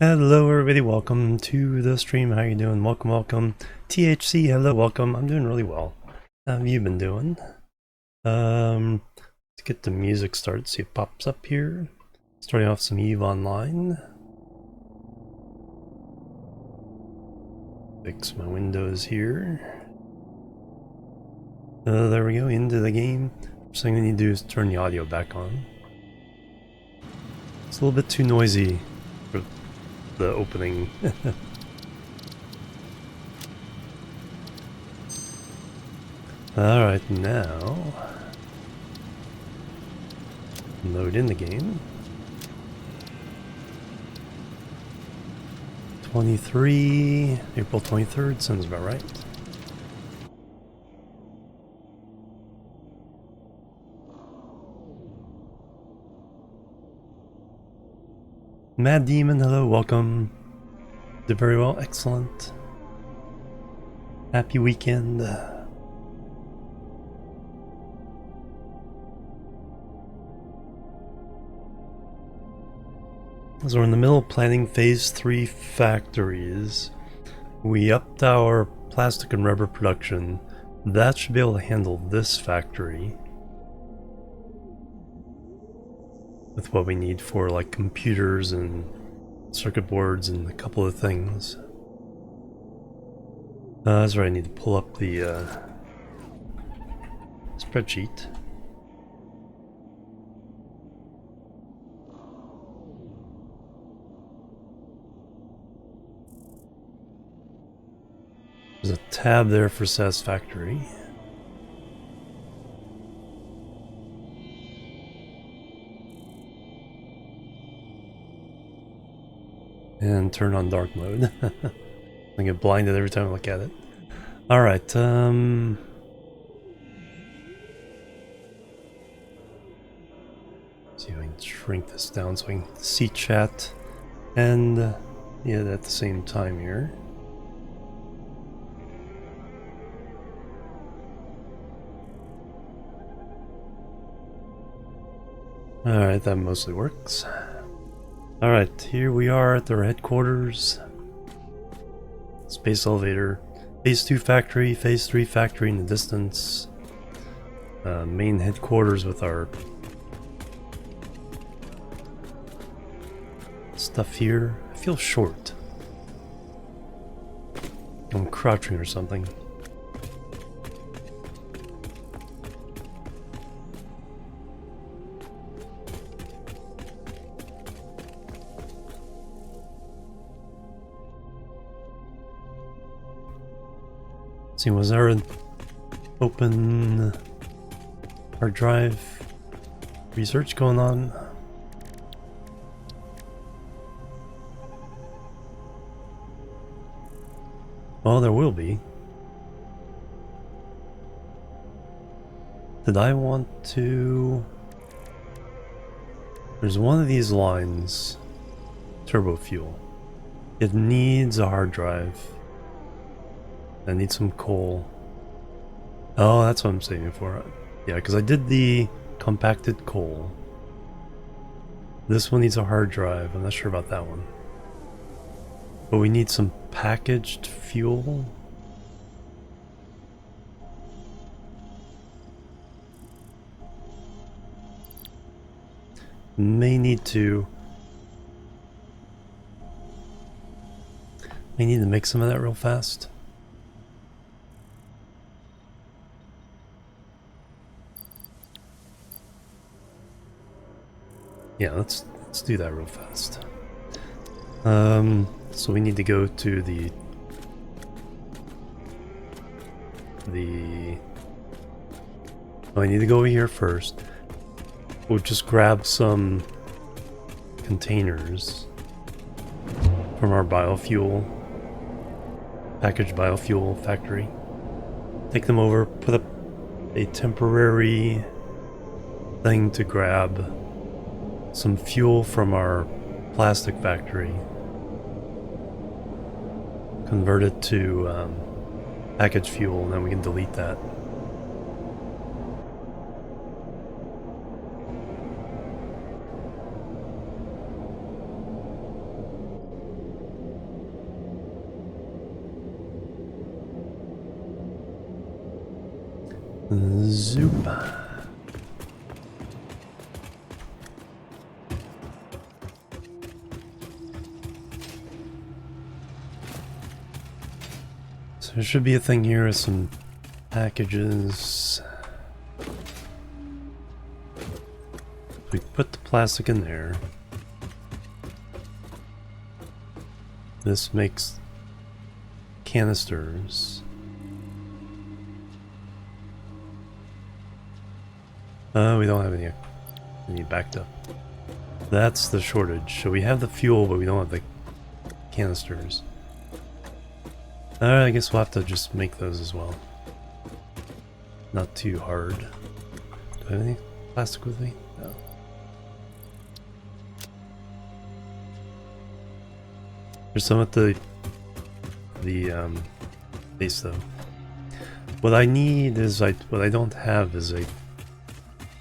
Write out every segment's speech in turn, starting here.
Hello everybody, welcome to the stream. How you doing? Welcome. THC, hello, welcome. I'm doing really well. How have you been doing? Let's get the music started, see if it pops up here. Starting off some EVE Online. Fix my windows here. There we go, into the game. First thing I need to do is turn the audio back on. It's a little bit too noisy for the opening. Alright, now load in the game. 23, April 23rd, sounds about right. Mad Demon, hello, welcome. Did very well, excellent. Happy weekend. So we're in the middle of planning phase 3 factories. We upped our plastic and rubber production. That should be able to handle this factory. With what we need for like computers and circuit boards and a couple of things. That's right, I need to pull up the spreadsheet. There's a tab there for Satisfactory. And turn on dark mode. I get blinded every time I look at it. Alright, see if I can shrink this down so I can see chat and yeah, at the same time here. Alright, that mostly works. Alright, here we are at their headquarters. Space elevator. Phase 2 factory, phase 3 factory in the distance. Main headquarters with our stuff here. I feel short. I'm crouching or something. See, was there an open hard drive research going on? Well, there will be. Did I want to... There's one of these lines, turbo fuel. It needs a hard drive. I need some coal. Oh, that's what I'm saving for. Yeah, because I did the compacted coal. This one needs a hard drive. I'm not sure about that one. But we need some packaged fuel. May need to make some of that real fast. Yeah, let's do that real fast. So we need to go to the oh, I need to go over here first. We'll just grab some containers from our biofuel, packaged biofuel factory. Take them over, put up a temporary thing to grab some fuel from our plastic factory, convert it to packaged fuel, and then we can delete that. Zoop. So there should be a thing here with some packages. We put the plastic in there. This makes canisters. We don't have any backed up. That's the shortage. So we have the fuel, but we don't have the canisters. I guess we'll have to just make those as well. Not too hard. Do I have any plastic with me? No. There's some at the base though. What I need is what I don't have is a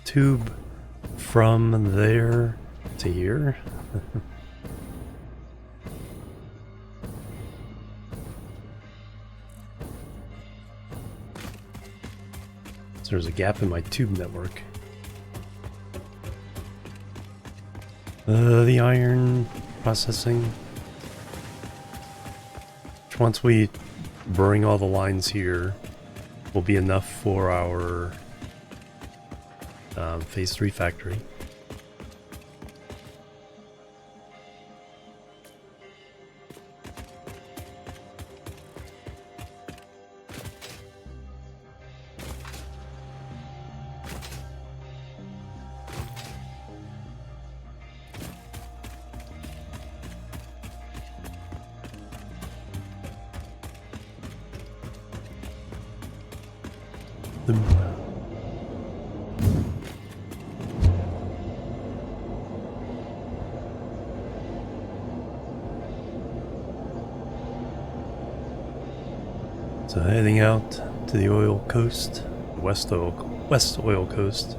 tube from there to here. So there's a gap in my tube network. The iron processing. Which once we bring all the lines here, will be enough for our Phase 3 factory. So heading out to the oil coast, west oil coast.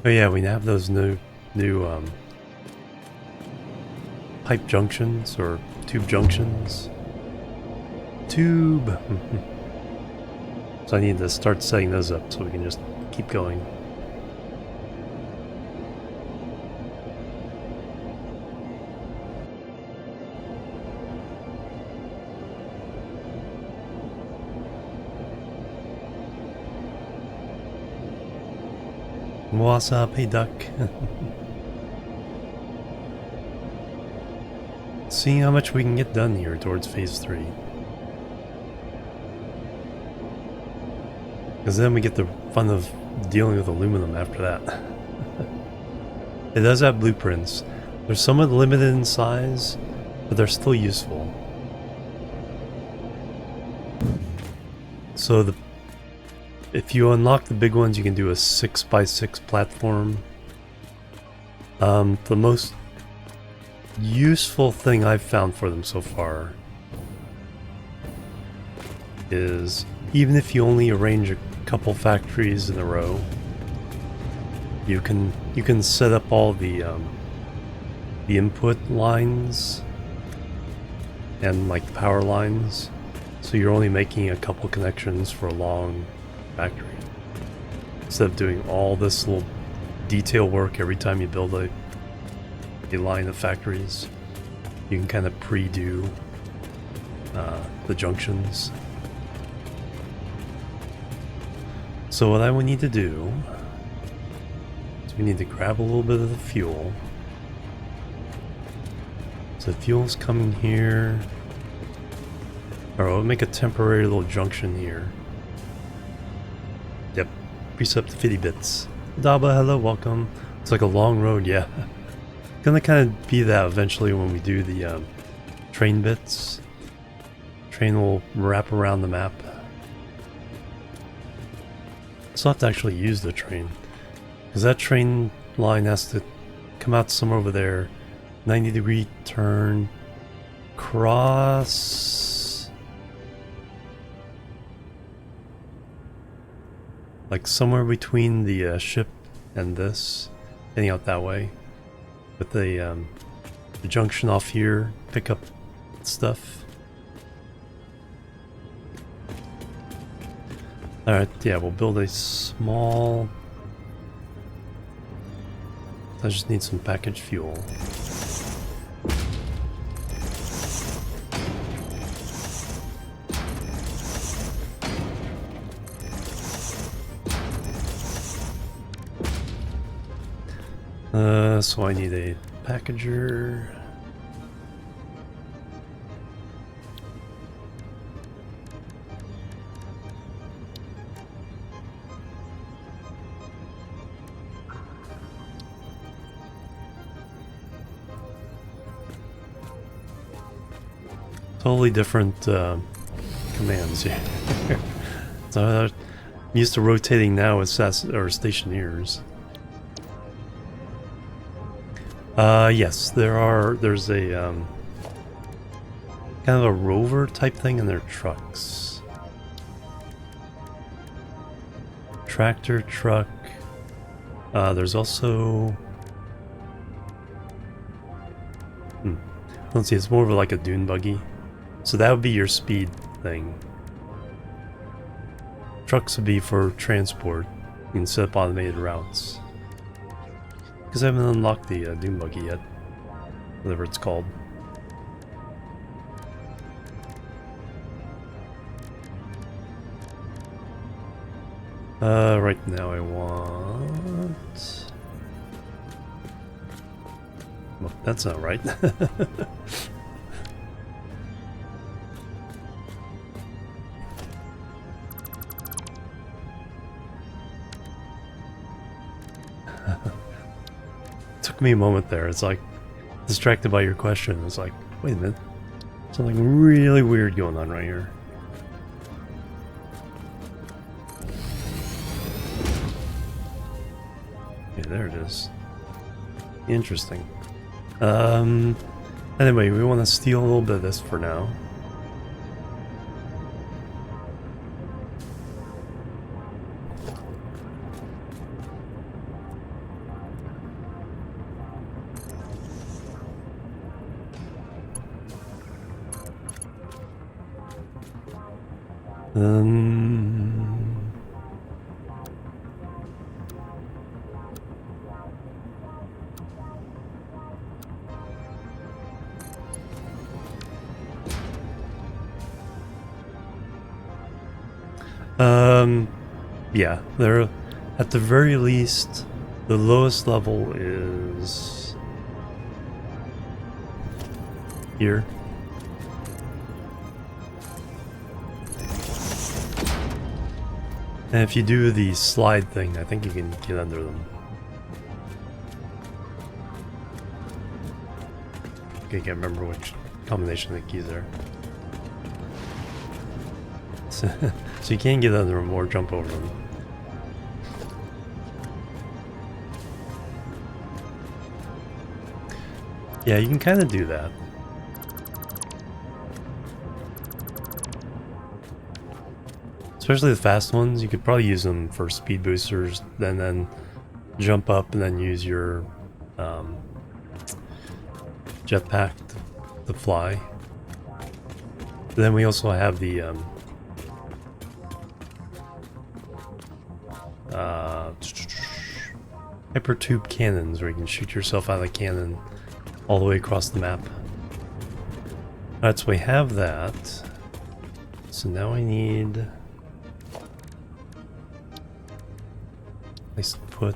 Oh yeah, we have those new pipe junctions or tube junctions. Tube. So I need to start setting those up so we can just keep going. What's up, hey duck? Seeing how much we can get done here towards Phase 3. Because then we get the fun of dealing with aluminum after that. It does have blueprints. They're somewhat limited in size, but they're still useful. So if you unlock the big ones, you can do a 6x6 platform. The most useful thing I've found for them so far is even if you only arrange a couple factories in a row, you can set up all the input lines and like power lines, so you're only making a couple connections for a long factory instead of doing all this little detail work every time you build a line of factories. You can kind of pre-do the junctions. So what I would need to do is we need to grab a little bit of the fuel. So the fuel's coming here. Or we'll make a temporary little junction here. Yep, precept 50 bits. Daba, hello, welcome. It's like a long road, yeah. Gonna kind of be that eventually when we do the train bits. Train will wrap around the map. So I'll have to actually use the train, because that train line has to come out somewhere over there, 90-degree turn, cross. like somewhere between the ship and this, heading out that way, with the junction off here, pick up stuff. Alright, yeah, we'll build a small... I just need some packaged fuel. So I need a packager. Totally different commands here. So I'm used to rotating now with stationeers. Yes, there's a kind of a rover type thing in their trucks. Tractor truck. There's also... Let's see, it's more of like a dune buggy. So that would be your speed thing. Trucks would be for transport. You can set up automated routes. Because I haven't unlocked the dune buggy yet. Whatever it's called. Right now I want... Well, that's not right. Took me a moment there. It's like distracted by your question. It's like, wait a minute, something really weird going on right here. Okay, there it is. Interesting. Anyway, we want to steal a little bit of this for now. Yeah, they're at the very least, the lowest level is here. And if you do the slide thing, I think you can get under them. Okay, I can't remember which combination of the keys are. So you can't get under them or jump over them. Yeah, you can kind of do that. Especially the fast ones, you could probably use them for speed boosters, then jump up and then use your jetpack to fly. But then we also have the hypertube cannons, where you can shoot yourself out of the cannon all the way across the map. Alright, so we have that. So now I need a place to put.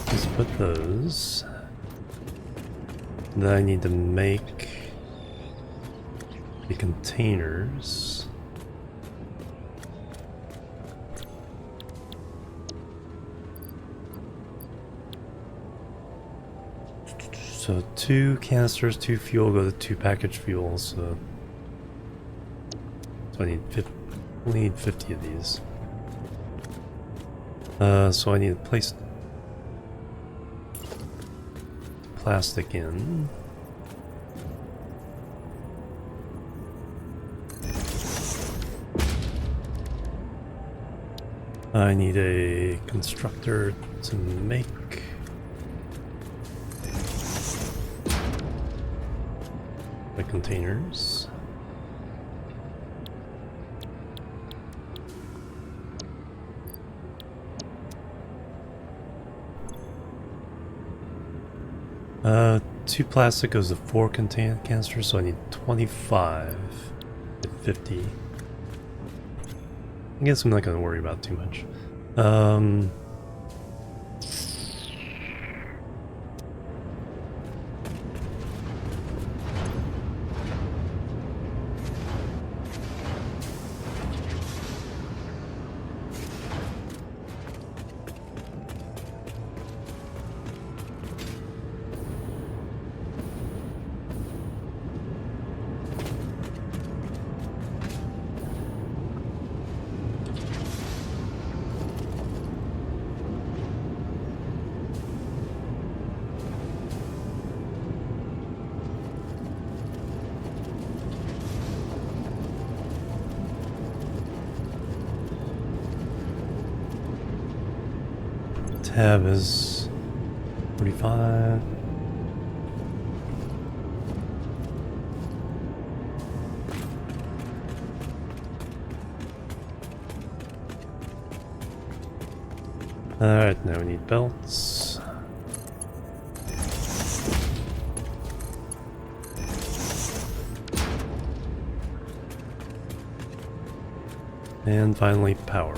Let's put those. Then I need to make the containers. So 2 canisters, 2 fuel, go to 2 packaged fuels. So I only need 50 of these. So I need a place. plastic in. I need a constructor to make the containers. Two plastic goes to 4 canisters, so I need 25 to 50. I guess I'm not going to worry about too much. Tab is 45. Alright, now we need belts. And finally, power.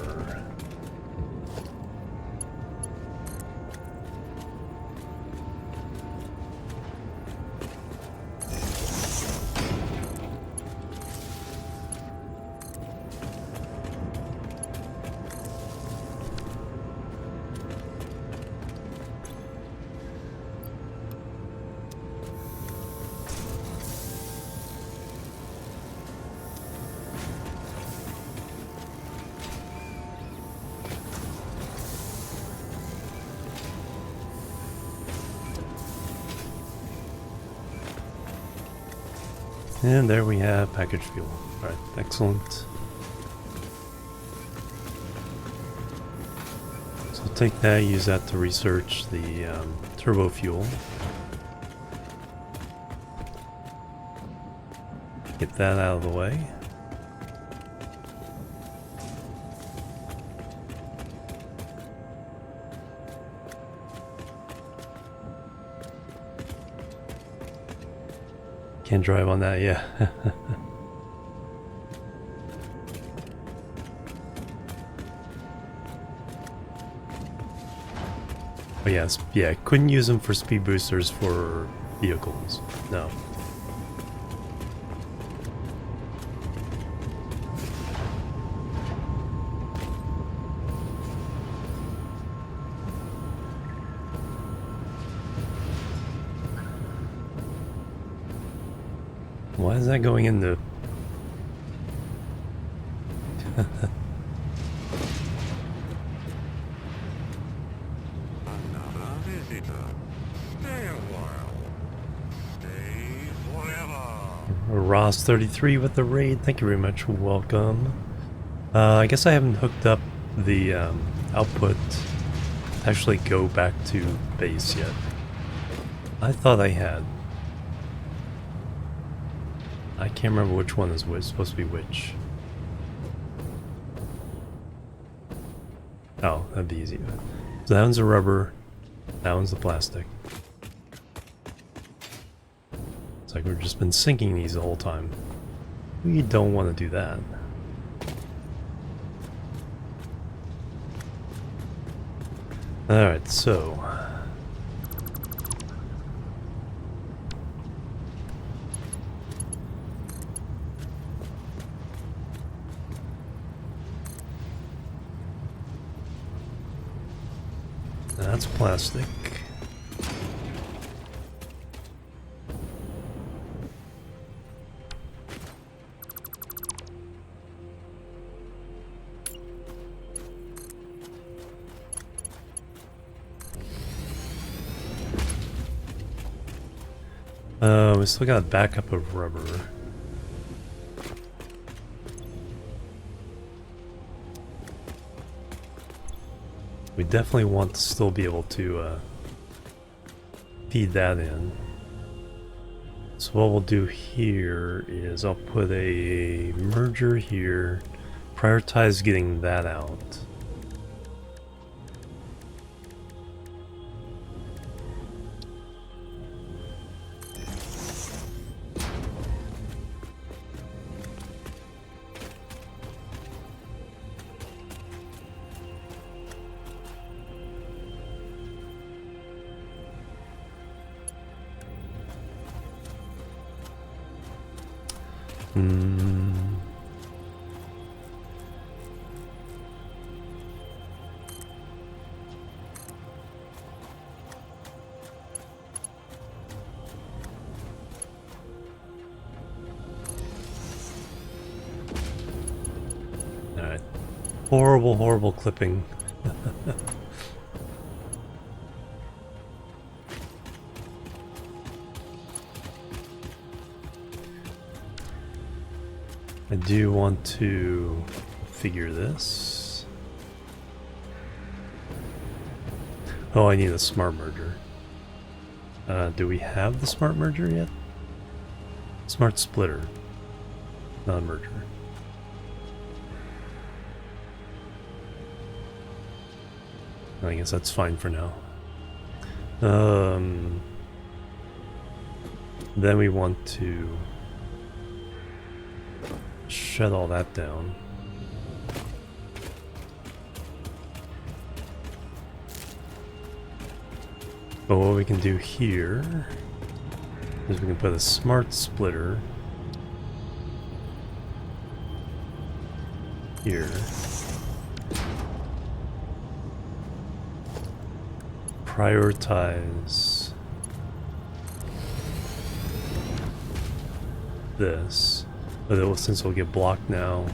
And there we have packaged fuel. Alright, excellent. So take that, use that to research the turbo fuel. Get that out of the way. Can't drive on that, yeah. Oh yes, yeah, couldn't use them for speed boosters for vehicles, no. Why is that going in the... Another visitor. Stay a while. Stay forever. Ross33 with the raid, thank you very much, welcome. I guess I haven't hooked up the output to actually go back to base yet. I thought I had. I can't remember which one is which, supposed to be which. Oh, that'd be easy. So that one's a rubber, that one's the plastic. It's like we've just been sinking these the whole time. We don't want to do that. Alright, so... that's plastic. We still got a backup of rubber. We definitely want to still be able to feed that in. So what we'll do here is I'll put a merger here, prioritize getting that out. Alright. Horrible, horrible clipping. I do want to figure this. Oh, I need a smart merger. Do we have the smart merger yet? Smart splitter, not a merger. I guess that's fine for now. Then we want to shut all that down. But what we can do here is we can put a smart splitter here. Prioritize this, but since it'll get blocked now,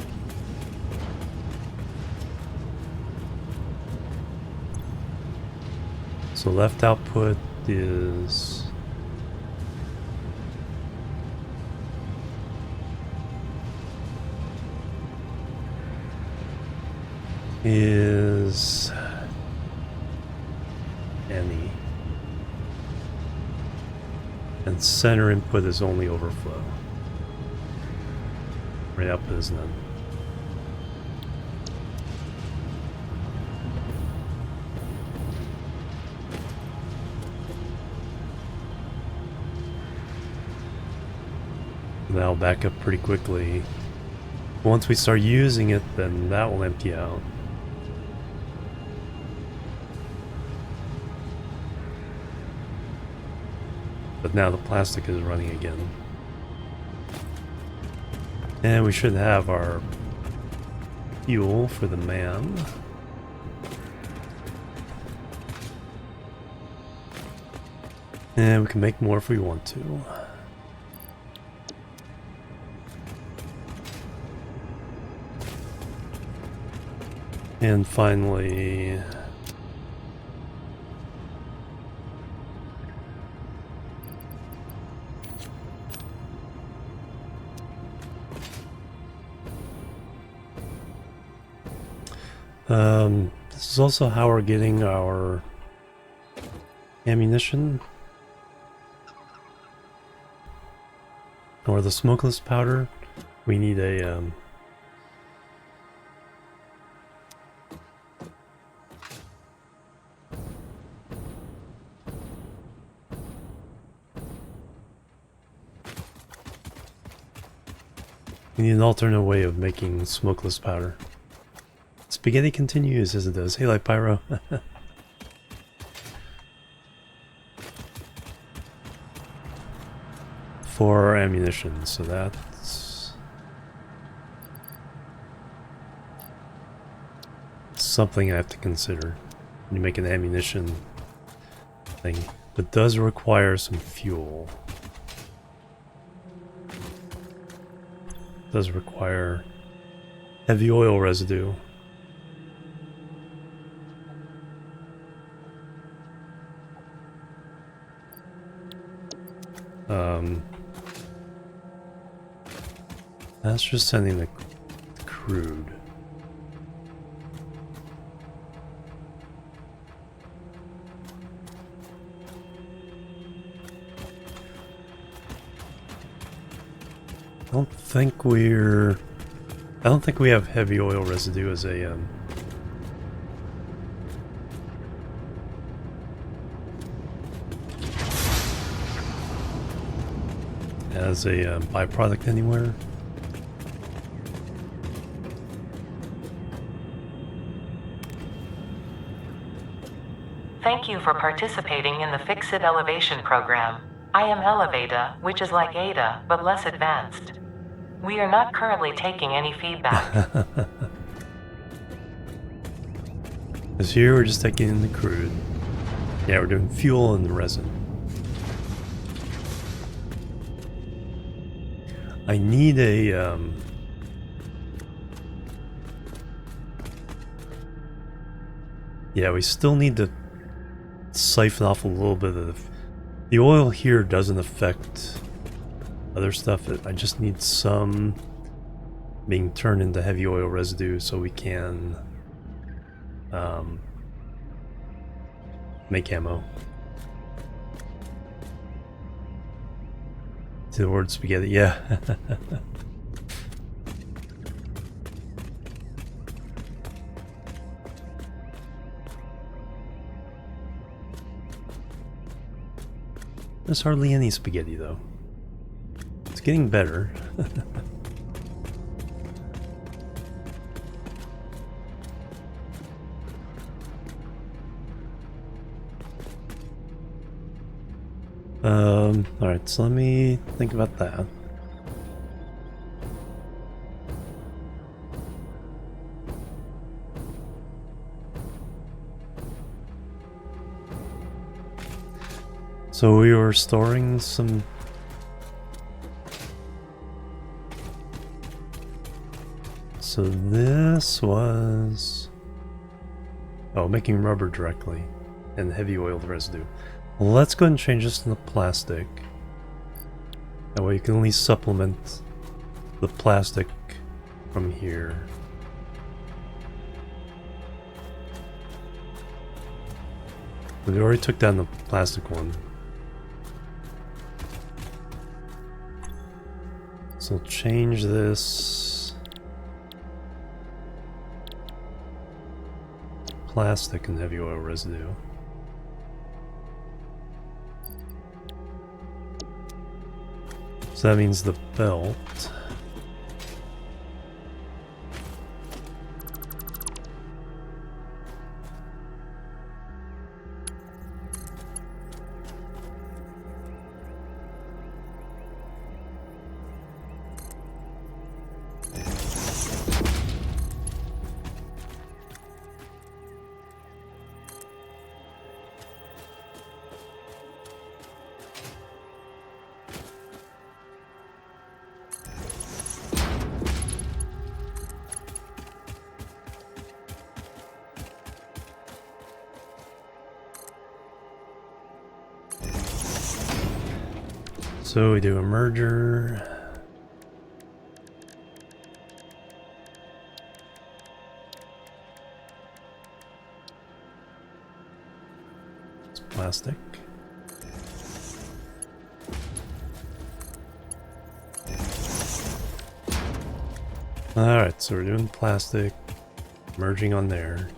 so left output is any, and center input is only overflow. Right output is none. That'll back up pretty quickly. Once we start using it, then that will empty out. But now the plastic is running again. And we should have our fuel for the man. And we can make more if we want to. And finally, this is also how we're getting our ammunition, or the smokeless powder. We need a we need an alternate way of making smokeless powder. Spaghetti continues as it does. Hey, like Pyro. For our ammunition, so that's something I have to consider when you make an ammunition thing. But does require some fuel. Does require heavy oil residue. That's just sending the crude. I don't think we have heavy oil residue as a byproduct anywhere. Thank you for participating in the Fix-It Elevation program. I am Elevata, which is like Ada, but less advanced. We are not currently taking any feedback. This here we're just taking in the crude. Yeah, we're doing fuel and the resin. I need a yeah, we still need to siphon off a little bit of the oil here doesn't affect other stuff. I just need some being turned into heavy oil residue so we can make ammo. To the word spaghetti, yeah. There's hardly any spaghetti though. It's getting better. Alright, so let me think about that. So we were storing some... So this was... Oh, making rubber directly and heavy oil residue. Well, let's go ahead and change this to the plastic. That way you can at least supplement the plastic from here. We already took down the plastic one. So we'll change this plastic and heavy oil residue. So that means the belt. So we do a merger. It's plastic. Alright, so we're doing plastic, merging on there.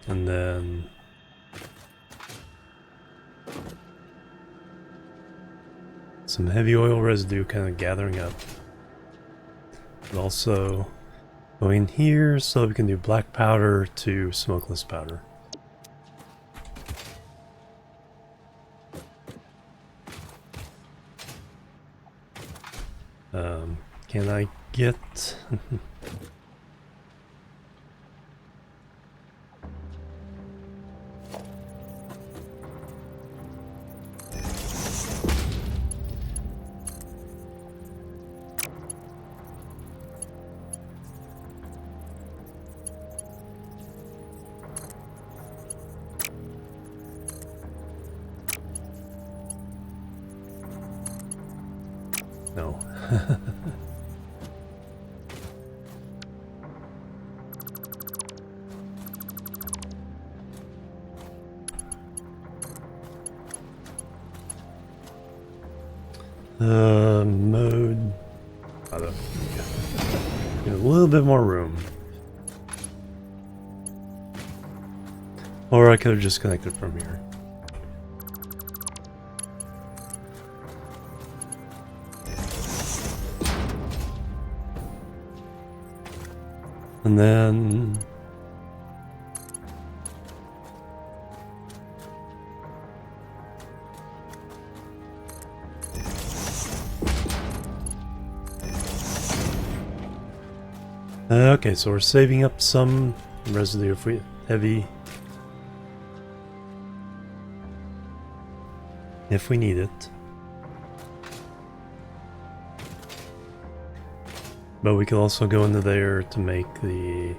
And then some heavy oil residue kind of gathering up. But also going here so we can do black powder to smokeless powder. Can I get... No. Mode. Auto. Get a little bit more room. Or I could have just connected from here. And then... okay, so we're saving up some residue if we heavy if we need it. But we can also go into there to make the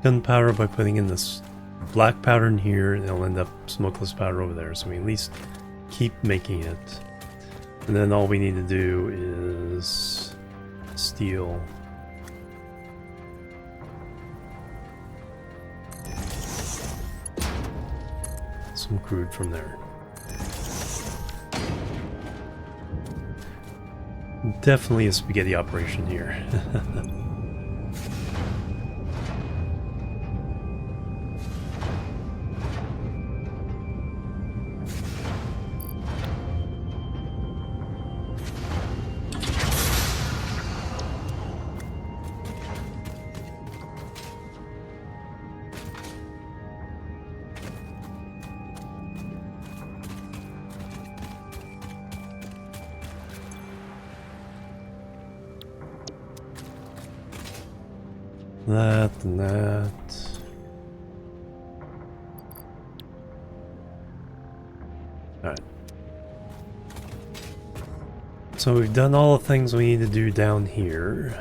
gunpowder by putting in this black powder in here, and it'll end up smokeless powder over there. So we at least keep making it. And then all we need to do is steal some crude from there. Definitely a spaghetti operation here. That and that. Alright. So we've done all the things we need to do down here.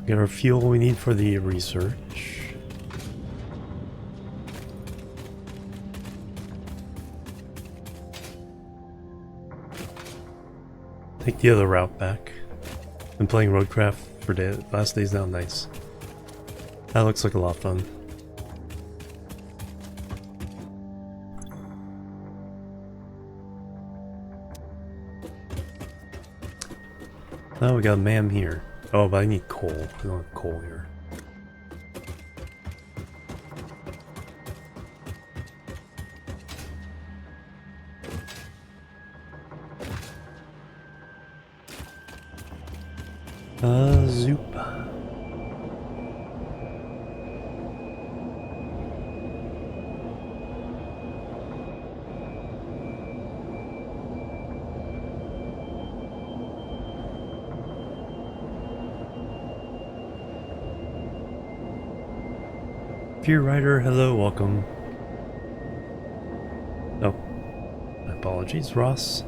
Get our fuel we need for the research. Take the other route back. Been playing Roadcraft for last days now. Nice. That looks like a lot of fun. Oh, we got a mam here. Oh, but I need coal. I don't have coal here. Zoop. Fear Rider, hello, welcome. Oh, my apologies, Ross.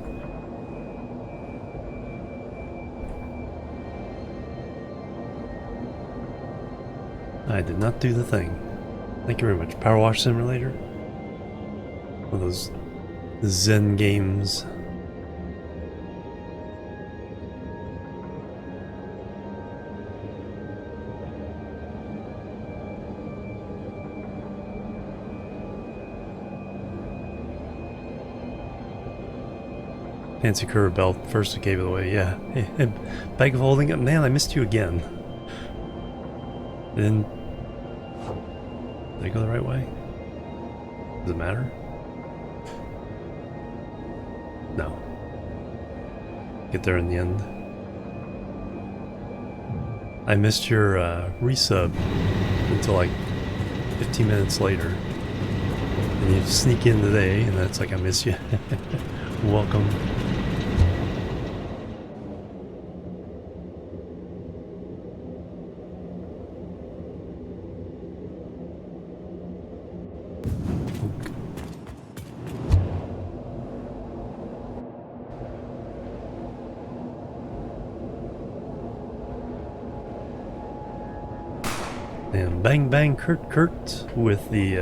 I did not do the thing. Thank you very much. Power Wash Simulator? One of those Zen games. Fancy curve belt. First I gave it away, yeah. Hey, bag of holding up. Man, I missed you again. Did I go the right way? Does it matter? No. Get there in the end. I missed your resub until like 15 minutes later. And you sneak in today, and that's like, I miss you. Welcome. And bang bang Kurt with the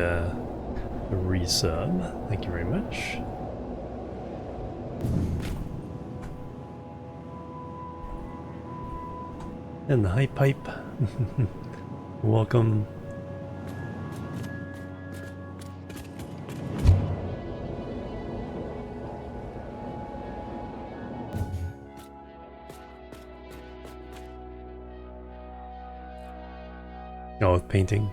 A resub. Thank you very much. And the hype pipe. Welcome. Oh, with painting.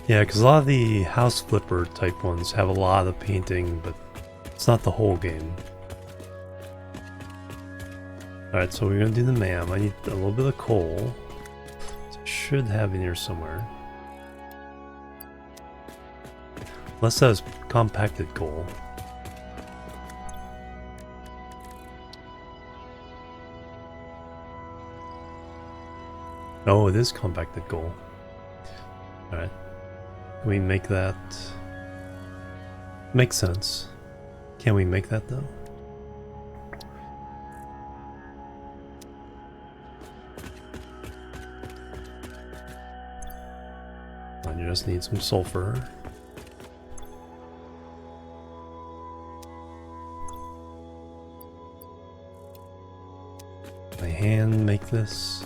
Yeah, because a lot of the house flipper type ones have a lot of painting, but it's not the whole game. Alright, so we're gonna do the MAM. I need a little bit of coal. So I should have in here somewhere. Unless that's compacted coal. Oh, it is compacted coal. Alright. Can we make that? Makes sense. Can we make that though? You just need some sulfur. Can my hand make this?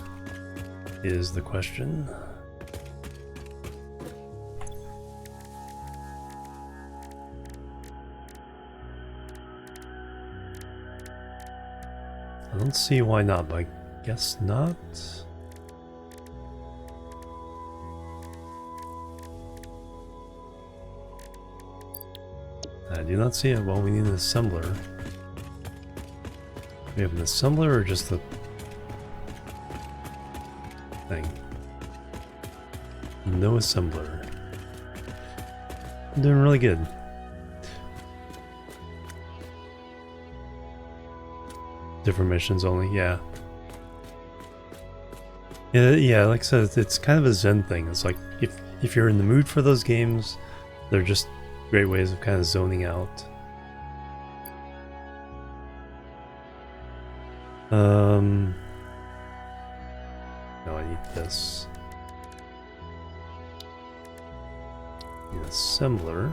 Is the question. I don't see why not, but I guess not. I do not see it. Well, we need an assembler. We have an assembler or just the thing? No assembler. I'm doing really good. Different missions only, yeah. Yeah, like I said, it's kind of a Zen thing. It's like if you're in the mood for those games, they're just great ways of kind of zoning out. No, I need this. Need an assembler.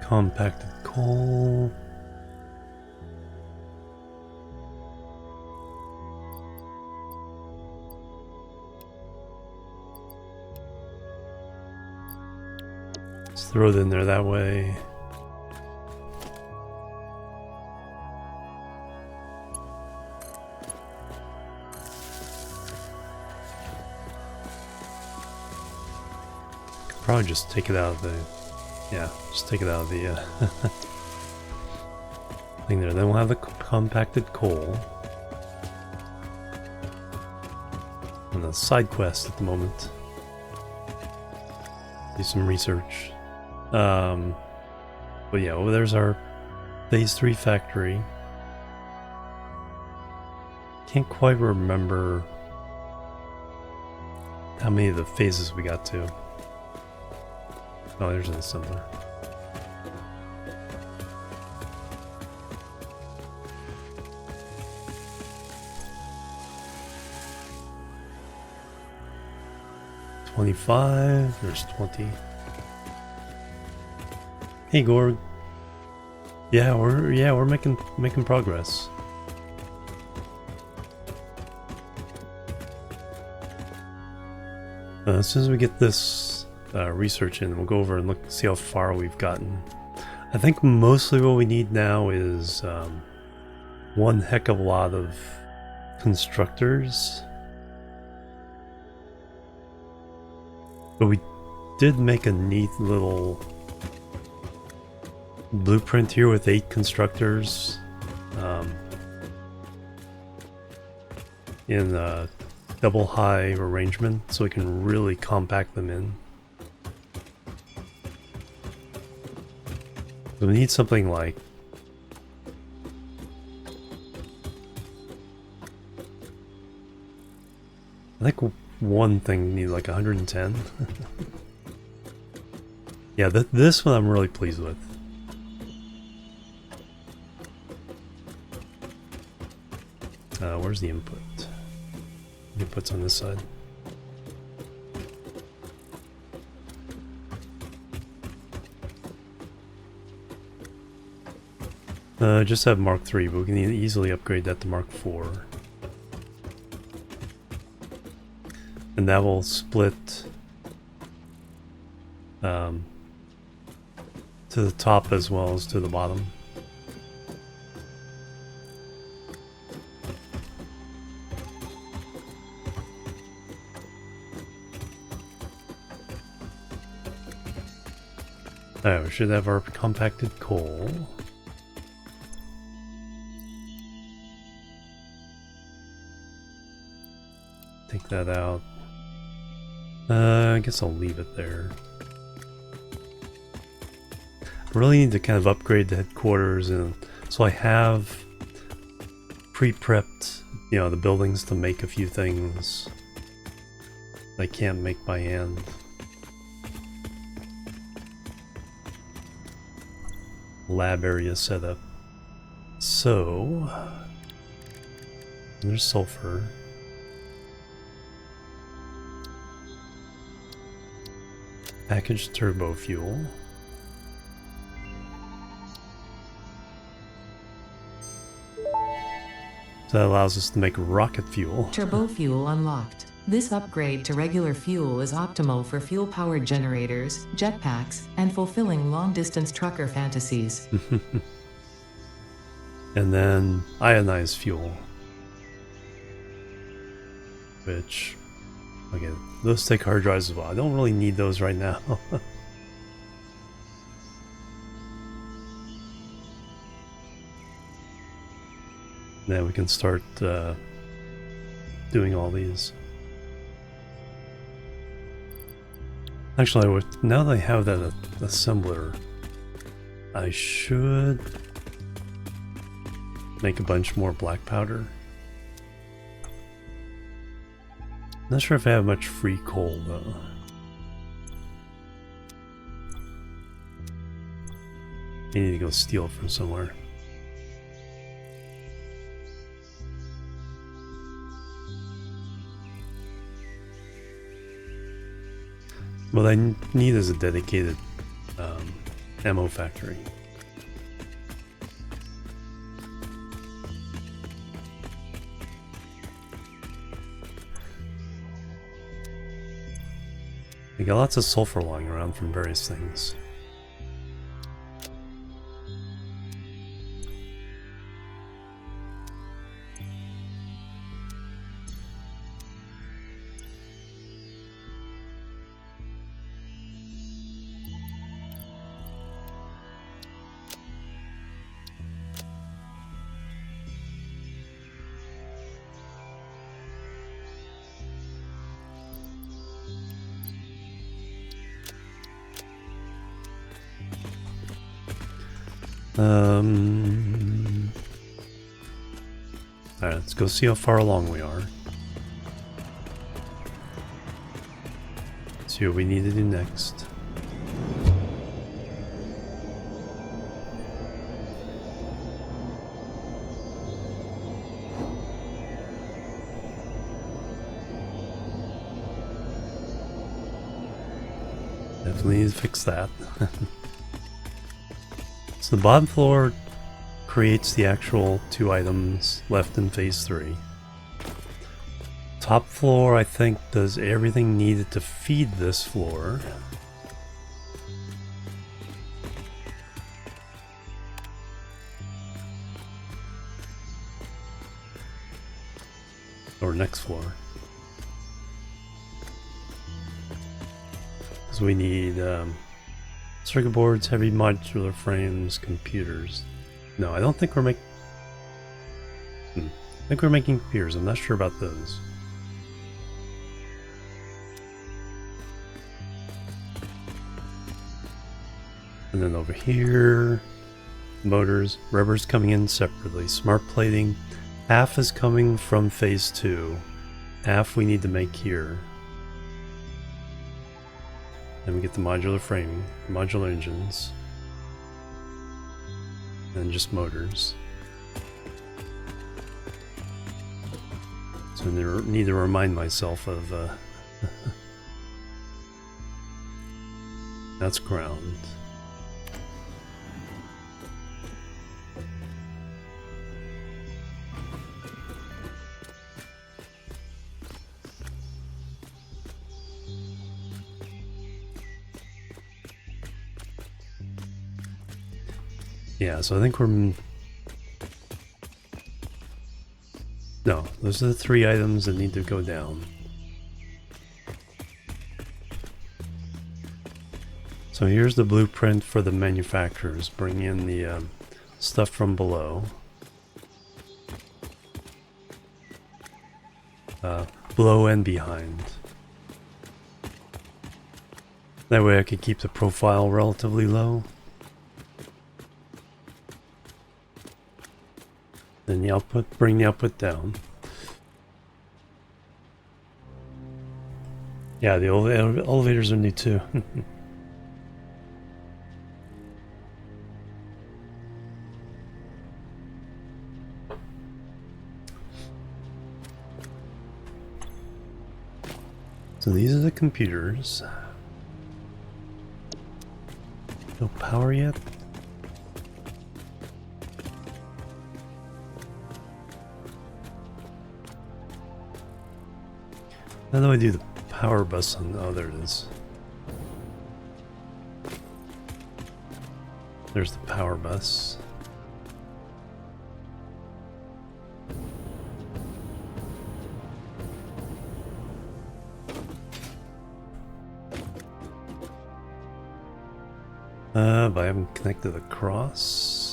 Compacted coal. Let's throw it in there that way. Could probably just take it out of the... Yeah, just take it out of the thing there. Then we'll have the compacted coal. On the side quest at the moment. Do some research. But yeah, over there's our phase 3 factory. Can't quite remember how many of the phases we got to. Oh, there's an assembler. $25. There's 20. Hey, Gorg. Yeah, we're making progress. As soon as we get this research in, we'll go over and look, see how far we've gotten. I think mostly what we need now is one heck of a lot of constructors. But we did make a neat little blueprint here with 8 constructors in a double high arrangement, so we can really compact them in. So we need something like I think one thing need like 110. Yeah, this one I'm really pleased with. Where's the input? The input's on this side. Just have Mark 3, but we can easily upgrade that to Mark 4. And that will split to the top as well as to the bottom. Alright, we should have our compacted coal. Take that out. I guess I'll leave it there. I really need to kind of upgrade the headquarters, and so I have pre-prepped, you know, the buildings to make a few things I can't make by hand. Lab area setup. So there's sulfur. Packaged turbo fuel. So that allows us to make rocket fuel. Turbo fuel unlocked. This upgrade to regular fuel is optimal for fuel-powered generators, jetpacks, and fulfilling long-distance trucker fantasies. And then ionized fuel. Which, okay, those take hard drives as well. I don't really need those right now. Then we can start doing all these. Actually, now that I have that assembler, I should make a bunch more black powder. Not sure if I have much free coal though. I need to go steal from somewhere. What I need is a dedicated ammo factory. We got lots of sulfur lying around from various things. Alright, let's go see how far along we are. See what we need to do next. Definitely need to fix that. So the bottom floor creates the actual 2 items left in phase 3. Top floor, I think, does everything needed to feed this floor. Or next floor. Because we need circuit boards, heavy modular frames, computers. No, I don't think we're making... I think we're making computers. I'm not sure about those. And then over here, motors, rubbers coming in separately. Smart plating, half is coming from phase 2, half we need to make here. Then we get the modular framing, modular engines, and just motors. So I need to remind myself of that's ground. Yeah, so I think we're... No, those are the 3 items that need to go down. So here's the blueprint for the manufacturers. Bring in the stuff from below. Below and behind. That way I could keep the profile relatively low. Then the output, bring the output down. Yeah, the elevators are new too. So these are the computers. No power yet? How do I do the power bus on... Oh, there it is. There's the power bus. But I haven't connected across.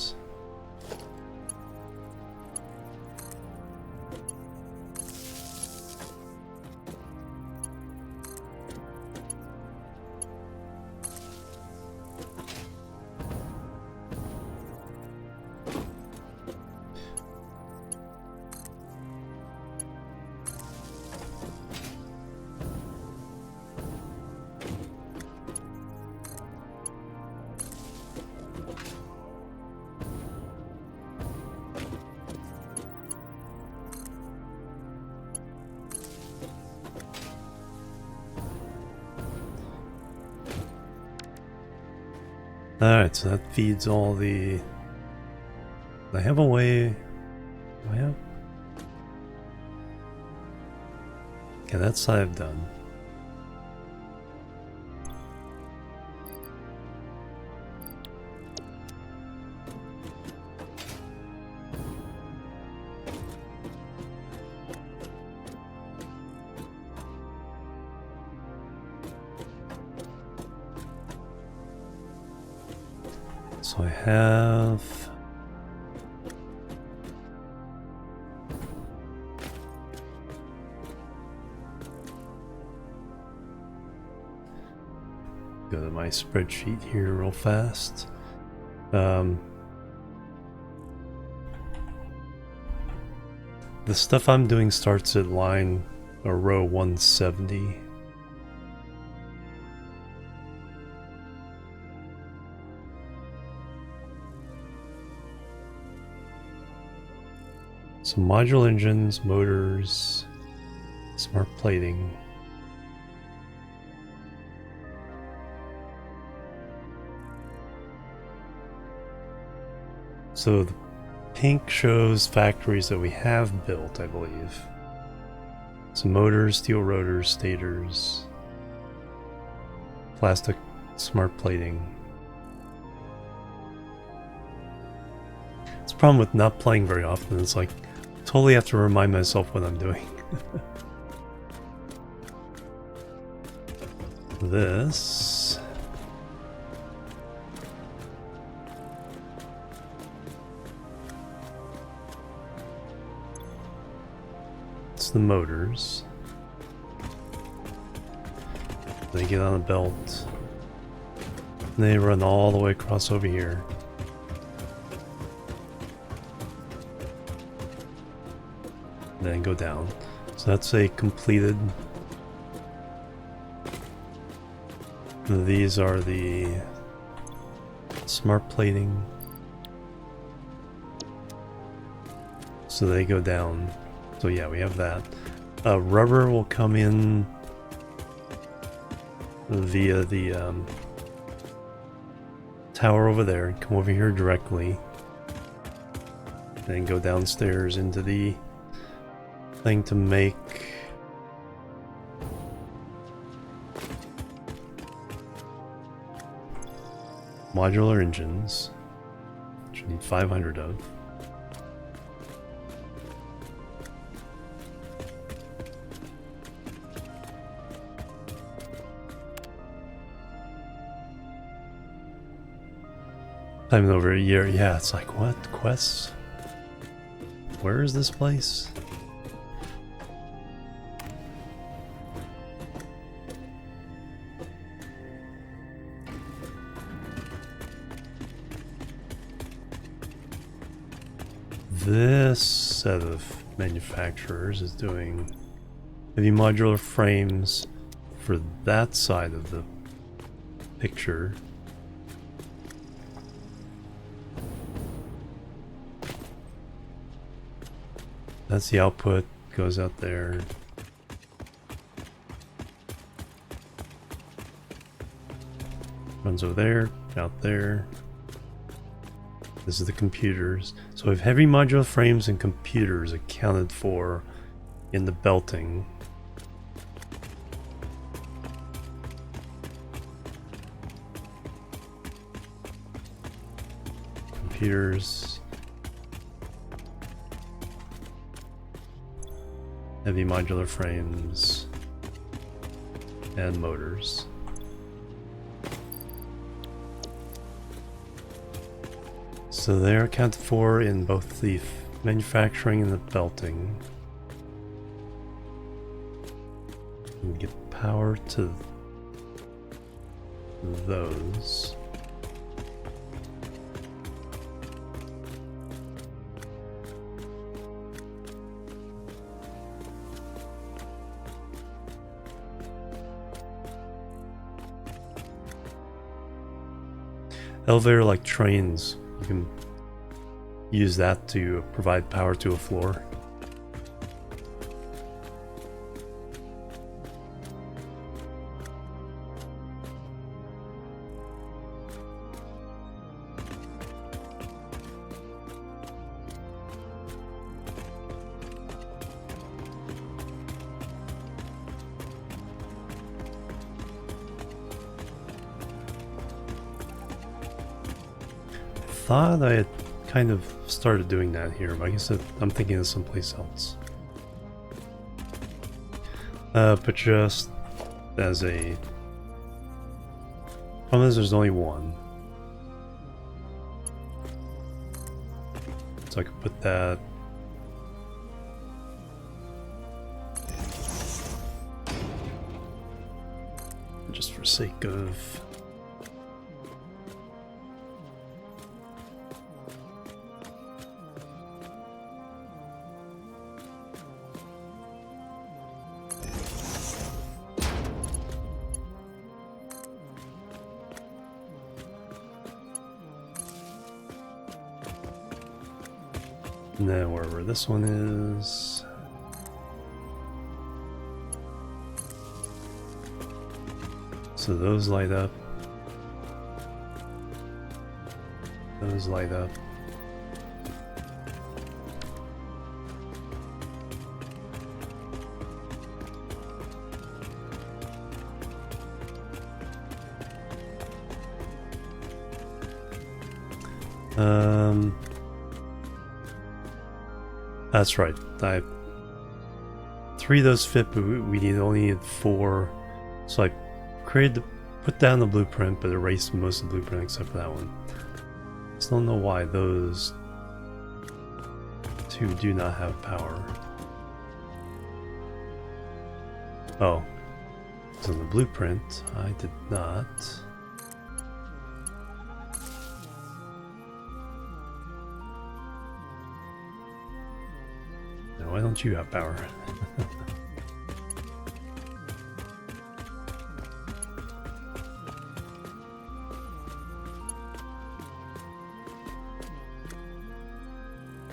Alright, so that feeds all the... I have a way... Do I have... Okay, that side I've done. So I have... Go to my spreadsheet here real fast. The stuff I'm doing starts at line or row 170. So module engines, motors, smart plating. So the pink shows factories that we have built, I believe. So motors, steel rotors, stators, plastic smart plating. It's a problem with not playing very often. It's like, totally have to remind myself what I'm doing. This. It's the motors. They get on a belt. And they run all the way across over here. Then go down. So that's a completed. These are the smart plating. So they go down. So yeah, we have that. Rubber will come in via the tower over there and come over here directly. Then go downstairs into the thing to make modular engines, which we need 500 of. Time over a year. Yeah, it's like, what? Quests? Where is this place? This set of manufacturers is doing heavy modular frames for that side of the picture. That's the output, goes out there. Runs over there, out there. This is the computers. So we have heavy modular frames and computers accounted for in the belting. Computers. Heavy modular frames and motors. So they're accounted for in both the manufacturing and the belting. We get power to those. Elevator, like trains, you can use that to provide power to a floor. I thought I had kind of started doing that here, but I guess I'm thinking of someplace else. But just as a... problem is there's only one. So I could put that... just for sake of... And then wherever this one is. So those light up. Those light up. That's right. Three of those fit, but we only need 4. So I put down the blueprint, but erased most of the blueprint except for that one. Still don't know why those 2 do not have power. Oh, it's on the blueprint. I did not. Why don't you have power?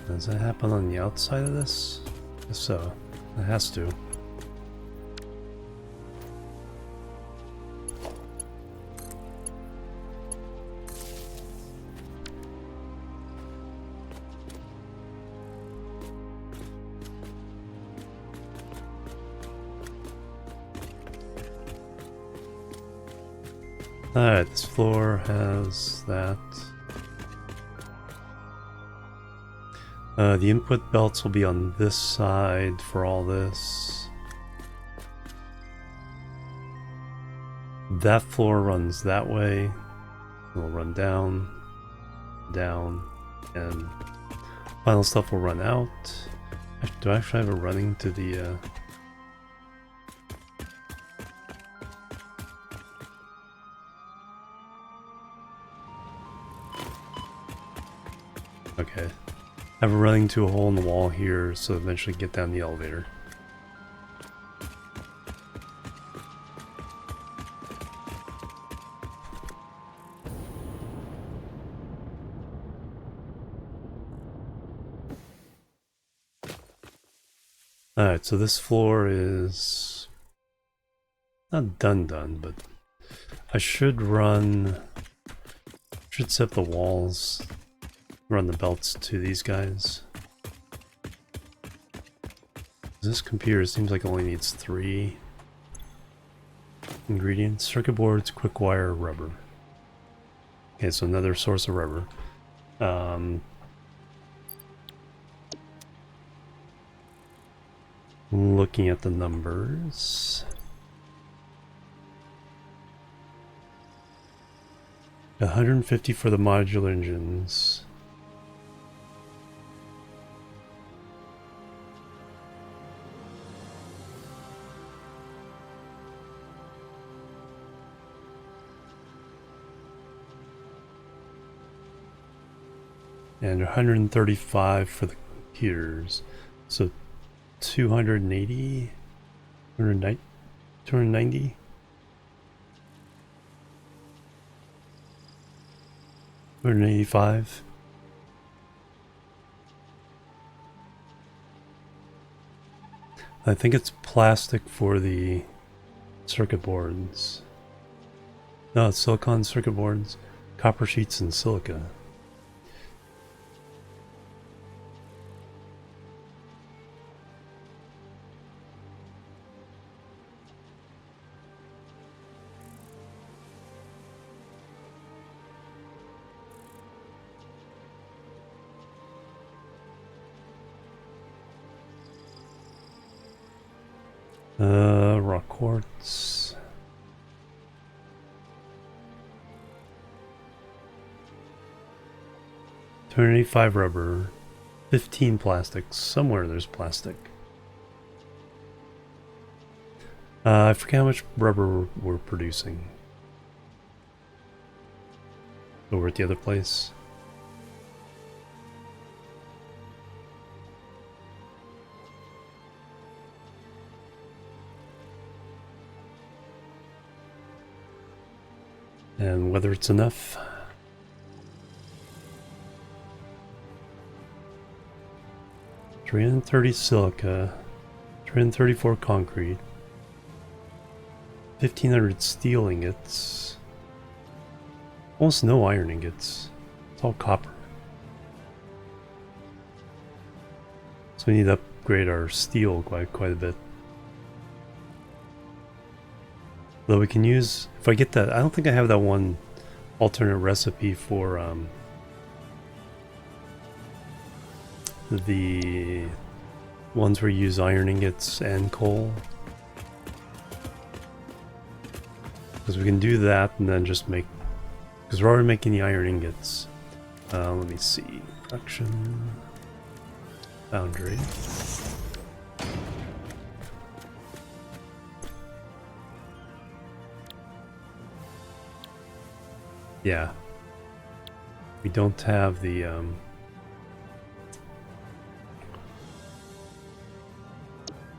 Does that happen on the outside of this? If so, it has to. Alright, this floor has that. The input belts will be on this side for all this. That floor runs that way. It'll run down, down, and final stuff will run out. Do I actually have it running to the... Okay. Have it running to a hole in the wall here, so eventually get down the elevator. Alright, so this floor is not done, but I should set the walls, run the belts to these guys. This computer seems like it only needs 3 ingredients: circuit boards, quick wire, rubber. Okay, so another source of rubber. Looking at the numbers. 150 for the modular engines. And 135 for the computers. So 280, 290, 290. $185. I think it's plastic for the circuit boards. No, it's silicon circuit boards, copper sheets, and silica. Rock quartz. $285 rubber, 15 plastics. Somewhere there's plastic. I forget how much rubber we're producing. Over at the other place. And whether it's enough. $330 silica, 334 concrete, 1,500 steel ingots, almost no iron ingots, it's all copper. So we need to upgrade our steel quite a bit. Though we can use, if I get that, I don't think I have that one alternate recipe for the ones where you use iron ingots and coal. Because we can do that and then just make, because we're already making the iron ingots. Let me see, production, foundry. Yeah, we don't have the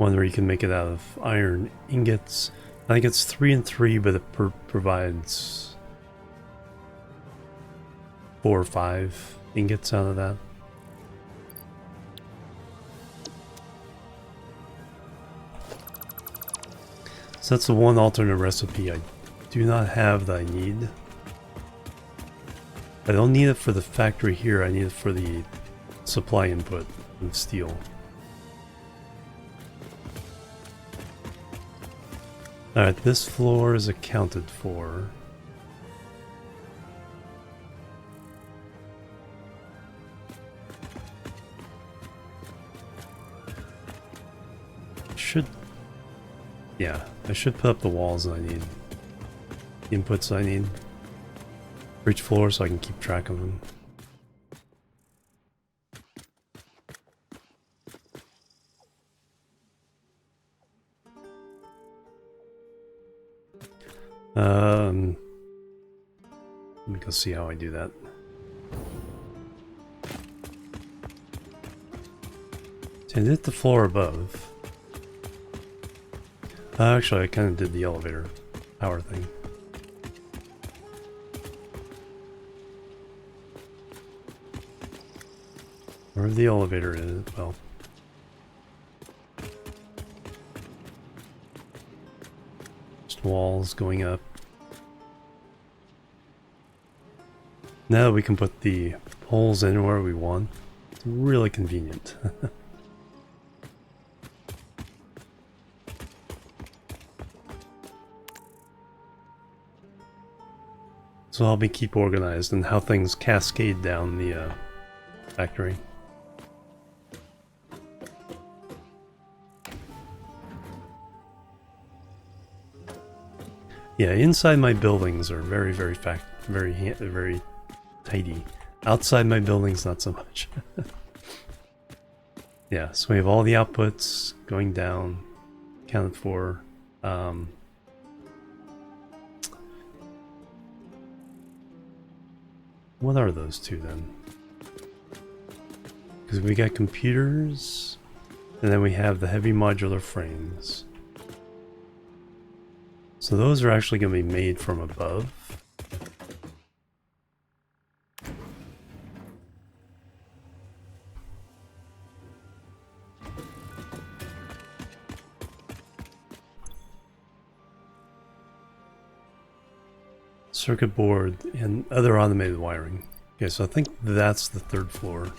one where you can make it out of iron ingots. I think it's 3 and 3, but it provides 4 or 5 ingots out of that. So that's the one alternate recipe I do not have that I need. I don't need it for the factory here, I need it for the supply input of steel. Alright, this floor is accounted for. Yeah, I should put up the walls that I need. The inputs I need. For each floor so I can keep track of them. Let me go see how I do that. So I did the floor above. Actually, I kind of did the elevator power thing. Wherever the elevator is, well. Just walls going up. Now we can put the holes anywhere we want. It's really convenient. So help me keep organized and how things cascade down the factory. Yeah, inside my buildings are very tidy. Outside my buildings, not so much. Yeah, so we have all the outputs going down, accounted for. What are those two then? Because we got computers, and then we have the heavy modular frames. So those are actually going to be made from above. Circuit board and other automated wiring. Okay, so I think that's the third floor.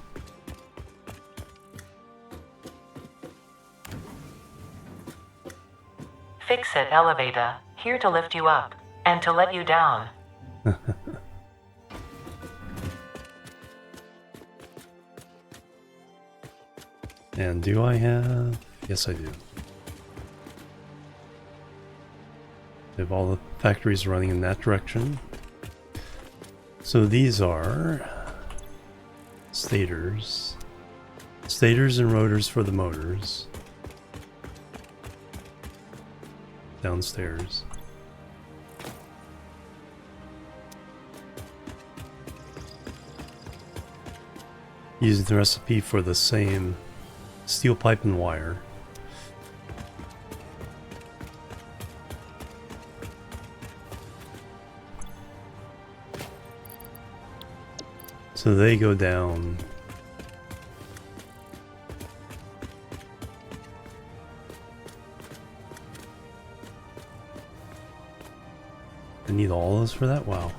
Fix it, elevator. Here to lift you up and to let you down. And do I have... Yes, I do. We have all the factories running in that direction. So these are stators. Stators and rotors for the motors. Downstairs. Using the recipe for the same steel pipe and wire. So they go down. I need all those for that? Wow.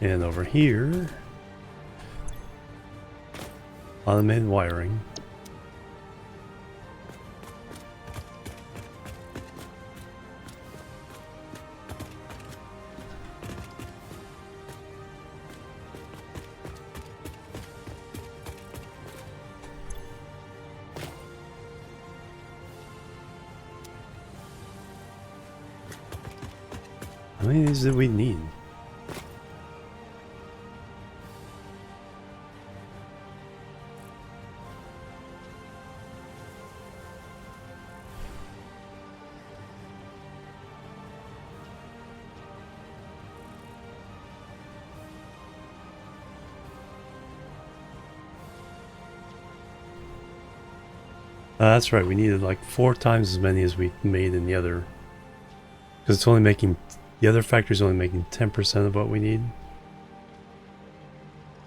And over here, automated wiring. How many of these do we need? That's right, we needed like 4 times as many as we made in the other. Because it's only making... The other factory's only making 10% of what we need.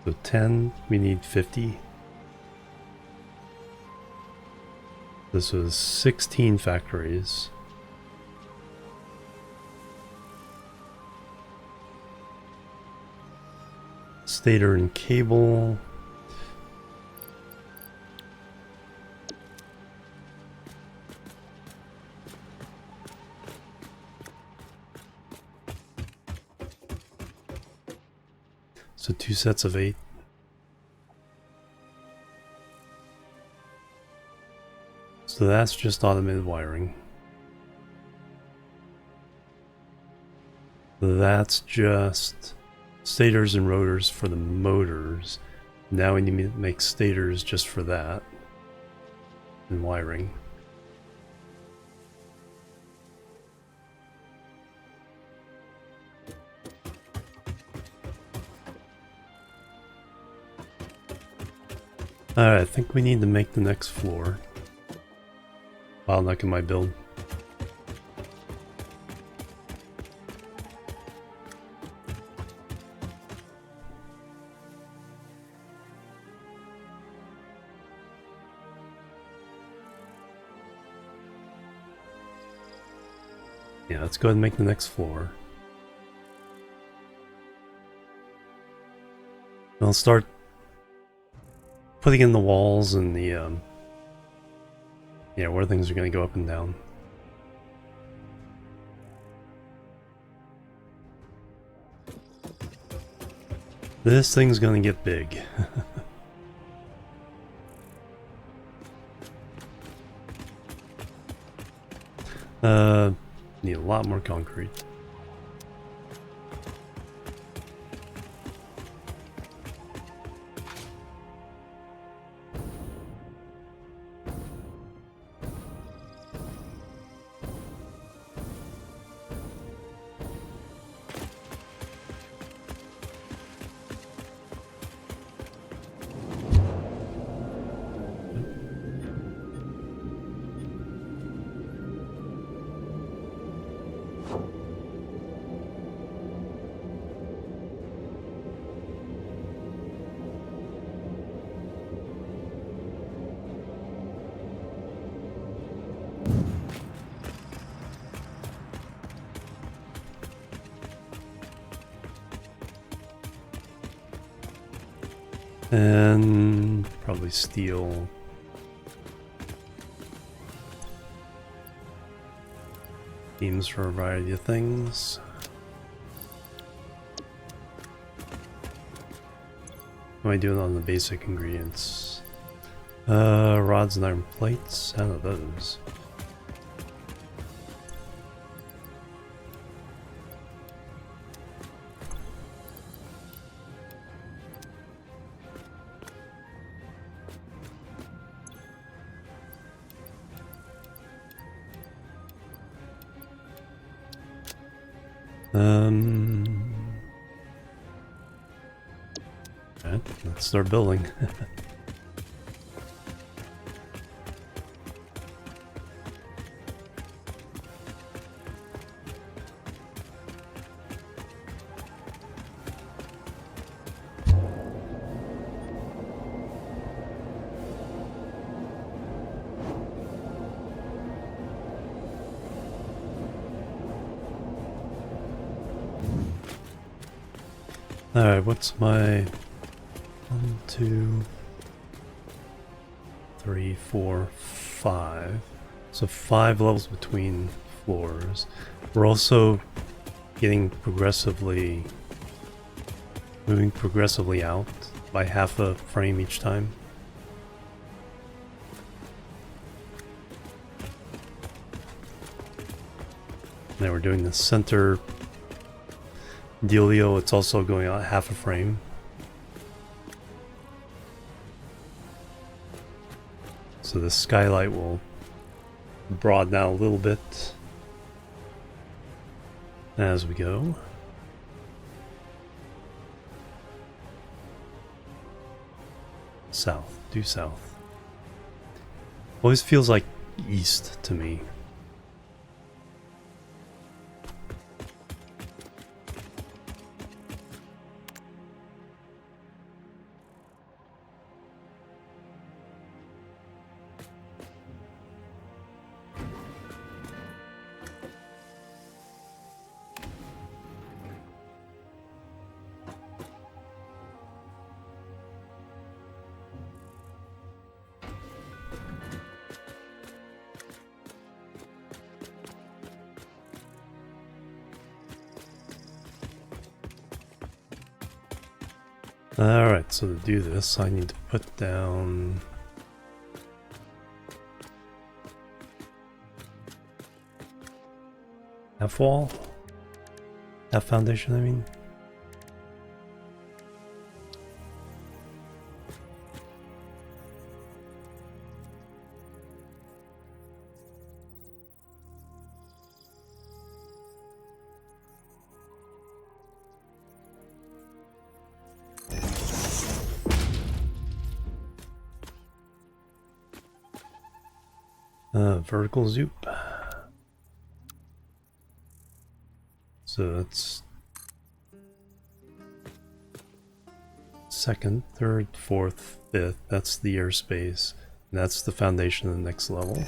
So 10, we need 50. This was 16 factories. Stator and cable. So 2 sets of 8. So that's just automated wiring. That's just stators and rotors for the motors. Now we need to make stators just for that. And wiring. Alright, I think we need to make the next floor. Bottleneck in my build. Yeah, let's go ahead and make the next floor. I'll start putting in the walls and the yeah, where things are going to go up and down. This thing's going to get big. Need a lot more concrete. And probably steel. Beams for a variety of things. What am I doing on the basic ingredients? Rods and iron plates. How are those? Alright, let's start building. Alright, what's my 1, 2, 3, 4, 5. So 5 levels between floors. We're also getting progressively moving progressively out by half a frame each time. Now we're doing the center dealio, it's also going out half a frame. So the skylight will broaden out a little bit as we go. South, due south. Always feels like east to me. Alright, so to do this, I need to put down half wall? Half foundation, I mean. Vertical zoop. So that's second, third, fourth, fifth. That's the airspace. And that's the foundation of the next level.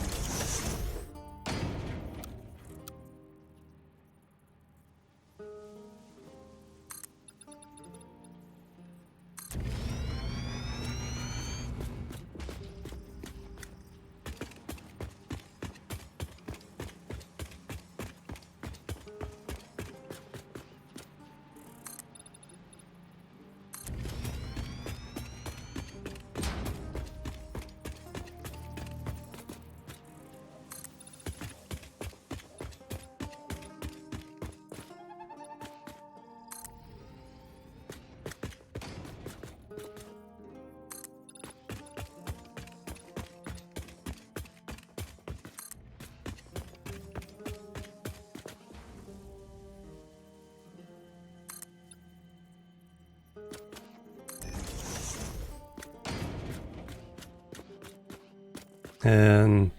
And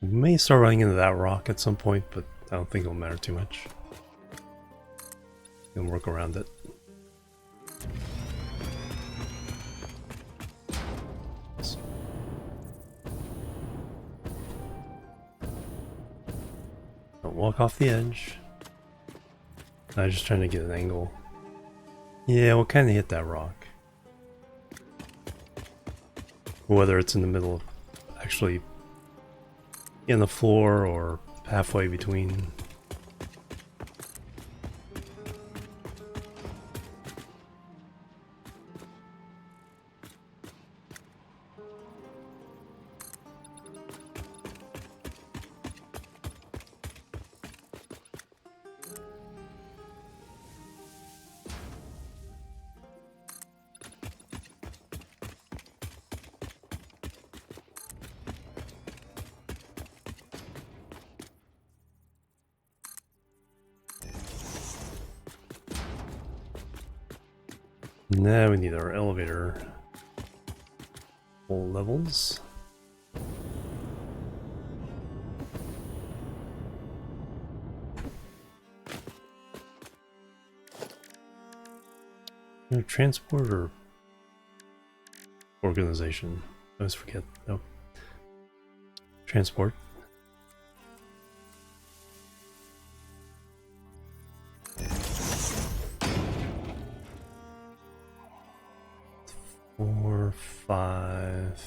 we may start running into that rock at some point, but I don't think it'll matter too much. We can work around it. Don't walk off the edge. I was just trying to get an angle. Yeah, we'll kind of hit that rock. Whether it's in the middle of actually in the floor or halfway between. Now we need our elevator full levels. Transport or organization? I always forget. No. Transport. Four, five.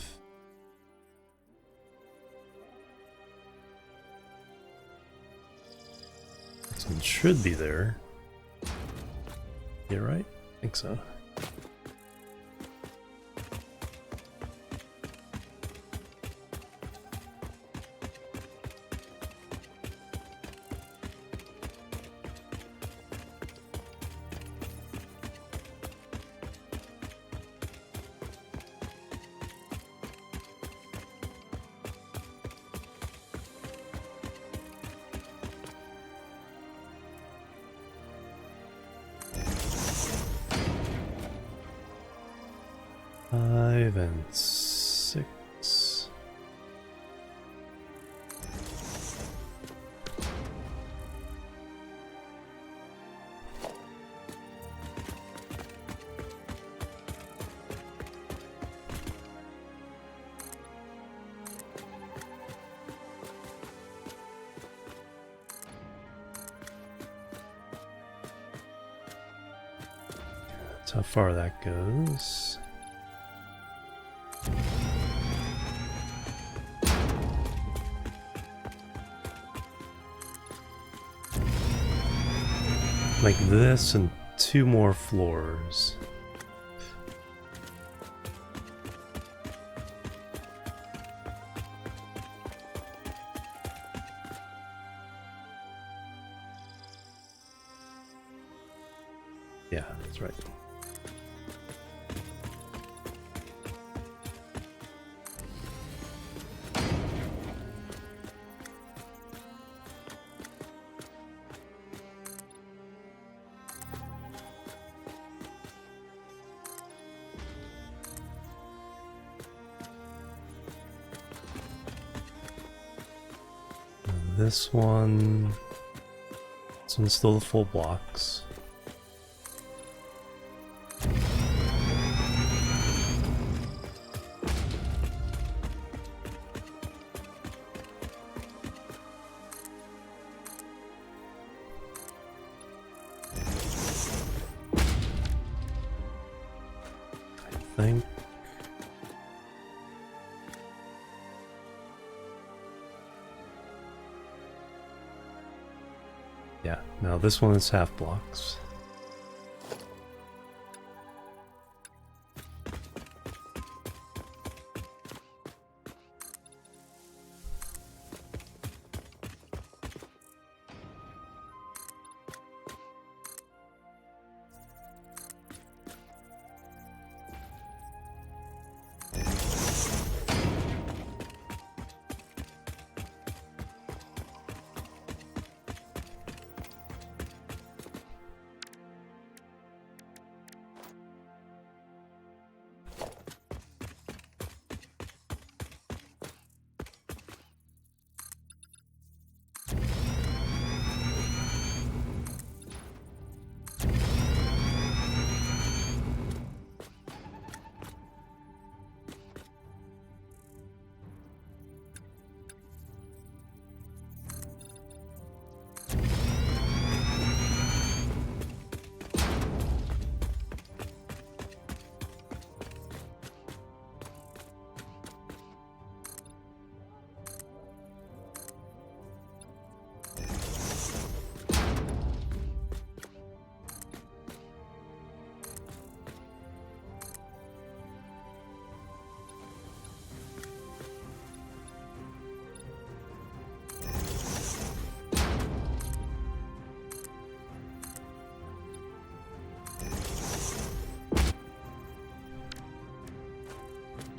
This one should be there. Yeah, right? I think so. Five and six. how far that goes. Like this and 2 more floors. Yeah, that's right. This one's still the full blocks. I think. Yeah, now this one is half blocks.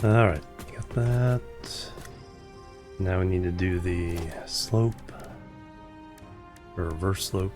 Alright, got that. Now we need to do the slope, or reverse slope.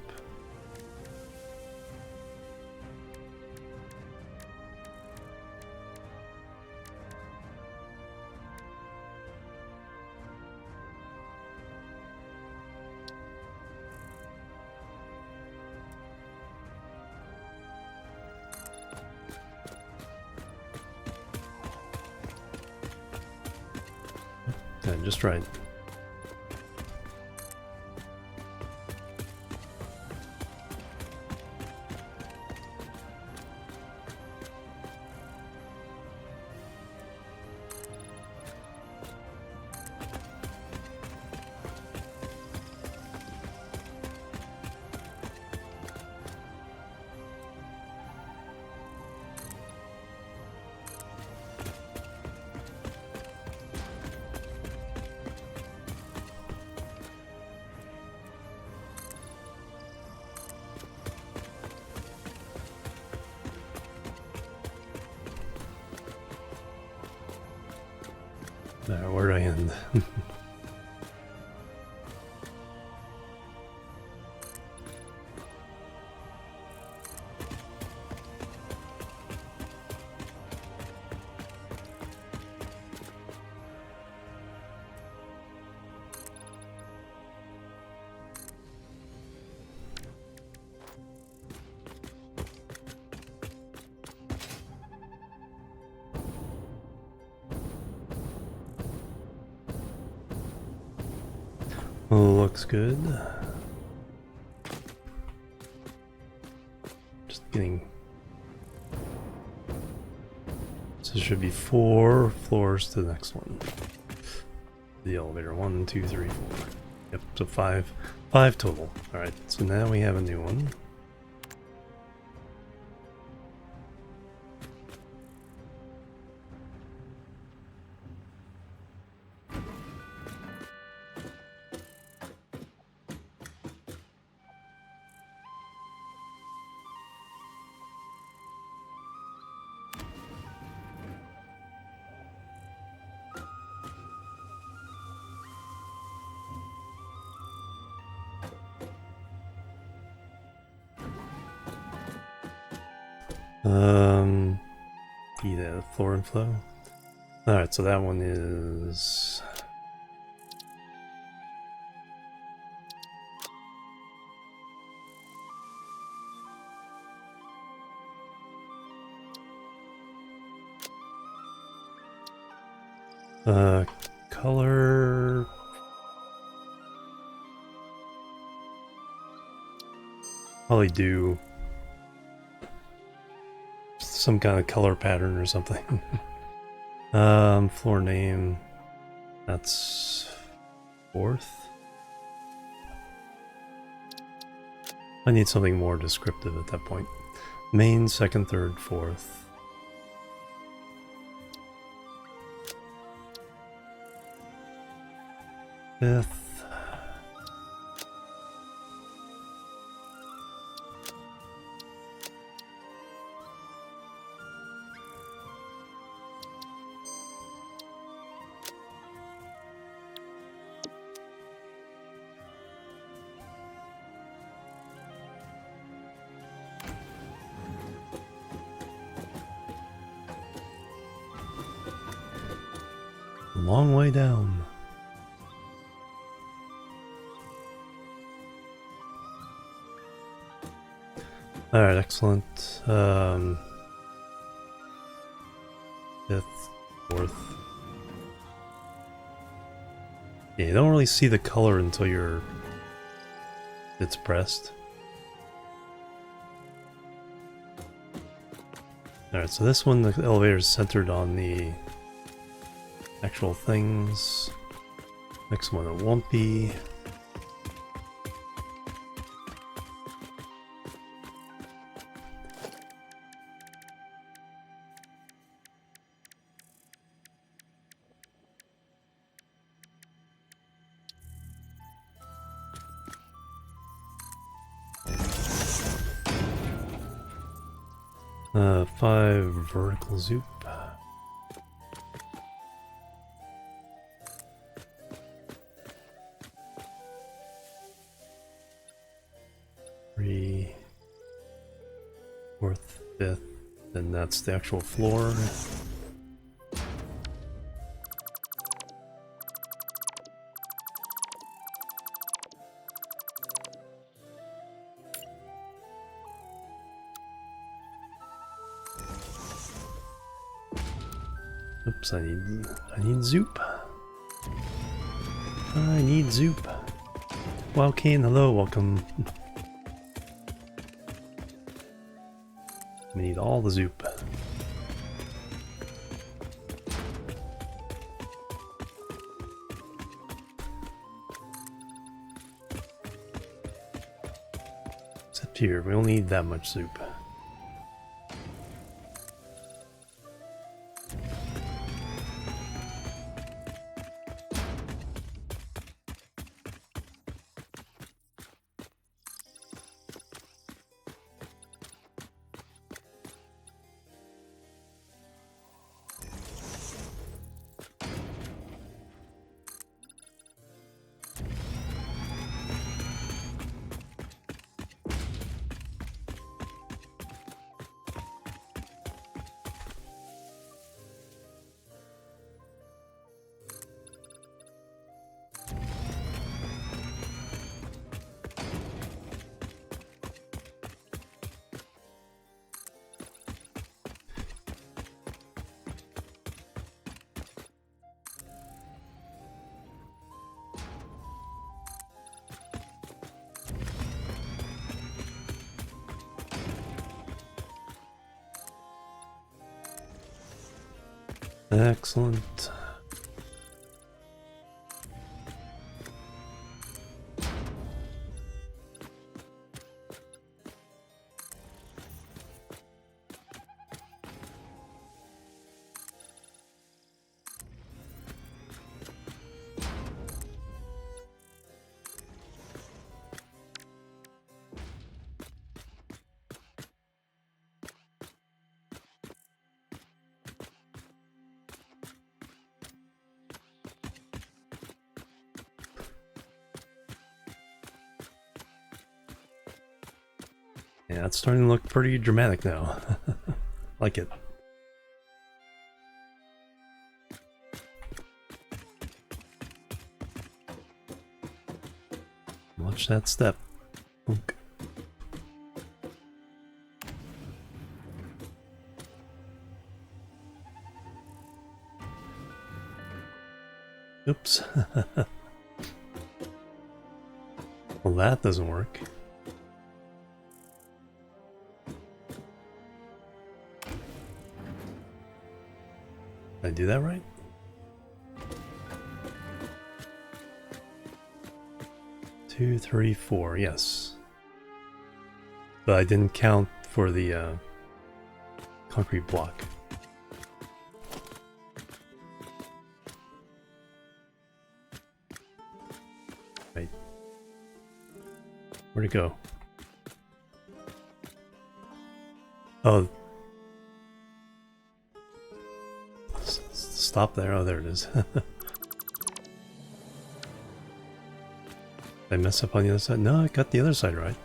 Yeah, just right. Now, where do I end? Looks good. Just getting There should be 4 floors to the next one. The elevator. 1, 2, 3, 4. Yep, so 5 total. Alright, so now we have a new one. The floor and flow. Alright, so that one is color. Probably do some kind of color pattern or something. Floor name. That's 4th. I need something more descriptive at that point. Main, 2nd, 3rd, 4th. 5th. Long way down. Alright, excellent. 5th, 4th. Yeah, you don't really see the color until it's pressed. Alright, so this one, the elevator is centered on the actual things. Next one, it won't be. Five vertical zoop. Three, 4th, 5th, and that's the actual floor. Oops, I need zoop. I need zoop. Wow, Kane, hello, welcome. We need all the zoop. Except here, we don't need that much zoop. Excellent. Yeah, it's starting to look pretty dramatic now. Like it. Watch that step. Oink. Oops. Well, that doesn't work. Did I do that right? Two, three, four, yes. But I didn't count for the concrete block. Right. Where'd it go? Oh. Stop there. Oh, there it is. Did I mess up on the other side? No, I got the other side right.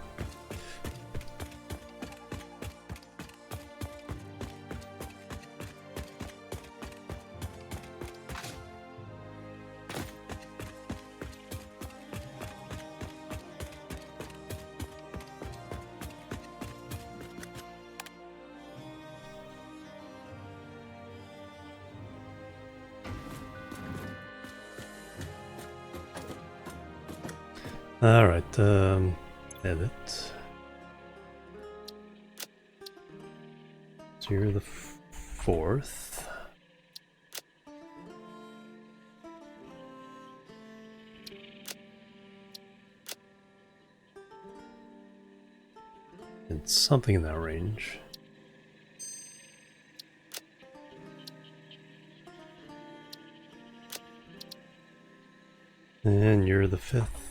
Alright, edit. So you're the fourth. And something in that range. And you're the fifth.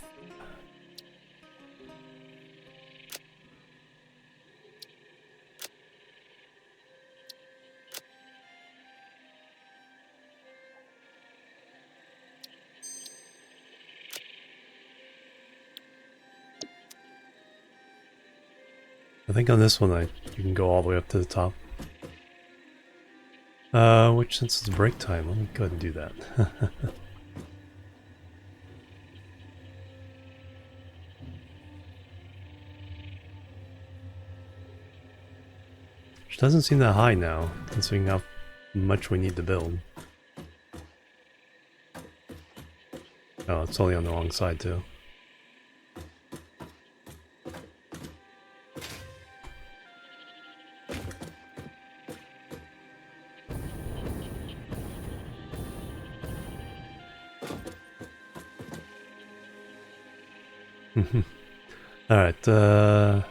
I think on this one you can go all the way up to the top. Which since it's break time, let me go ahead and do that. Which doesn't seem that high now, considering how much we need to build. Oh, it's only on the wrong side too. Alright, yeah,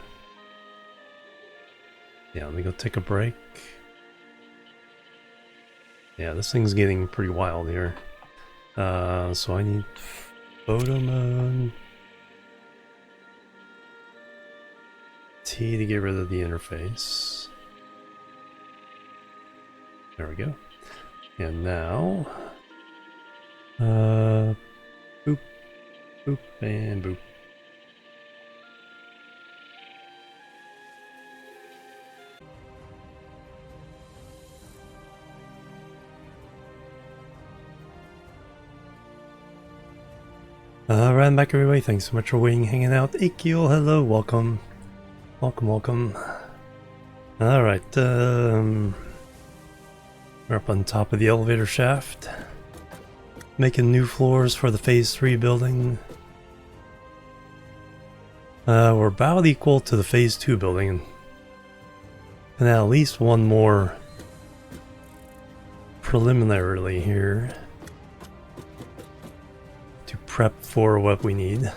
let me go take a break. Yeah, this thing's getting pretty wild here. So I need photo mode. T to get rid of the interface. There we go. And now, boop, boop, and boop. Alright, I'm back everybody. Thanks so much for waiting, hanging out. Akil, hello, welcome. Welcome, welcome. Alright, we're up on top of the elevator shaft. Making new floors for the Phase 3 building. We're about equal to the Phase 2 building. And at least one more preliminarily here to prep for what we need.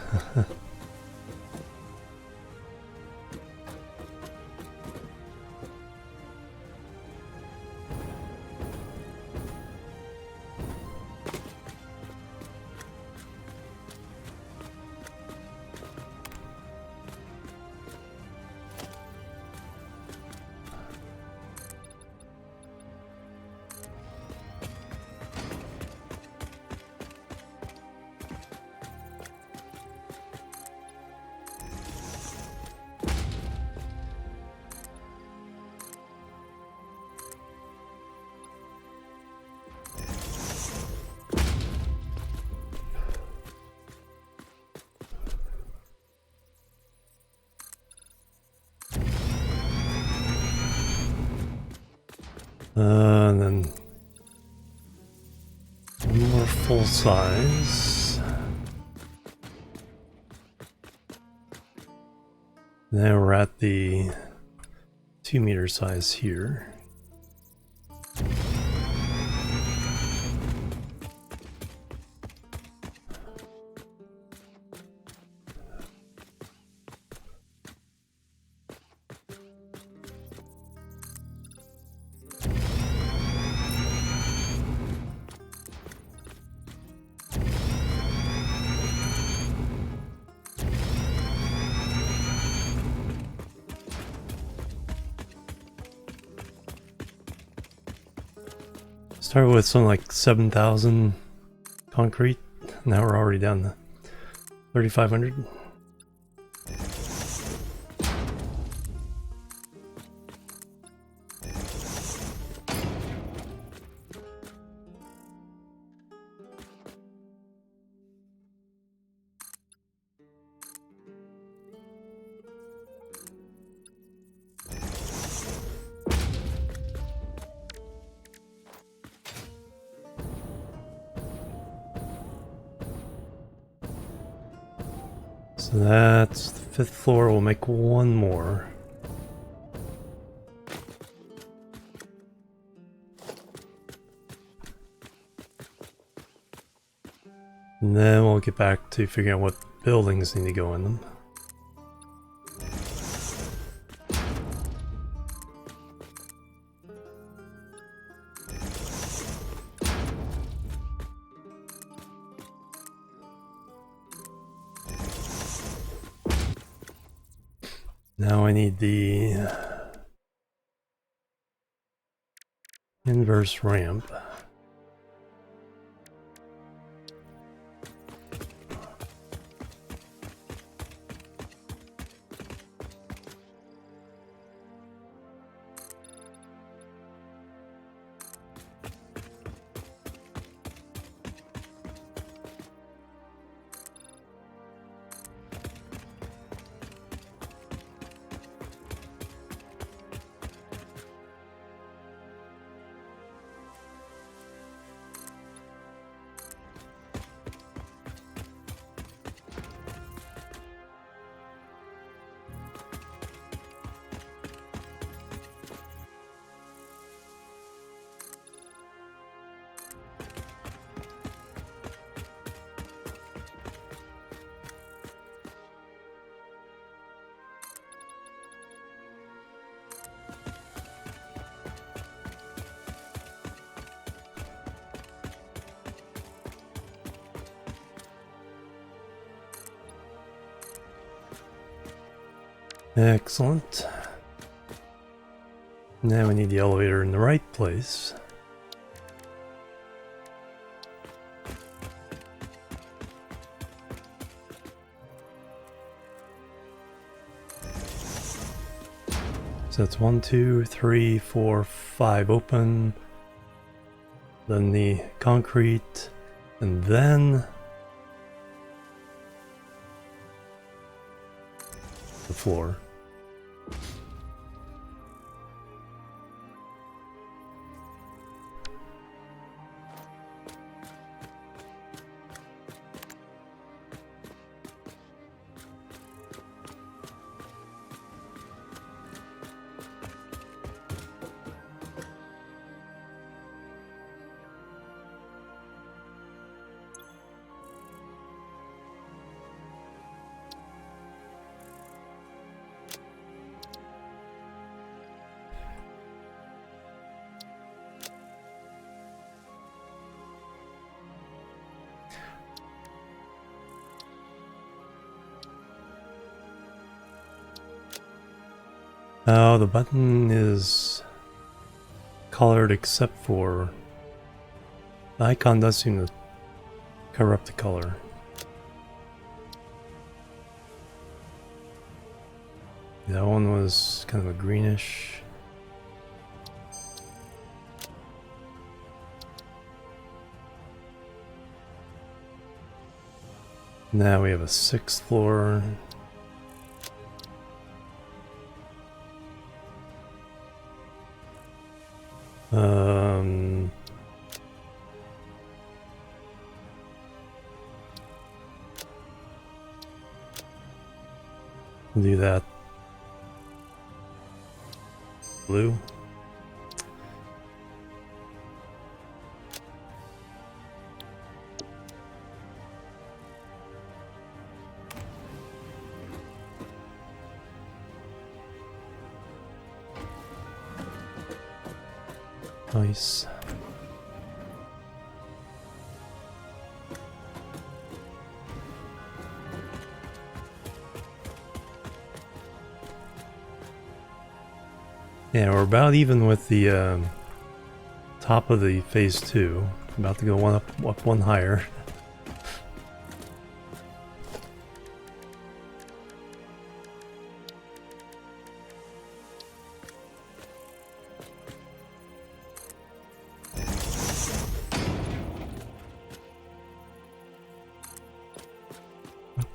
And then one more full size. Now we're at the 2-meter size here. Started with something like 7,000 concrete. Now we're already down to 3,500. So that's the 5th floor. We'll make one more. And then we'll get back to figuring out what buildings need to go in them. Now I need the inverse ramp. Excellent. Now we need the elevator in the right place. So that's 1, 2, 3, 4, 5 open. Then the concrete, and then the floor. Oh, the button is colored except for the icon does seem to corrupt the color. That one was kind of a greenish. Now we have a 6th floor. Do that. Blue. Nice. Yeah, we're about even with the top of the phase 2. About to go one up one higher.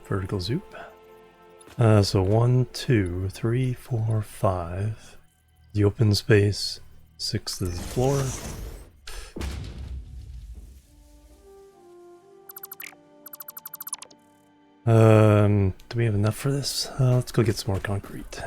Vertical zoop. So 1, 2, 3, 4, 5. The open space. 6 is the floor. Do we have enough for this? Let's go get some more concrete.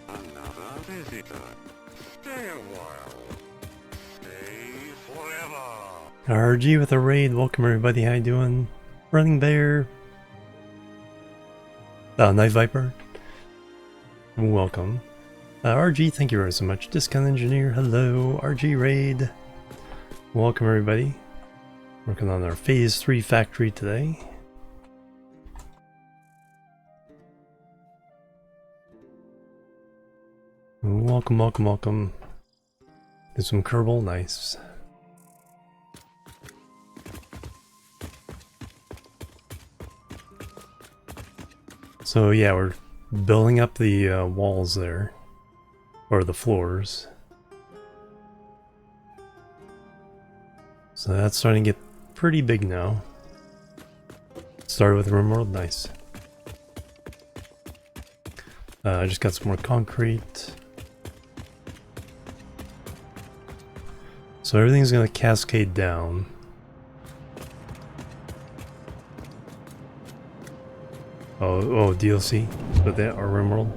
Another visitor. Stay a while. Stay forever. RG with a raid. Welcome everybody. How you doing? Running Bear. Night Viper. Welcome. RG, thank you very so much. Discount Engineer, hello. RG Raid. Welcome everybody. Working on our phase 3 factory today. Welcome, welcome, welcome. Get some Kerbal, nice. So yeah, we're building up the walls there, or the floors. So that's starting to get pretty big now. Started with Rimworld, nice. I just got some more concrete. So everything's gonna cascade down. Oh, DLC, but they are Rimworld.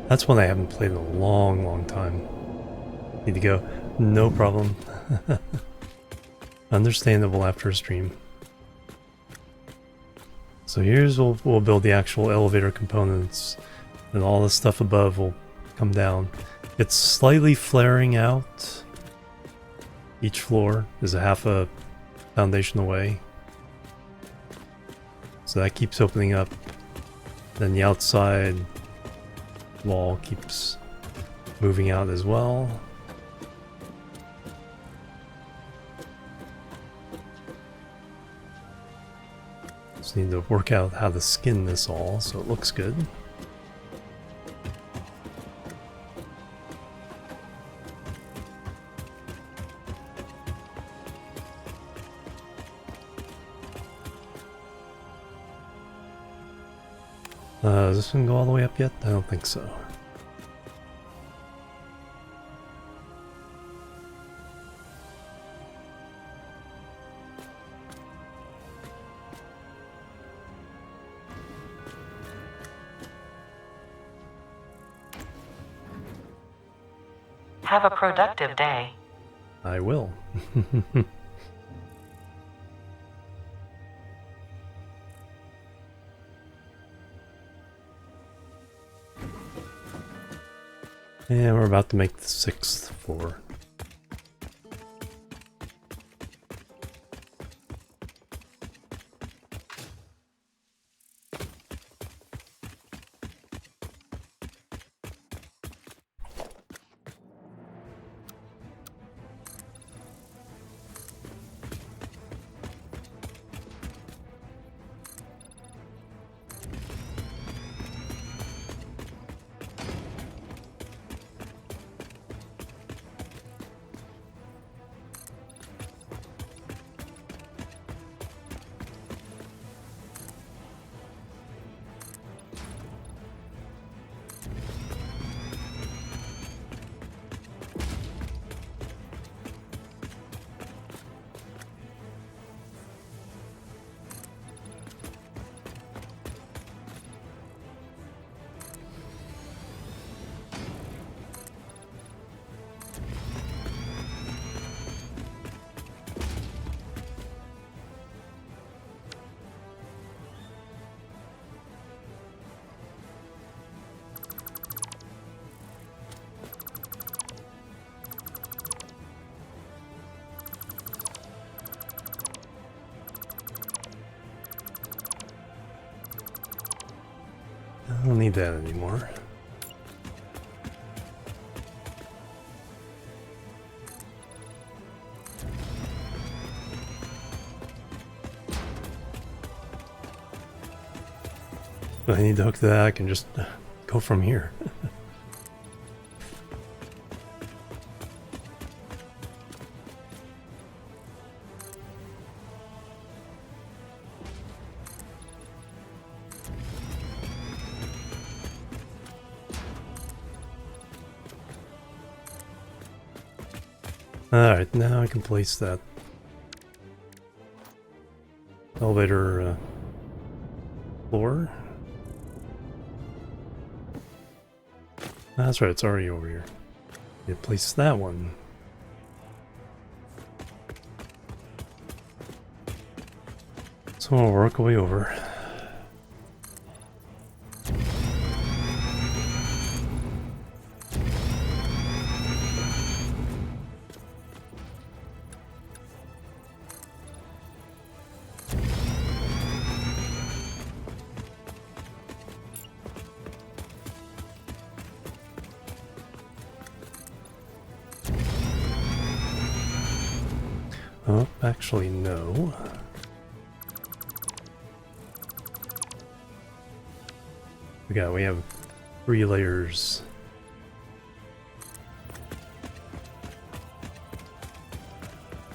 That's one I haven't played in a long, long time. Need to go. No problem. Understandable after a stream. So here's we'll build the actual elevator components, and all the stuff above will come down. It's slightly flaring out. Each floor is a half a foundation away. So that keeps opening up. Then the outside wall keeps moving out as well. Just need to work out how to skin this all so it looks good. Is this gonna go all the way up yet? I don't think so. Have a productive day. I will. And we're about to make the 6th floor. I don't need that anymore. But I need to hook that. I can just go from here. Alright, now I can place that elevator floor. That's right, it's already over here. You place that one. So we'll work our way over. Oh, actually, no. We have 3 layers.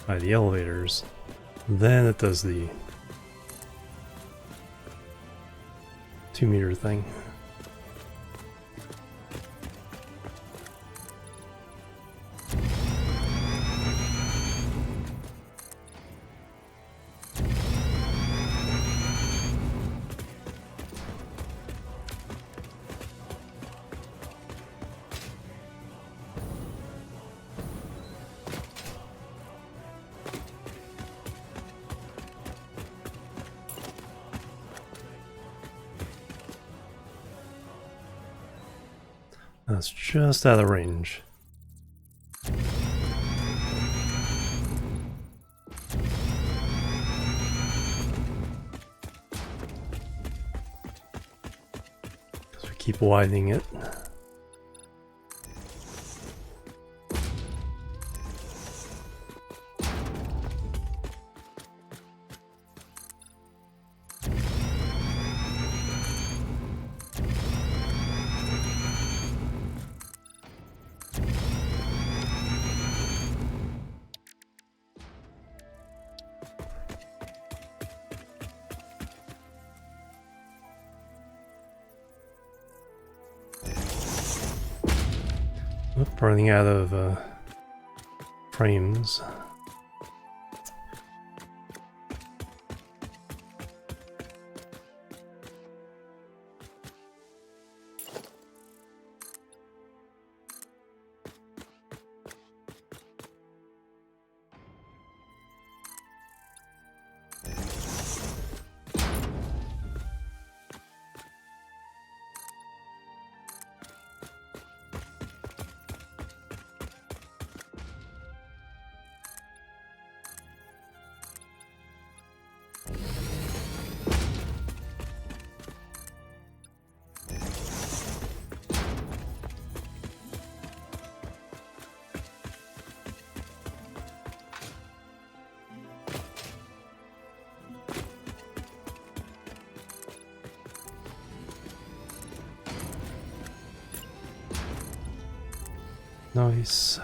By the elevators. Then it does the 2-meter thing. That's just out of range. So we keep widening it. running out of frames. Nice.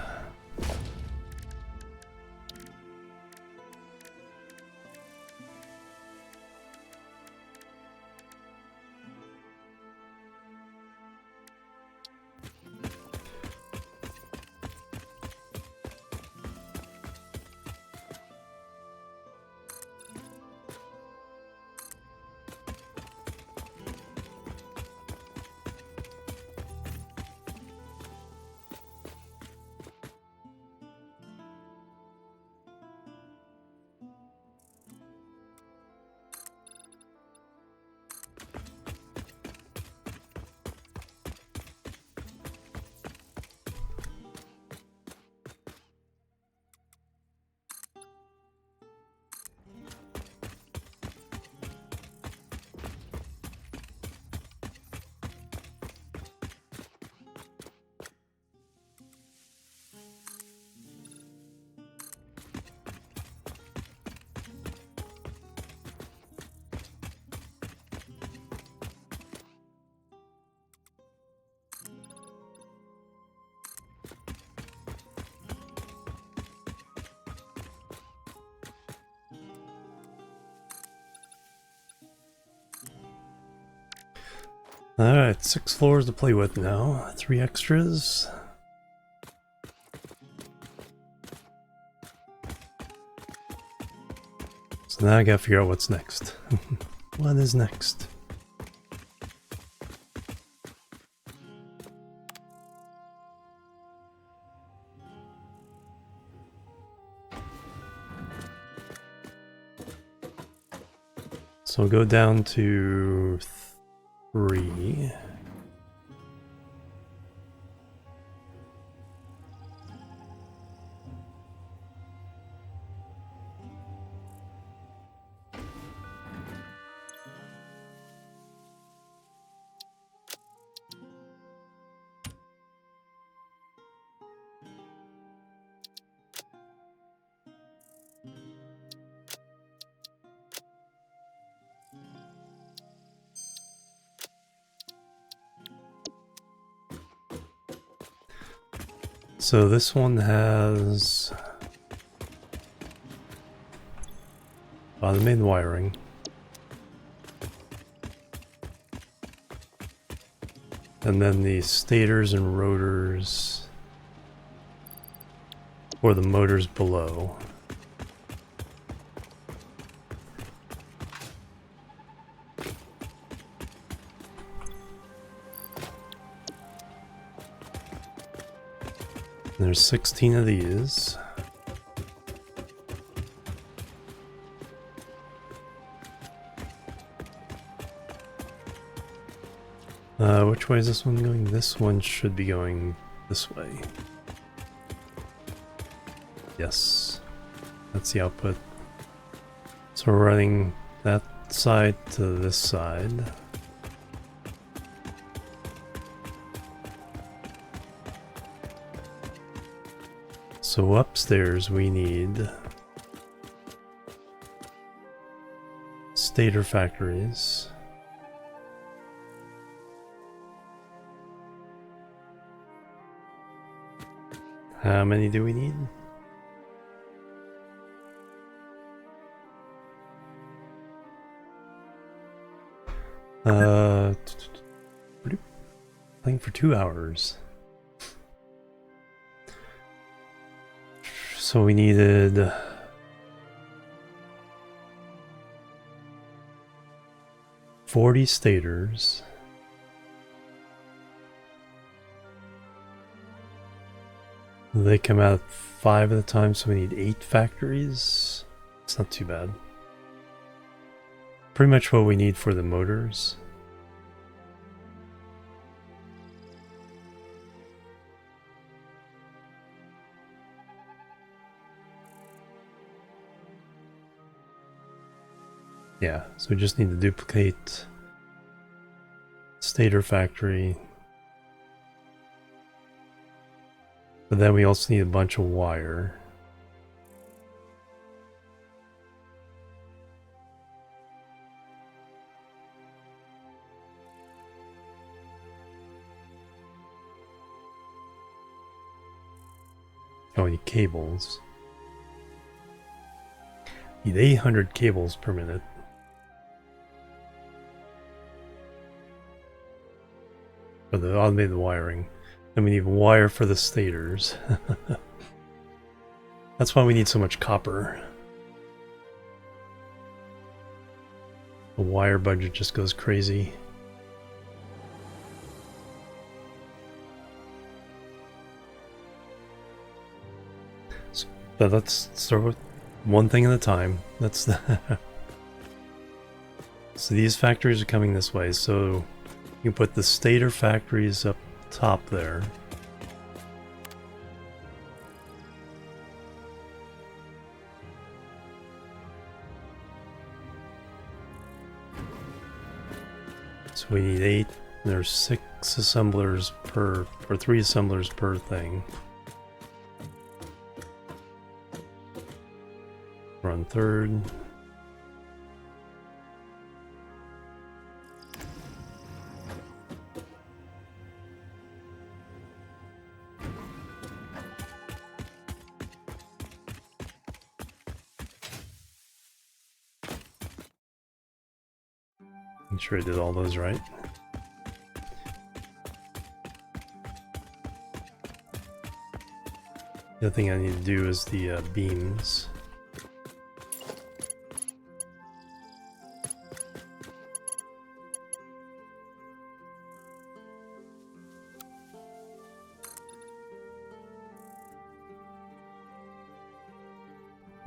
Alright, 6 floors to play with now. 3 extras. So now I gotta figure out what's next. What is next? So we'll go down to 3. So this one has the main wiring. And then the stators and rotors for the motors below. There's 16 of these. Which way is this one going? This one should be going this way. Yes, that's the output. So we're running that side to this side. So upstairs we need stator factories. How many do we need? Playing for 2 hours. So we needed 40 stators. They come out 5 at a time, so we need 8 factories. It's not too bad. Pretty much what we need for the motors. Yeah, so we just need to duplicate stator factory. But then we also need a bunch of wire. Oh, we need cables. Need 800 cables per minute. For the automated wiring. Then we need wire for the stators. That's why we need so much copper. The wire budget just goes crazy. But let's start with one thing at a time. That's the So these factories are coming this way, so you put the stator factories up top there. So we need 8. There's 6 assemblers per, or 3 assemblers per thing. Run third. Make sure I did all those right. The other thing I need to do is the beams.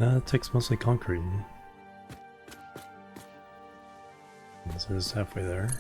It takes mostly concrete. This is halfway there.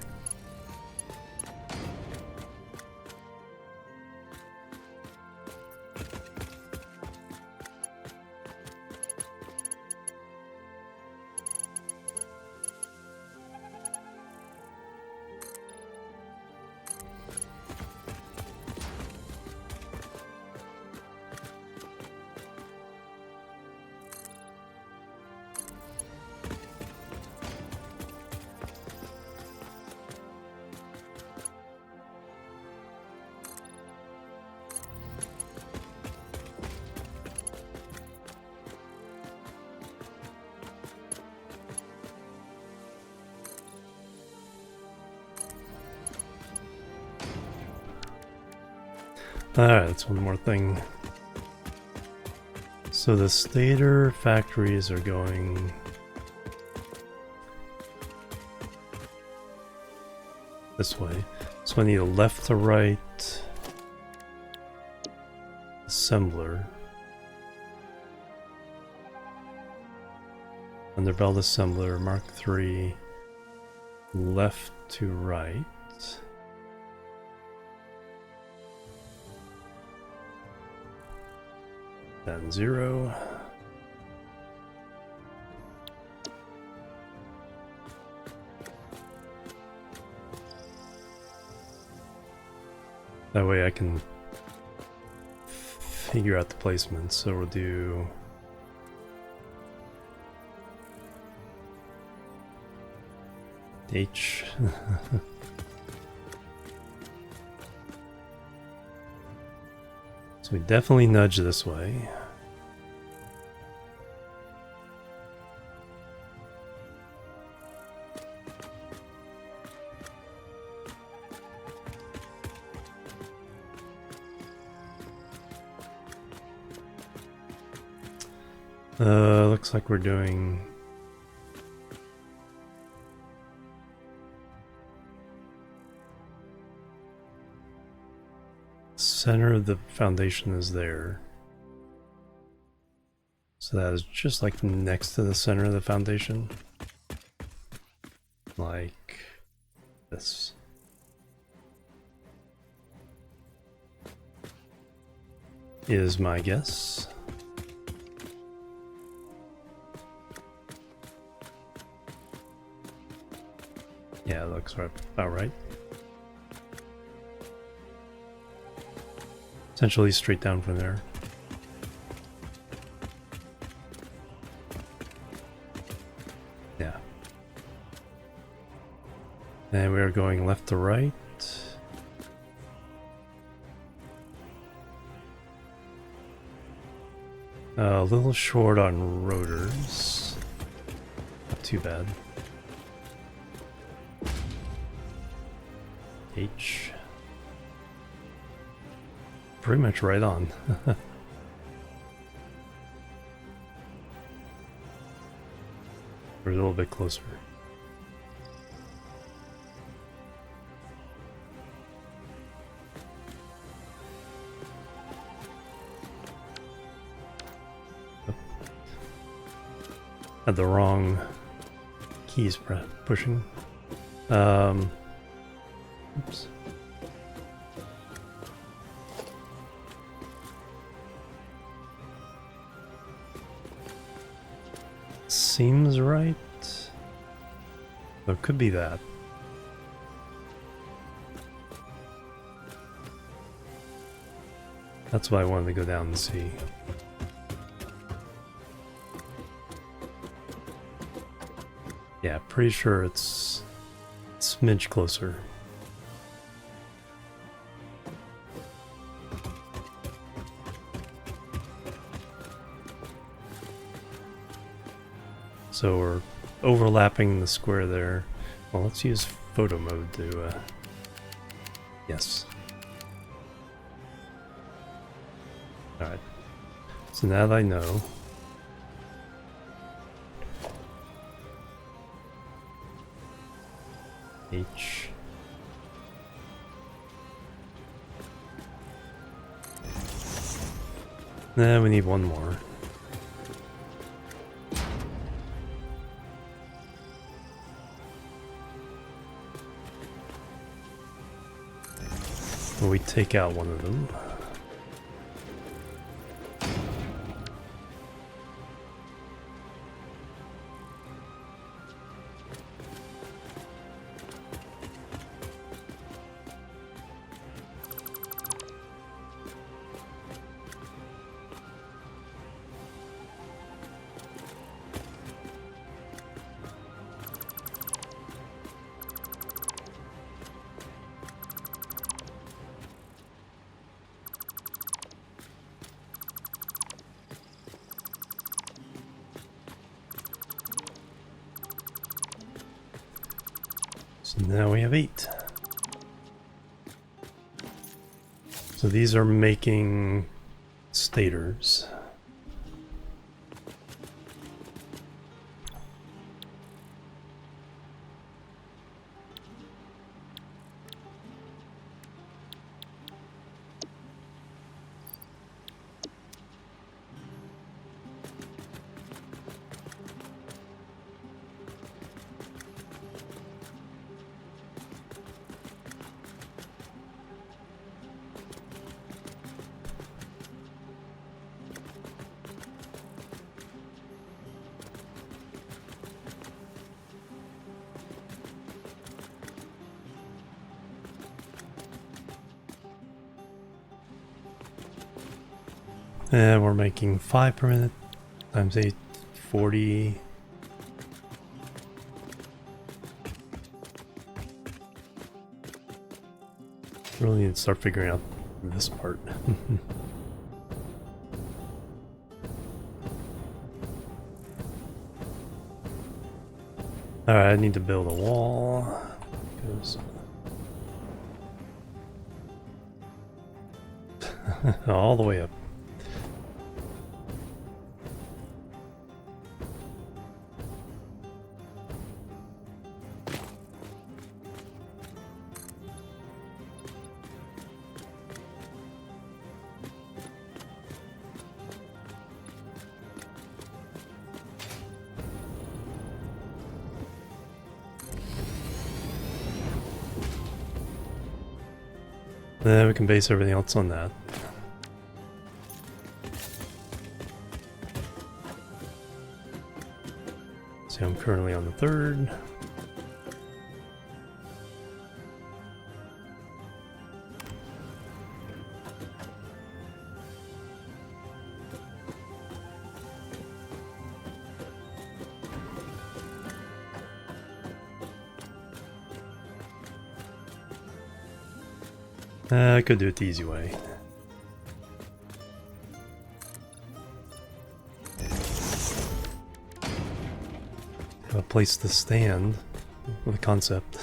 Alright, that's one more thing. So the stator factories are going this way. So I need a left to right assembler. Underbelt assembler, Mark III, left to right. Then 0. That way I can figure out the placement. So we'll do H. So we definitely nudge this way. Looks like we're doing... Center of the foundation is there. So that is just like next to the center of the foundation. Like this. Is my guess. Yeah, it looks right, about right. Essentially straight down from there. Yeah. And we are going left to right. A little short on rotors. Not too bad. H. Pretty much right on. We're a little bit closer. Oh. Had the wrong keys pushing. Oops. Seems right. Though it could be that. That's why I wanted to go down and see. Yeah, pretty sure it's a smidge closer. So we're overlapping the square there. Well, let's use photo mode to, yes. Alright. So now that I know. H. Nah, we need one more. We take out one of them. So now we have 8. So these are making stators. And we're making 5 per minute times 8, 40. Really need to start figuring out this part. Alright, I need to build a wall. Goes all the way up. Then we can base everything else on that. See, I'm currently on the 3rd. I could do it the easy way. Have a place to stand with a concept.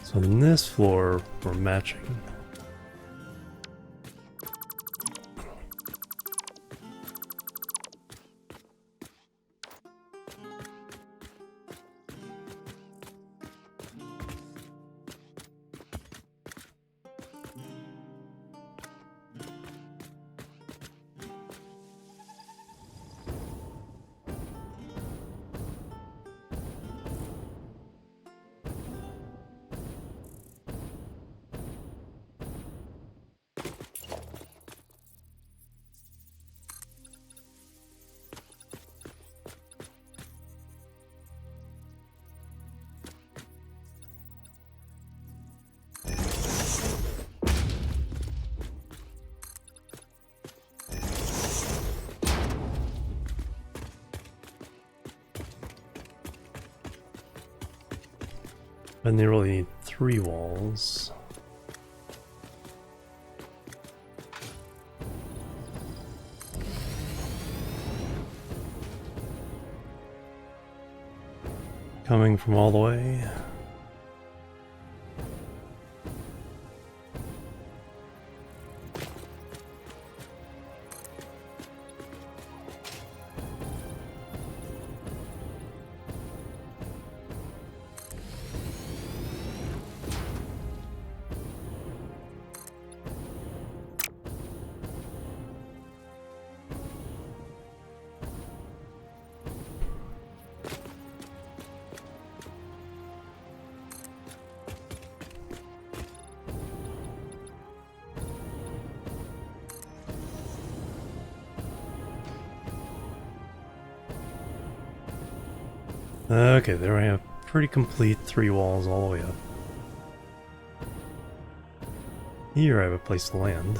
So on this floor, we're matching. And they really need 3 walls. Coming from all the way. Okay, there we have pretty complete 3 walls all the way up. Here I have a place to land.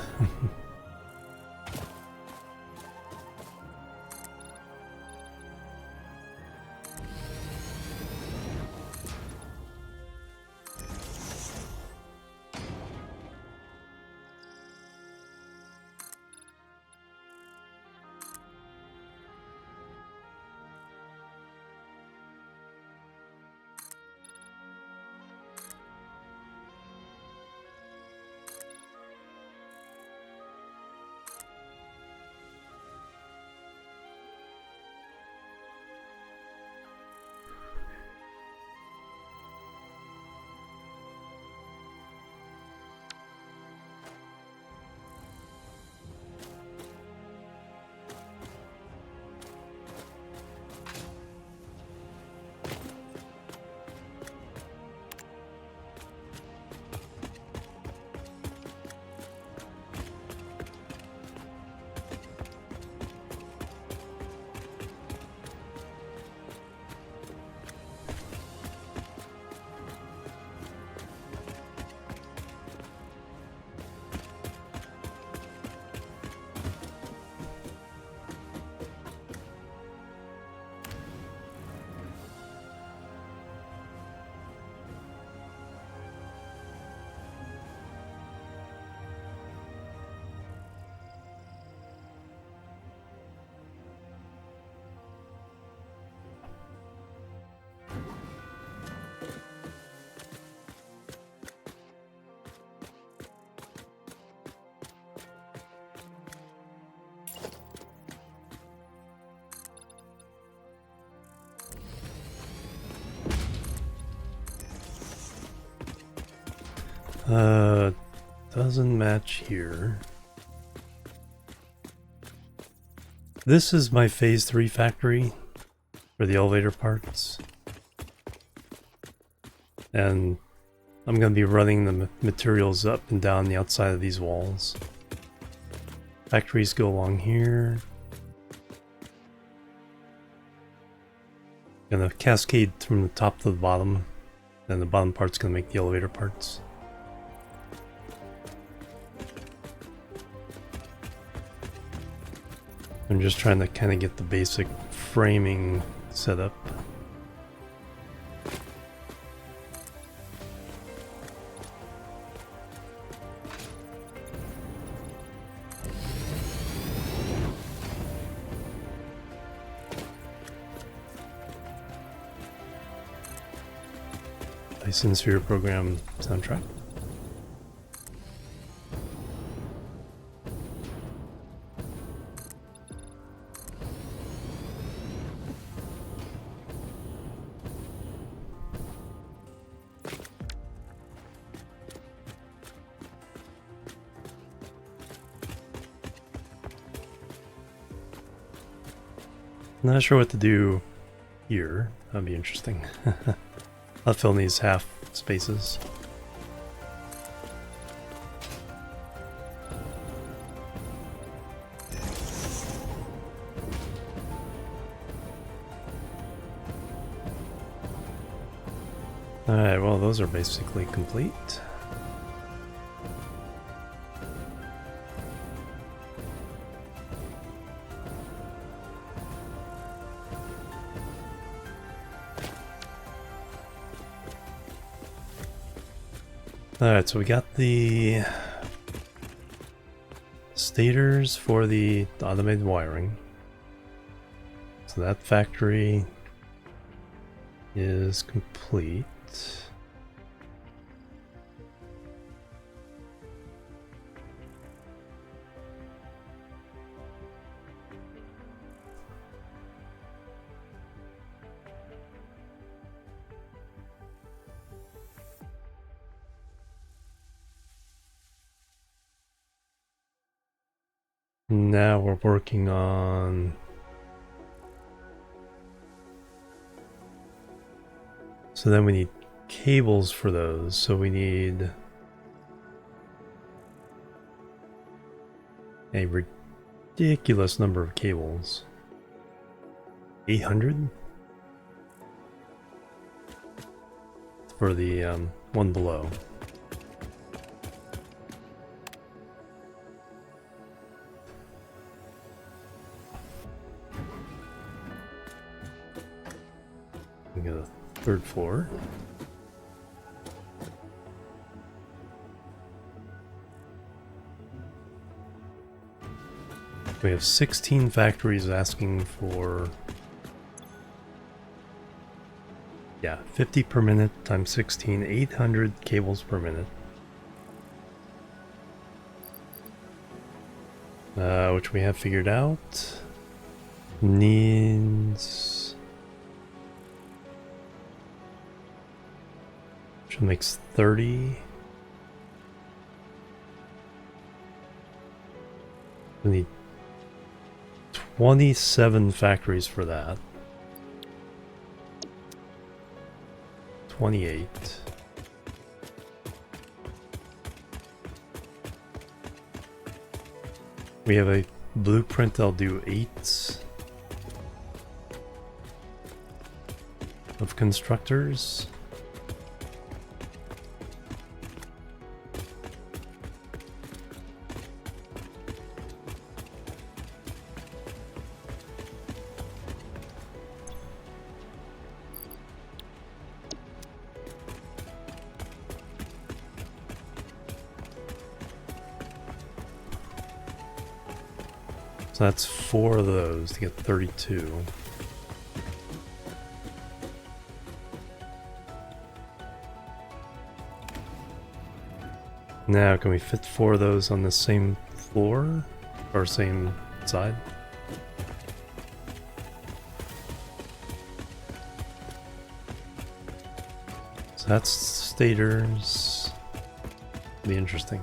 Doesn't match here. This is my phase 3 factory for the elevator parts. And I'm going to be running the materials up and down the outside of these walls. Factories go along here. Gonna cascade from the top to the bottom. Then the bottom part's gonna make the elevator parts. I'm just trying to kind of get the basic framing set up. License for your program soundtrack. Not sure what to do here. That'd be interesting. I'll fill in these half spaces. Alright, well those are basically complete. Alright, so we got the stators for the automated wiring. So that factory is complete. Now we're working on so then we need cables for those. So we need a ridiculous number of cables. 800 for the one below. We got a third floor. We have 16 factories asking for, yeah, 50 per minute times 16, 800 cables per minute. Which we have figured out. Needs... which makes 30. We need 27 factories for that. 28. We have a blueprint that'll do 8 of constructors. So that's 4 of those to get 32. Now, can we fit 4 of those on the same floor? Or same side? So that's stators. Be interesting.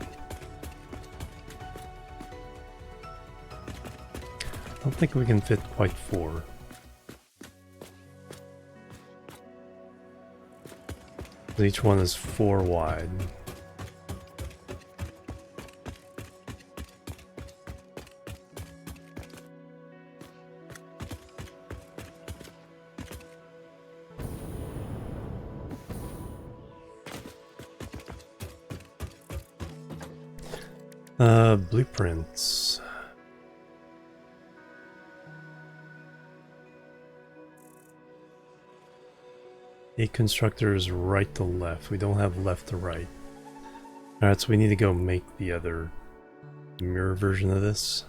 I don't think we can fit quite 4. Each one is 4 wide. Blueprints. Eight constructors right to left. We don't have left to right. Alright, so we need to go make the other mirror version of this.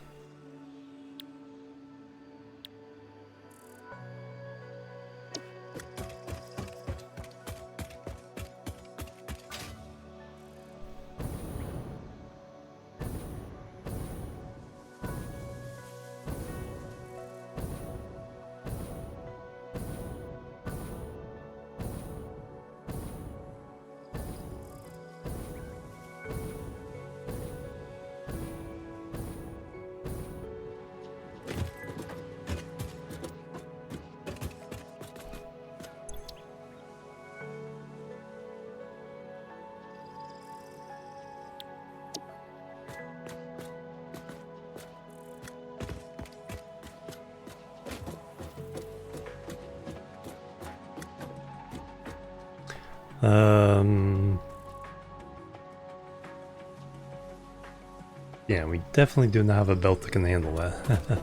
Yeah, we definitely do not have a belt that can handle that.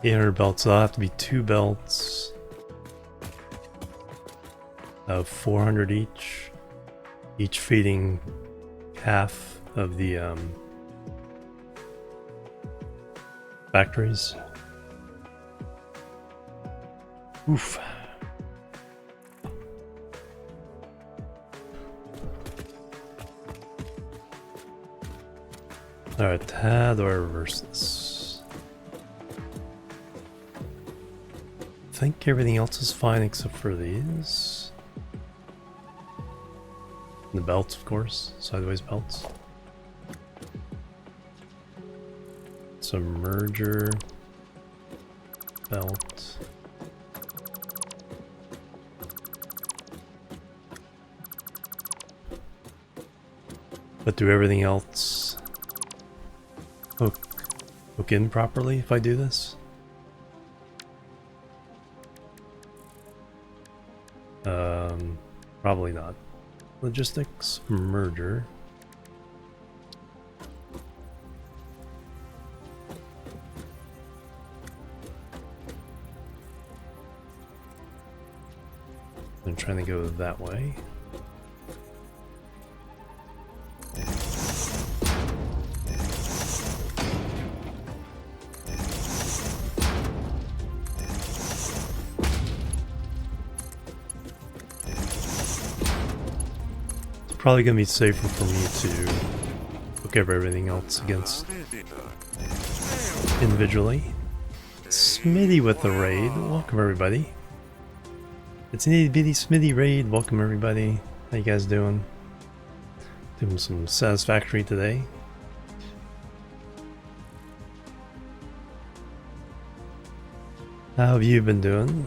800 belts, so that'll have to be 2 belts of 400 each feeding half of the factories. Oof. Alright, how do I reverse this? I think everything else is fine except for these. And the belts, of course, sideways belts. So merger, belt. But do everything else hook in properly if I do this? Probably not. Logistics, merger. I'm trying to go that way. Probably gonna be safer for me to look over everything else against individually. Smitty with the raid. Welcome everybody. It's an itty bitty Smitty raid. Welcome everybody. How you guys doing? Doing some Satisfactory today. How have you been doing?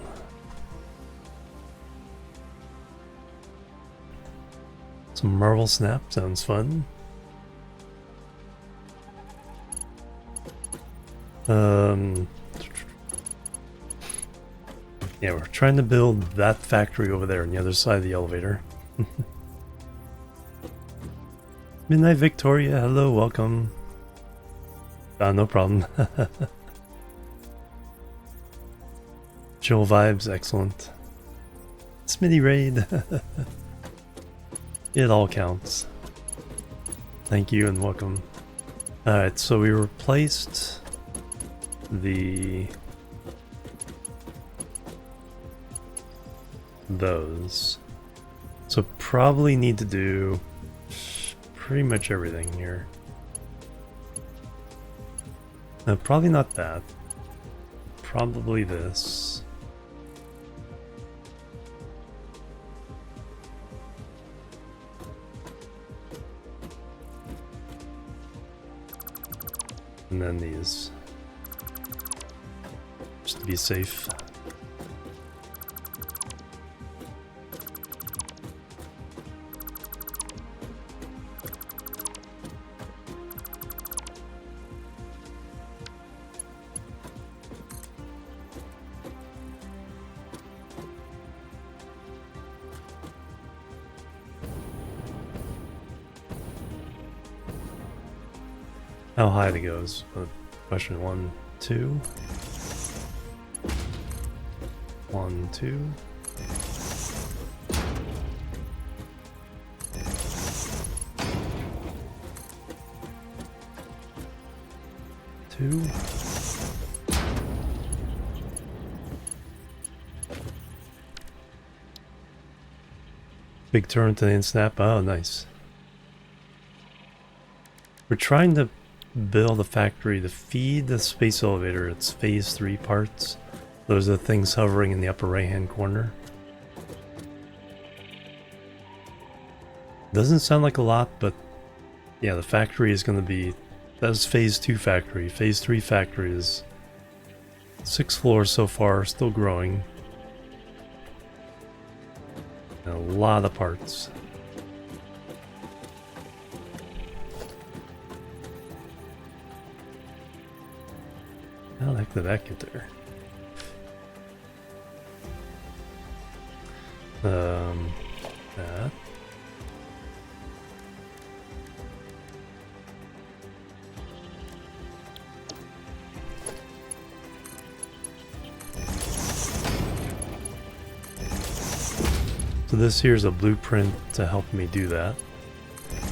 Some Marvel Snap sounds fun. Yeah, we're trying to build that factory over there on the other side of the elevator. Midnight Victoria, hello, welcome. No problem. Chill vibes, excellent. Smitty raid. It all counts. Thank you and welcome. Alright, so we replaced those. So probably need to do pretty much everything here. Probably not that. Probably this. And then these. Just to be safe. How high it goes? Question 1, 2. 1, 2. Two. Big turn to the snap. Oh, nice. We're trying to build a factory to feed the space elevator. It's phase 3 parts. Those are the things hovering in the upper right hand corner. Doesn't sound like a lot, but yeah, the factory is going to be, that's phase 2 factory. Phase 3 factory is 6 floors so far, still growing. And a lot of parts. How the heck did that get there? That. So this here's a blueprint to help me do that.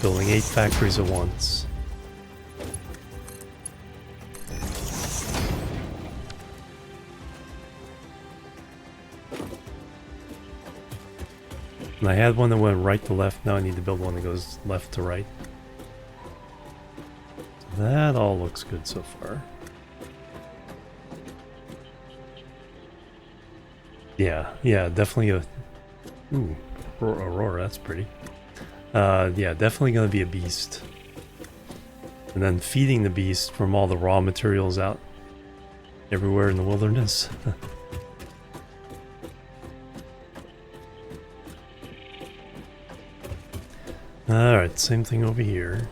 Building 8 factories at once. And I had one that went right to left, now I need to build one that goes left to right. That all looks good so far. Yeah, definitely a... Ooh, Aurora, that's pretty. Yeah, definitely gonna be a beast. And then feeding the beast from all the raw materials out everywhere in the wilderness. Alright, same thing over here.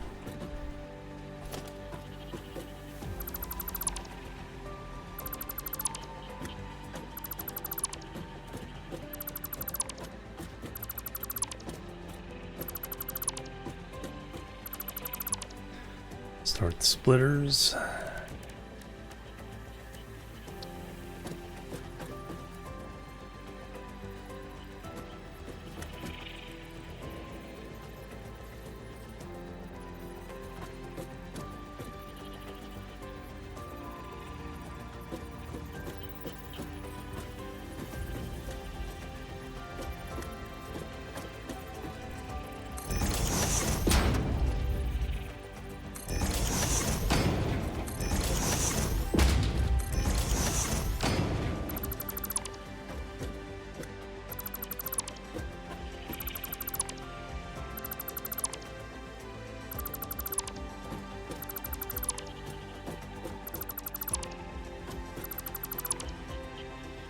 Start the splitters.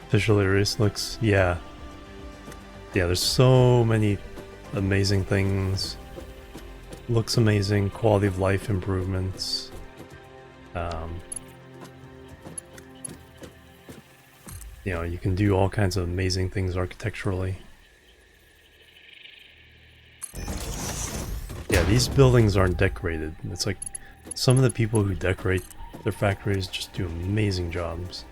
Official erase looks, yeah, there's so many amazing things. Looks amazing, quality of life improvements. You know, you can do all kinds of amazing things architecturally. Yeah, these buildings aren't decorated. It's like some of the people who decorate their factories just do amazing jobs.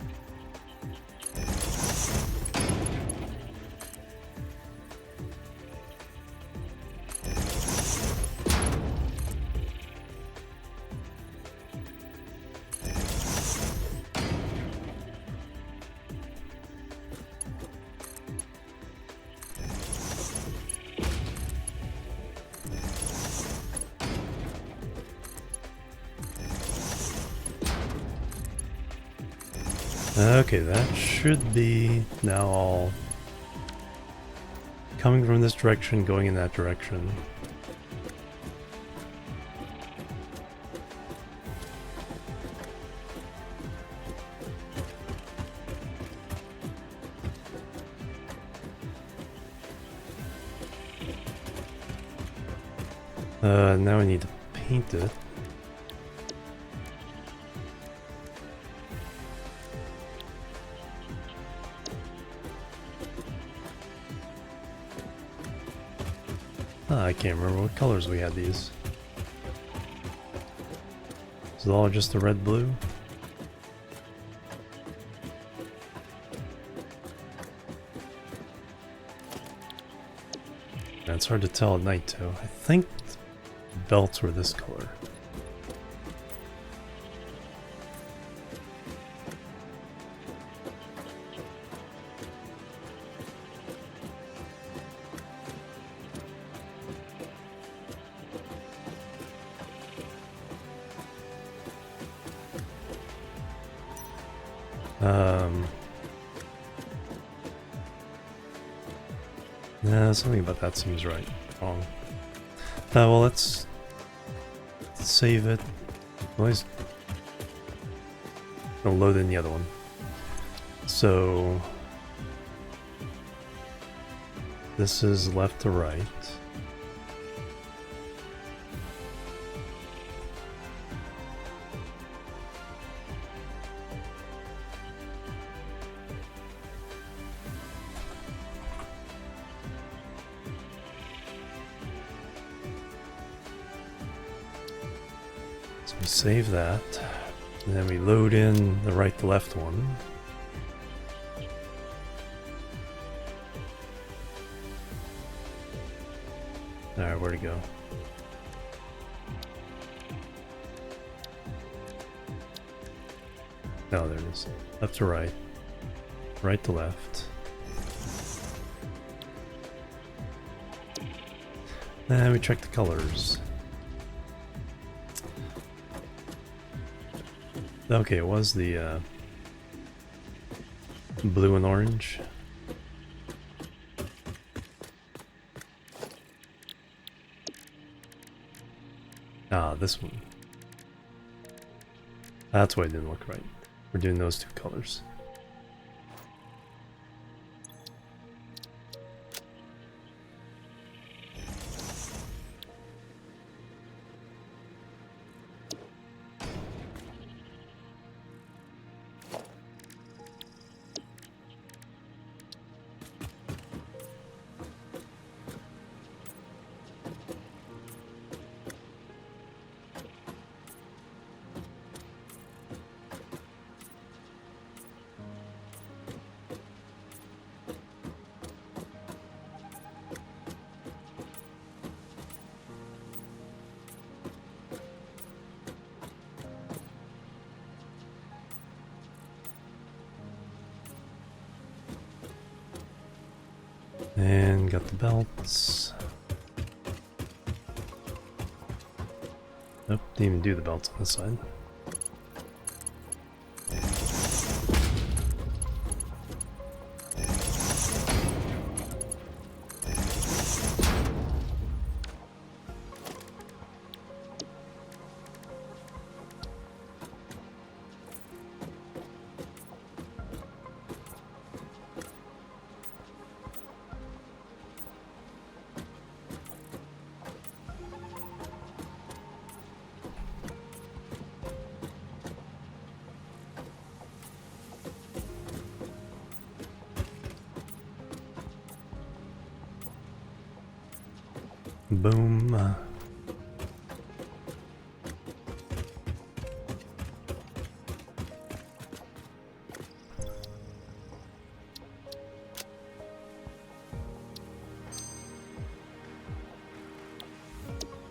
Okay, that should be now all coming from this direction, going in that direction. Now I need to paint it. I can't remember what colors we had these. Is it all just the red blue? Yeah, it's hard to tell at night too. I think the belts were this color. Yeah, something about that seems wrong. Well, let's save it. Always gonna load in the other one. So this is left to right. So we save that, and then we load in the right to left one. Alright, where'd it go? Oh, there it is. Left to right. Right to left. And we check the colors. Okay, it was the blue and orange. Ah, this one. That's why it didn't look right. We're doing those two colors. And got the belts. Nope, didn't even do the belts on this side. Boom.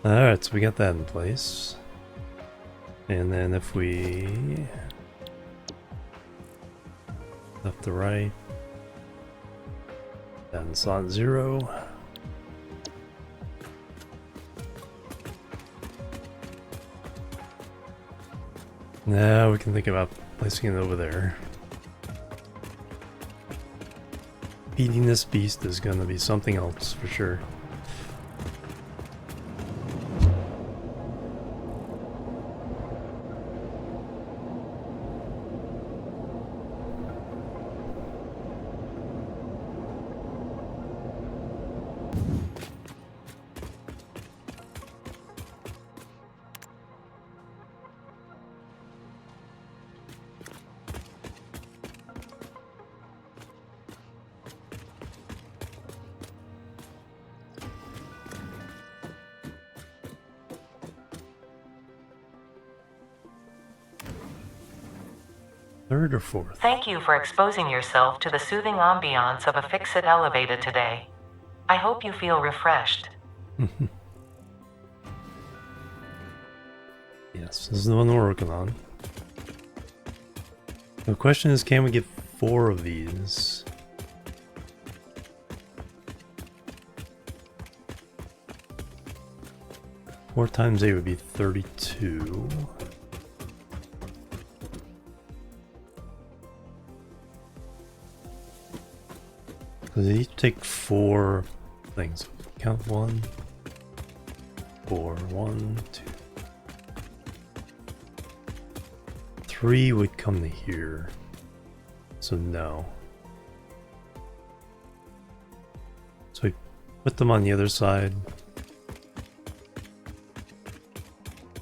Alright, so we got that in place. And then if we left to right, then slot 0. Now we can think about placing it over there. Feeding this beast is going to be something else for sure. Third or fourth? Thank you for exposing yourself to the soothing ambiance of a fix-it elevator today. I hope you feel refreshed. Yes, this is the one we're working on. The question is, can we get 4 of these? Four times 8 would be 32. So they each take 4 things. Count 1, 4, 1, 2. 3 would come to here. So no. So we put them on the other side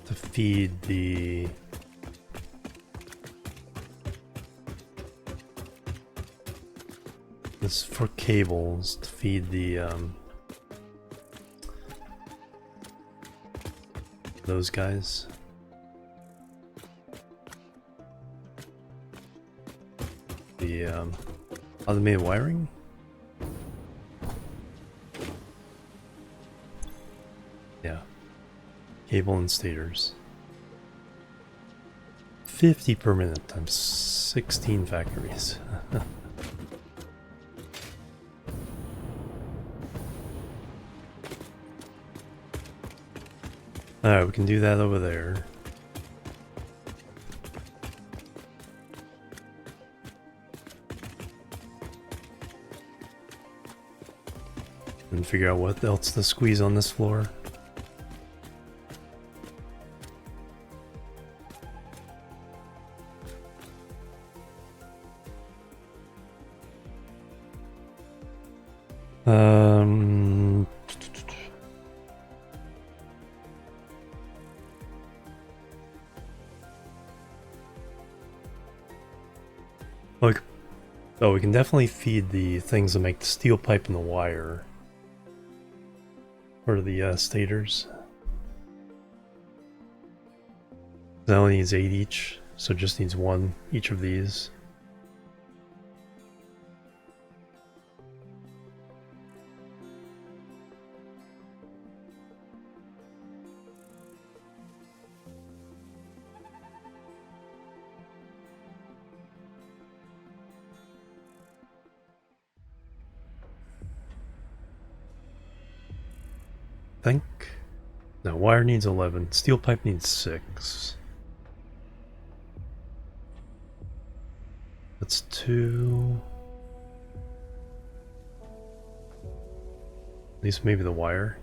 to feed the this for cables to feed the those guys. The automated wiring. Yeah, cable and stators. 50 per minute times 16 factories. Alright, we can do that over there. And figure out what else to squeeze on this floor. Look, oh, we can definitely feed the things that make the steel pipe and the wire. Or the stators. That only needs 8 each, so it just needs 1 each of these. Think. No, wire needs 11. Steel pipe needs 6. That's 2. At least maybe the wire.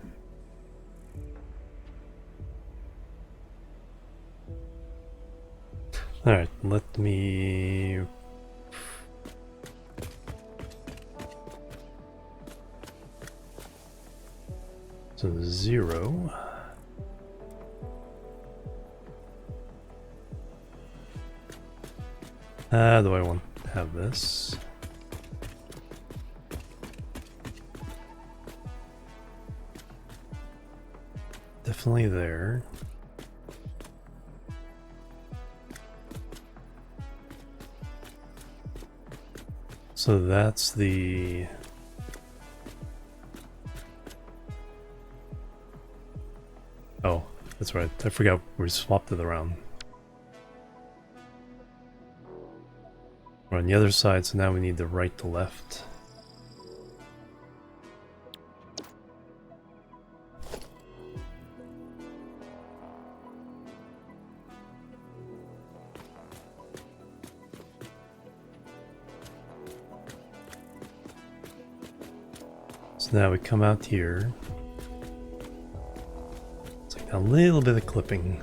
Alright, let me... So 0. Do I want to have this? Definitely there. So that's the... Oh, that's right. I forgot we swapped it around. We're on the other side, so now we need the right to left. So now we come out here. It's like a little bit of clipping.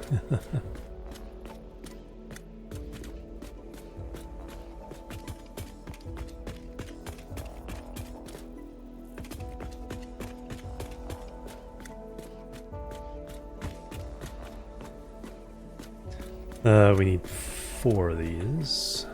We need 4 of these.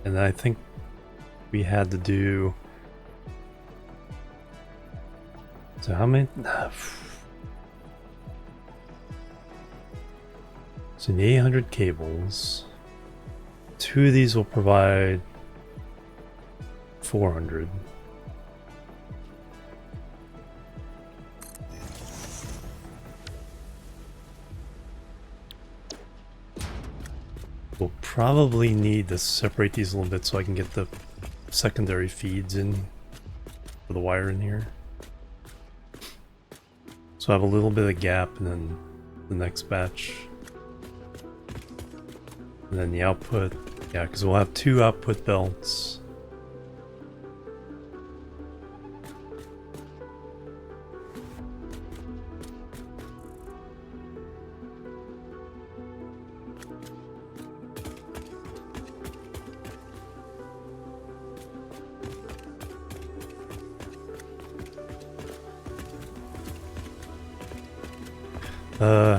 And I think we had to do. So how many? So the 800 cables. 2 of these will provide 400. We'll probably need to separate these a little bit so I can get the secondary feeds in for the wire in here. So I have a little bit of gap and then the next batch. And then the output, yeah, because we'll have 2 output belts.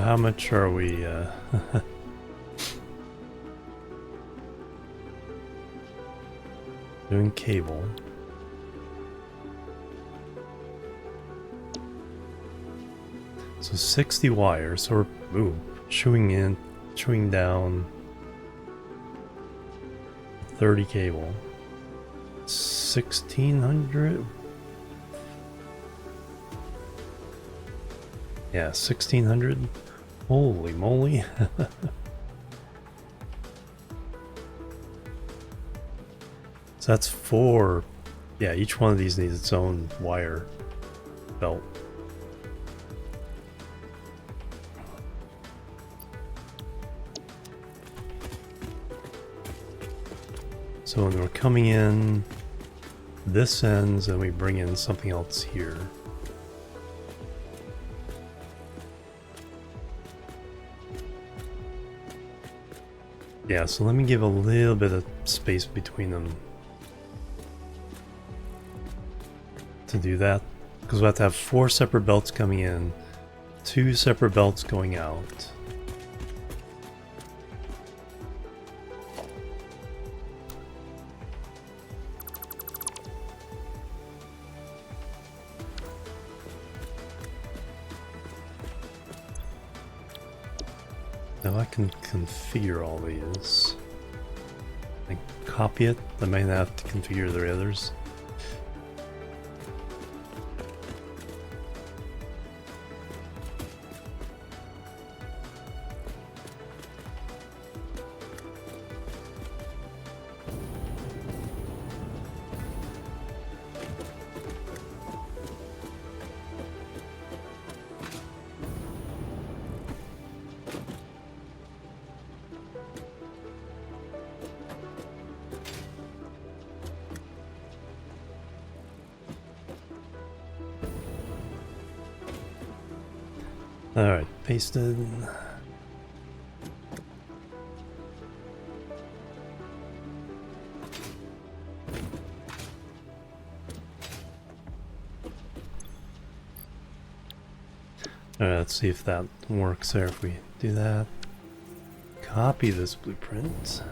How much are we, doing cable? So 60 wires, so we're chewing down 30 cable. 1600? Yeah, 1600. Holy moly. So that's 4. Yeah, each one of these needs its own wire belt. So when we're coming in, this ends and we bring in something else here. Yeah, so let me give a little bit of space between them to do that, because we'll have to have 4 separate belts coming in, 2 separate belts going out. Now I can configure all these. I copy it. I might have to configure the others. Alright, pasted. Alright, let's see if that works there. If we do that, copy this blueprint.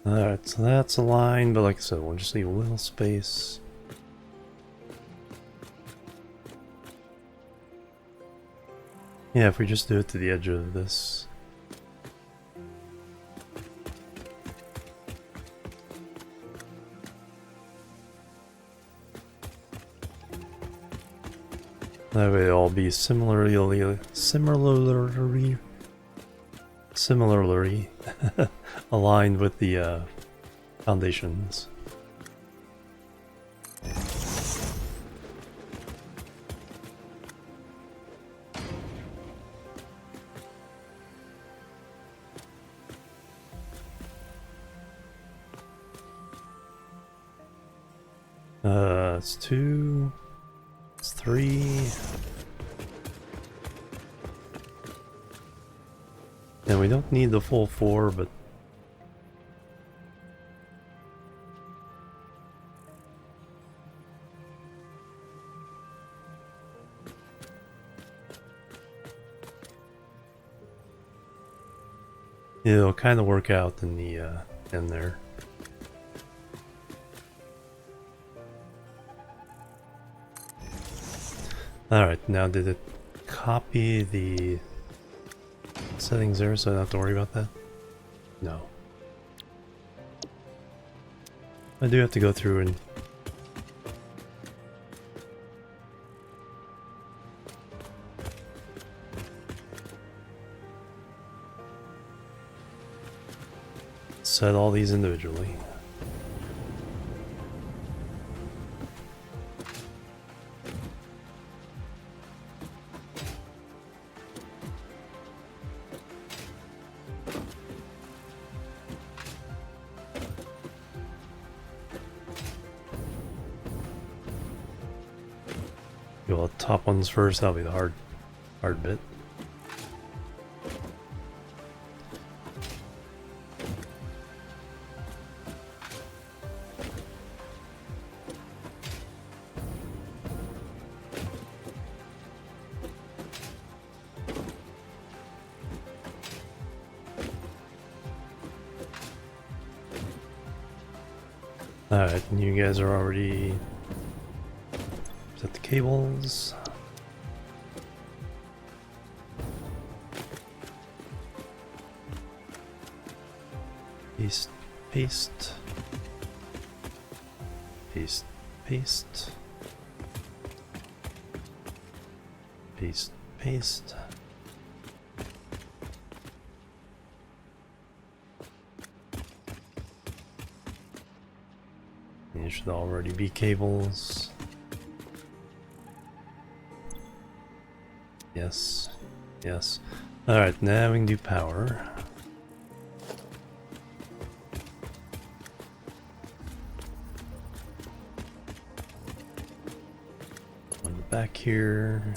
Alright, so that's a line, but like I said, we'll just leave a little space. Yeah, if we just do it to the edge of this. That way it'll all be similarly aligned with the foundations. It's 2, it's 3. And we don't need the full 4, but It'll kind of work out in the end there. Alright, now did it copy the settings there so I don't have to worry about that? No. I do have to go through and set all these individually. Well, top ones first, that'll be the hard bit. Alright, and you guys are already set the cables. Paste, paste, paste, paste, paste, paste. These should already be cables. Yes, yes. Alright, now we can do power. On the back here.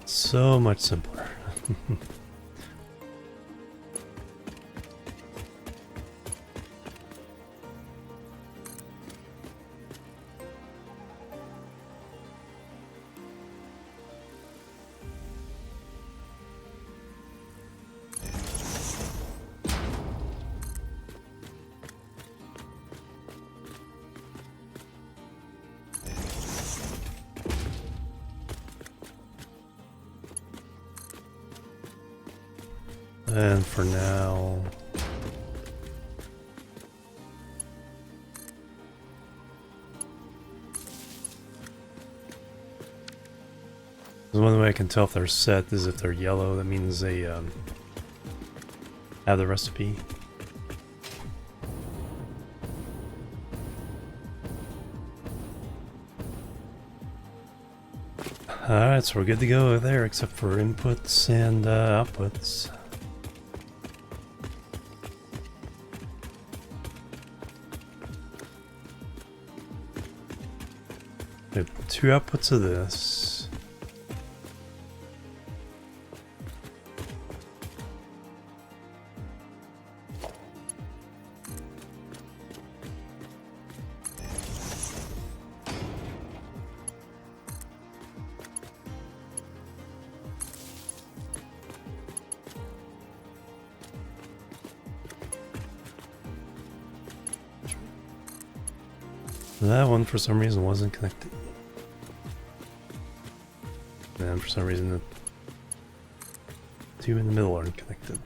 So much simpler. And for now, one way I can tell if they're set is if they're yellow. That means they have the recipe. Alright, so we're good to go there, except for inputs and outputs. We have 2 outputs of this. That one for some reason wasn't connected. And for some reason the 2 in the middle aren't connected.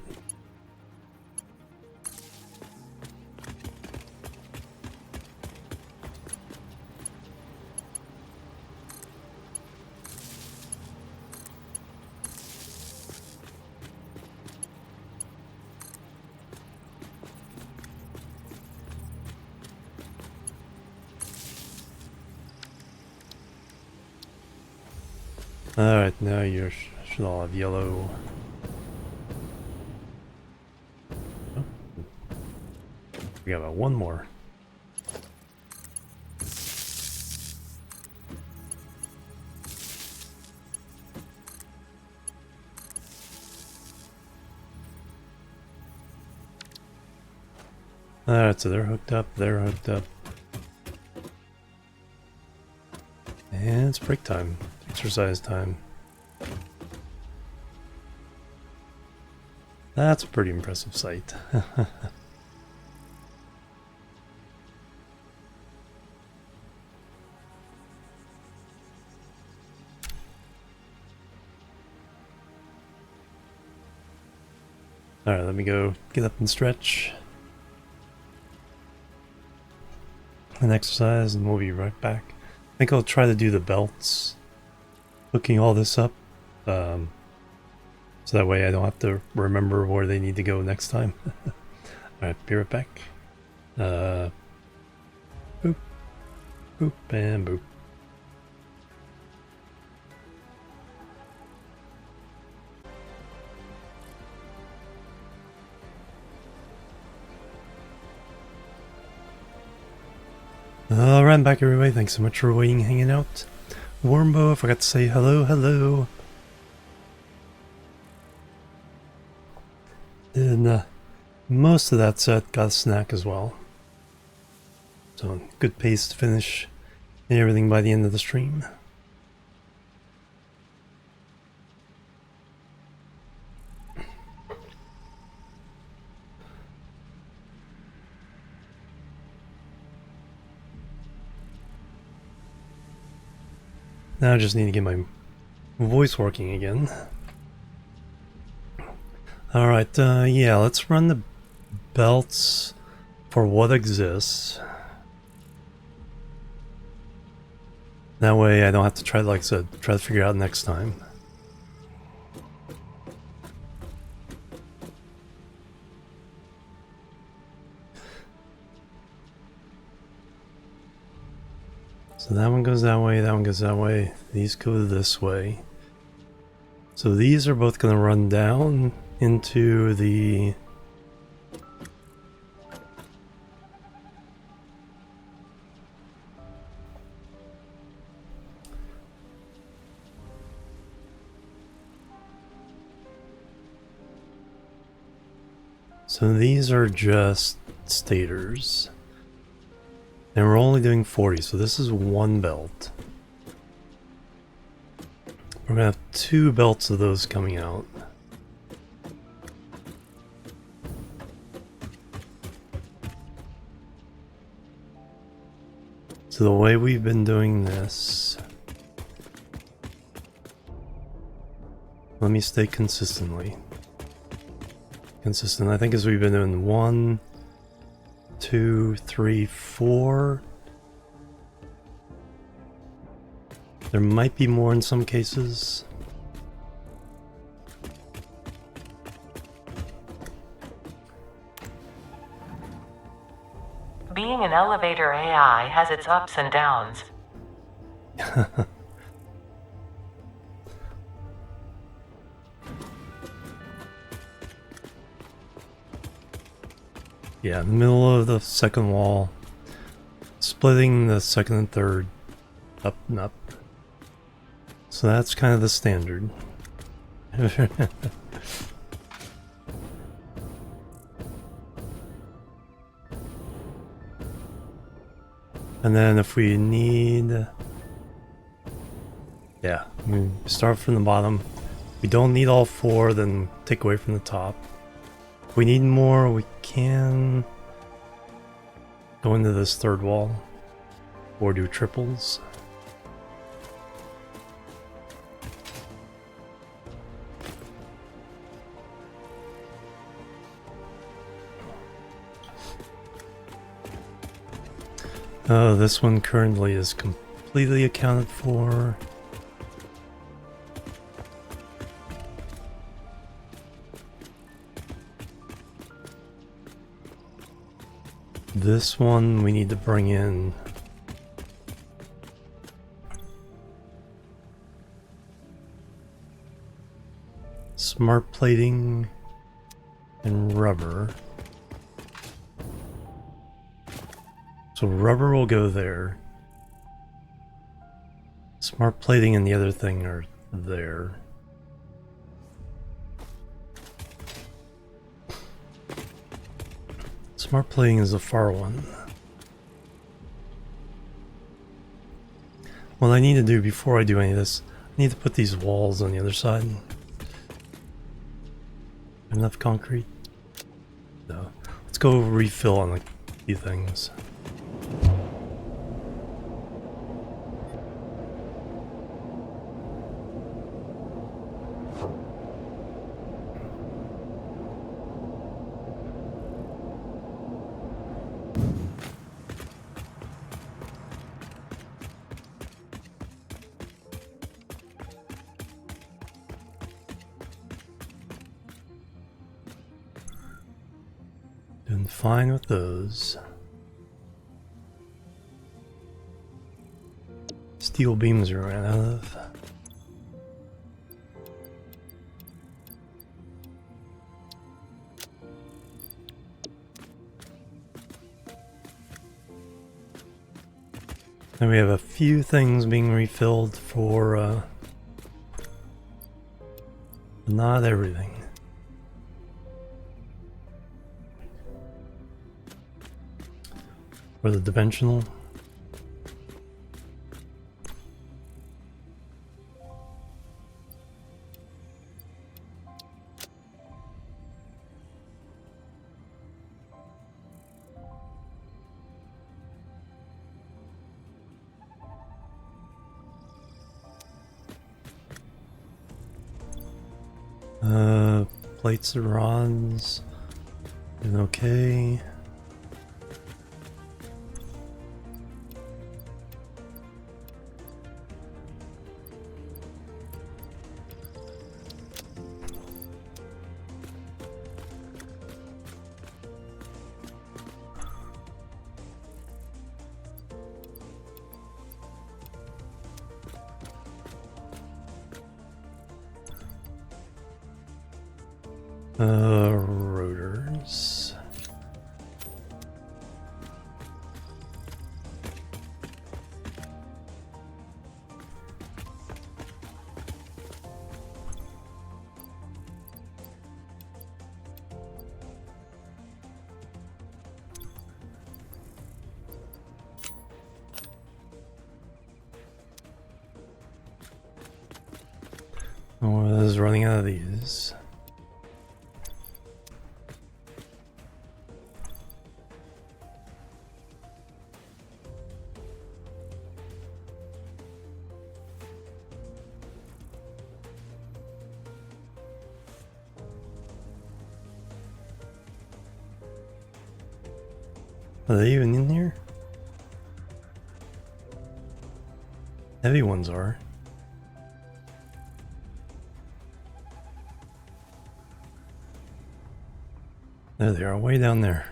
Alright, now you should all have yellow. Oh. We got about 1 more. Alright, so they're hooked up, they're hooked up. And it's break time, exercise time. That's a pretty impressive sight. Alright, let me go get up and stretch. And exercise, and we'll be right back. I think I'll try to do the belts, hooking all this up, so that way I don't have to remember where they need to go next time. Alright, be right back. Boop, boop, and boop. Alright, I'm back everybody, thanks so much for waiting, hanging out. Wormbo, I forgot to say hello, hello. And most of that set got a snack as well. So good pace to finish everything by the end of the stream. Now I just need to get my voice working again. Alright, yeah, let's run the belts for what exists. That way I don't have to try, like I said, try to figure out next time. So that one goes that way, that one goes that way, these go this way. So these are both going to run down into the... So these are just stators. And we're only doing 40, so this is one belt. We're gonna have 2 belts of those coming out. So the way we've been doing this... Let me stay consistent, I think, as we've been doing 1, 2, 3, 4. There might be more in some cases. Being an elevator AI has its ups and downs. Yeah, in the middle of the second wall, splitting the second and third up and up. So that's kind of the standard. And then if we need... Yeah, we start from the bottom. We don't need all 4, then take away from the top. If we need more, we can go into this third wall or do triples. Oh, this one currently is completely accounted for. This one we need to bring in smart plating and rubber. So rubber will go there. Smart plating and the other thing are there. Smart plating is the far one. What I need to do before I do any of this, I need to put these walls on the other side. Enough concrete? No. Let's go refill on a few things. Doing fine with those. Steel beams are ran out of. And we have a few things being refilled for, not everything. For the dimensional. Plates and rods. Doing okay. Rotors. I was running out of these. Are they even in here? Heavy ones are. There they are, way down there.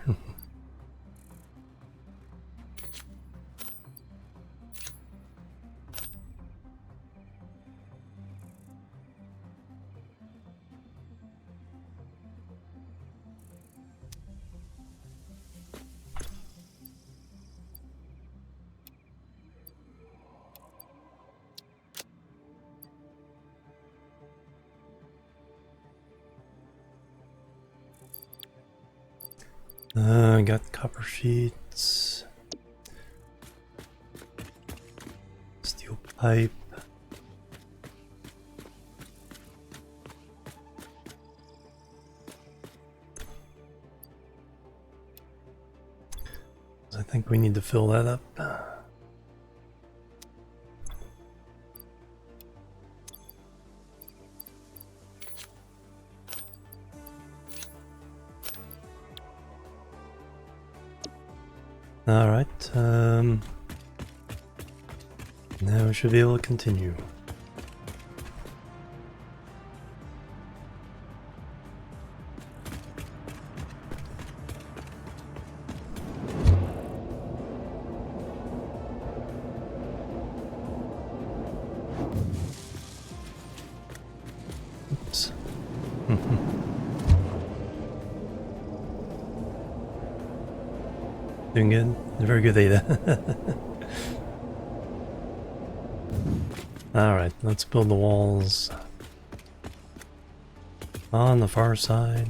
I got copper sheets, steel pipe, I think we need to fill that up. Alright, now we should be able to continue. Oops. Doing good? Very good, Ada. Alright, let's build the walls on the far side.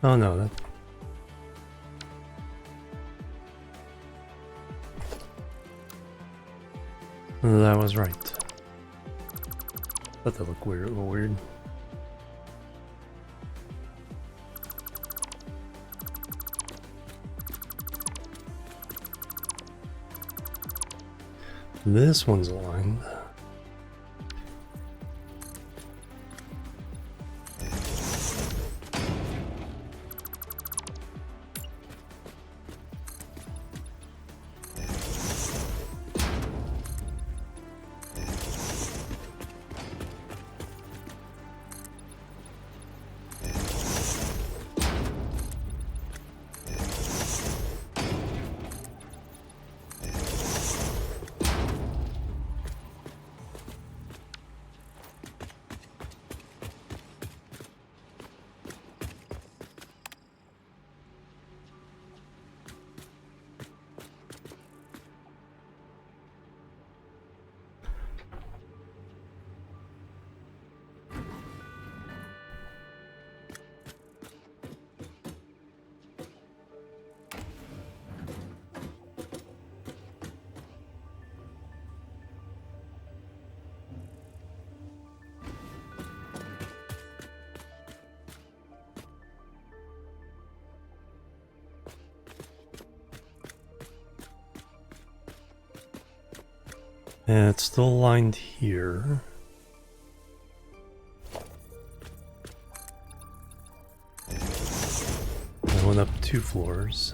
Oh no, that was right. Thought that looked weird, a little weird. This one's aligned. And it's still lined here. I went up 2 floors.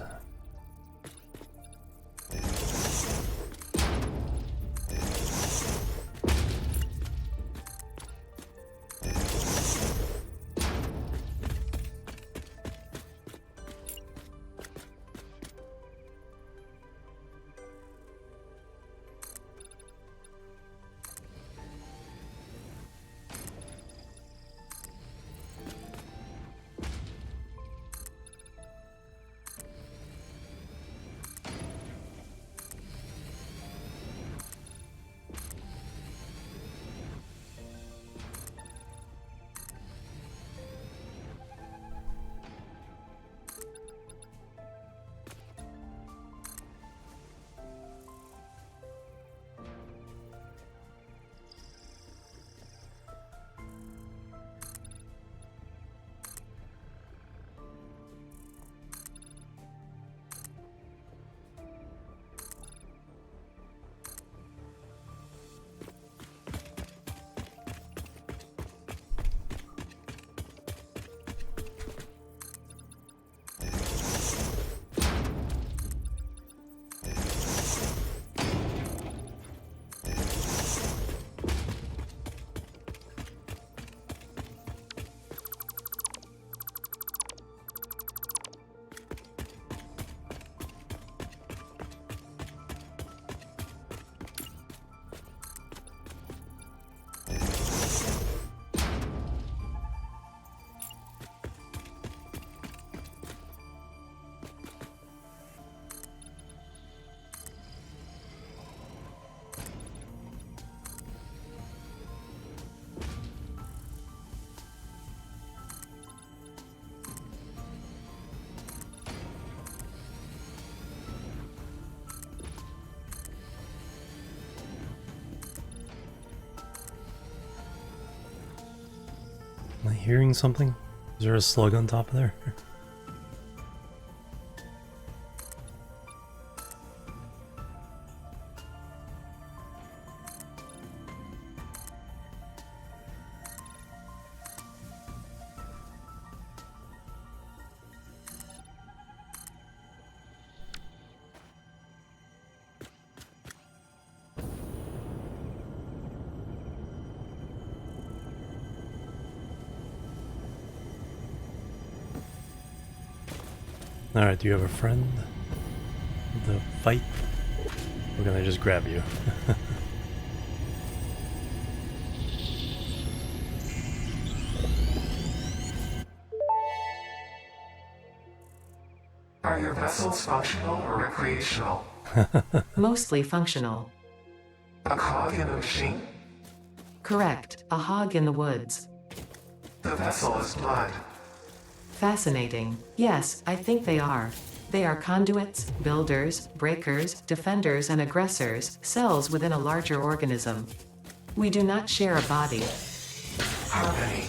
Am I hearing something? Is there a slug on top of there? Alright, do you have a friend? The fight? Or can I just grab you? Are your vessels functional or recreational? Mostly functional. A cog in a machine? Correct. A hog in the woods. The vessel is blood. Fascinating. Yes, I think they are. They are conduits, builders, breakers, defenders, and aggressors, cells within a larger organism. We do not share a body. Harmony.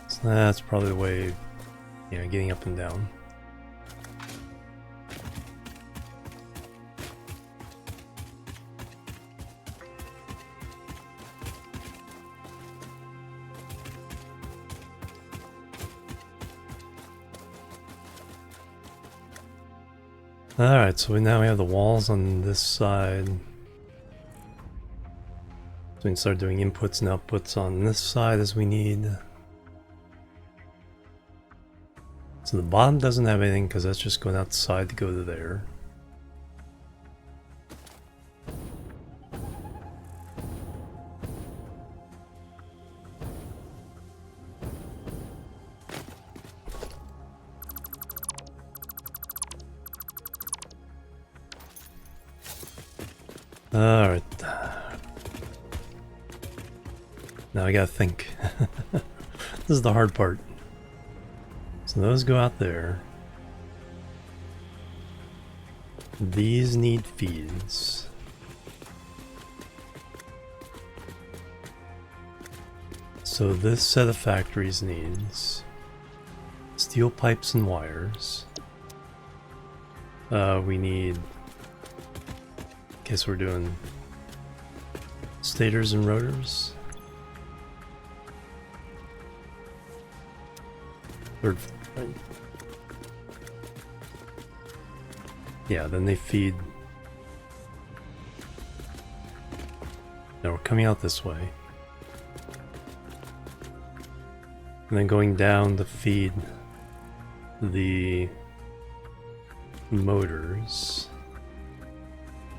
So that's probably the way, yeah, getting up and down. Alright, so now we have the walls on this side. So we can start doing inputs and outputs on this side as we need. So the bottom doesn't have anything because that's just going outside to go to there. Alright. Now I gotta think. This is the hard part. So those go out there. These need feeds. So this set of factories needs steel pipes and wires. We need, guess we're doing stators and rotors. Third, right. Yeah, then they feed. Now we're coming out this way. And then going down to feed the motors.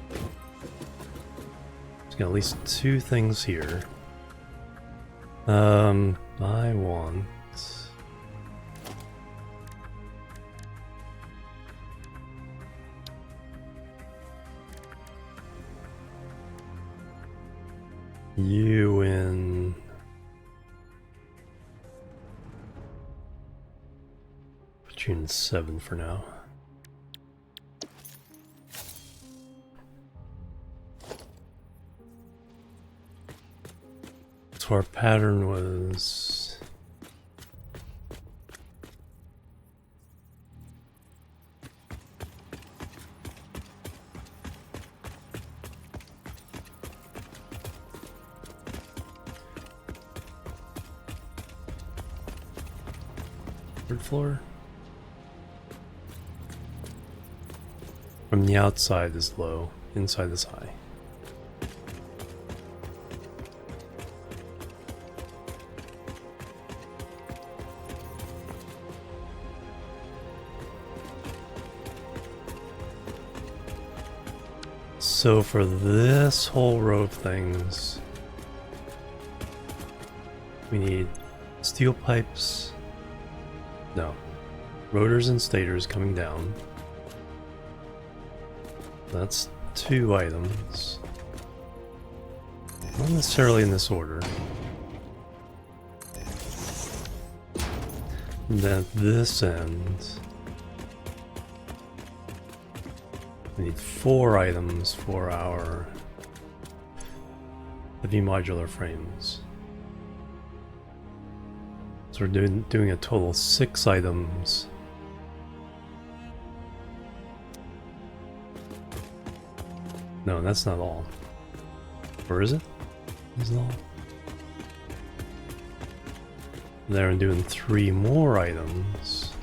There's got at least two things here. I want you in put you in 7 for now. So our pattern was third floor. From the outside is low, inside is high. So for this whole row of things, we need steel pipes, no, rotors and stators coming down. That's 2 items. Not necessarily in this order. And then at this end, we need 4 items for our heavy modular frames. So we're doing a total of 6 items. No, that's not all. Or is it? Is it all? There I'm doing 3 more items.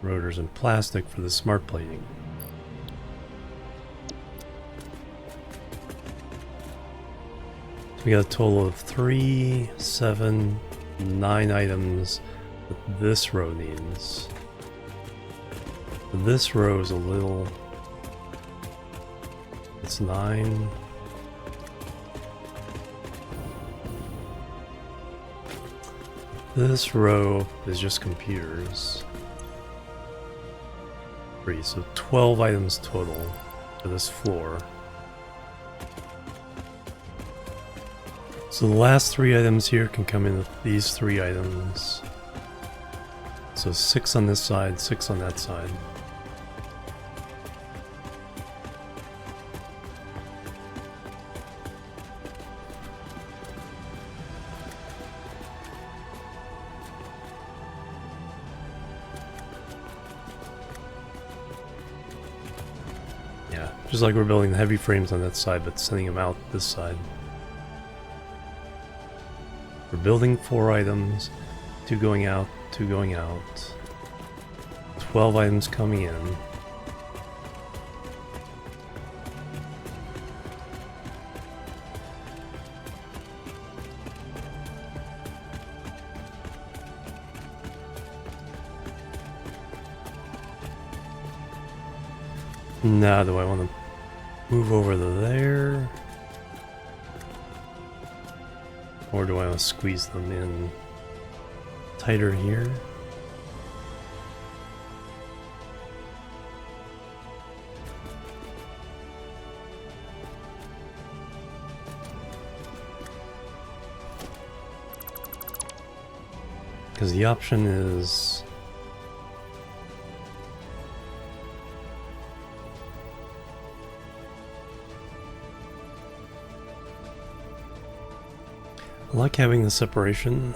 Rotors and plastic for the smart plating. So we got a total of 3, 7, 9 items that this row needs. This row is a little... It's 9, This row is just computers. 3, so 12 items total for this floor. So the last 3 items here can come in with these 3 items. So 6 on this side, 6 on that side. Yeah, just like we're building the heavy frames on that side, but sending them out this side. We're building 4 items, 2 going out, 2 going out, 12 items coming in. Now, do I want to move over to there? Or do I want to squeeze them in tighter here? Because the option is... I like having the separation.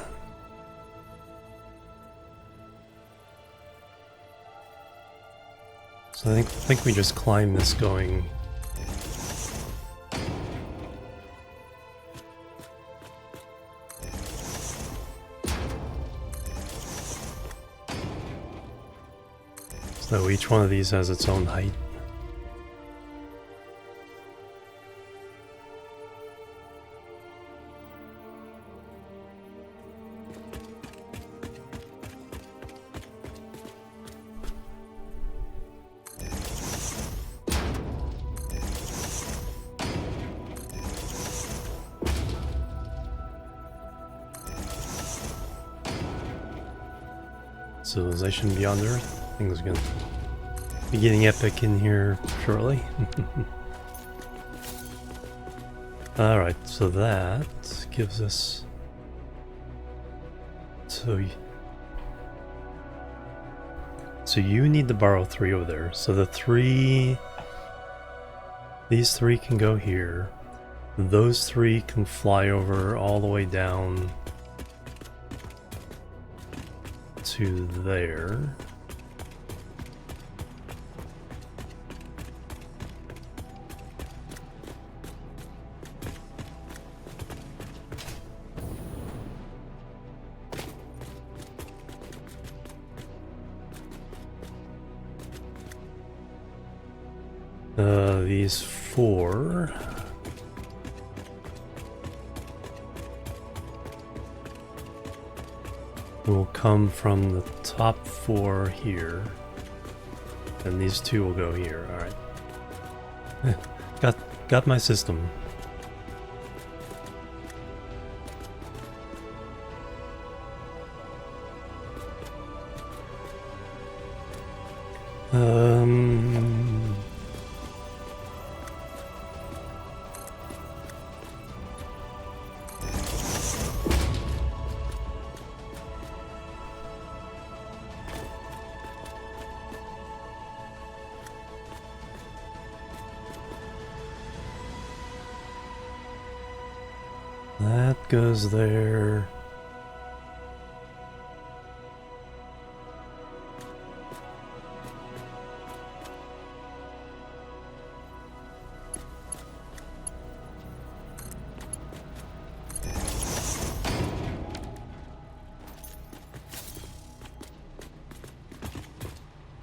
So I think we just climb this going. So each one of these has its own height. Civilization Beyond Earth. Things are gonna be getting epic in here shortly. Alright, so that gives us... So you need to borrow 3 over there. So the 3... These 3 can go here. Those 3 can fly over all the way down to there. These 4 will come from the top 4 here, and these 2 will go here. All right, got my system. That goes there.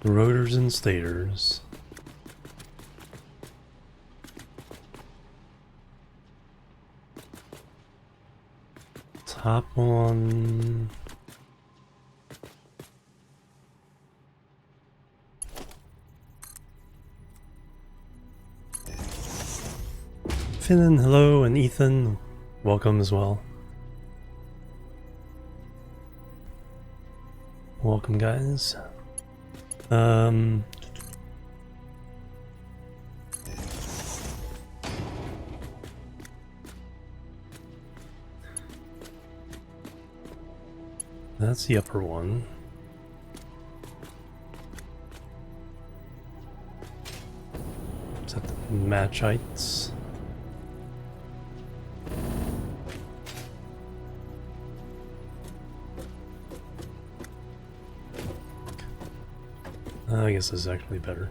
Rotors and stators. Top one. Finnan, hello, and Ethan, welcome as well. welcome guys. That's the upper one. Set the match heights. I guess this is actually better.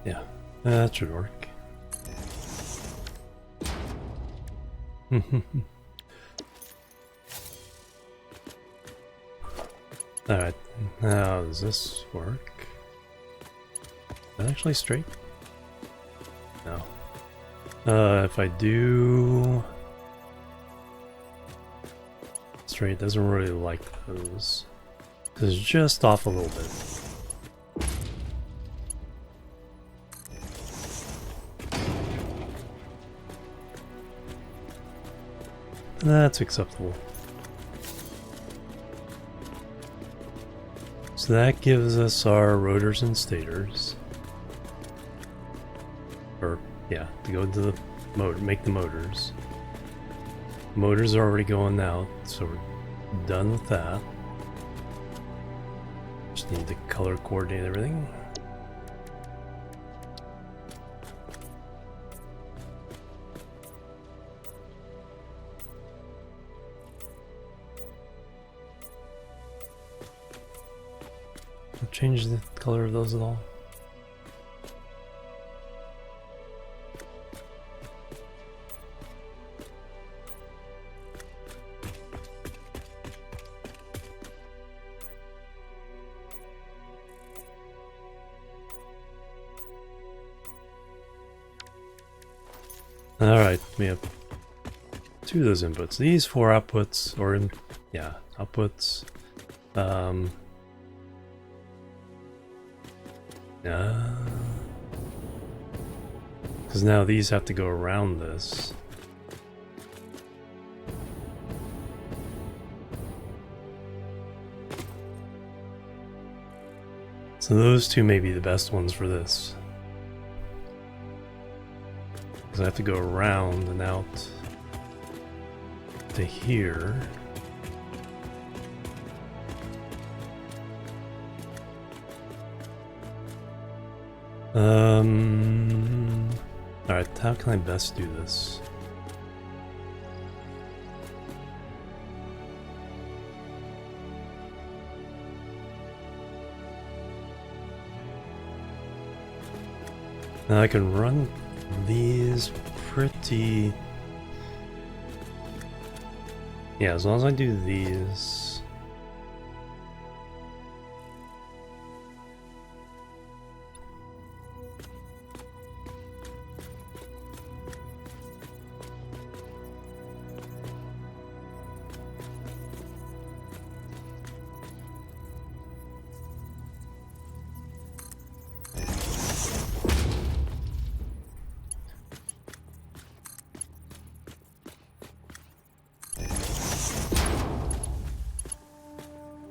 Yeah, that should work. Alright, now does this work? Is that actually straight? No. If I do straight, it doesn't really like those. Because it's just off a little bit. That's acceptable. So that gives us our rotors and stators. Or, yeah, to go into the motor, make the motors. Motors are already going out, so we're done with that. Just need to color coordinate everything. Change the color of those at all? Alright, we have two of those inputs. These four outputs, or yeah, outputs. Because now these have to go around this. So those two may be the best ones for this. Because I have to go around and out to here. Alright, how can I best do this? Now I can run these pretty... Yeah, as long as I do these...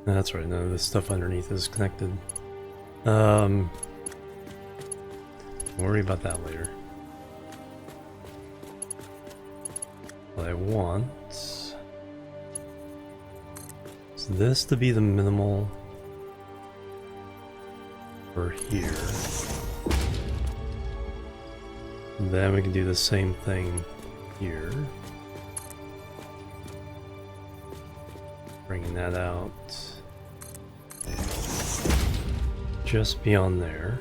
That's right, no, this stuff underneath is connected. We'll worry about that later. What I want is this to be the minimal for here. And then we can do the same thing here. Bringing that out. Just beyond there.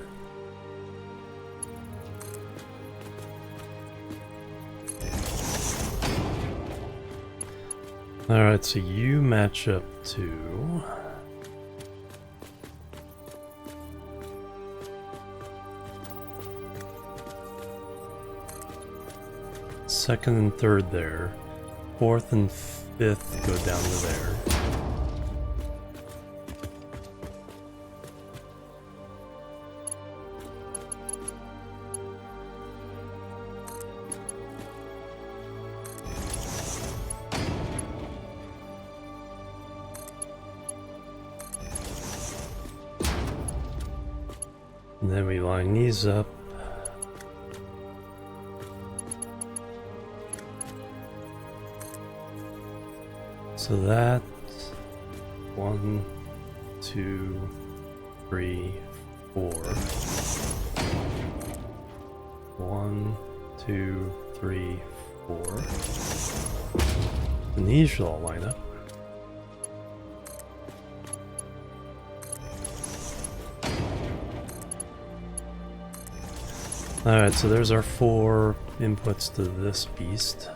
Alright, so you match up to... second and third there. Fourth and fifth go down to there. And then we line these up. So that 1, 2, 3, 4. 1, 2, 3, 4. And these should all line up. Alright, so there's our 4 inputs to this beast.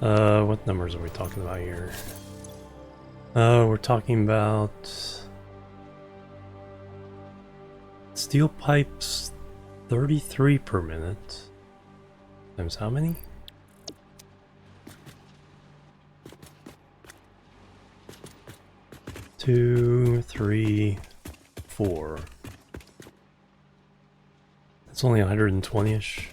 What numbers are we talking about here? We're talking about steel pipes 33 per minute. Times how many? Two, 3, 4. That's only 120-ish.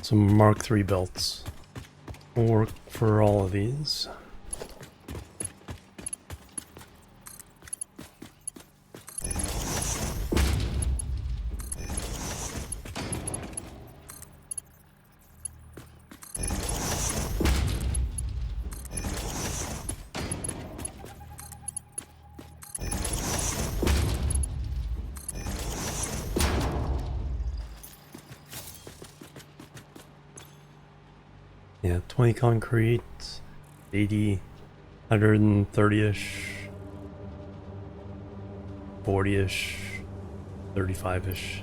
Some Mark III belts will work for all of these. Yeah, 20 concrete, 80, 130-ish, 40-ish, 35-ish.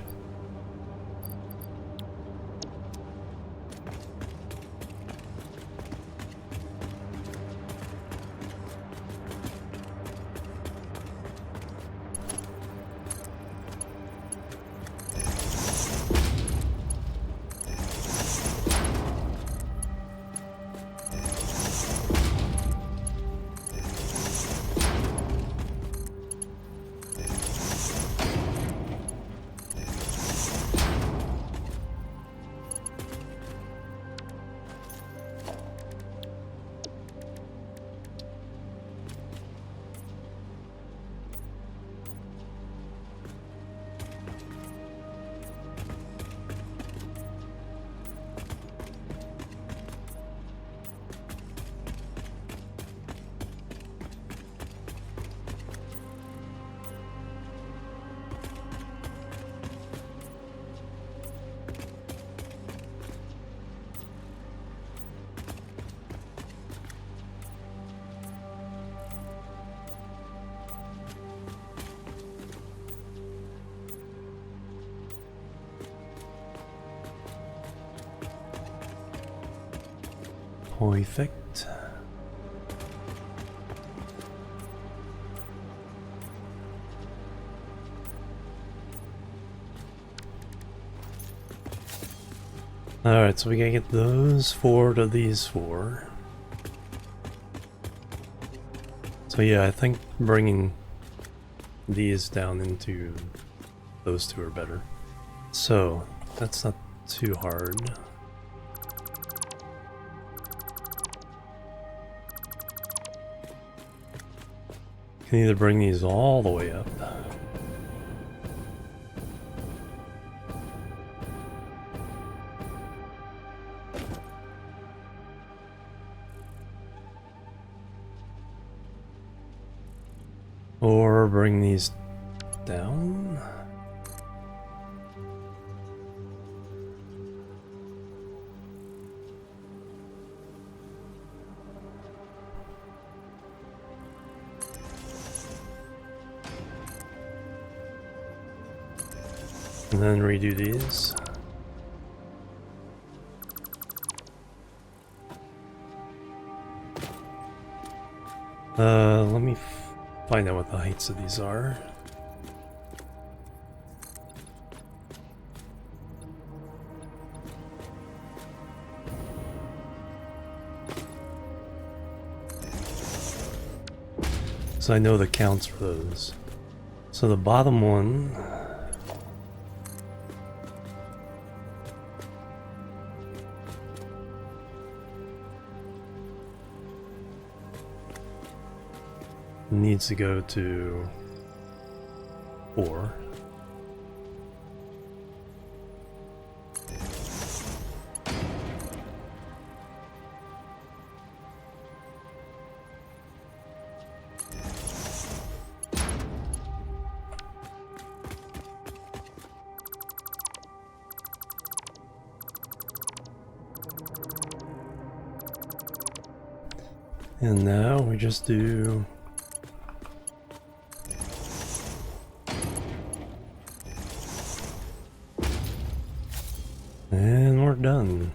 Perfect. Alright, so we gotta get those 4 to these 4. So yeah, I think bringing these down into those 2 are better. So, that's not too hard. Can either bring these all the way up. Or bring these down. And then redo these. Let me find out what the heights of these are. So I know the counts for those. So the bottom one needs to go to 4. And now we just do and we're done.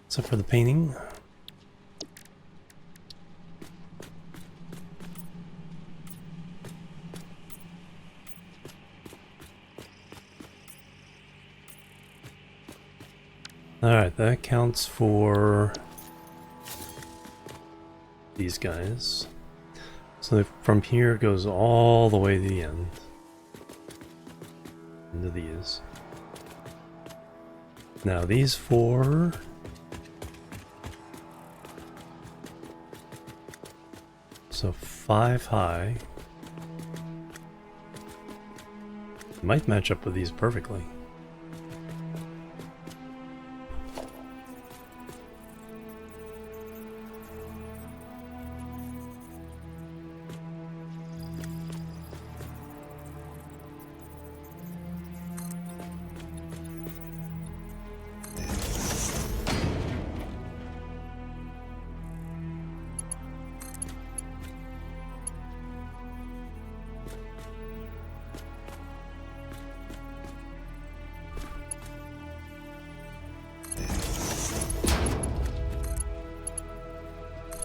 Except for the painting. Alright, that counts for these guys. So from here it goes all the way to the end. Into these. Now these 4. So 5 high. Might match up with these perfectly.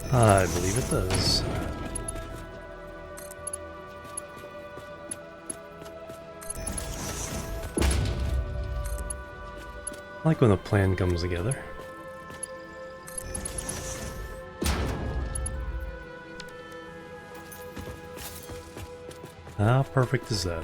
I believe it does. I like when a plan comes together. How perfect is that?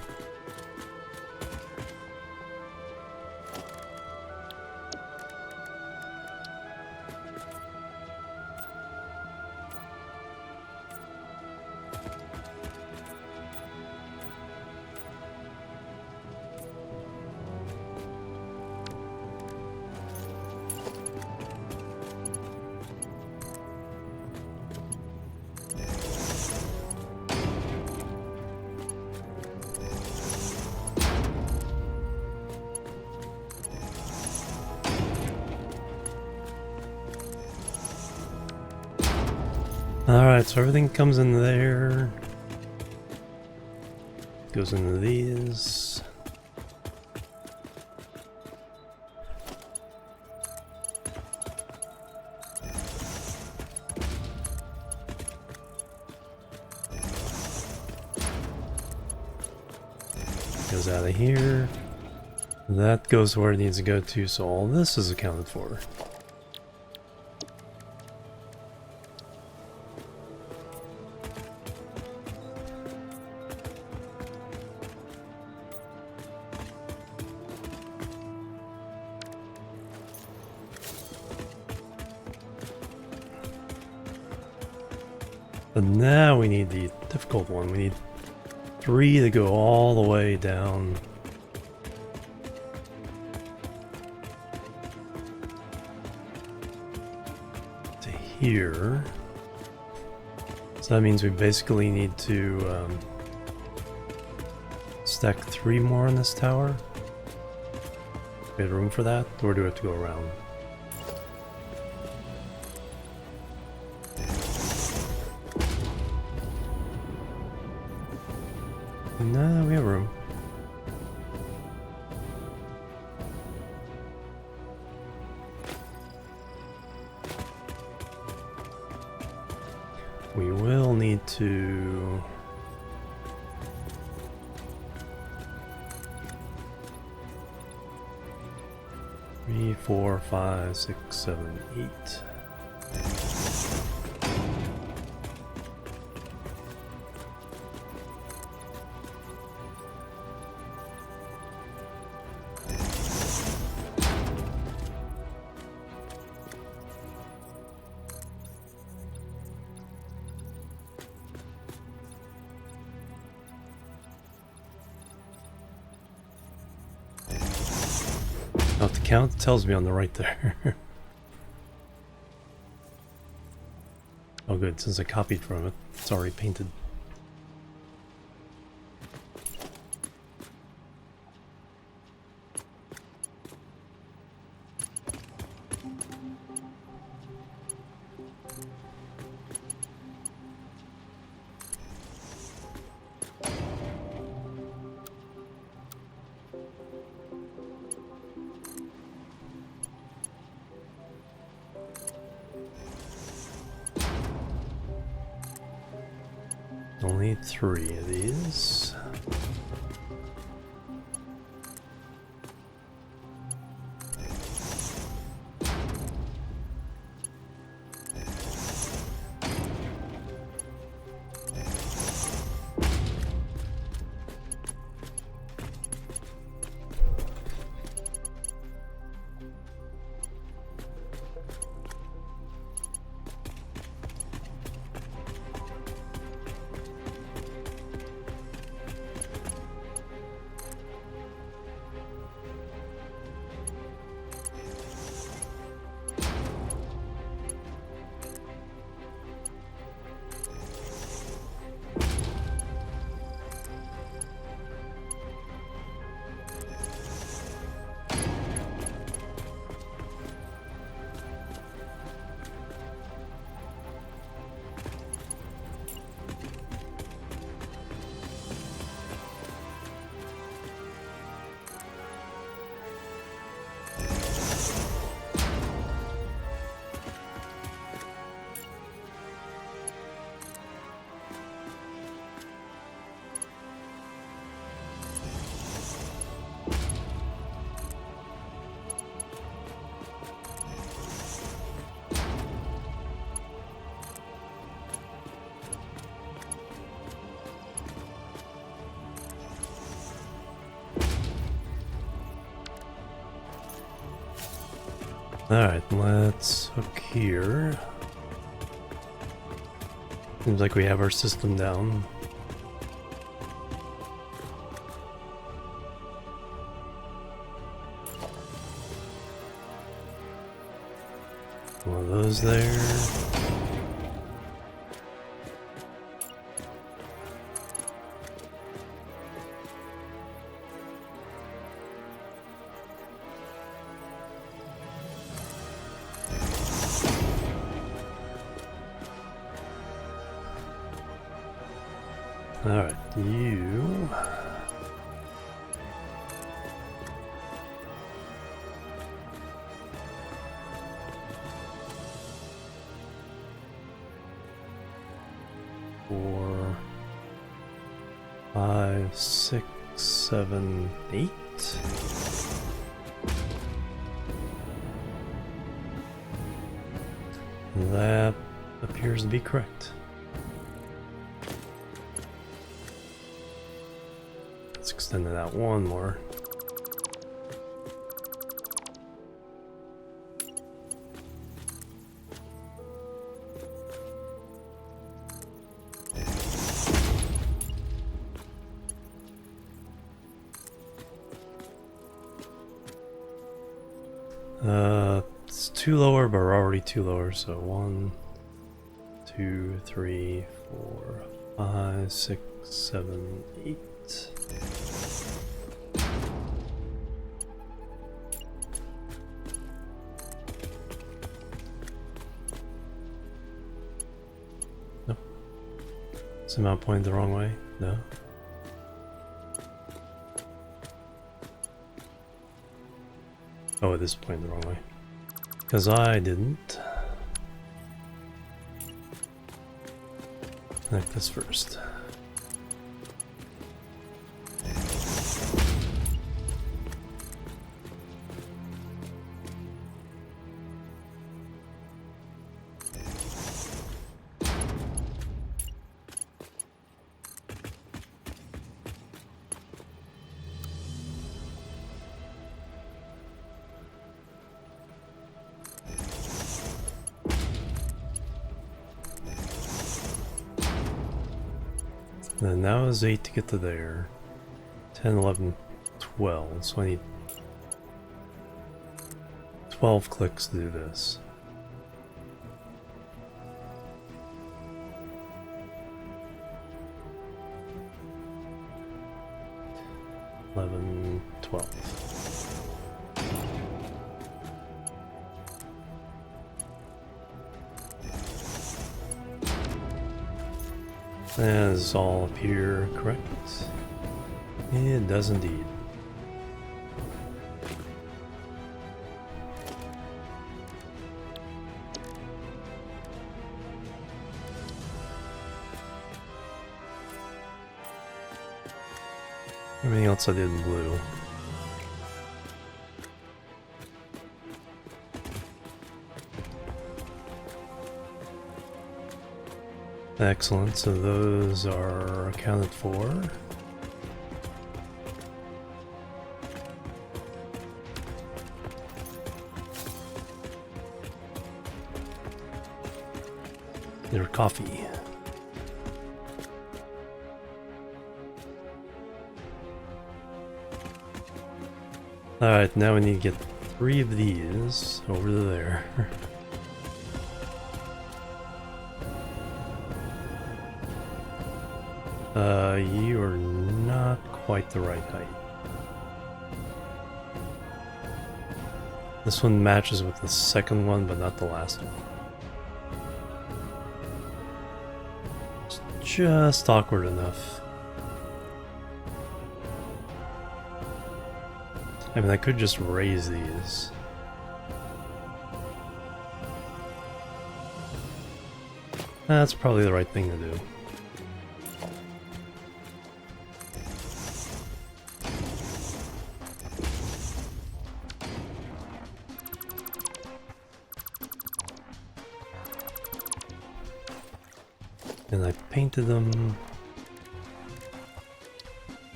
Alright, so everything comes in there. Goes into these. Goes out of here. That goes where it needs to go to, so all this is accounted for. But now we need the difficult one. We need 3 to go all the way down. To here. So that means we basically need to stack 3 more in this tower. We have room for that, or do we have to go around? No, we have room. We will need to... 3, 4, 5, 6, 7, 8. Oh, the count tells me on the right there. Oh good, since I copied from it, it's already painted. Only 3 of these. Alright, let's hook here. Seems like we have our system down. One of those there. Alright, you... Four, 5, 6, 7, 8. That appears to be correct. Let's extend it out one more. It's two lower, but we're already two lower, so 1, 2, 3, 4, 5, 6, 7, 8. Somehow pointed the wrong way? No? Oh, it is pointed the wrong way. Because I didn't. Connect this first. And now is 8 to get to there. 10, 11, 12. So I need 12 clicks to do this. $11, $12. That is all up here, correct? It does indeed. Everything else I did in blue. Excellent, so those are accounted for. Your coffee. Alright, now we need to get 3 of these over to there. You are not quite the right height. This one matches with the second one, but not the last one. It's just awkward enough. I mean, I could just raise these. That's probably the right thing to do. And I painted them.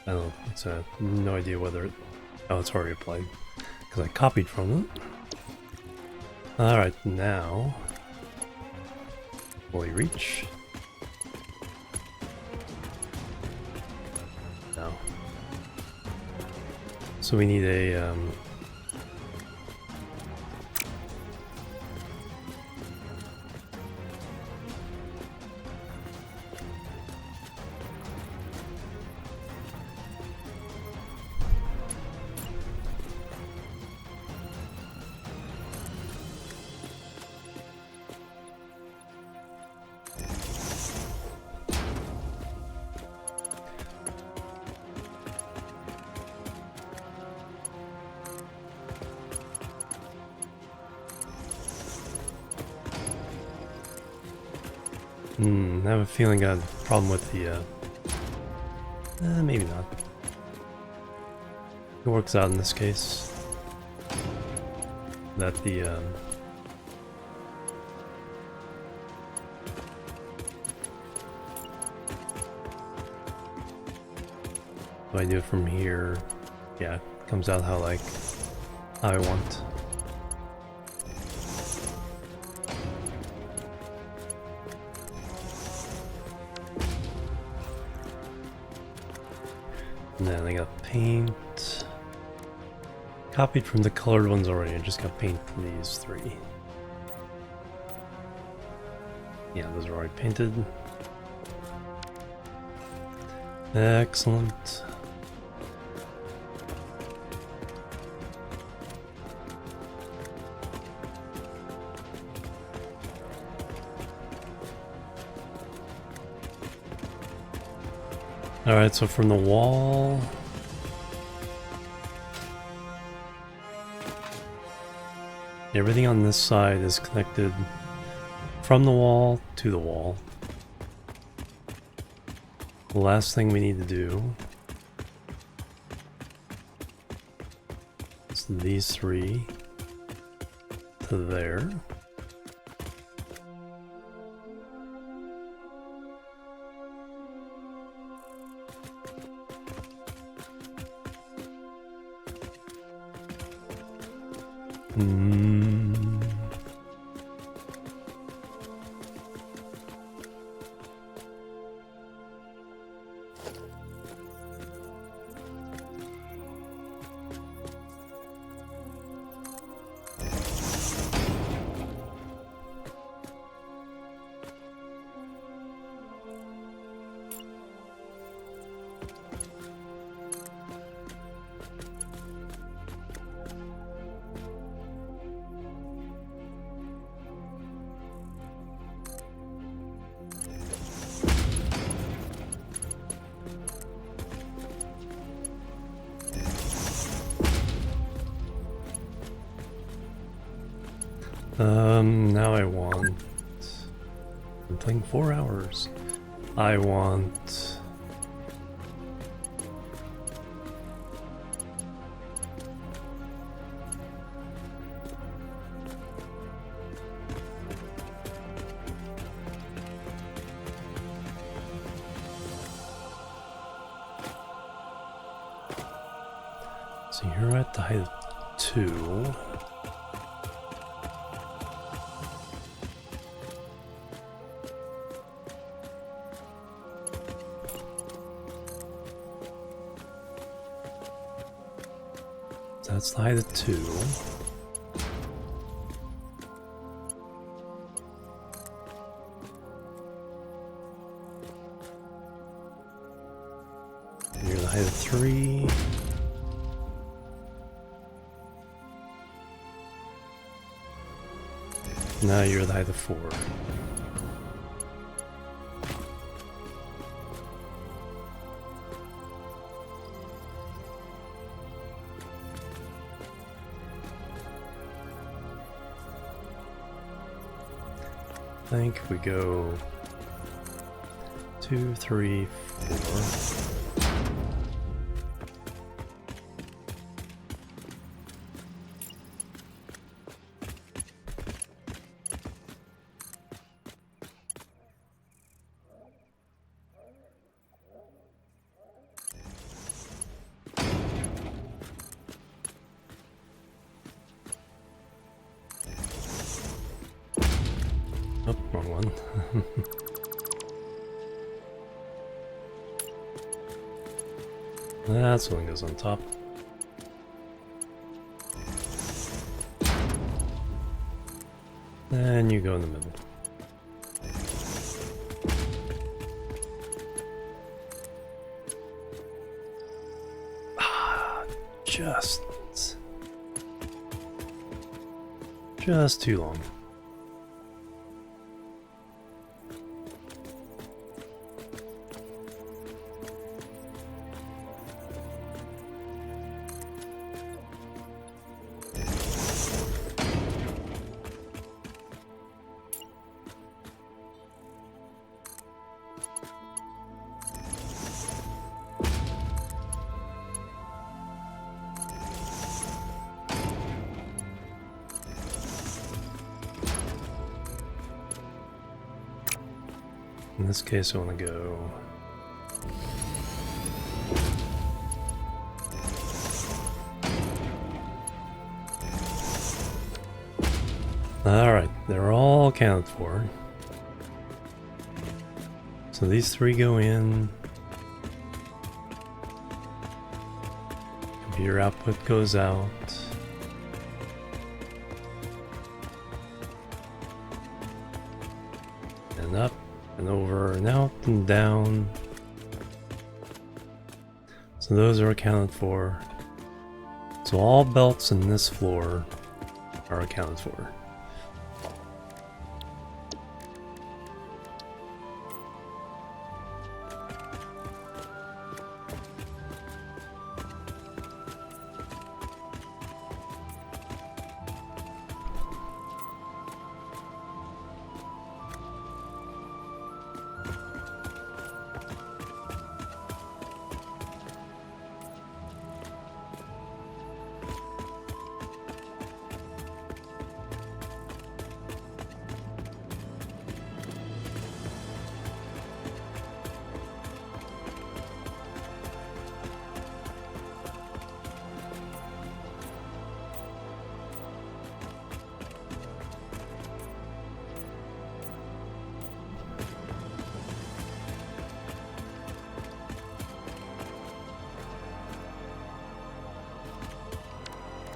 I don't know, it's no idea whether it... Oh, it's already applied. Because I copied from it. Alright, now... Fully reach. No. So we need a... I have a feeling I have a problem with the, maybe not. It works out in this case. That the, if I do it from here, yeah, it comes out how I want. And then I got paint. Copied from the colored ones already, I just got paint for these 3. Yeah, those are already painted. Excellent. Alright, so from the wall... everything on this side is connected from the wall to the wall. The last thing we need to do is these three to there. Now I want... I'm playing 4 hours. I want... So you're at the height of 2. That's the height of 2. You're the height of 3. Now you're the height of 4. I think we go 2, 3, 4. Oh, wrong one. That's one goes on top. And you go in the middle. Ah, just too long. In this case, I want to go... Alright, they're all accounted for. So these 3 go in. Computer output goes out. And up. And over and out and down. So those are accounted for. So all belts in this floor are accounted for.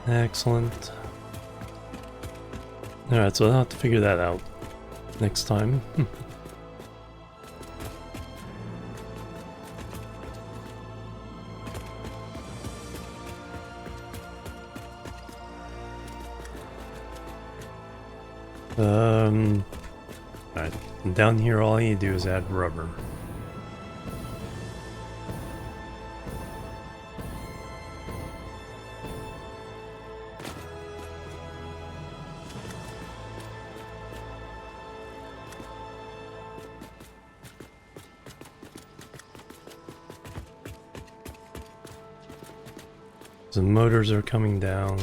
Excellent. Alright, so I'll have to figure that out next time. Alright, and down here all I need to do is add rubber. The motors are coming down.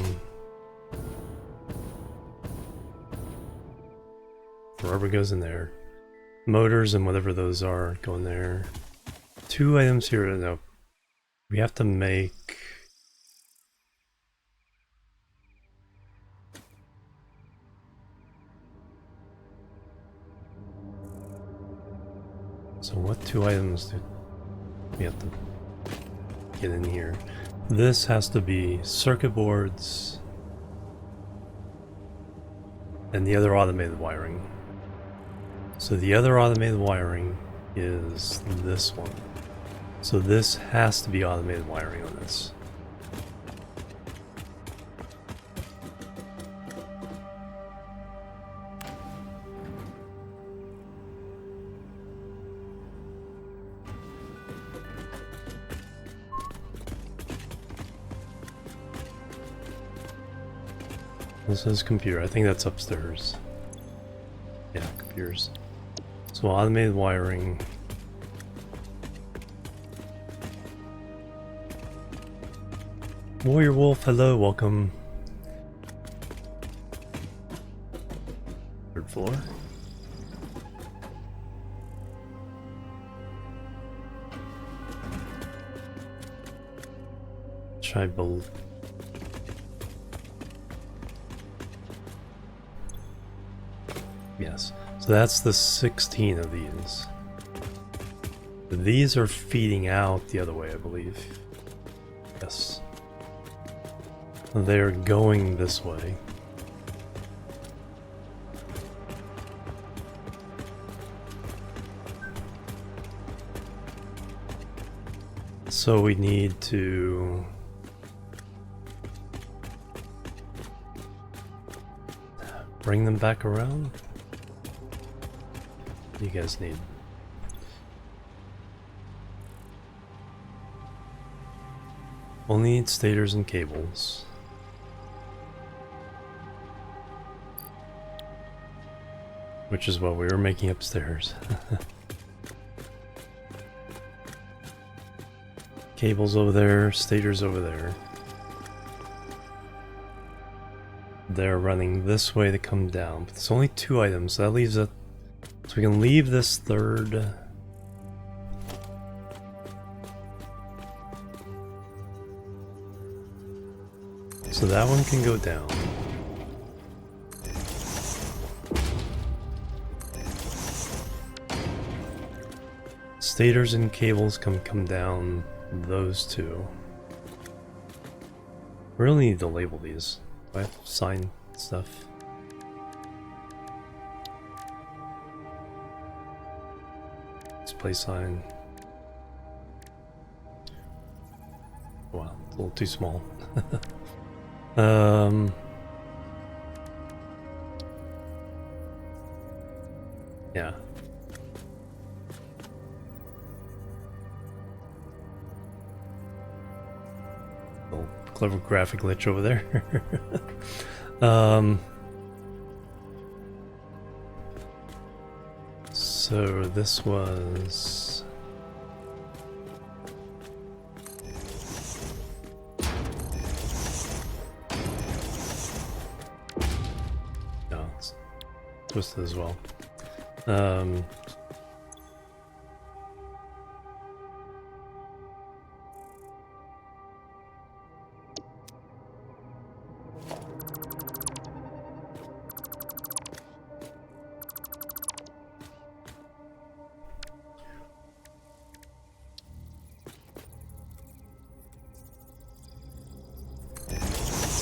Rubber goes in there. Motors and whatever those are go in there. 2 items here. No, we have to make. So what 2 items do we have to get in here? This has to be circuit boards and the other automated wiring. So the other automated wiring is this one. So this has to be automated wiring on this. This is computer. I think that's upstairs. Yeah, computers. So automated wiring. Warrior Wolf, hello, welcome. 3rd floor. Try both. Yes, so that's the 16 of these. These are feeding out the other way, I believe. Yes. They're going this way. So we need to bring them back around. What do you guys need? Only need stators and cables. Which is what we were making upstairs. Cables over there, stators over there. They're running this way to come down, but it's only 2 items, so that leaves a... So we can leave this 3rd. So that one can go down. Stators and cables can come down, those 2. We really need to label these. Do I have to sign stuff? Display sign. Wow, it's a little too small. Yeah. Little clever graphic glitch over there. So this was... No, it's twisted as well.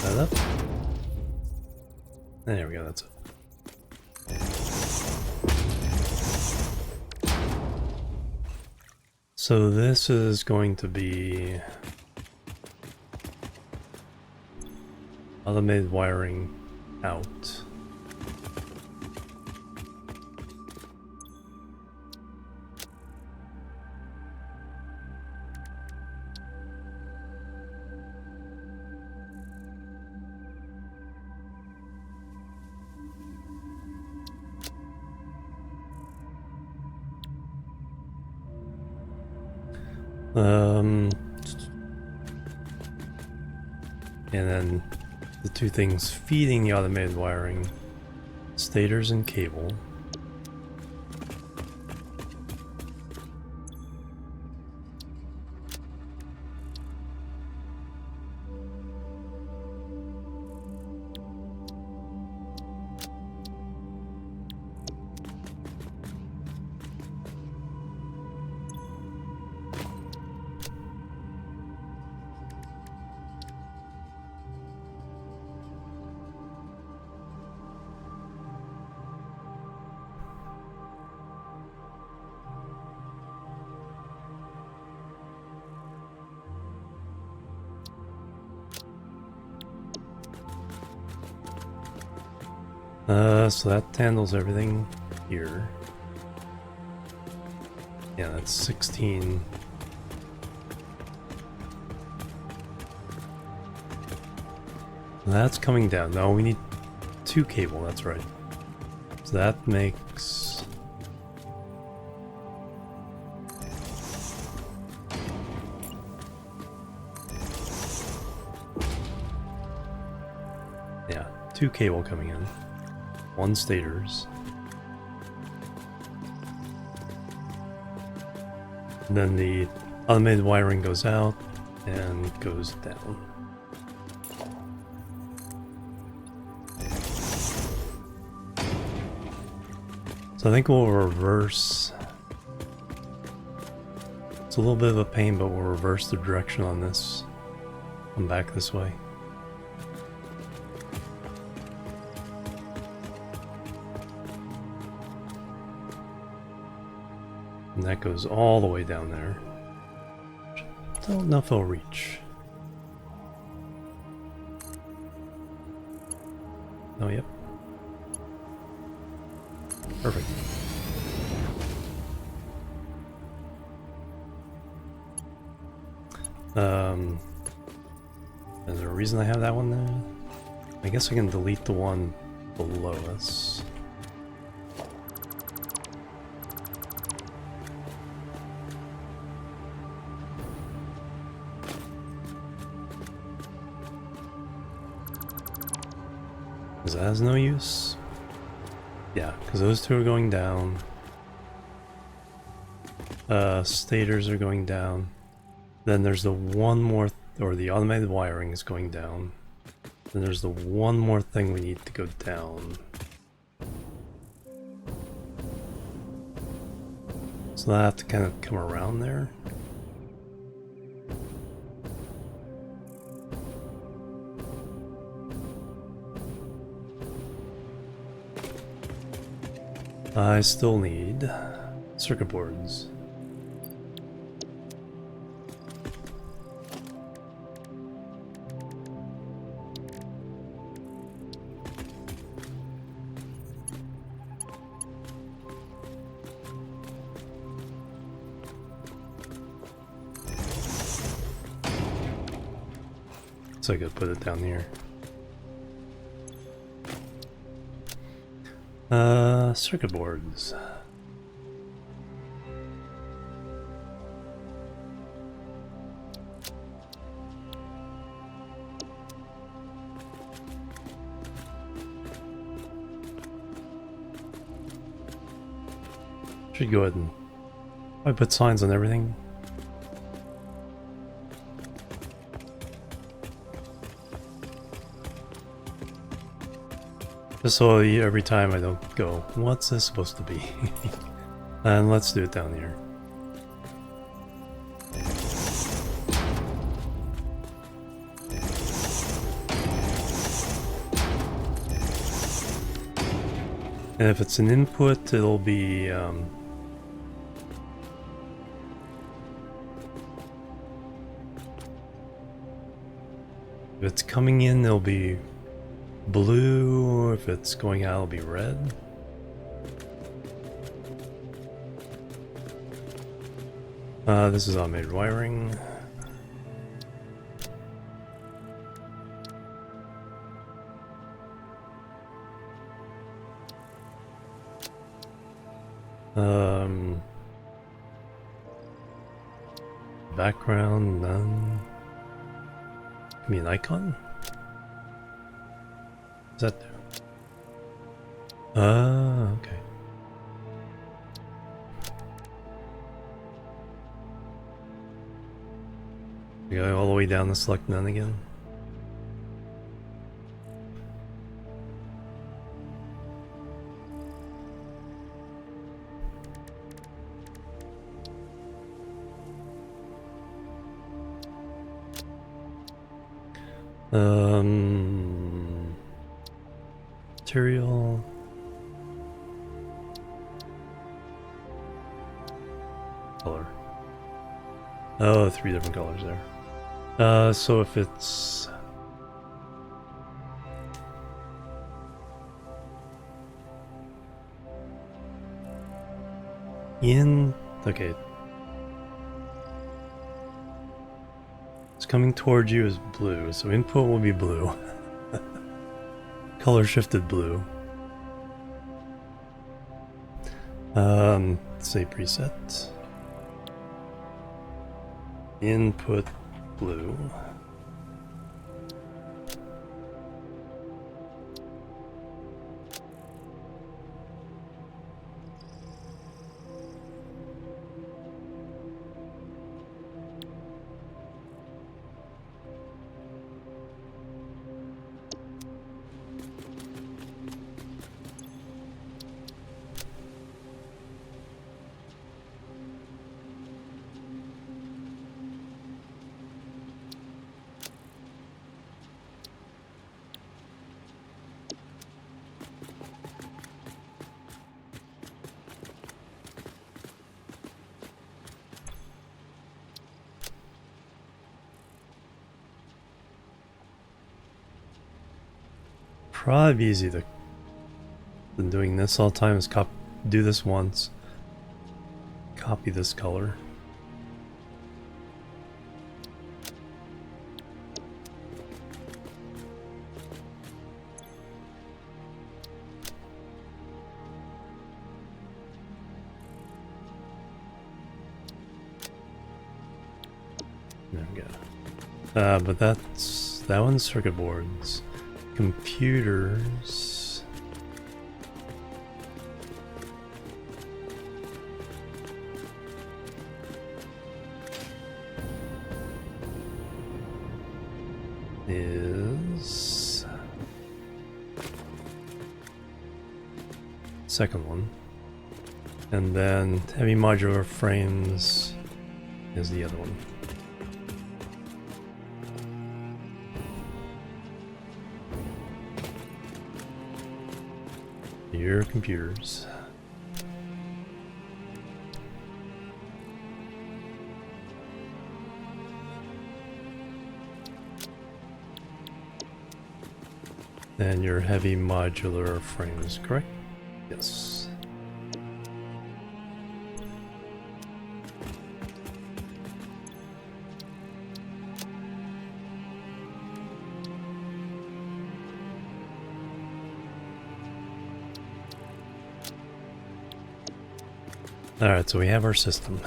that up. There we go, that's it. So this is going to be automated wiring out. And then the two things feeding the automated wiring, stators and cable. So that handles everything here. Yeah, that's 16. That's coming down. No, we need 2 cable, that's right. So that makes... yeah, 2 cable coming in. 1 stators. And then the automated wiring goes out and goes down. So I think we'll reverse. It's a little bit of a pain, but we'll reverse the direction on this. Come back this way. And that goes all the way down there. Don't know if it'll reach. Oh, yep. Perfect. Is there a reason I have that one there? I guess I can delete the one below us. Because that has no use. Yeah, because those two are going down. Stators are going down. Then there's the one more, or the automated wiring is going down. Then there's the one more thing we need to go down. So I have to kind of come around there. I still need circuit boards. So I could put it down here. Circuit boards. Should go ahead and I put signs on everything. Just so every time I don't go, what's this supposed to be? And let's do it down here. And if it's an input, it'll be if it's coming in, it'll be blue. If it's going out, it'll be red. This is automated wiring. Background, none. Give me an icon? What's that do? Okay. We go all the way down to select none again. Material. Color. Oh, 3 different colors there. So if it's in, okay. It's coming towards you as blue, so input will be blue. Color shifted blue. Say preset. Input blue. Probably easy to than doing this all the time is do this once. Copy this color. There we go. But that one's circuit boards. Computers. Is second one. And then heavy modular frames is the other one. Your computers. And your heavy modular frames, correct? Yes. Alright, so we have our system.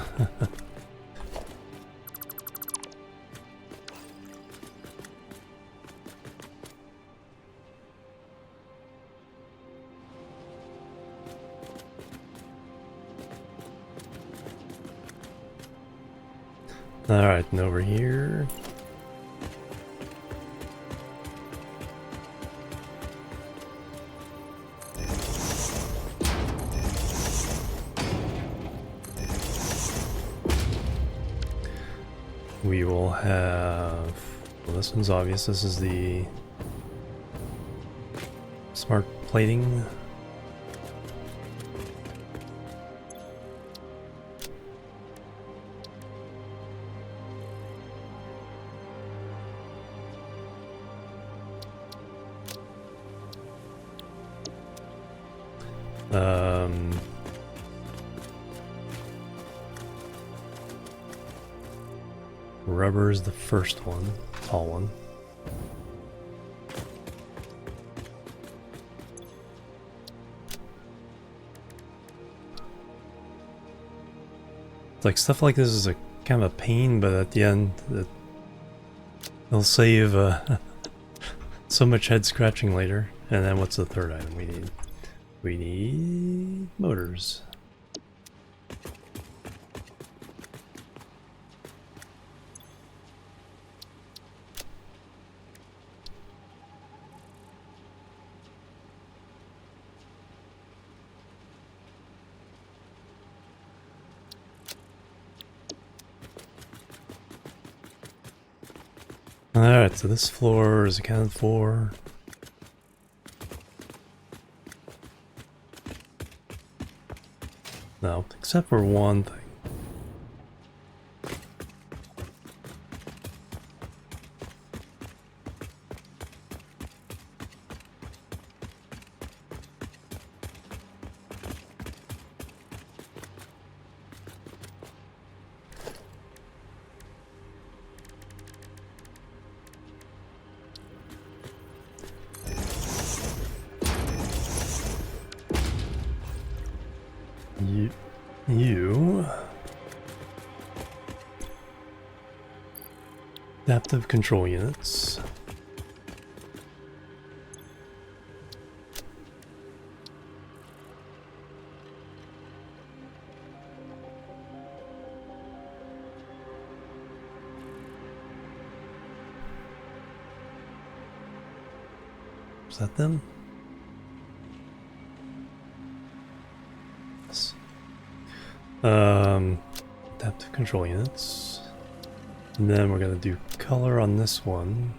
Alright, and over here. We will have, well, this one's obvious, this is the smart plating. Rubber is the first one, tall one. It's like stuff like this is a kind of a pain, but at the end, it'll save so much head scratching later. And then what's the third item we need? We need motors. Alright, so this floor is accounted for. No, except for one thing. You adaptive control units. Is that them? Yes. Adaptive control units. And then we're gonna do color on this one.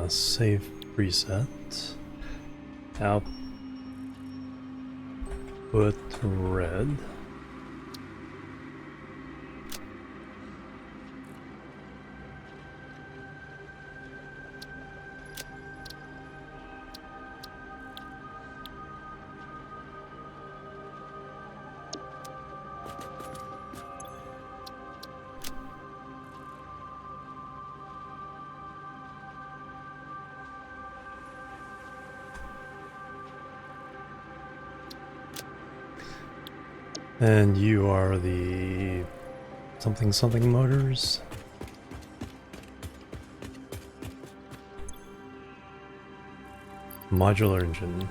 Save preset. Output red. And you are the something something motors. Modular engine.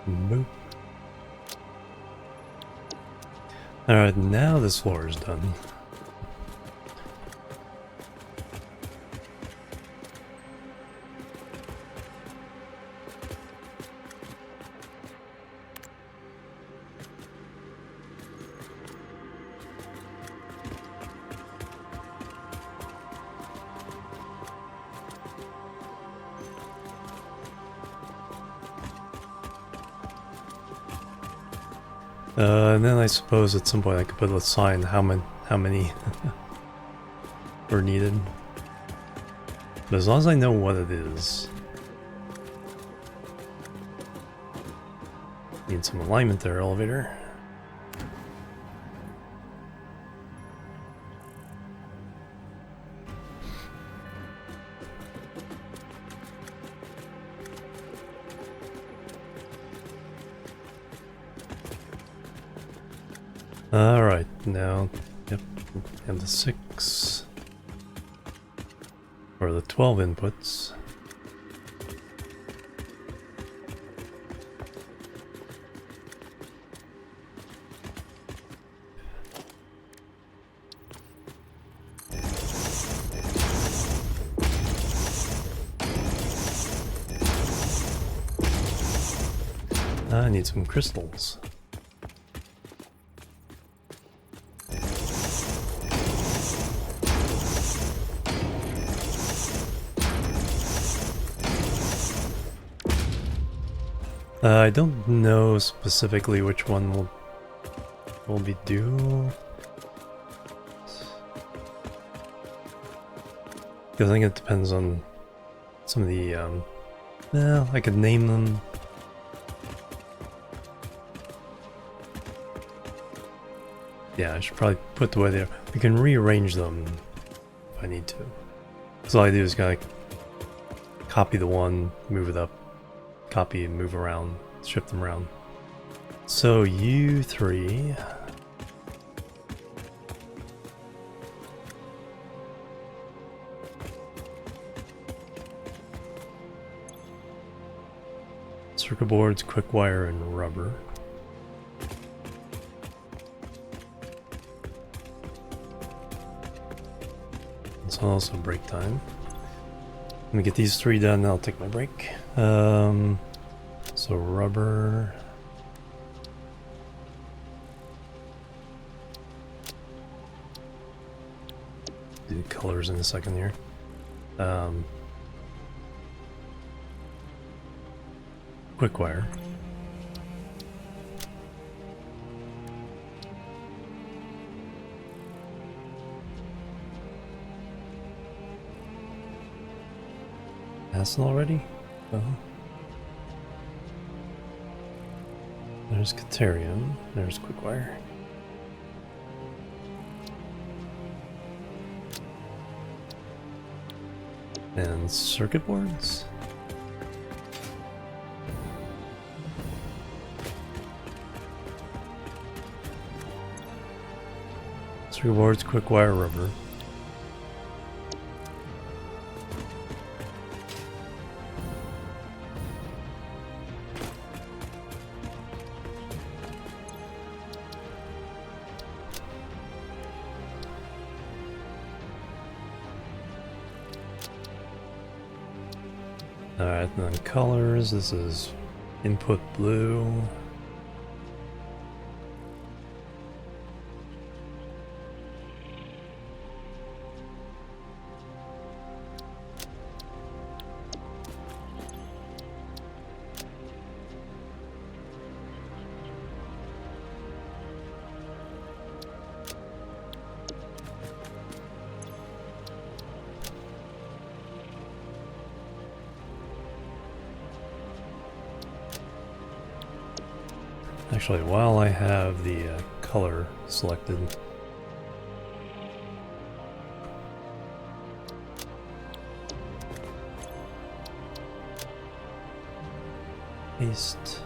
Boop. Alright, now this floor is done. And then I suppose at some point I could put a sign how many are needed. But as long as I know what it is. Need some alignment there, elevator. Alright, now, yep, and the 6, or the 12 inputs. I need some crystals. I don't know specifically which one will be due. Because I think it depends on some of the, well, I could name them. Yeah, I should probably put the way they are. We can rearrange them if I need to. So all I do is kind of copy the one, move it up, copy and move around, shift them around. So you three. Circuit boards, quick wire, and rubber. It's also break time. Let me get these three done, then I'll take my break. So rubber. Do the colors in a second here. Quick wire. Hassle already? Oh. There's Caterium. There's quick wire. And circuit boards. Circuit boards, quick wire, rubber. Alright, then colors, this is input blue. Actually, while I have the color selected, paste.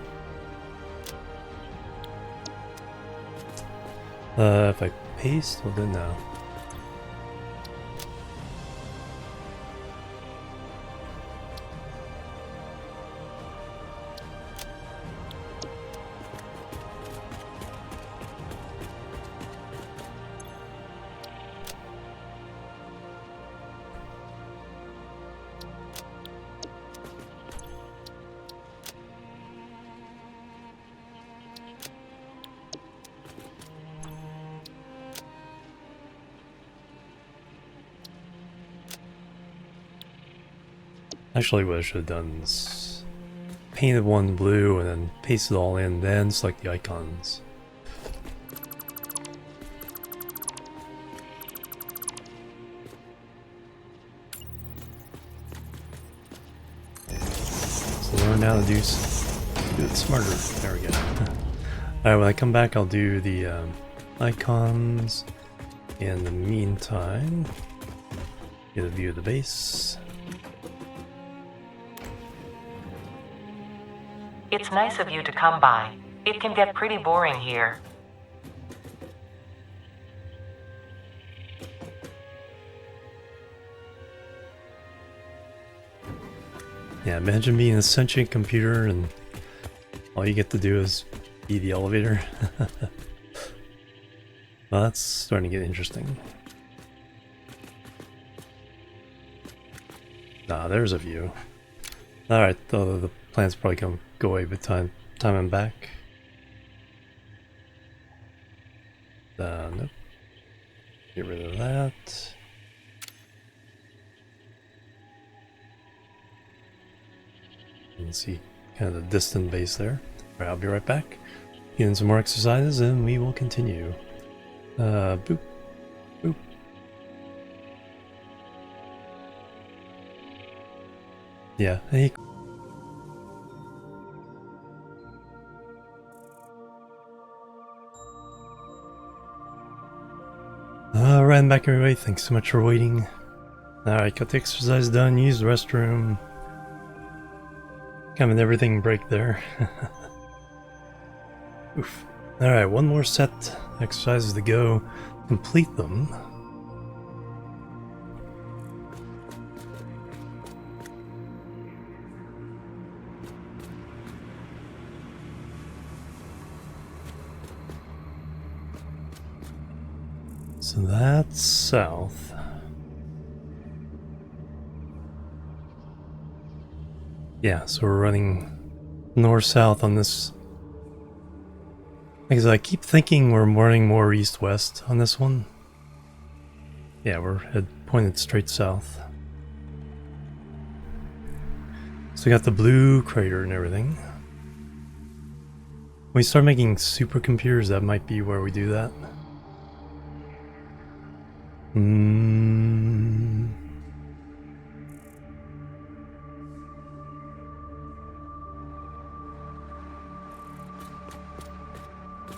If I paste, well then no. Actually, what I should have done is painted one blue and then pasted it all in, then select the icons. So learn how to do it smarter. There we go. Alright, when I come back, I'll do the icons. In the meantime, get a view of the base. It's nice of you to come by. It can get pretty boring here. Yeah, imagine being a sentient computer and all you get to do is be the elevator. Well, that's starting to get interesting. Ah, there's a view. Alright, the plants probably go away by time I'm back. Nope. Get rid of that. And see kind of the distant base there. Alright, I'll be right back. Get in some more exercises and we will continue. Boop. Boop. Yeah, hey. Alright, I'm back everybody. Thanks so much for waiting. Alright, got the exercise done, used the restroom. Kind of an everything break there. Oof. Alright, one more set exercises to go. Complete them. So that's south. Yeah, so we're running north-south on this. Because I keep thinking we're running more east-west on this one. Yeah, we're pointed straight south. So we got the blue crater and everything. When we start making supercomputers, that might be where we do that.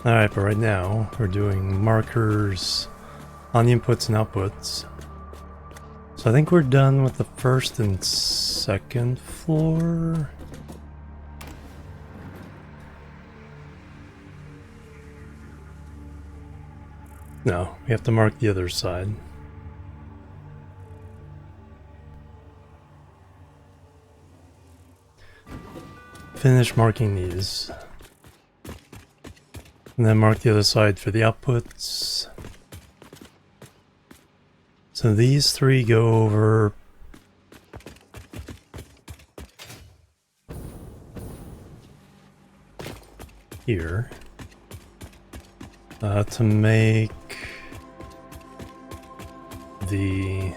Alright, but right now we're doing markers on the inputs and outputs. So I think we're done with the first and second floor. No, we have to mark the other side. Finish marking these. And then mark the other side for the outputs. So these three go over here to make the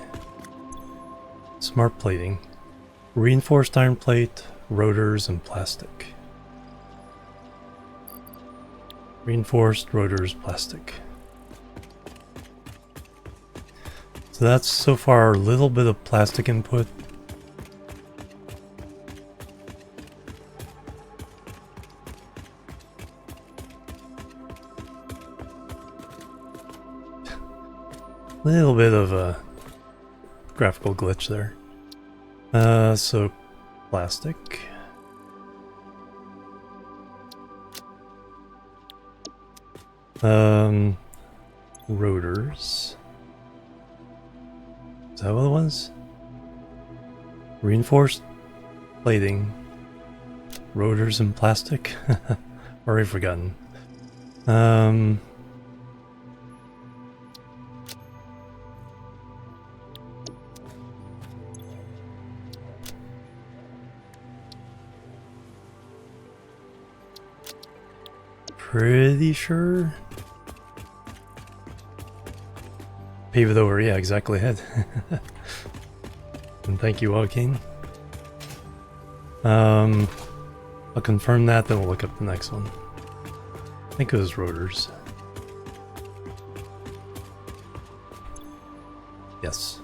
smart plating. Reinforced iron plate, rotors, and plastic. Reinforced rotors, plastic. So that's so far a little bit of plastic input. Little bit of a graphical glitch there. So plastic. Rotors. Is that what it was? Reinforced plating. Rotors and plastic? Already forgotten. Pretty sure. Pave it over, yeah, exactly ahead. And thank you, Joaquin. I'll confirm that, then we'll look up the next one. I think it was rotors. Yes.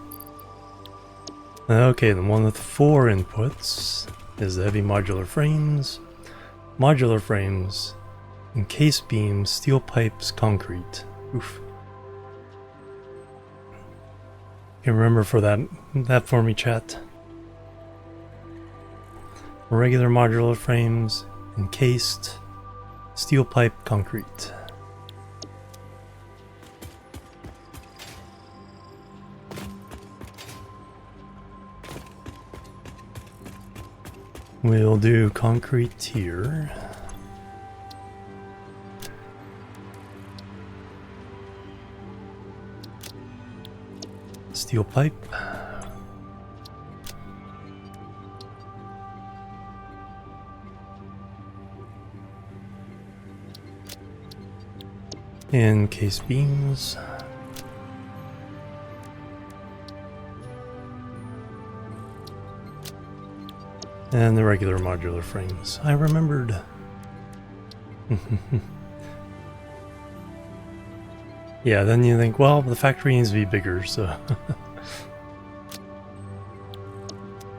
Okay, then one with 4 inputs is the heavy modular frames. Modular frames, encased beams, steel pipes, concrete. Oof. You remember for that for me, chat. Regular modular frames, encased, steel pipe, concrete. We'll do concrete here. Steel pipe. And case beams. And the regular modular frames. I remembered. Yeah, then you think, well, the factory needs to be bigger, so...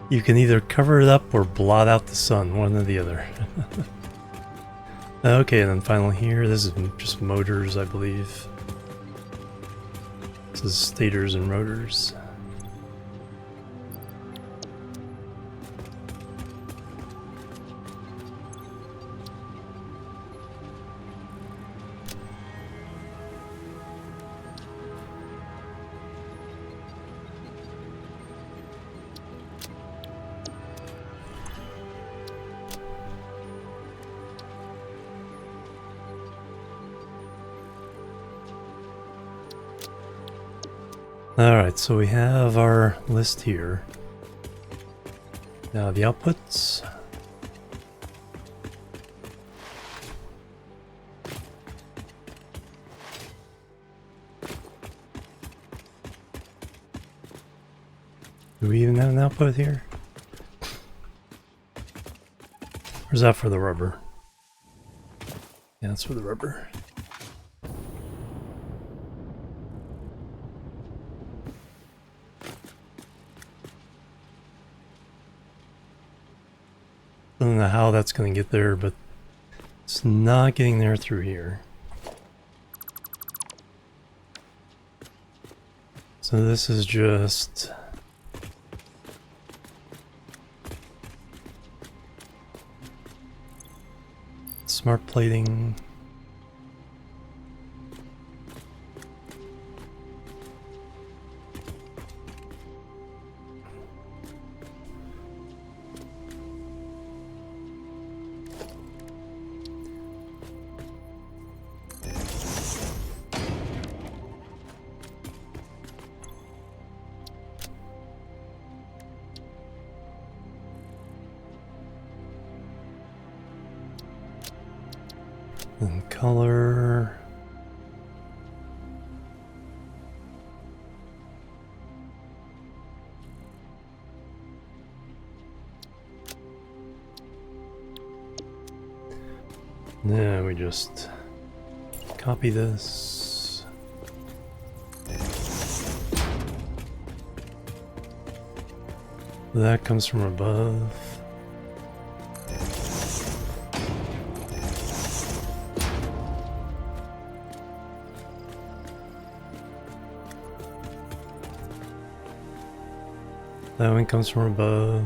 You can either cover it up or blot out the sun, one or the other. Okay, and then finally here, this is just motors, I believe. This is stators and rotors. Alright, so we have our list here. Now the outputs. Do we even have an output here? Or is that for the rubber? Yeah, that's for the rubber. I don't know how that's going to get there, but it's not getting there through here. So this is just... smart plating. And color. Now we just copy this. That comes from above. That one comes from above.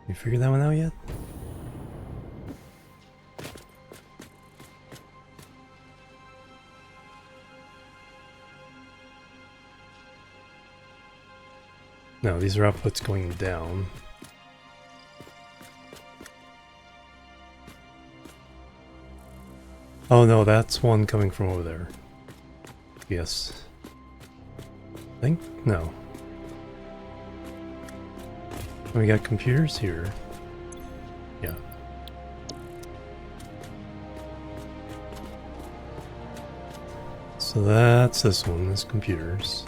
You figured that one out yet? No, these are outputs going down. Oh no, that's one coming from over there. Yes. I think? No. We got computers here. Yeah. So that's this one, this computers.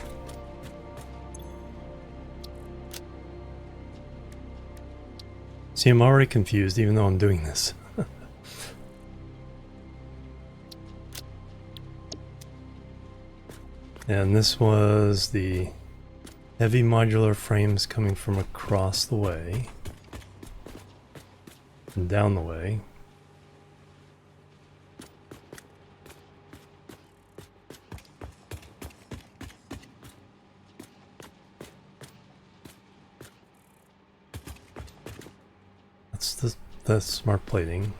See, I'm already confused even though I'm doing this. And this was the heavy modular frames coming from across the way and down the way. That's smart plating.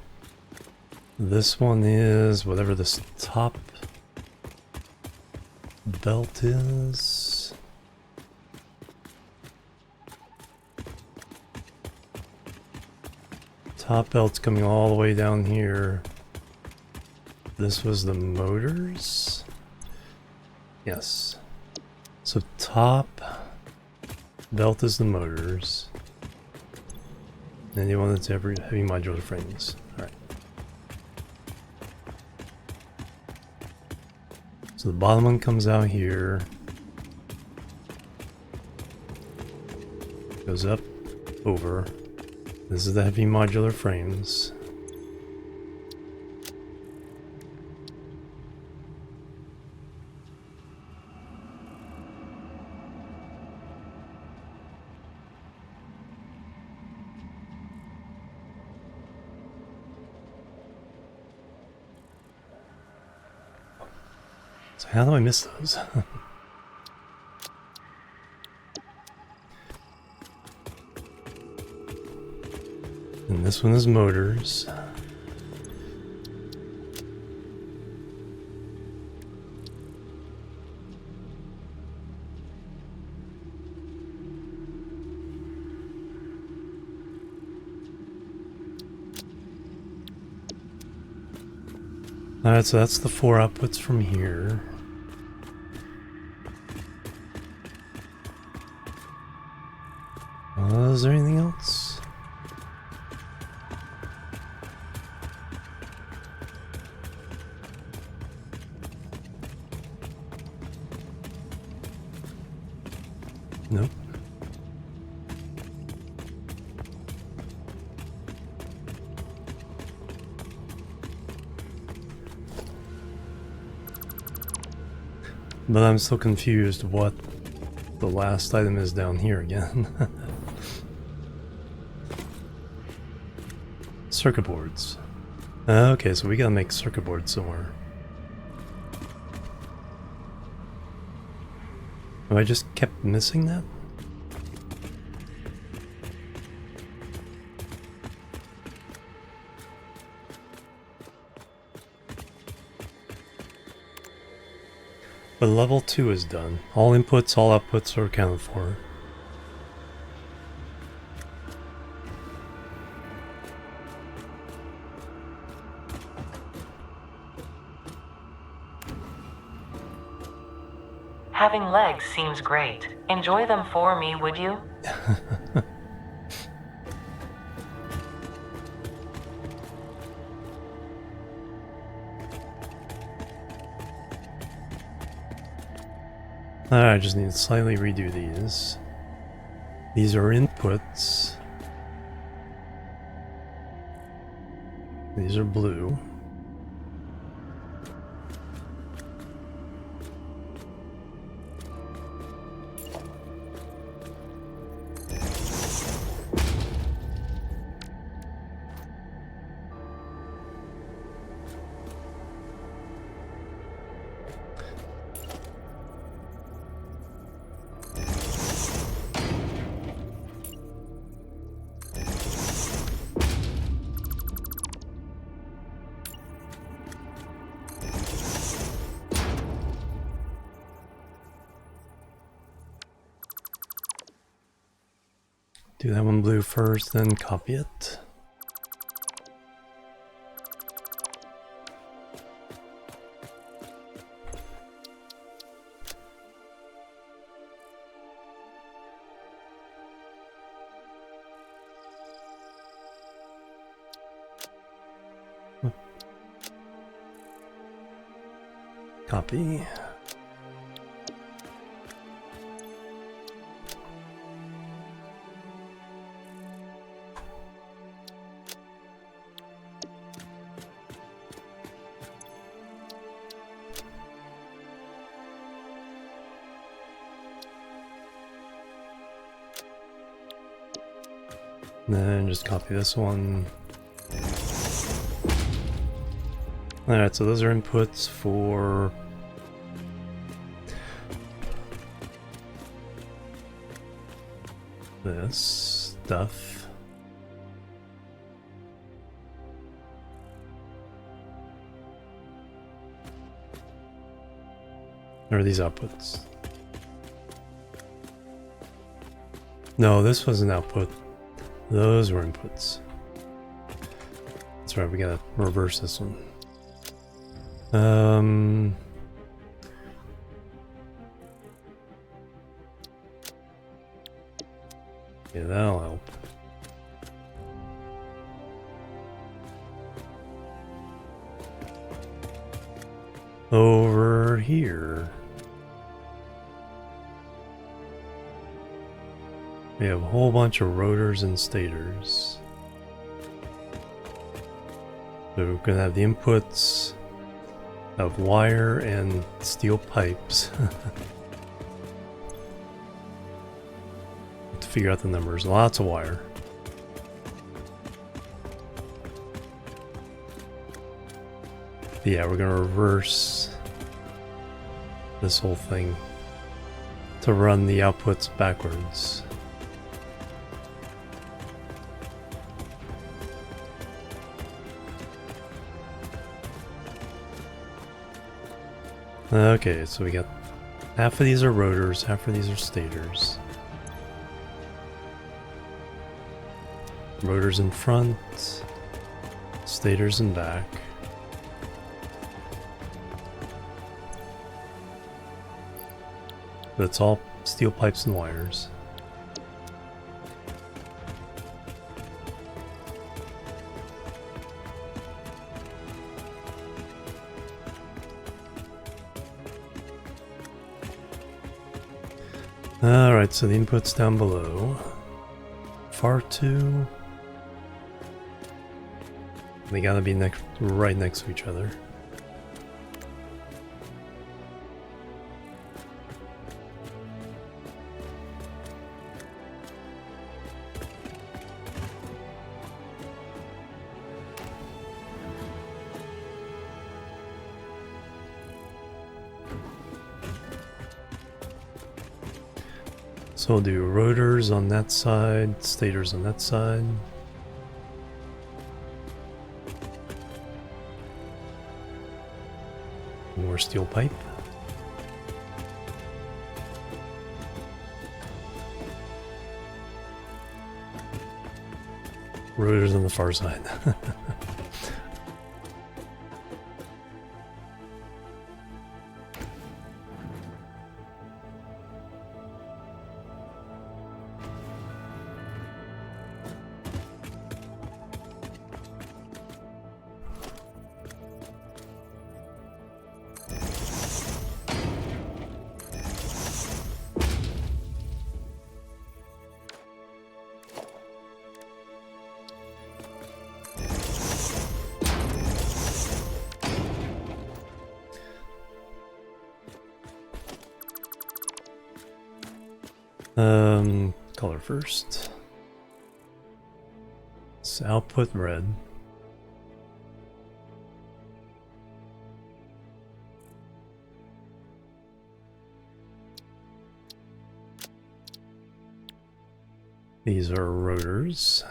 This one is whatever this top belt is. Top belt's coming all the way down here. This was the motors? Yes. So top belt is the motors. And you want it to have heavy modular frames. Alright. So the bottom one comes out here. Goes up, over. This is the heavy modular frames. So how do I miss those? And this one is motors. Alright, so that's the 4 outputs from here. Is there anything else? Nope. But I'm still confused what the last item is down here again. Circuit boards. Okay, so we gotta make circuit boards somewhere. Have I just kept missing that? But level 2 is done. All inputs, all outputs are accounted for. Having legs seems great. Enjoy them for me, would you? Alright, I just need to slightly redo these. These are inputs. These are blue. Do that one blue first, then copy it. Copy. Then just copy this one. Alright, so those are inputs for this stuff. Or these outputs. No, this was an output. Those were inputs. That's right, we gotta reverse this one. Yeah, that'll help. Over here, we have a whole bunch of rotors and stators. So we're going to have the inputs of wire and steel pipes. To figure out the numbers. Lots of wire. Yeah, we're going to reverse this whole thing to run the outputs backwards. Okay, so we got half of these are rotors, half of these are stators. Rotors in front, stators in back. But it's all steel pipes and wires. Alright, so the input's down below. Far two. They gotta be right next to each other. So we'll do rotors on that side, stators on that side. More steel pipe. Rotors on the far side. Color first. It's output red. These are rotors.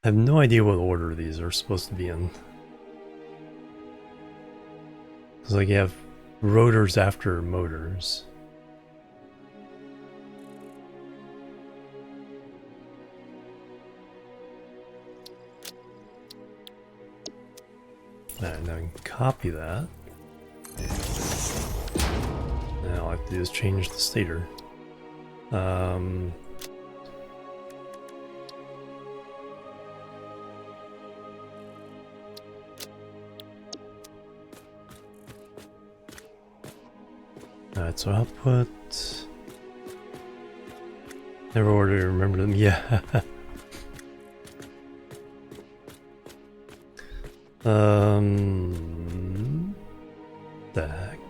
I have no idea what order these are supposed to be in. It's like you have rotors after motors. Alright, now I can copy that. Now all I have to do is change the stator. Alright, so output. Never ordered to remember them. Yeah. The heck?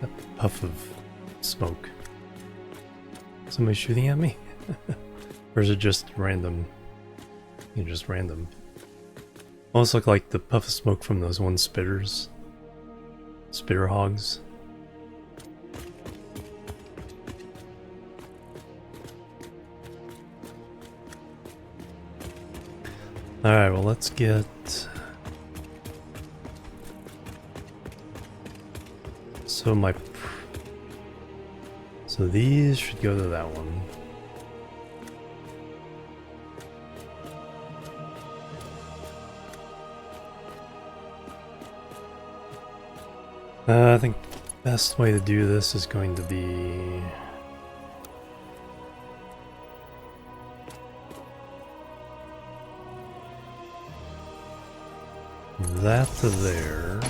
That puff of smoke. Somebody shooting at me? Or is it just random? Just random. Almost look like the puff of smoke from those one spitters. Spitter hogs. Alright, well let's get... So these should go to that one. I think the best way to do this is going to be... that to there.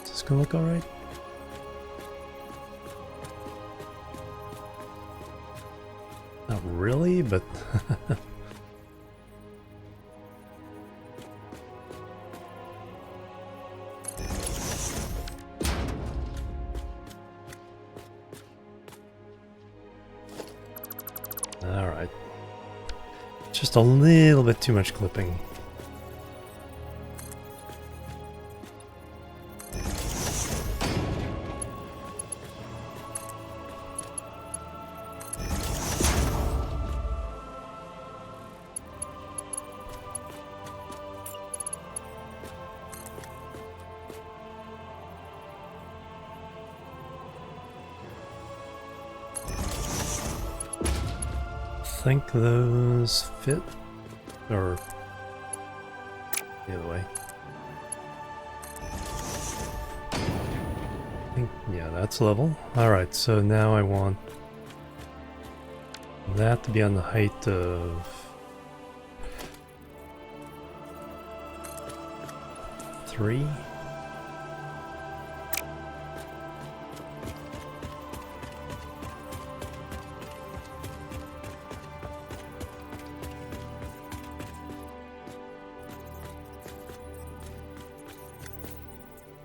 Is this gonna look alright? Not really, but alright. Just a little bit too much clipping. I think those fit, or the other way. I think, yeah, that's level. Alright, so now I want that to be on the height of 3.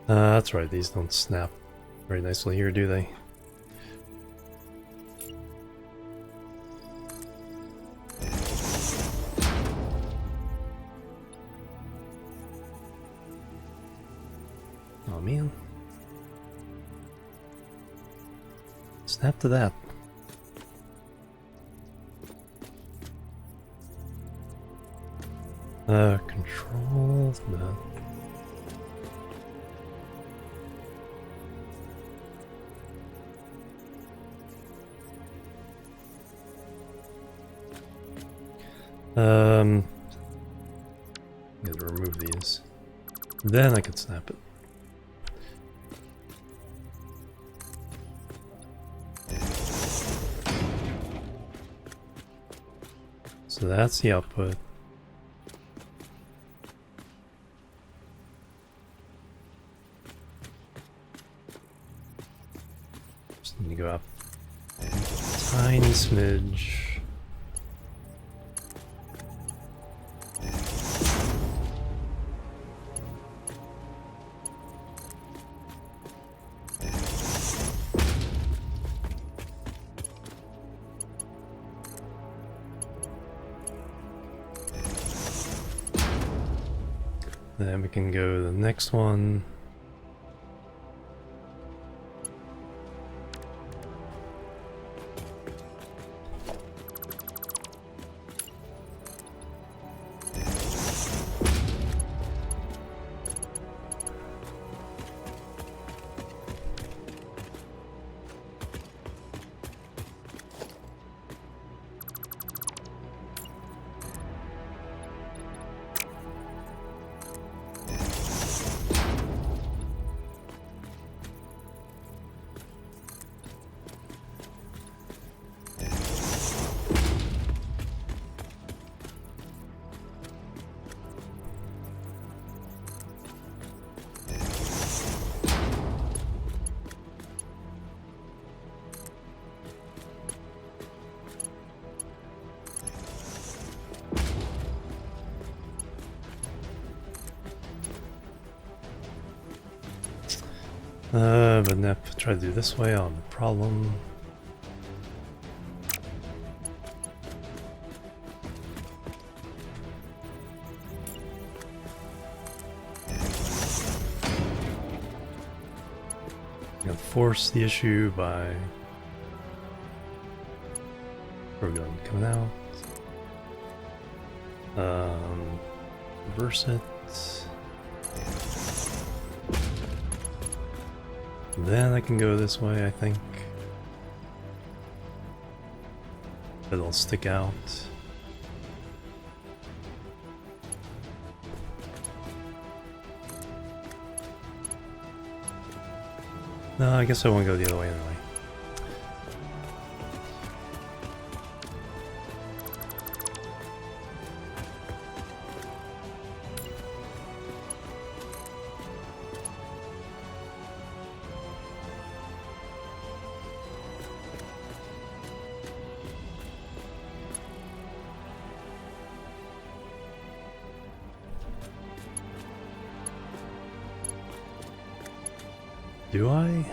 That's right, these don't snap very nicely here, do they? Oh man. Snap to that. Control that. Gotta remove these. Then I can snap it. So that's the output. Just need to go up a tiny smidge. Then we can go to the next one. But now try to do this way on the problem. Gonna force the issue by program coming out. Reverse it. Then I can go this way, I think. It'll stick out. No, I guess I won't go the other way anyway. Do I?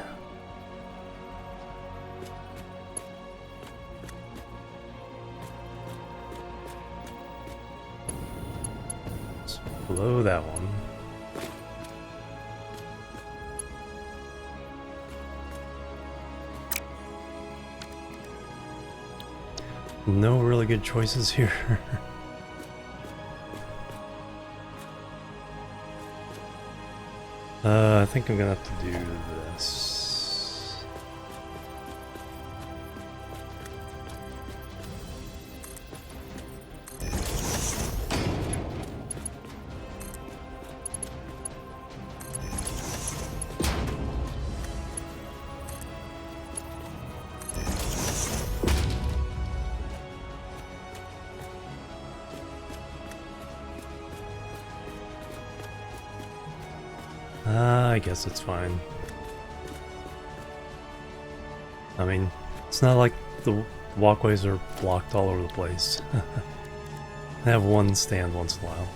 Let's blow that one. No really good choices here. I think I'm gonna have to do this. I guess it's fine. I mean, it's not like the walkways are blocked all over the place. I have one stand once in a while.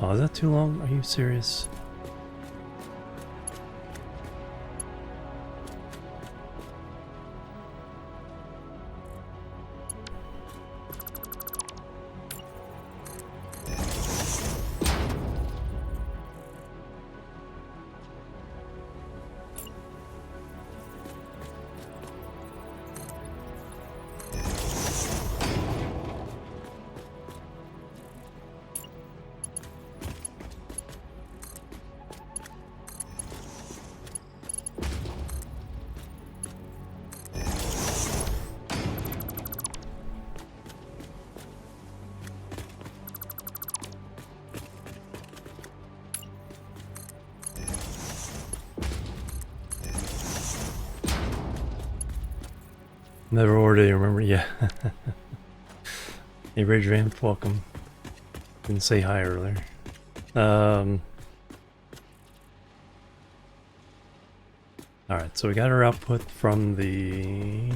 Oh, is that too long? Are you serious? Never already remember, yeah. Hey Rage Vamp, welcome. Didn't say hi earlier. Alright, so we got our output from the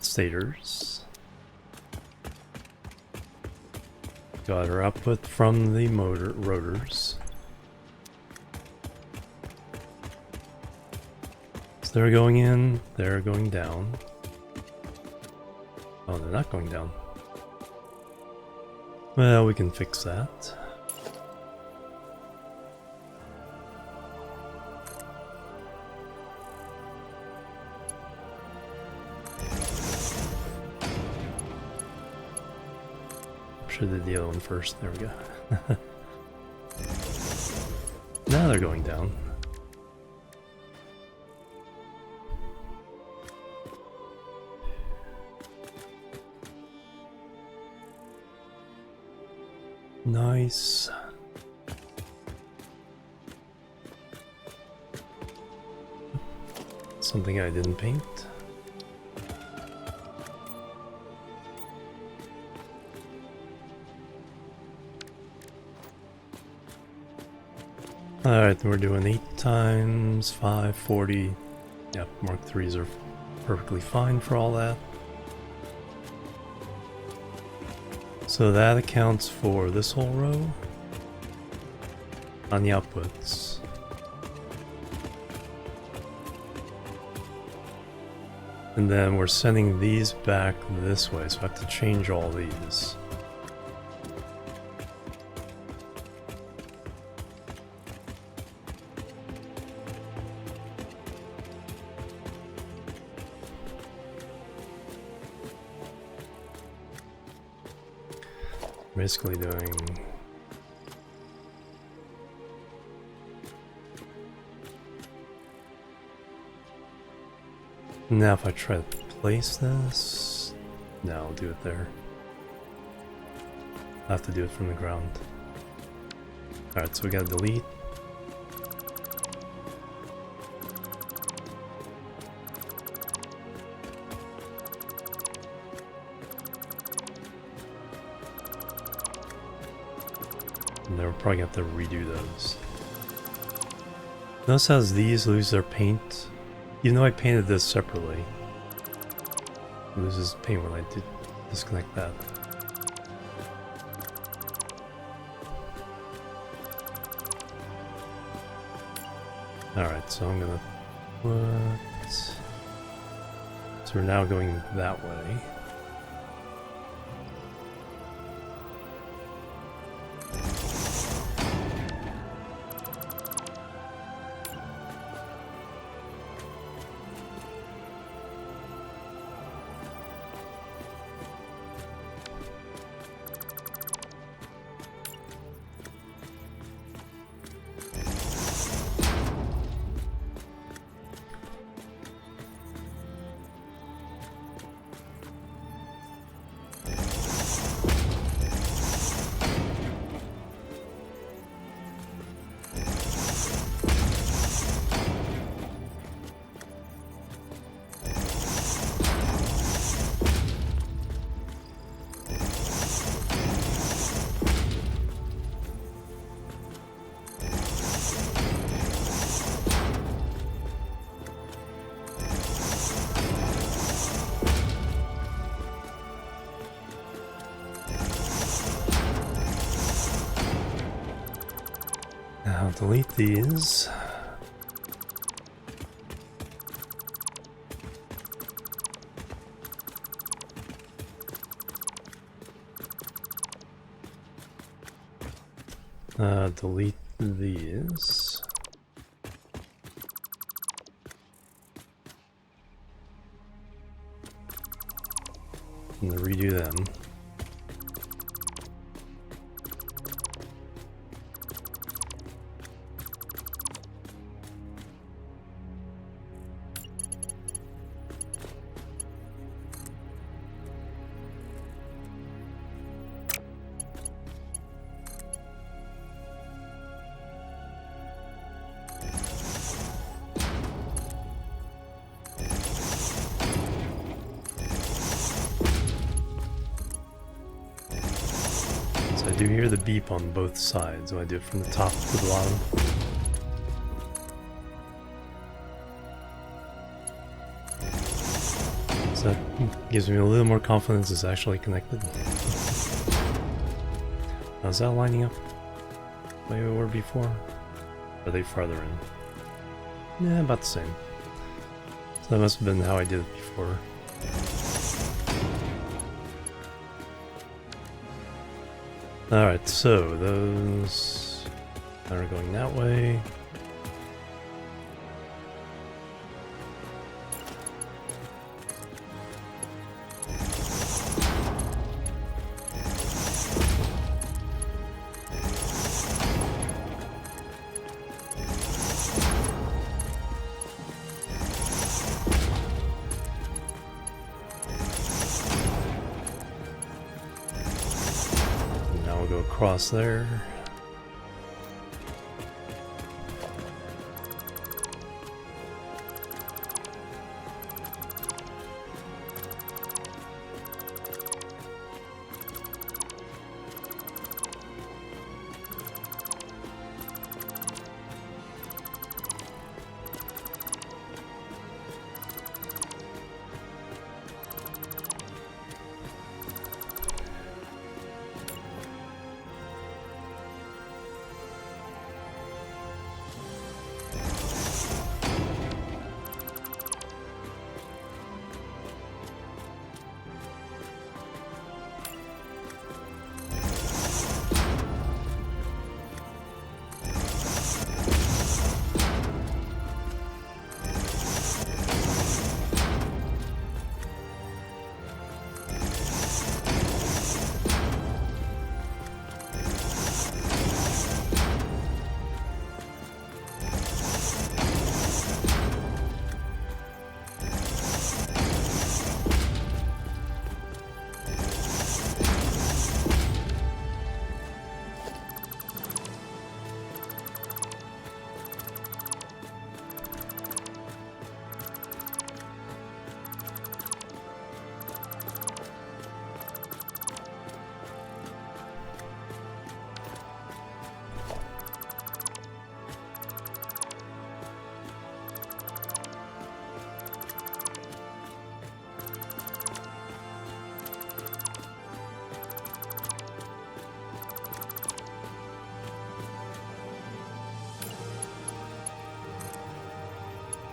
stators. Got our output from the rotors. So they're going in, they're going down. Oh, they're not going down. Well, we can fix that. Should have did the other one first. There we go. Now they're going down. Nice. Something I didn't paint. Alright, we're doing 8 times 5, 40. Yep, Mark 3s are perfectly fine for all that. So that accounts for this whole row on the outputs. And then we're sending these back this way, so I have to change all these. Basically doing... Now if I try to place this... No, I'll do it there. I have to do it from the ground. Alright, so we gotta delete. And then we're probably gonna have to redo those. Notice how these lose their paint? Even though I painted this separately. It loses paint when I disconnect that. Alright, so I'm gonna put... So we're now going that way. Now delete these. Delete these. And redo them. I do hear the beep on both sides. Do I do it from the top to the bottom? So that gives me a little more confidence it's actually connected. Now, is that lining up the way we were before? Or are they farther in? Yeah, about the same. So that must have been how I did it before. Alright, so those are going that way. Across there.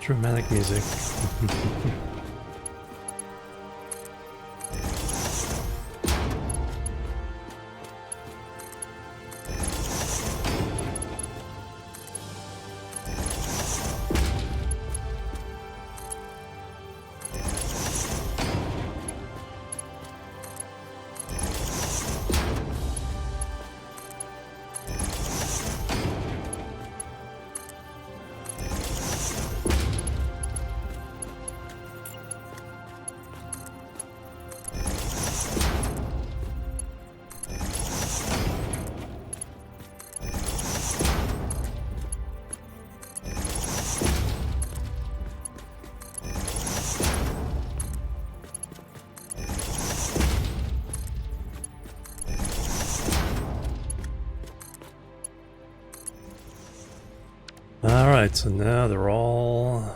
Dramatic music. Alright, so now they're all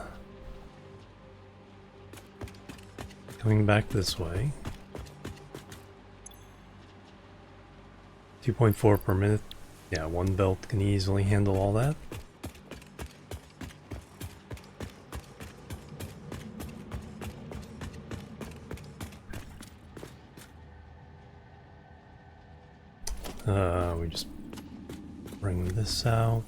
coming back this way. 2.4 per minute. Yeah, one belt can easily handle all that. We just bring this out.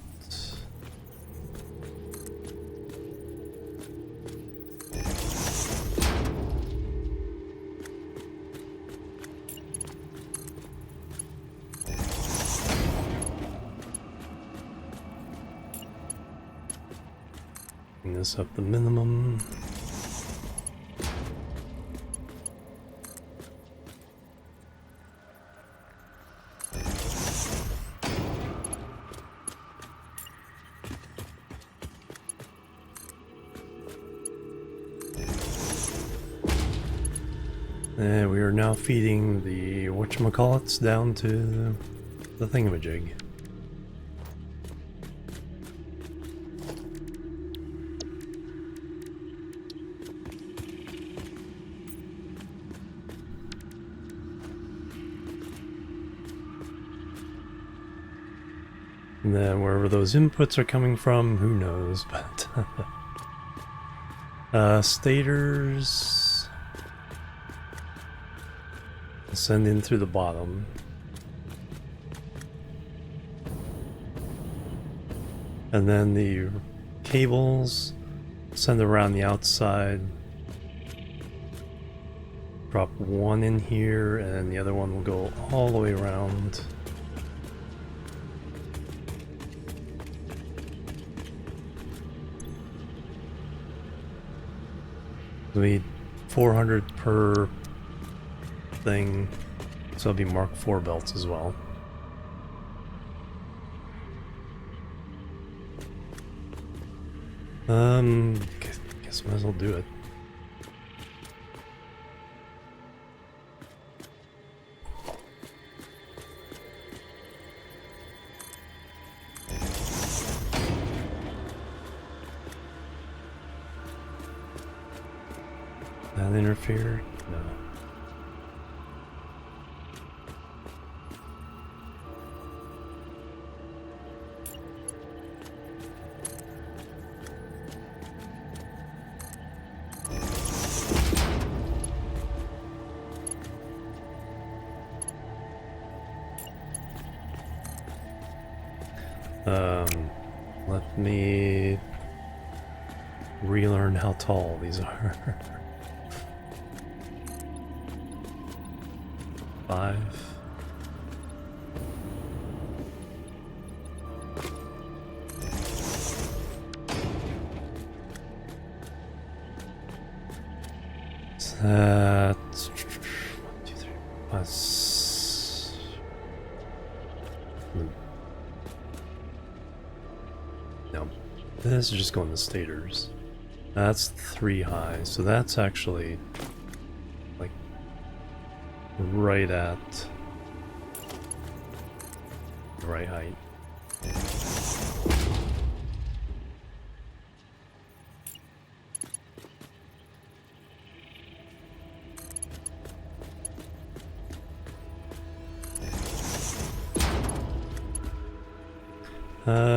Bring this up the minimum. And we are now feeding the whatchamacallits down to the thingamajig. And then wherever those inputs are coming from, who knows, but stators send in through the bottom. And then the cables send around the outside. Drop one in here and the other one will go all the way around. We need 400 per thing, so it'll be Mark IV belts as well. Guess might as well do it. That interfere? No. Let me relearn how tall these are. 5. That's 1, 2, 3, 5. No, this is just going to stators. That's 3 high, so that's actually like right at the right height.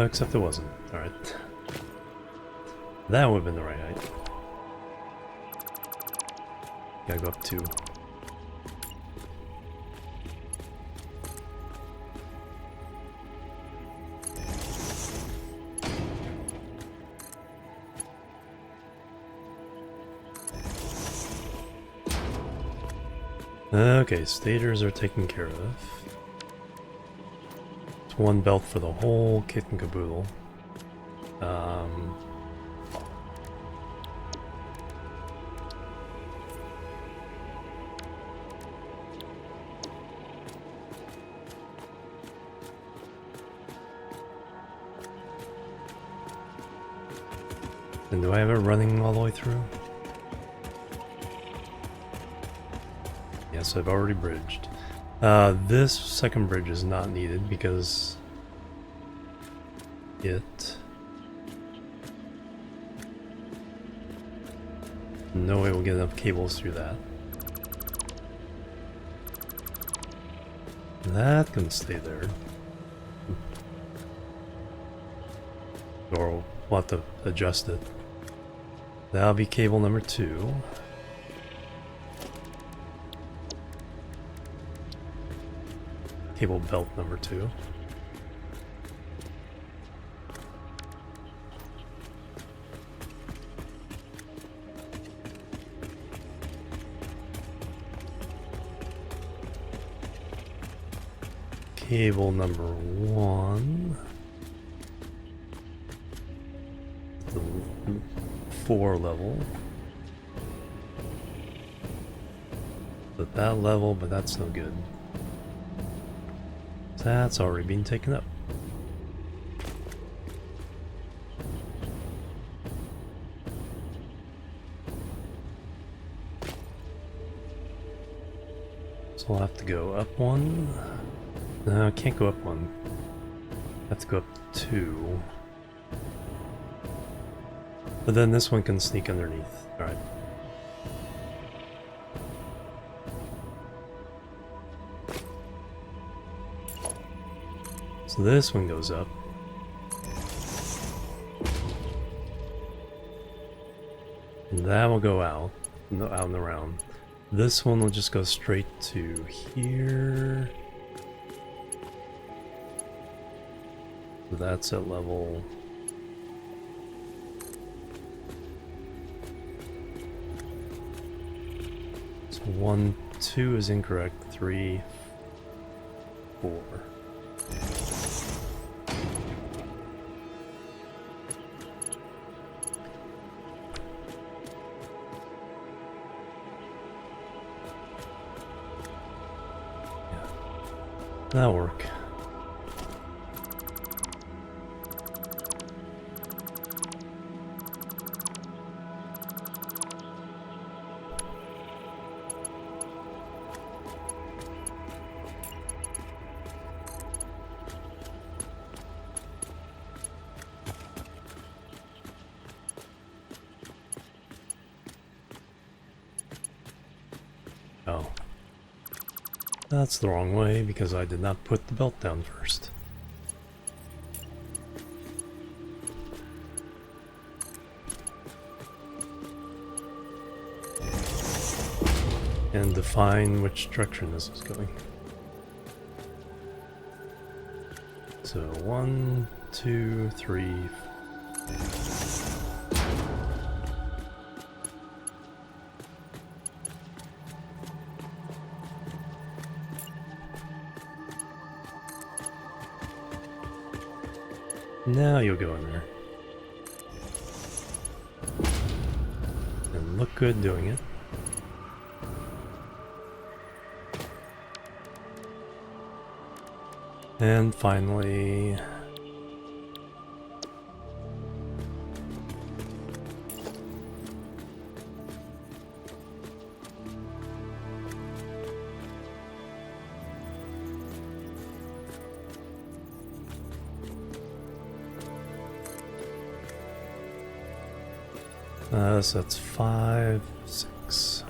Except it wasn't. Alright. That would have been the right height. Gotta go up 2. Okay, stators are taken care of. It's 1 belt for the whole kit and caboodle. And do I have it running all the way through? Yes, I've already bridged. This second bridge is not needed because it... No way we'll get enough cables through that. That can stay there. Or we'll have to adjust it. That'll be cable number 2. Cable belt number 2. Cable number 1. The 4 level. At that level, but that's no good. That's already been taken up. So I'll have to go up 1. No, I can't go up 1. I have to go up 2. But then this one can sneak underneath. Alright. So this one goes up. And that will go out and around. This one will just go straight to here. So that's at level... So 1, 2 is incorrect. 3, 4. That'll work. Oh. That's the wrong way because I did not put the belt down first. And define which direction this is going. So 1, 2, 3. Now you'll go in there. And look good doing it. And finally... so that's 5, 6.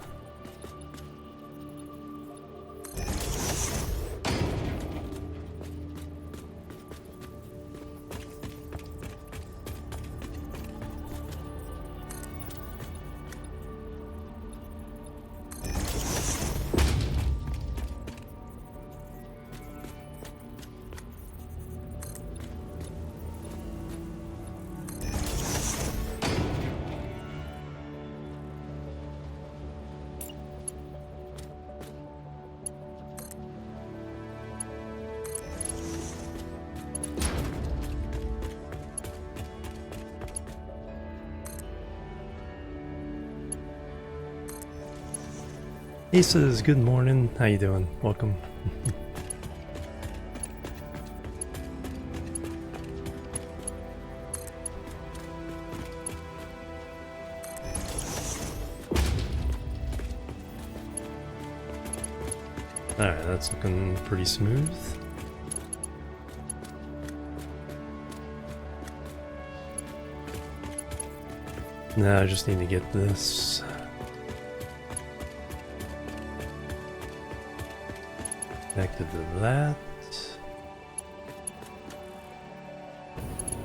Aces, good morning. How you doing? Welcome. Alright, that's looking pretty smooth. Now I just need to get this connected to that.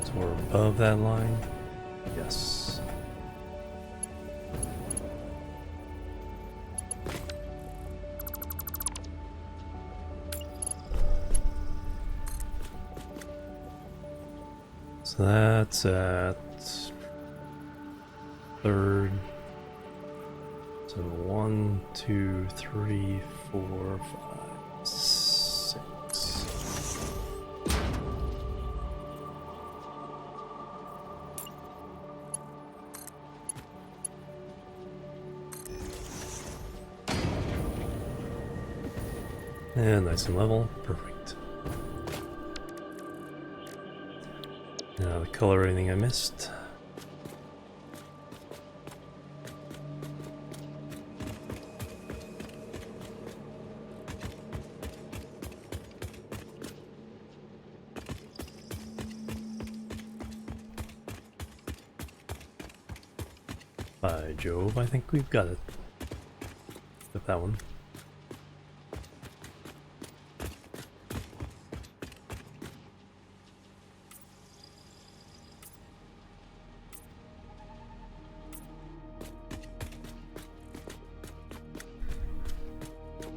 So we're above that line. Yes. So that's at third. So 1, 2, 3, 4, 5, 6. And nice and level. Perfect. Now the color, anything I missed? By Jove, I think we've got it. With that one.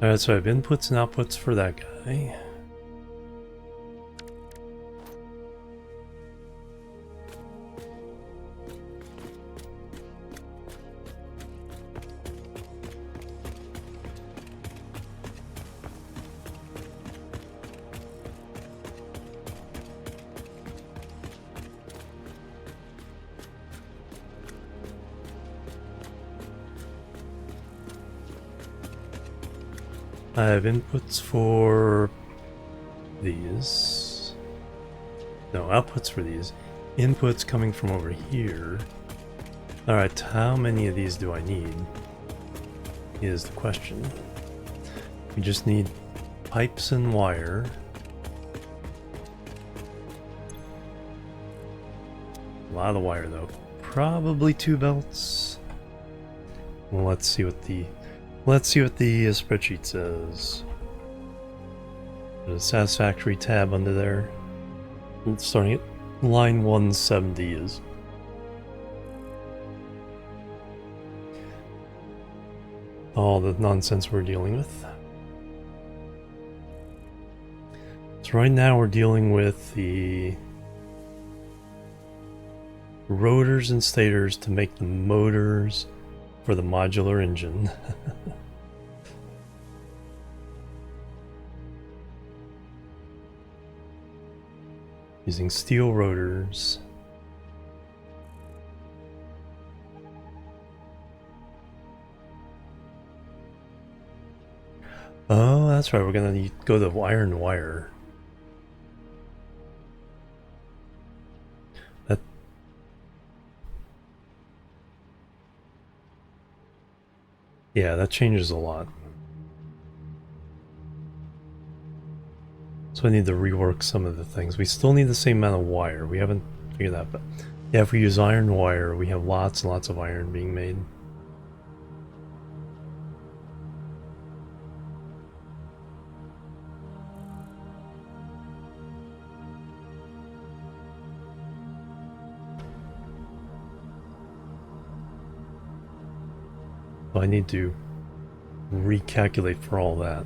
Alright, so I have inputs and outputs for that guy. I have inputs for these. No, outputs for these. Inputs coming from over here. Alright, how many of these do I need? Is the question. We just need pipes and wire. A lot of wire though. Probably 2 belts. Well, let's see what the spreadsheet says. There's a Satisfactory tab under there. Starting at line 170 is all the nonsense we're dealing with. So right now we're dealing with the rotors and stators to make the motors for the modular engine. Using steel rotors. Oh, that's right, we're gonna go to iron wire. Yeah, that changes a lot. So I need to rework some of the things. We still need the same amount of wire. We haven't figured that out, but yeah, if we use iron wire, we have lots and lots of iron being made. So I need to recalculate for all that.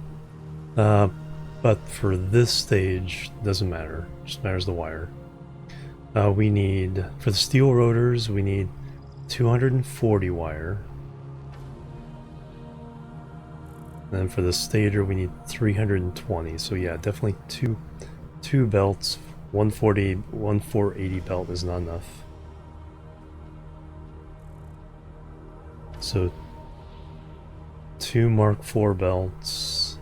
But for this stage, doesn't matter. Just matters the wire. We need, for the steel rotors, we need 240 wire. And then for the stator, we need 320. So yeah, definitely two belts. 480 belt is not enough. 2 Mark IV belts.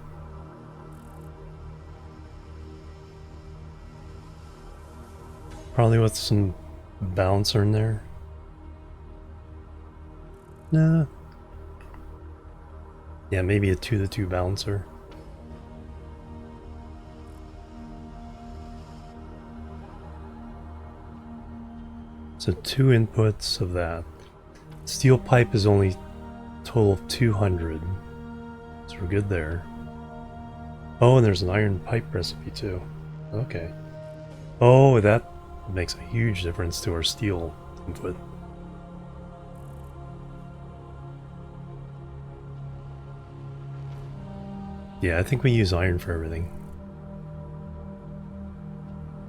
Probably with some balancer in there. Nah. Yeah, maybe a 2-to-2 balancer. So 2 inputs of that. Steel pipe is only total of 200. So we're good there. Oh, and there's an iron pipe recipe too. Okay. Oh, that makes a huge difference to our steel input. Yeah, I think we use iron for everything.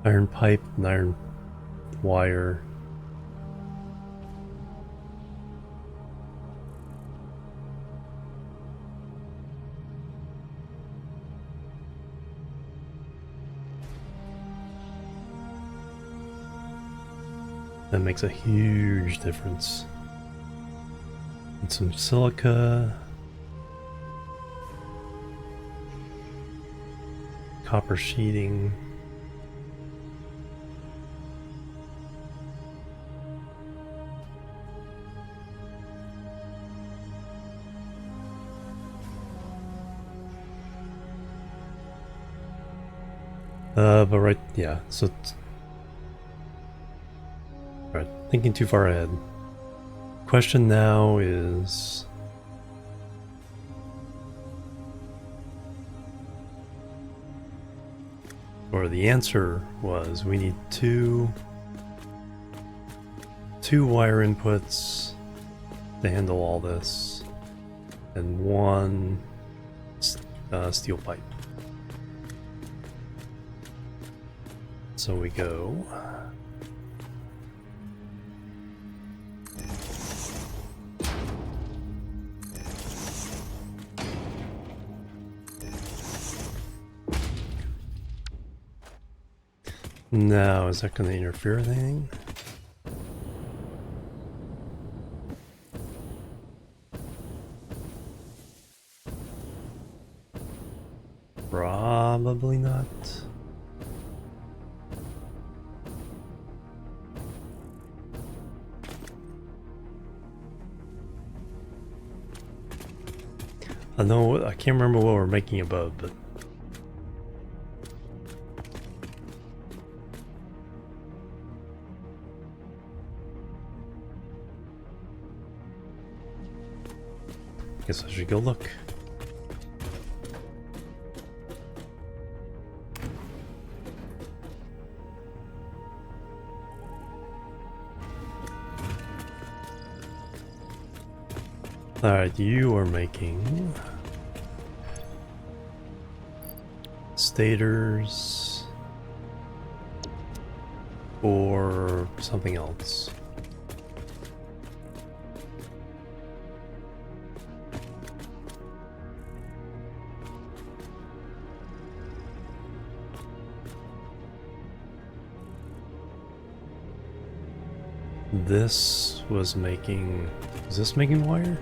Iron pipe and iron wire. That makes a huge difference. And some silica. Copper sheeting. But right, yeah, so right, thinking too far ahead. Question now is or the answer was we need two wire inputs to handle all this and 1 steel pipe. So we go now, is that going to interfere with anything? Probably not. I know, I can't remember what we're making above, but guess I should go look. Alright, you are making stators or something else. This was making... is this making wire?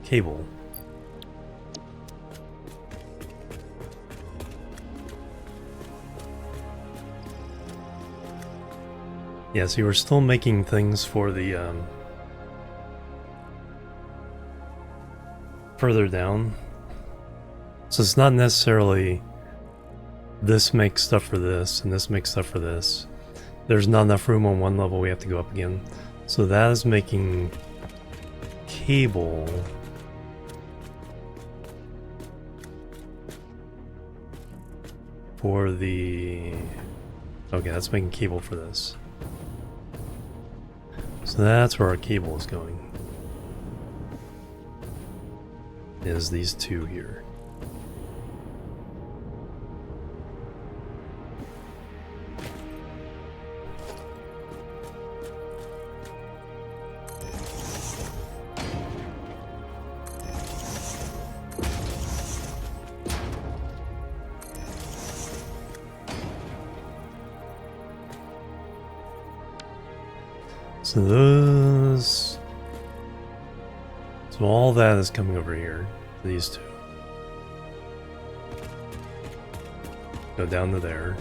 Cable. Yeah, so you were still making things for the further down. So it's not necessarily this makes stuff for this and this makes stuff for this. There's not enough room on one level, we have to go up again. So that is making cable. For the... okay, that's making cable for this. So that's where our cable is going. Is these two here. So those So all that is coming over here. These two. Go down to there.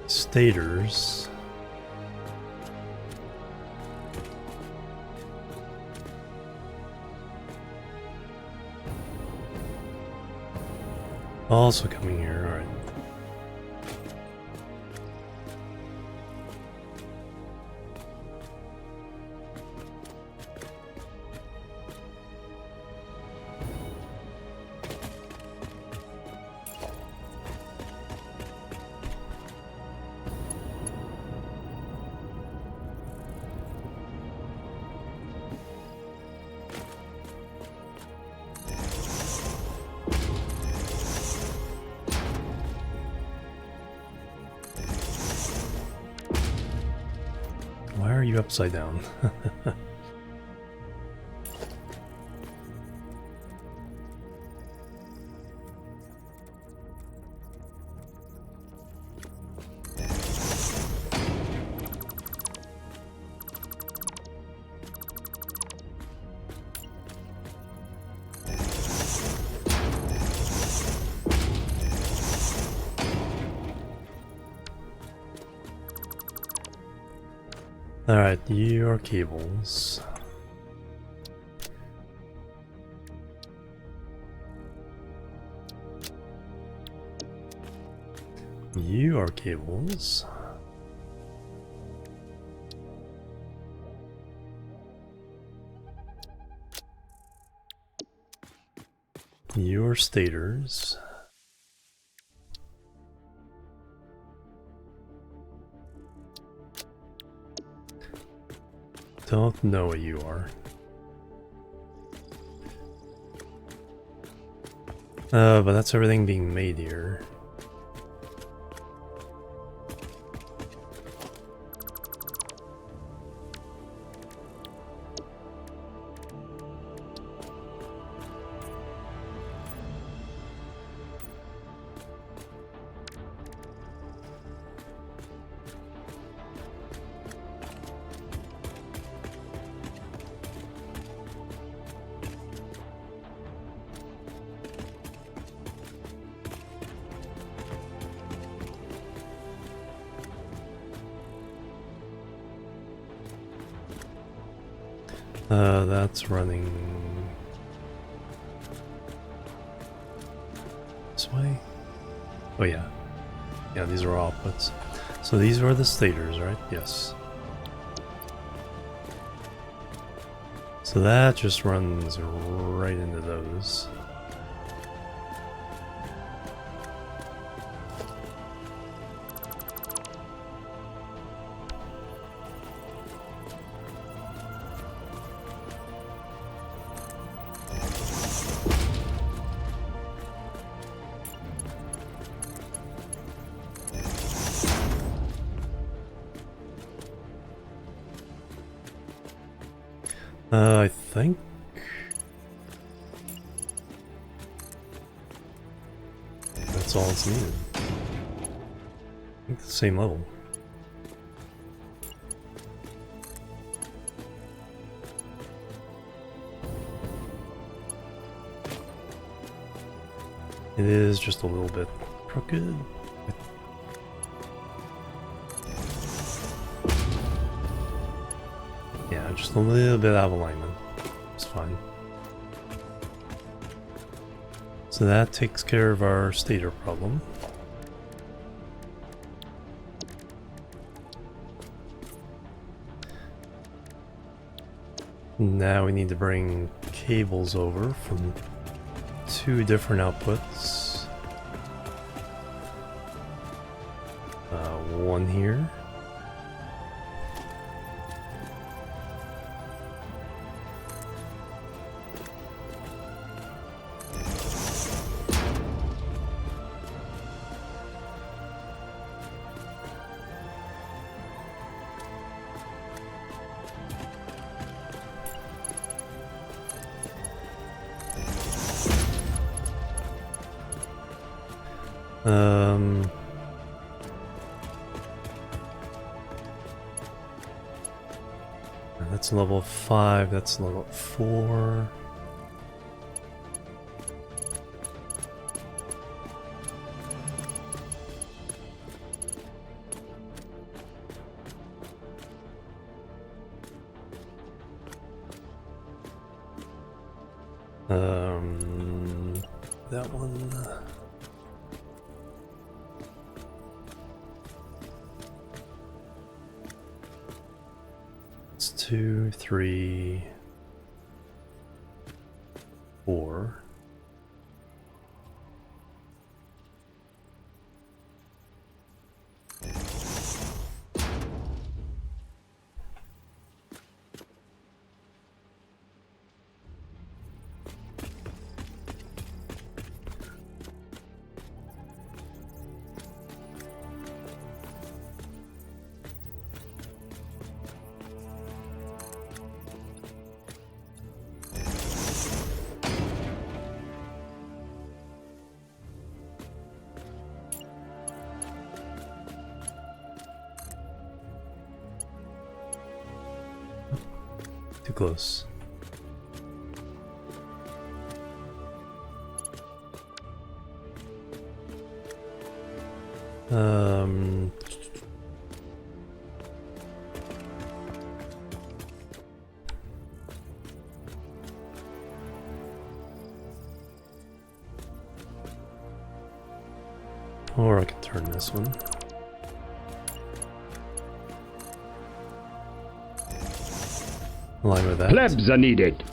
Stators. Also coming here, alright. Why are you upside down? Alright, your cables. You are cables. Your stators. Don't know what you are. But that's everything being made here. That's running this way. Oh yeah. Yeah, these are outputs. So these were the stators, right? Yes. So that just runs right into those. I think that's all it's needed. I think it's the same level. It is just a little bit crooked. Yeah, just a little bit out of alignment. It's fine. So that takes care of our stator problem. Now we need to bring cables over from two different outputs. One here. That's level 5, that's level 4. That one. It's 2, 3, 4. Too close. Or I could turn this one. Line with that. Plebs are needed.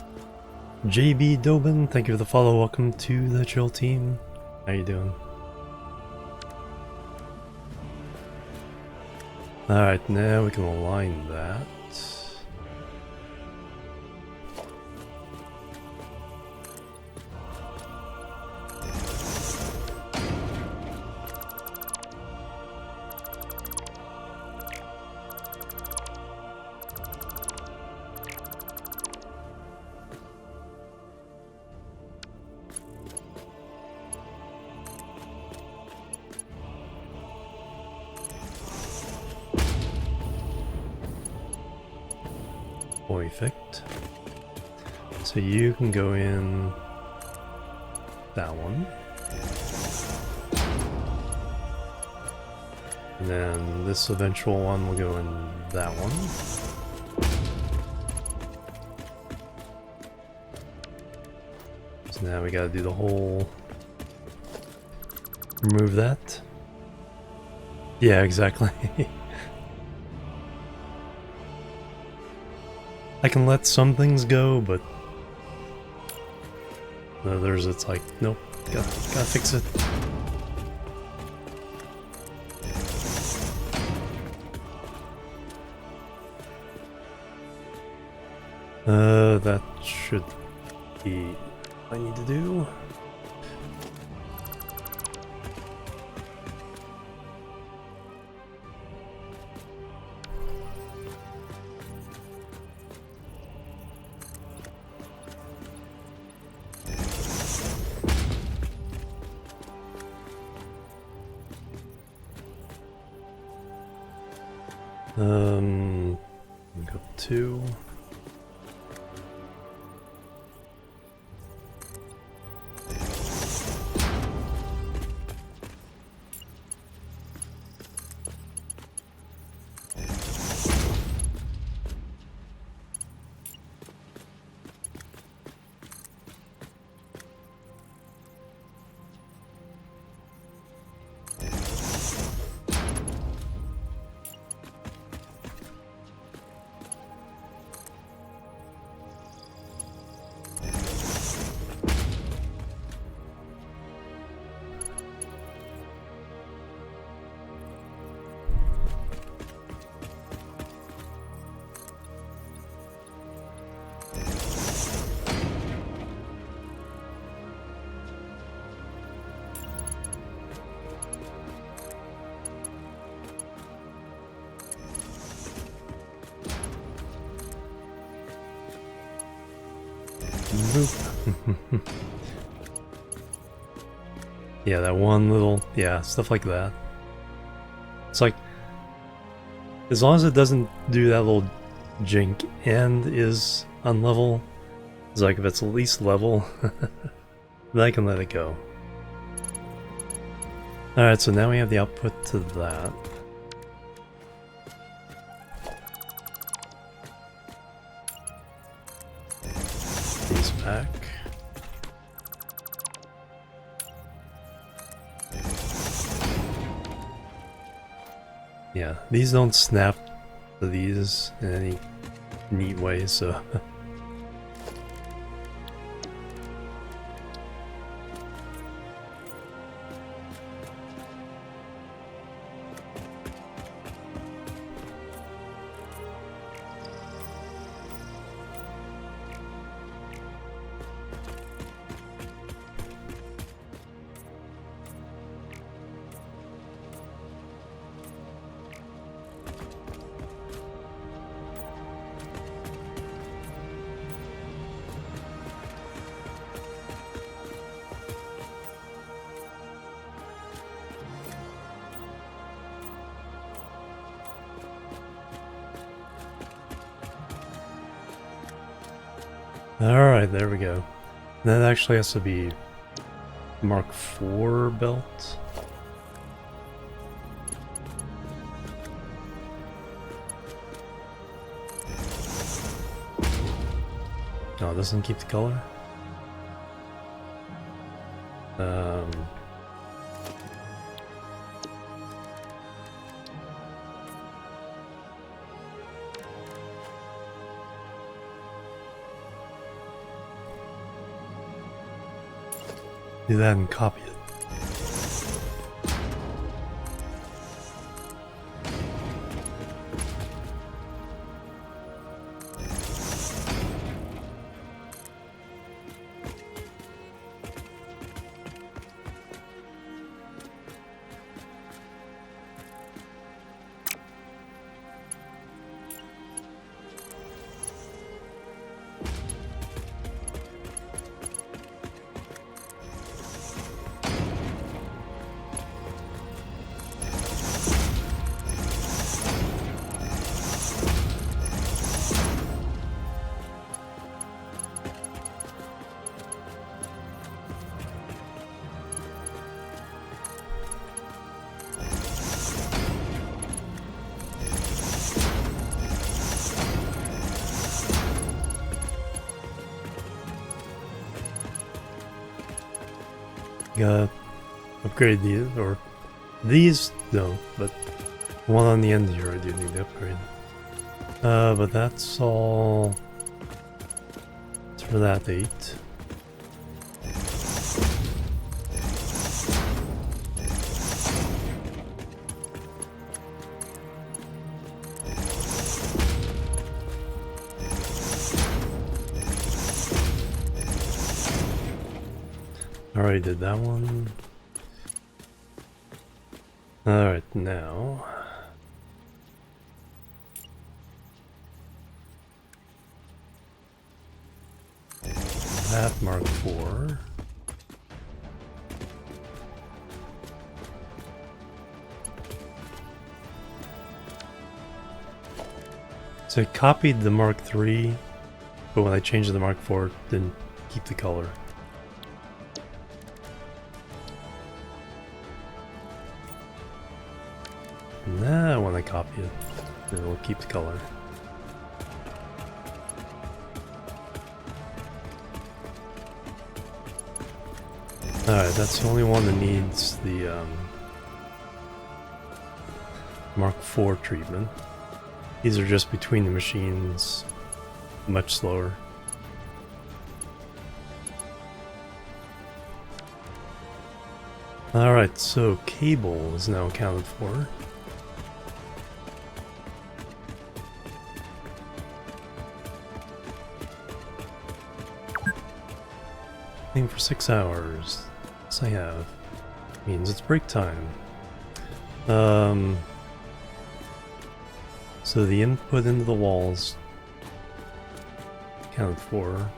JB Dobin, thank you for the follow. Welcome to the chill team. How you doing? Alright, now we can align that. Perfect. So you can go in that one. And then this eventual one will go in that one. So now we gotta do the whole... remove that. Yeah, exactly. I can let some things go, but others it's like, nope, gotta fix it. That should be what I need to do. Go 2. Yeah, that one little, yeah, stuff like that. It's like, as long as it doesn't do that little jink and is on level. It's like if it's at least level, then I can let it go. Alright, so now we have the output to that. These back. Yeah, these don't snap to these in any neat way, so alright, there we go. That actually has to be Mark IV belt. Oh, it doesn't keep the color? Do that and copy it. Gotta upgrade these, or these don't, but one on the end here I do need to upgrade. But that's all for that 8. Already did that one. Alright, now that Mark IV. So I copied the Mark III, but when I changed it to Mark IV, it didn't keep the color. Now when I copy it, it will keep the color. Alright, that's the only one that needs the Mark IV treatment. These are just between the machines, much slower. Alright, so cable is now accounted for. For 6 hours. Yes, I have. Means it's break time. So the input into the walls accounted for.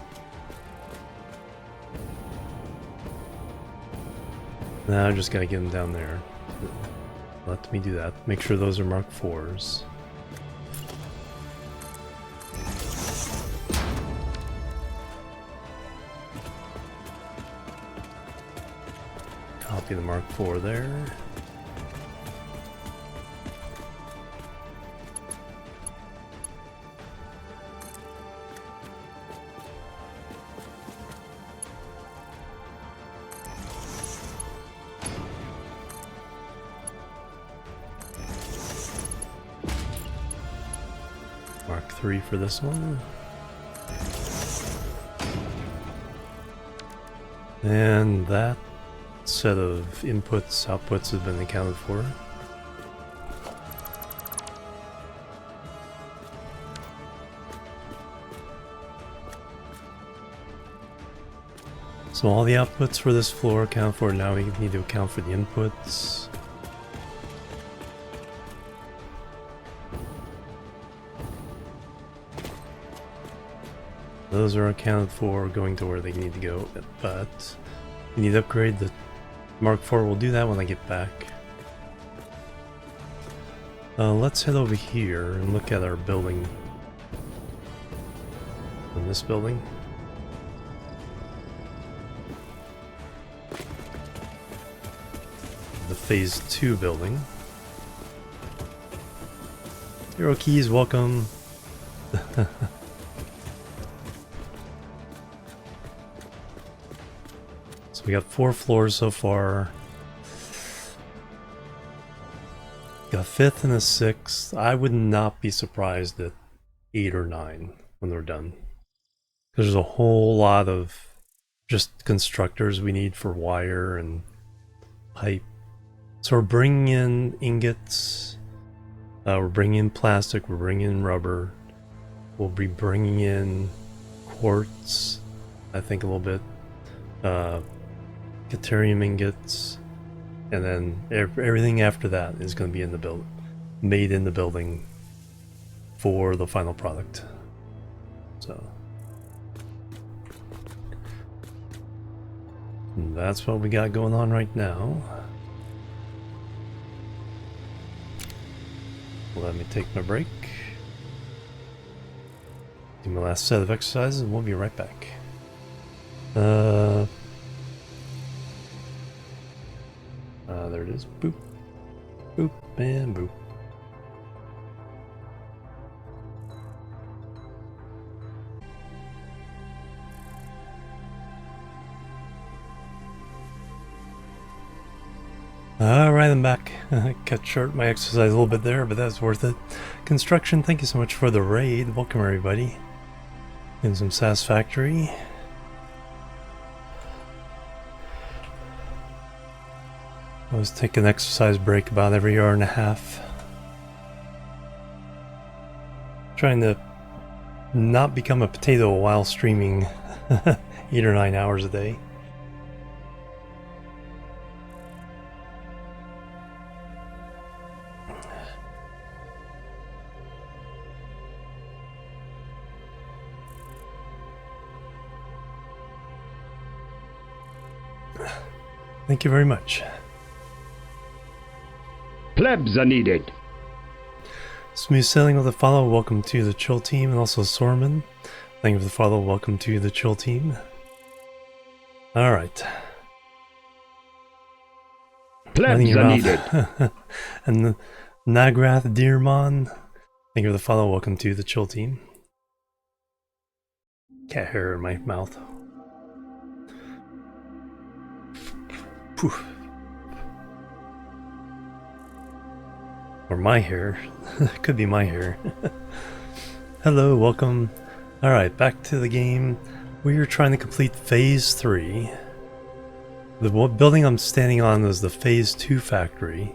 Now I just gotta get them down there. Let me do that. Make sure those are Mark IVs. copy the Mark IV there. Mark III for this one. And that set of inputs, outputs has been accounted for. So all the outputs for this floor account for. Now we need to account for the inputs. Those are accounted for, going to where they need to go, but we need to upgrade the Mark IV. We'll do that when I get back. Let's head over here and look at our building. In this building. The Phase 2 building. Hero Keys, welcome. We got 4 floors so far. Got a 5th and a 6th. I would not be surprised at 8 or 9 when they're done. There's a whole lot of just constructors we need for wire and pipe. So we're bringing in ingots. We're bringing in plastic. We're bringing in rubber. We'll be bringing in quartz, I think, a little bit. Deuterium ingots, and then everything after that is going to be in the made in the building for the final product. So that's what we got going on right now. Let me take my break, do my last set of exercises, and we'll be right back. There it is. Boop. Boop and boop. Alright, I'm back. Cut short my exercise a little bit there, but that's worth it. Construction, thank you so much for the raid. Welcome everybody. And some Satisfactory. I always take an exercise break about every hour and a half. Trying to not become a potato while streaming 8 or 9 hours a day. Thank you very much. Plebs are needed. Smooth sailing with a follow. Welcome to the Chill Team, and also Sorman. Thank you for the follow. Welcome to the Chill Team. All right. Plebs are needed. And the Nagrath Dearmon. Thank you for the follow. Welcome to the Chill Team. Cat hair in my mouth. Poof. Or my hair. Could be my hair. Hello, welcome. Alright, back to the game. We are trying to complete Phase 3. The building I'm standing on is the Phase 2 factory.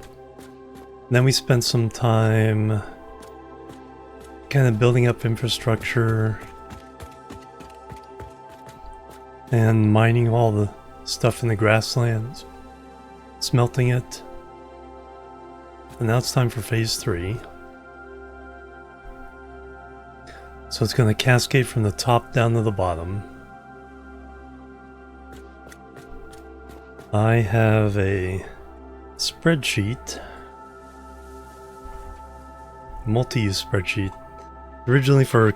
And then we spent some time kind of building up infrastructure and mining all the stuff in the grasslands, smelting it. And now it's time for Phase 3. So it's going to cascade from the top down to the bottom. I have a spreadsheet, multi-use spreadsheet, originally for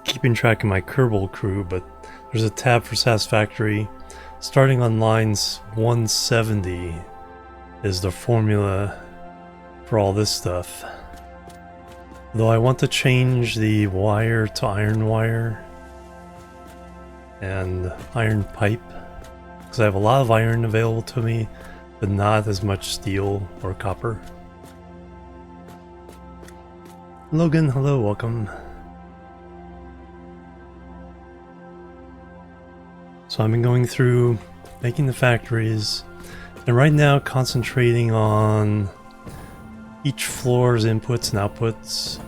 keeping track of my Kerbal crew, but there's a tab for Satisfactory, starting on lines 170 is the formula for all this stuff. Though I want to change the wire to iron wire and iron pipe, because I have a lot of iron available to me, but not as much steel or copper. Logan, hello, welcome. So I've been going through making the factories, and right now concentrating on each floor's inputs and outputs.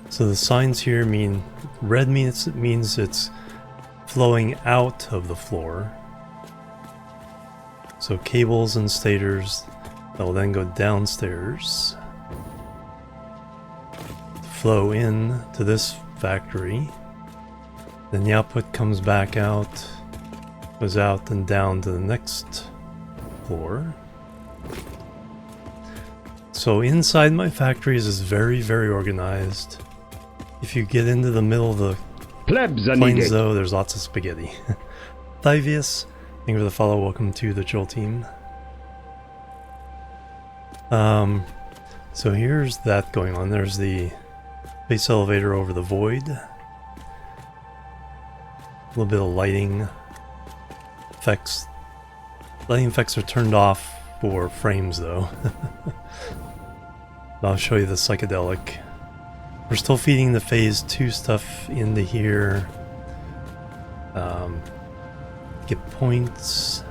So the signs here mean, red means it's flowing out of the floor. So cables and stators that will then go downstairs, flow in to this factory. Then the output comes back out, goes out and down to the next floor. So inside my factories is very, very organized. If you get into the middle of the Plebs are plains needed. though, there's lots of spaghetti. Thyvius, thank you for the follow, welcome to the Chill team. So here's that going on. There's the space elevator over the void. A little bit of lighting effects. Lighting effects are turned off for frames though. I'll show you the psychedelic. We're still feeding the phase 2 stuff into here. Get points.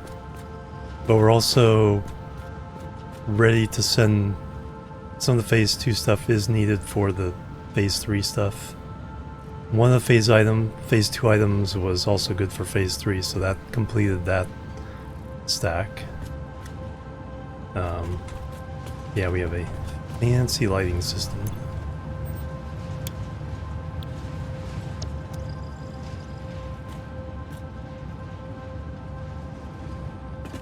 But we're also ready to send some of the phase 2 stuff is needed for the phase 3 stuff. One of the phase 2 items was also good for phase 3, so that completed that stack. Yeah, we have a fancy lighting system.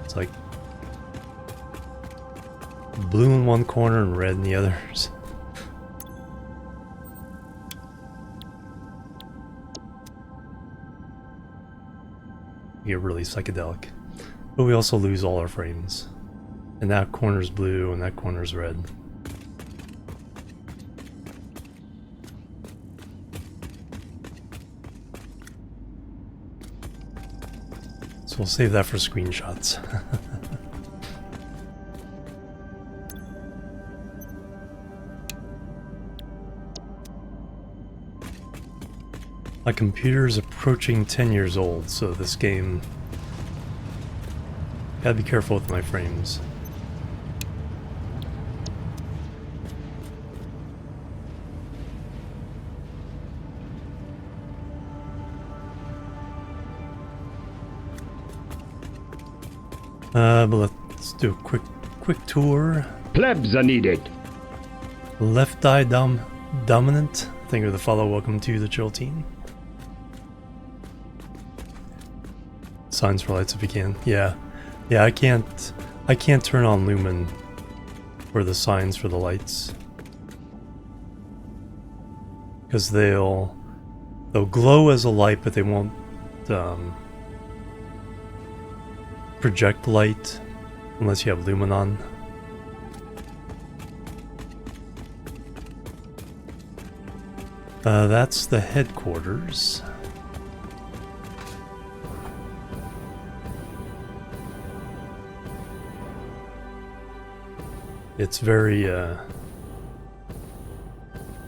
It's like blue in one corner and red in the others. Get really psychedelic. But we also lose all our frames. And that corner's blue and that corner's red. So we'll save that for screenshots. My computer is approaching 10 years old, so this game... Gotta be careful with my frames. But let's do a quick tour. Plebs are needed. Left eye dominant. Thank you for the follow. Welcome to the Chill team. Signs for lights if you can. Yeah, I can't turn on lumen for the signs for the lights because they'll glow as a light, but they won't project light unless you have lumen on. That's the headquarters. It's very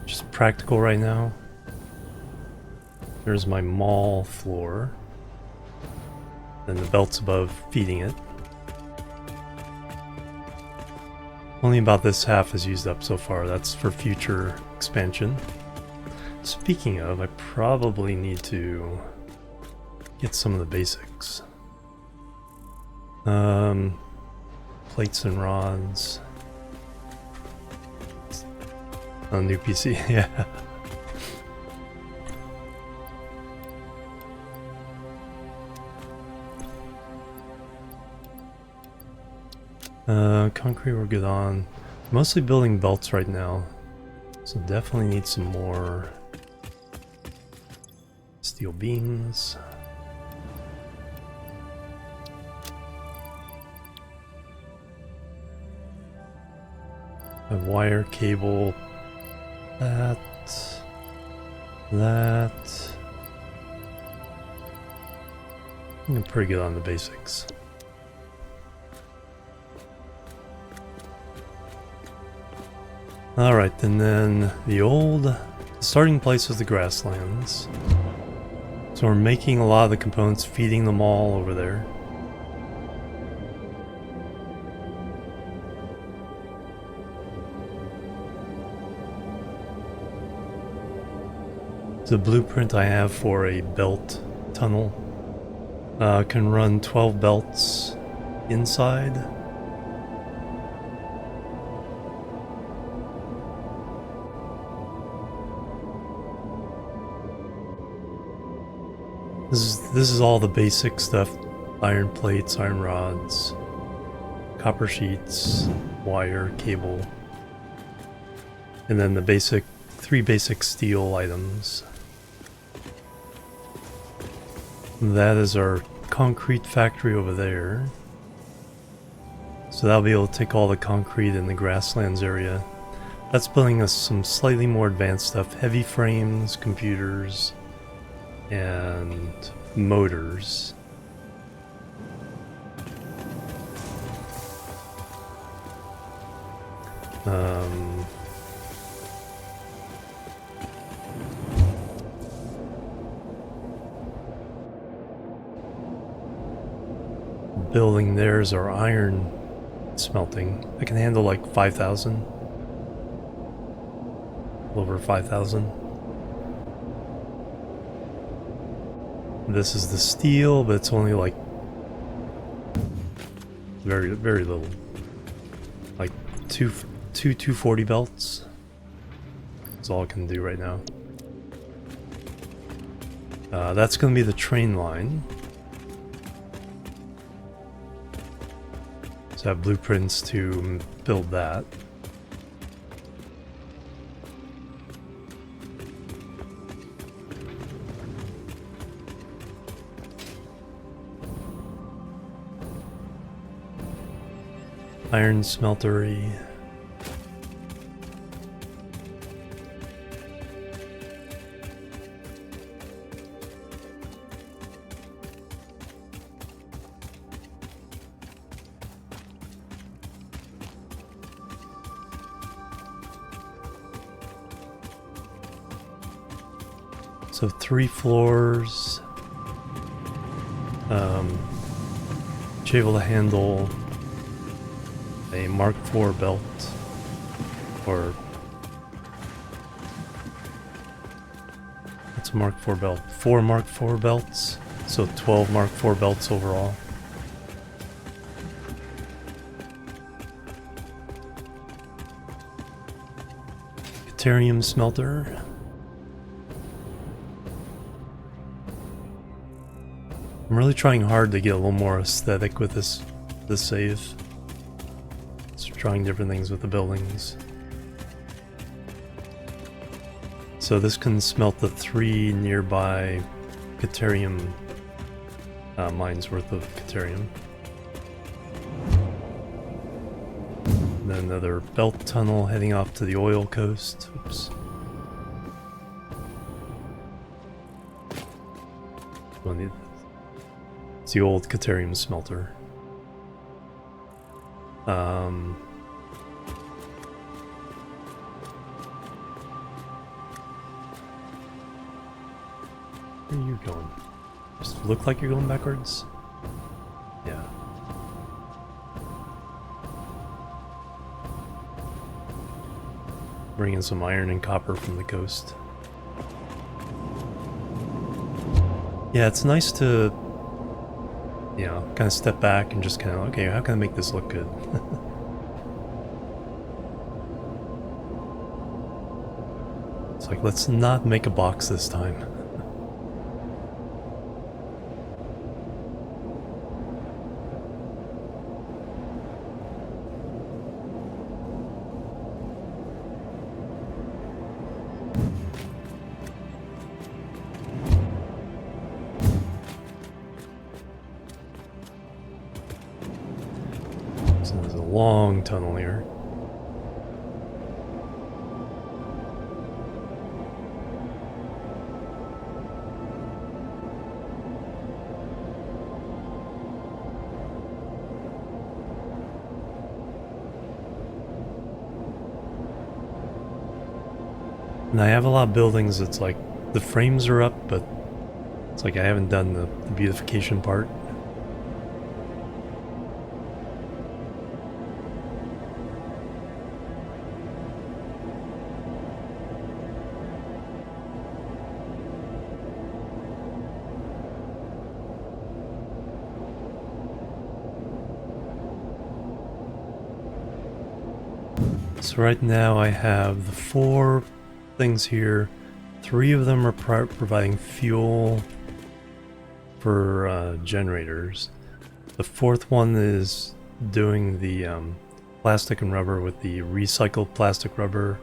just practical right now. There's my mall floor. And the belts above feeding it. Only about this half is used up so far. That's for future expansion. Speaking of, I probably need to get some of the basics. Plates and rods. A new PC, yeah. Concrete we're good on. Mostly building belts right now. So definitely need some more steel beams. A wire, cable, that. I'm pretty good on the basics. Alright, and then the starting place was the grasslands. So we're making a lot of the components, feeding them all over there. The blueprint I have for a belt tunnel can run 12 belts inside. This is all the basic stuff: iron plates, iron rods, copper sheets, wire, cable, and then the three basic steel items. That is our concrete factory over there. So that'll be able to take all the concrete in the grasslands area. That's building us some slightly more advanced stuff: heavy frames, computers, and motors. Building there's our iron smelting. I can handle like 5,000. Over 5,000. This is the steel, but it's only like very little. Like two 240 belts. That's all I can do right now. That's going to be the train line. So I have blueprints to build that. Iron smeltery. So 3 floors. Be able to handle a Mark IV belt, or what's a Mark IV belt? 4 Mark IV belts, so 12 Mark IV belts overall. Deuterium smelter. I'm really trying hard to get a little more aesthetic with this save. Just trying different things with the buildings. So this can smelt the 3 nearby Deuterium mines worth of Deuterium. Then another belt tunnel heading off to the oil coast. Oops. It's the old Deuterium smelter. Where are you going? Just look like you're going backwards? Yeah. Bring in some iron and copper from the coast. Yeah, it's nice to, you know, kind of step back and just kind of, okay, how can I make this look good? It's like, let's not make a box this time. So there's a long tunnel here. And I have a lot of buildings, it's like the frames are up, but it's like I haven't done the beautification part. So right now I have the 4 things here. 3 of them are providing fuel for generators. The 4th one is doing the plastic and rubber with the recycled plastic rubber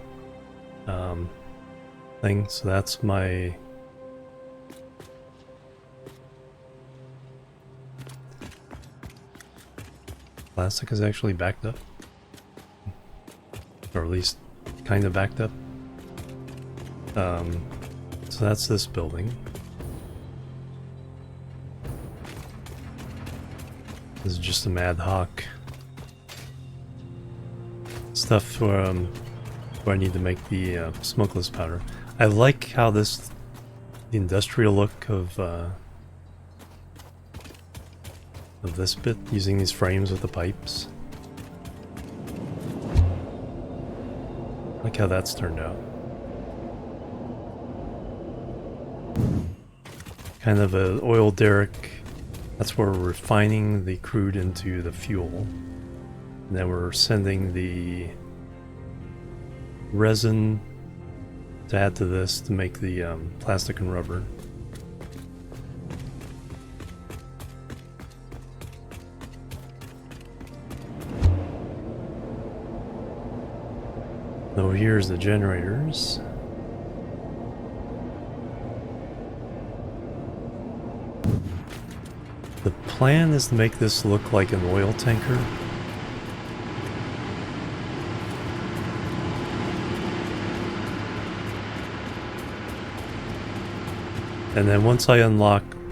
thing. So that's my plastic is actually backed up. Or at least kind of backed up. So that's this building. This is just some ad hoc stuff where I need to make the smokeless powder. I like how the industrial look of this bit, using these frames with the pipes. I like how that's turned out. Kind of an oil derrick. That's where we're refining the crude into the fuel. And then we're sending the resin to add to this to make the plastic and rubber. So here's the generators. The plan is to make this look like an oil tanker. And then once I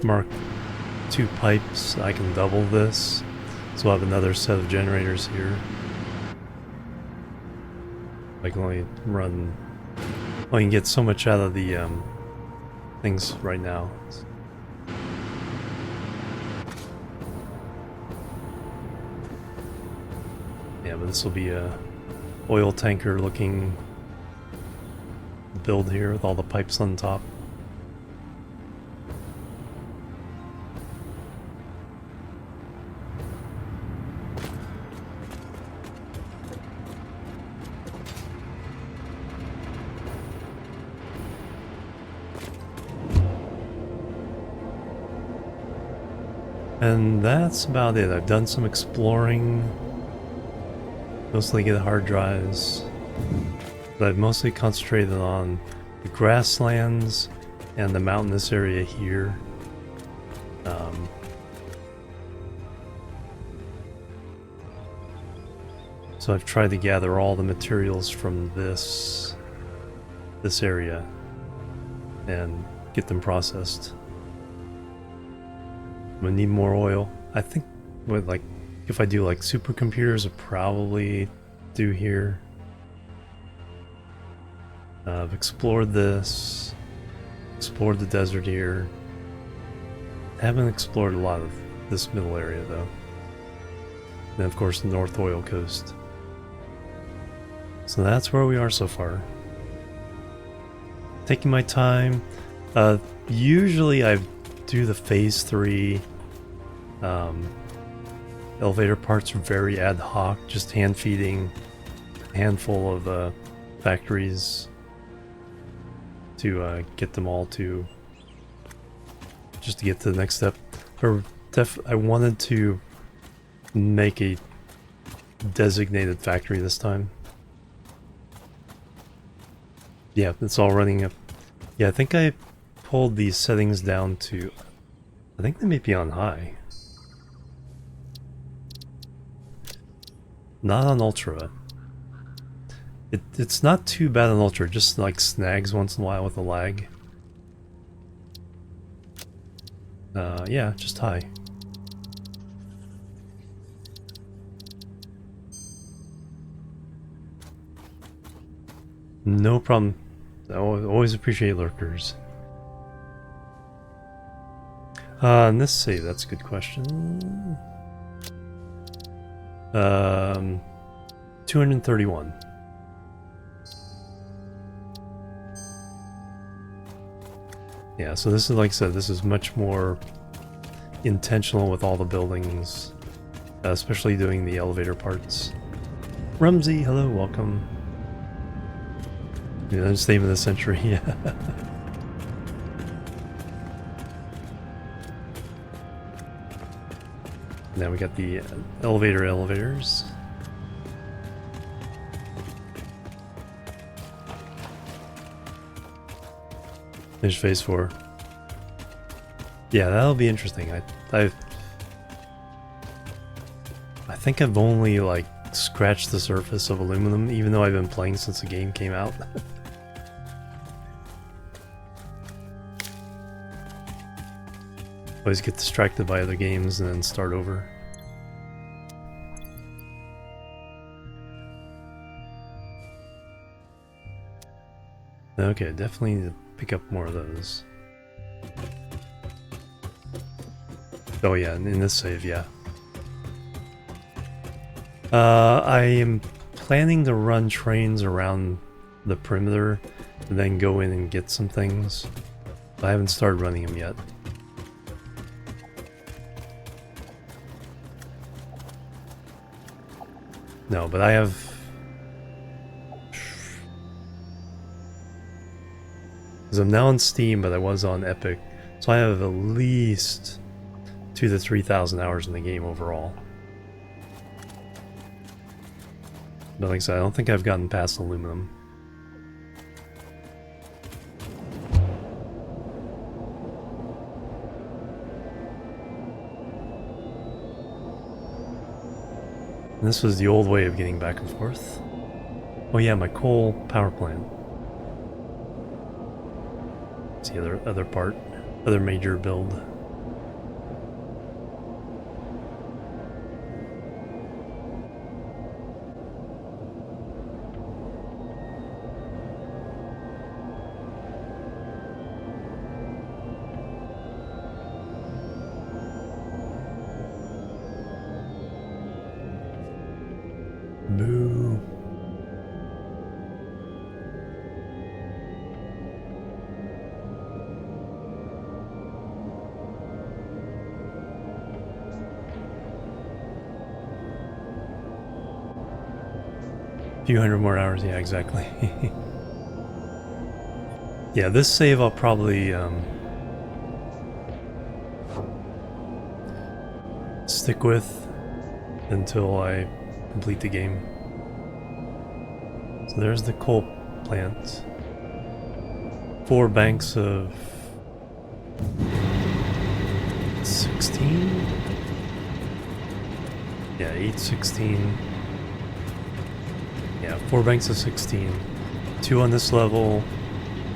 mark 2 pipes, I can double this. So I'll have another set of generators here. I can only get so much out of the things right now. Yeah, but this will be a oil tanker looking build here with all the pipes on top. And that's about it. I've done some exploring, mostly get hard drives, but I've mostly concentrated on the grasslands and the mountainous area here. So I've tried to gather all the materials from this area and get them processed. I'm gonna need more oil. I think if I do like supercomputers, I'll probably do here. I've explored this, explored the desert here. I haven't explored a lot of this middle area though. And then of course the North Oil Coast. So that's where we are so far. Taking my time. Usually I do the phase 3 elevator parts are very ad hoc, just hand feeding a handful of factories to get them all to just to get to the next step. I wanted to make a designated factory this time. Yeah, it's all running up. Yeah, I think I pulled these settings down to, I think they may be on high. Not on ultra. It's not too bad on ultra, just like snags once in a while with a lag. Yeah, just high. No problem. I always appreciate lurkers. And this save, that's a good question. 231. Yeah, so this is, like I said, this is much more intentional with all the buildings, especially doing the elevator parts. Rumsey, hello, welcome. Yeah, that's the name of the century, yeah. Now we got the elevators. There's phase 4. Yeah, that'll be interesting. I think I've only like scratched the surface of aluminum, even though I've been playing since the game came out. Always get distracted by other games and then start over. Okay, definitely need to pick up more of those. Oh yeah, in this save, yeah. I am planning to run trains around the perimeter and then go in and get some things. I haven't started running them yet. No, but I have... Because I'm now on Steam, but I was on Epic. So I have at least 2,000 to 3,000 hours in the game overall. But like I said, I don't think I've gotten past aluminum. And this was the old way of getting back and forth. Oh yeah, my coal power plant. It's the other part, other major build. Boo. Few hundred more hours, yeah, exactly. Yeah, this save I'll probably stick with until I complete the game. So there's the coal plant. 4 banks of 16? Yeah, 8, 16. Yeah, 4 banks of 16. 2 on this level,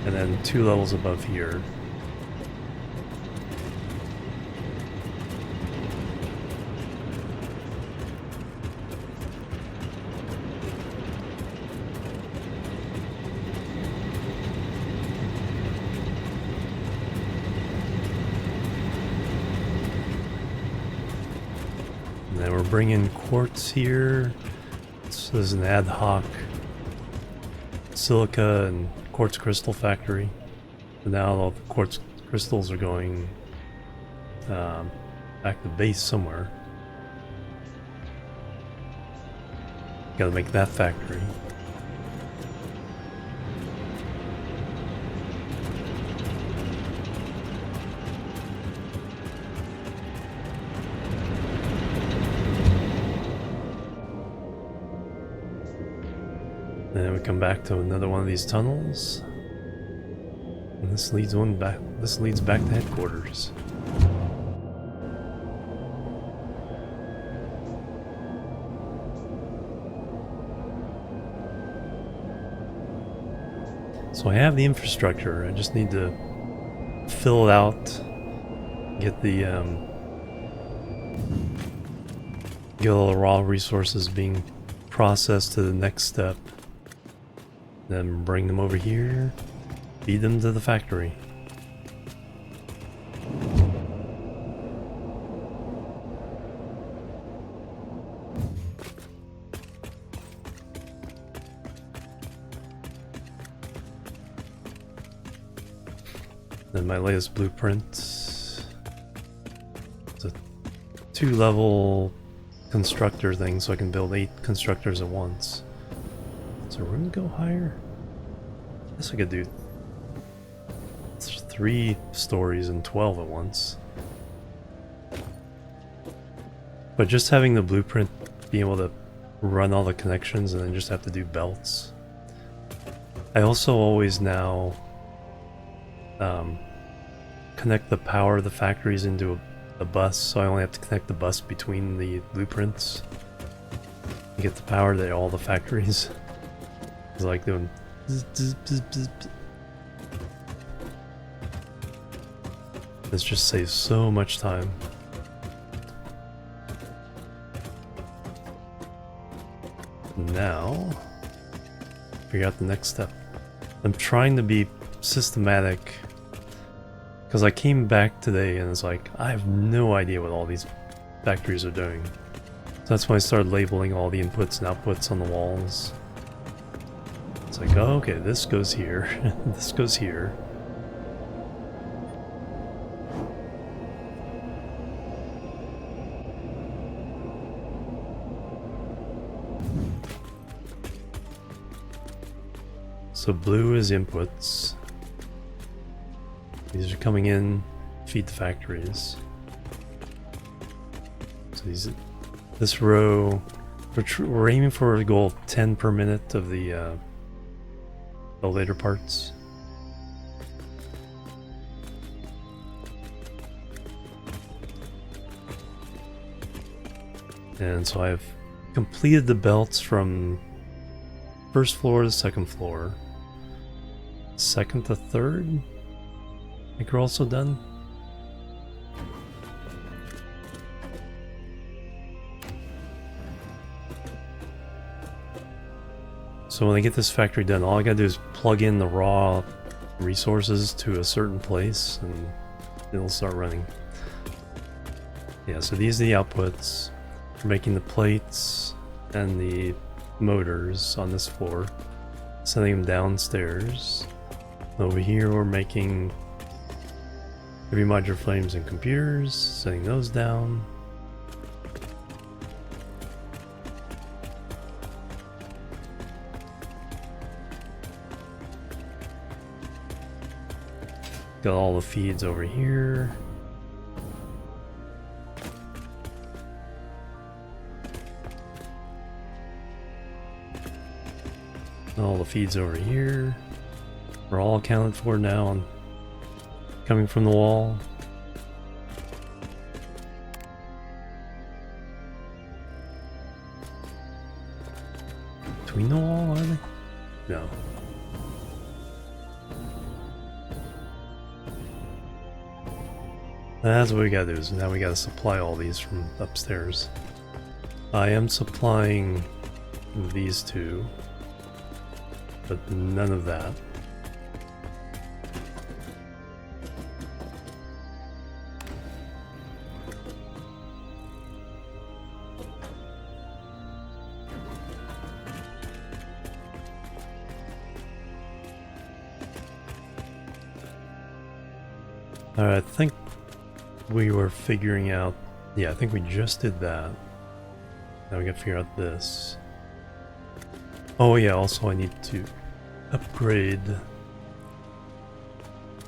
and then 2 levels above here. And then we're bringing quartz here. This is an ad hoc silica and quartz crystal factory. And now all the quartz crystals are going back to base somewhere. Gotta make that factory. Then we come back to another one of these tunnels. And this leads back to headquarters. So I have the infrastructure, I just need to fill it out, get all the raw resources being processed to the next step. Then bring them over here. Feed them to the factory. Then my latest blueprint. It's a 2-level constructor thing, so I can build 8 constructors at once. Is there room to go higher? I guess I could do 3 stories and 12 at once. But just having the blueprint, being able to run all the connections and then just have to do belts. I also always now connect the power of the factories into a bus, so I only have to connect the bus between the blueprints and get the power to all the factories. It's like doing bzz, bzz, bzz, bzz, bzz. This just saves so much time. Now, figure out the next step. I'm trying to be systematic because I came back today and it's like, I have no idea what all these factories are doing. So that's when I started labeling all the inputs and outputs on the walls. It's like, oh, okay, this goes here, this goes here. So blue is inputs. These are coming in, feed the factories. So this row, we're aiming for a goal of 10 per minute of the later parts. And so I've completed the belts from first floor to second floor. Second to third, I think we're also done. So when I get this factory done, all I gotta do is plug in the raw resources to a certain place and it'll start running. Yeah, so these are the outputs. We're making the plates and the motors on this floor, sending them downstairs. Over here we're making heavy modular frames and computers, sending those down. Got all the feeds over here. All the feeds over here. We're all accounted for now and coming from the wall. Between the wall, are they? No. That's what we gotta do, is now we gotta supply all these from upstairs. I am supplying these two, but none of that. Alright, I think we were figuring out... Yeah, I think we just did that. Now we gotta figure out this. Oh yeah, also I need to upgrade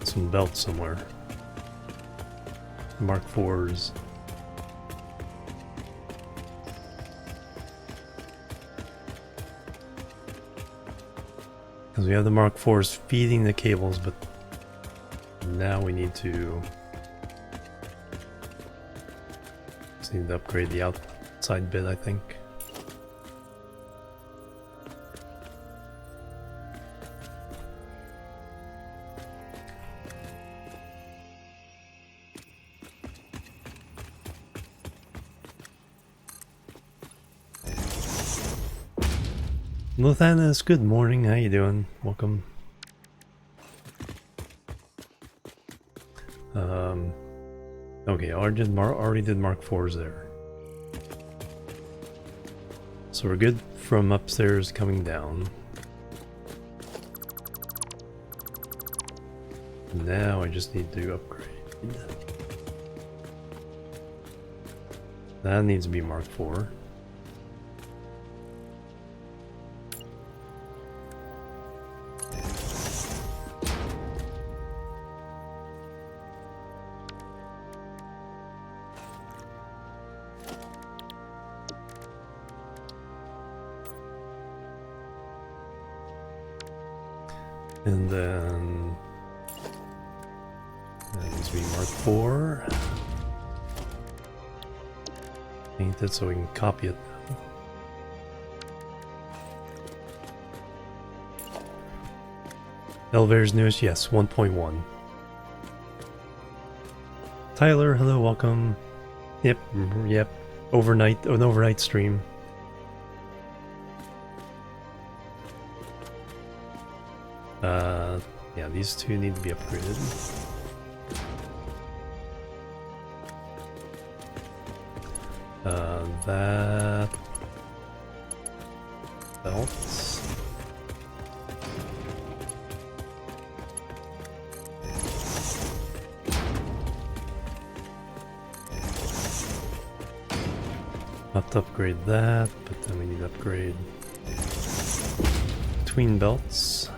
some belts somewhere. Mark 4s. Because we have the Mark 4s feeding the cables, but now we need to upgrade the outside bit, I think. Lothanis, good morning, how you doing? Welcome. Okay, already did Mark 4s there. So we're good from upstairs coming down. Now I just need to upgrade. That needs to be Mark 4. And then that needs to be Mark 4. Paint it so we can copy it. Elevator's newest, yes, 1.1. Tyler, hello, welcome. Yep, yep. Overnight, an overnight stream. Yeah, these two need to be upgraded. That belts. Have to upgrade that, but then we need to upgrade between belts.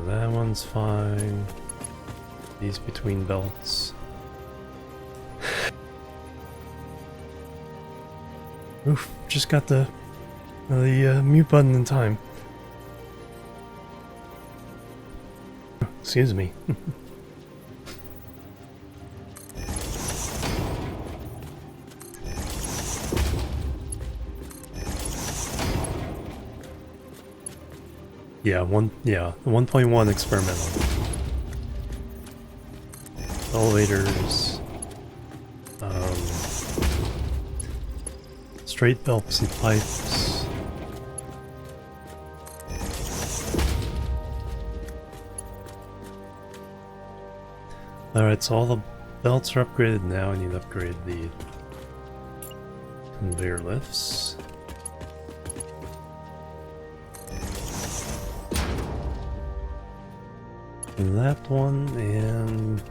That one's fine. These between belts. Oof, just got the mute button in time. Excuse me. Yeah, 1.1 experimental. Elevators. Straight belts and pipes. Alright, so all the belts are upgraded now. I need to upgrade the conveyor lifts. That one and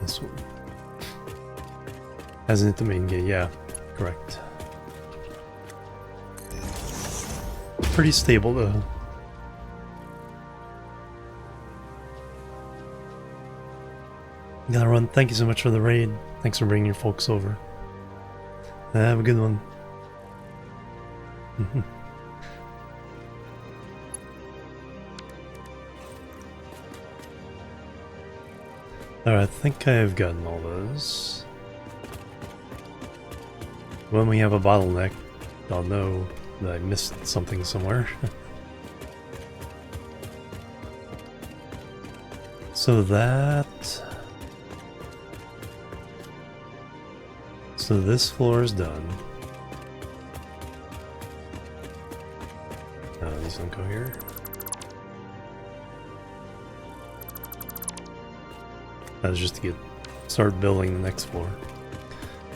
this one. Hasn't hit the main gate, yeah, correct. Pretty stable though. Gotta run. Thank you so much for the raid. Thanks for bringing your folks over. Have a good one. Alright, I think I've gotten all those. When we have a bottleneck, I'll know that I missed something somewhere. So this floor is done. These don't go here. That was just to start building the next floor.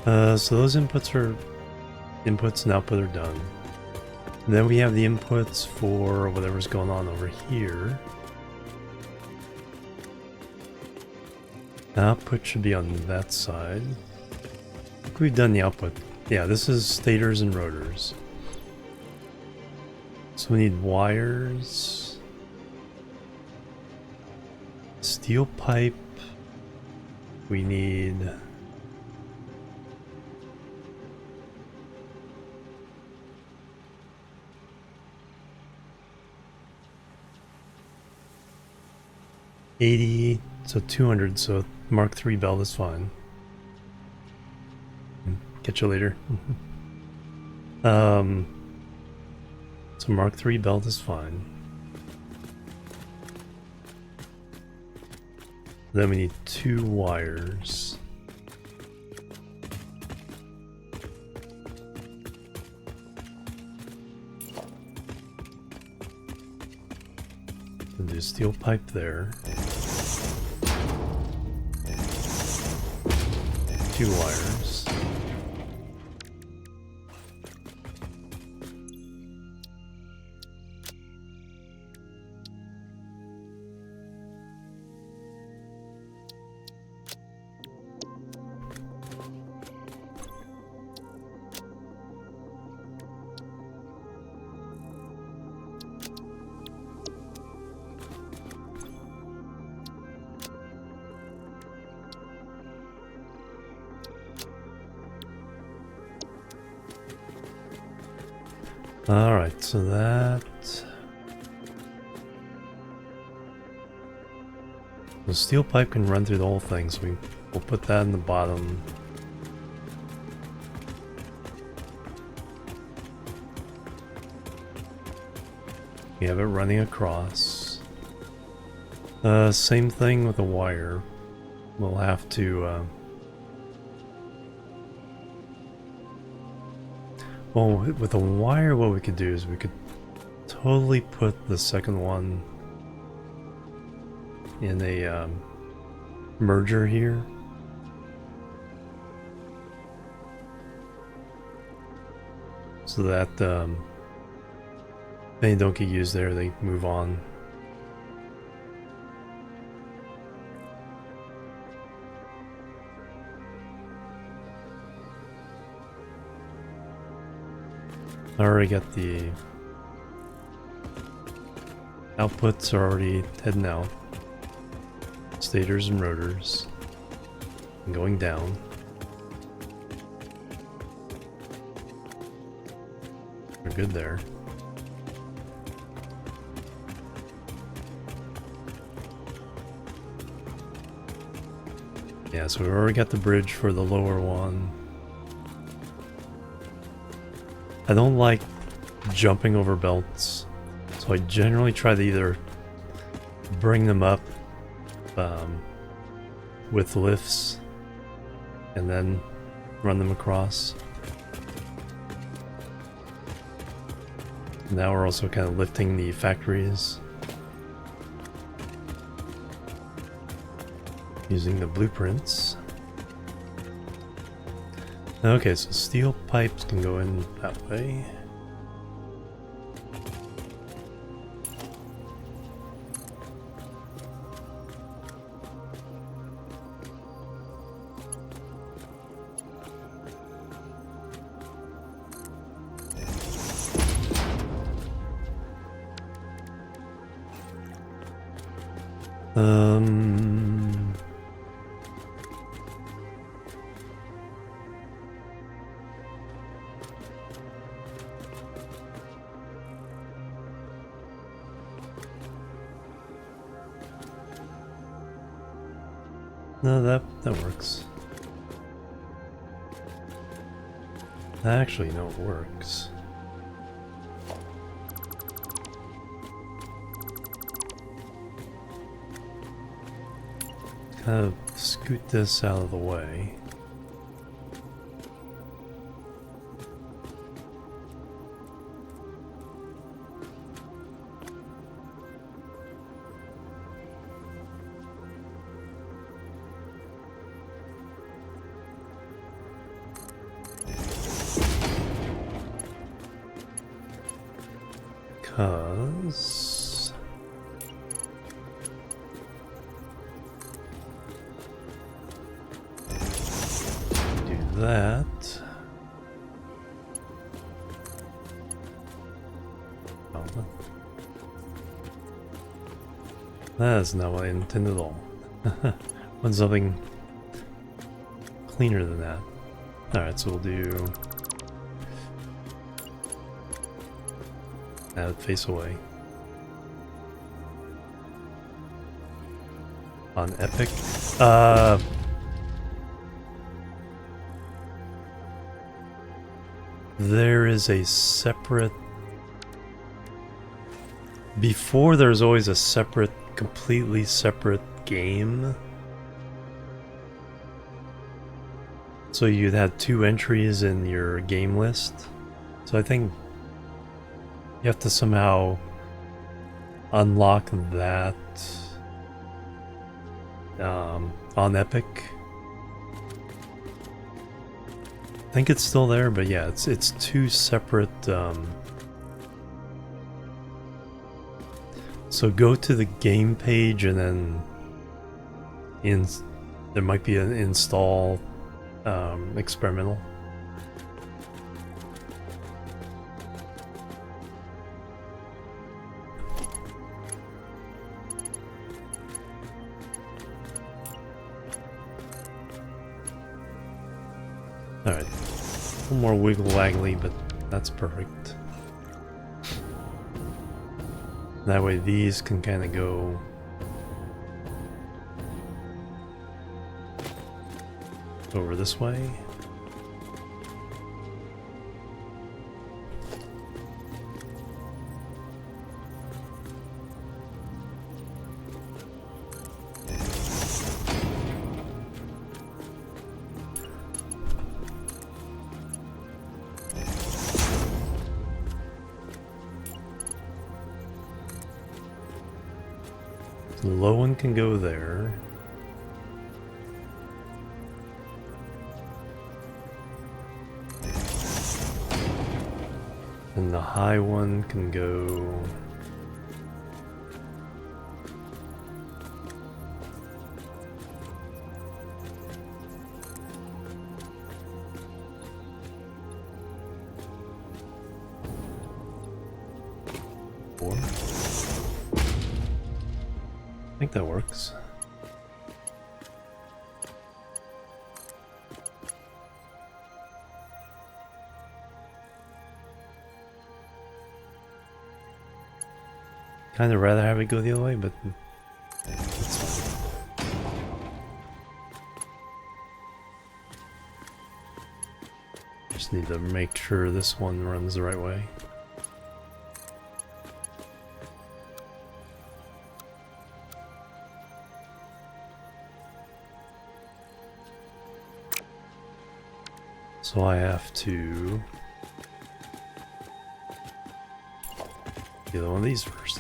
So those inputs and output are done. And then we have the inputs for whatever's going on over here. The output should be on that side. I think we've done the output. Yeah, this is stators and rotors. So we need wires. Steel pipe. We need... $80, so 200, so Mark III belt is fine. Catch you later. So Mark III belt is fine. Then we need 2 wires. And do steel pipe there. 2 wires. Alright, so that... The steel pipe can run through the whole thing, so we'll put that in the bottom. We have it running across. Same thing with the wire. We'll have to... Well, with a wire, what we could do is we could totally put the second one in a merger here. So that they don't get used there, they move on. I already got the outputs are already heading out. Stators and rotors. And going down. We're good there. Yeah, so we've already got the bridge for the lower one. I don't like jumping over belts, so I generally try to either bring them up with lifts and then run them across. Now we're also kind of lifting the factories using the blueprints. Okay, so steel pipes can go in that way. No, that works. Actually, no, it works. Kind of scoot this out of the way. Because do that. Oh, that is not what I intended at all. Want something cleaner than that. Alright, so we'll do face away. On Epic. there is a separate... Before there's always a separate, completely separate game. So you'd have 2 entries in your game list. So I think you have to somehow unlock that on Epic. I think it's still there, but yeah, it's 2 separate. So go to the game page and then there might be an install experimental. Alright, a little more wiggle waggly, but that's perfect. That way these can kind of go over this way. The low one can go there. And the high one can go... Four. I think that works. Kind of rather have it go the other way, but it's fine. Just need to make sure this one runs the right way. So I have to do one of these first.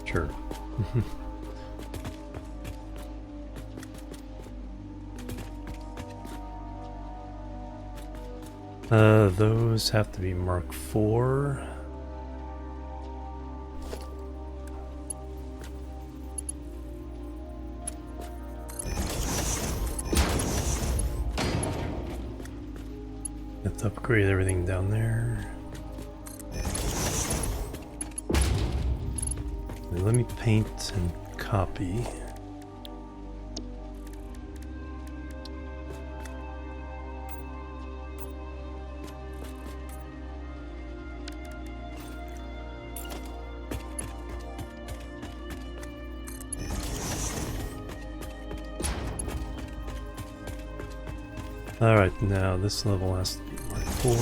Sure. Those have to be Mark 4. Have to upgrade everything down there. Let me paint and copy. Alright, now this level has to be Mark 4.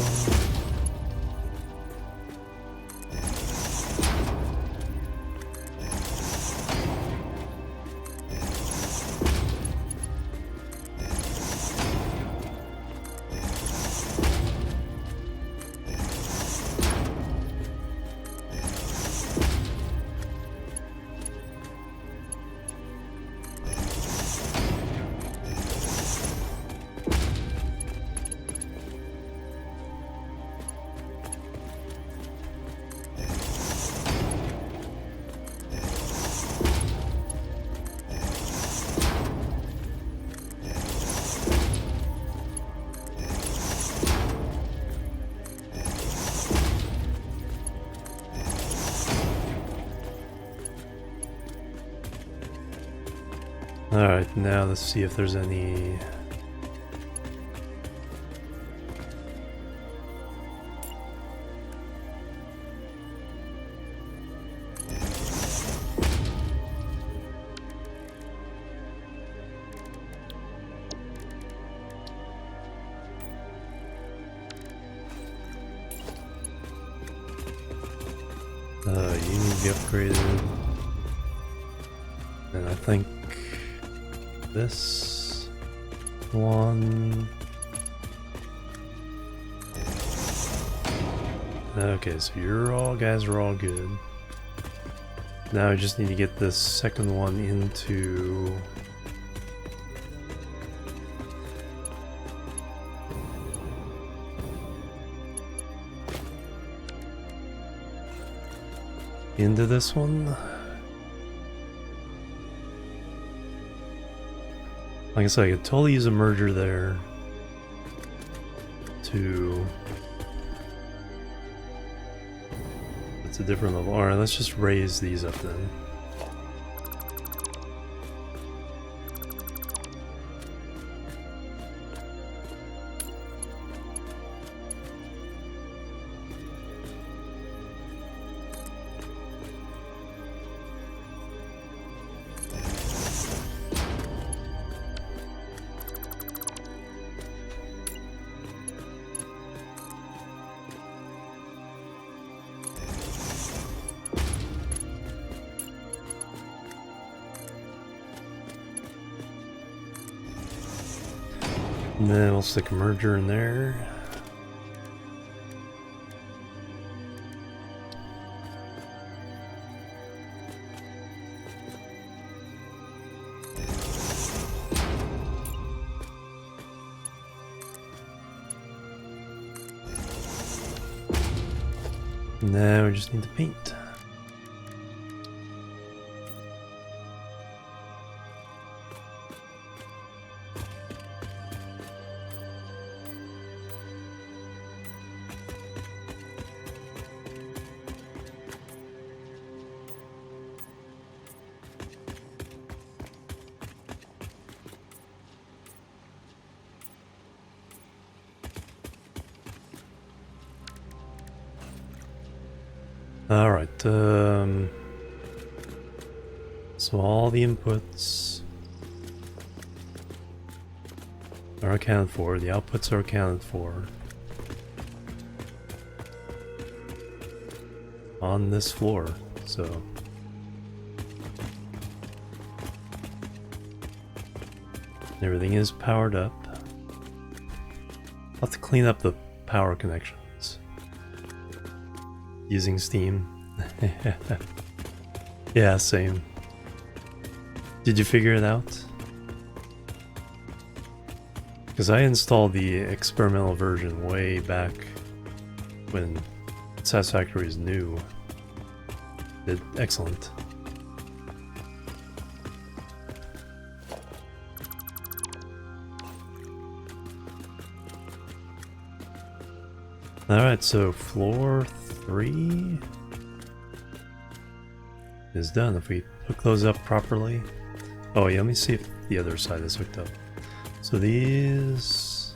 Alright, now let's see if there's any... you need to be upgraded. And I think this one. Okay, so guys are all good. Now I just need to get this second one into this one. Like I said, I could totally use a merger there to... It's a different level. Alright, let's just raise these up then. And then we'll stick a merger in there. Now we just need to paint. Alright, so all the inputs are accounted for, the outputs are accounted for on this floor, so everything is powered up. I'll have to clean up the power connections using Steam. Yeah, same. Did you figure it out? Because I installed the experimental version way back when Satisfactory is new. Did excellent. Alright, so floor 3 is done. If we hook those up properly. Oh yeah, let me see if the other side is hooked up. So these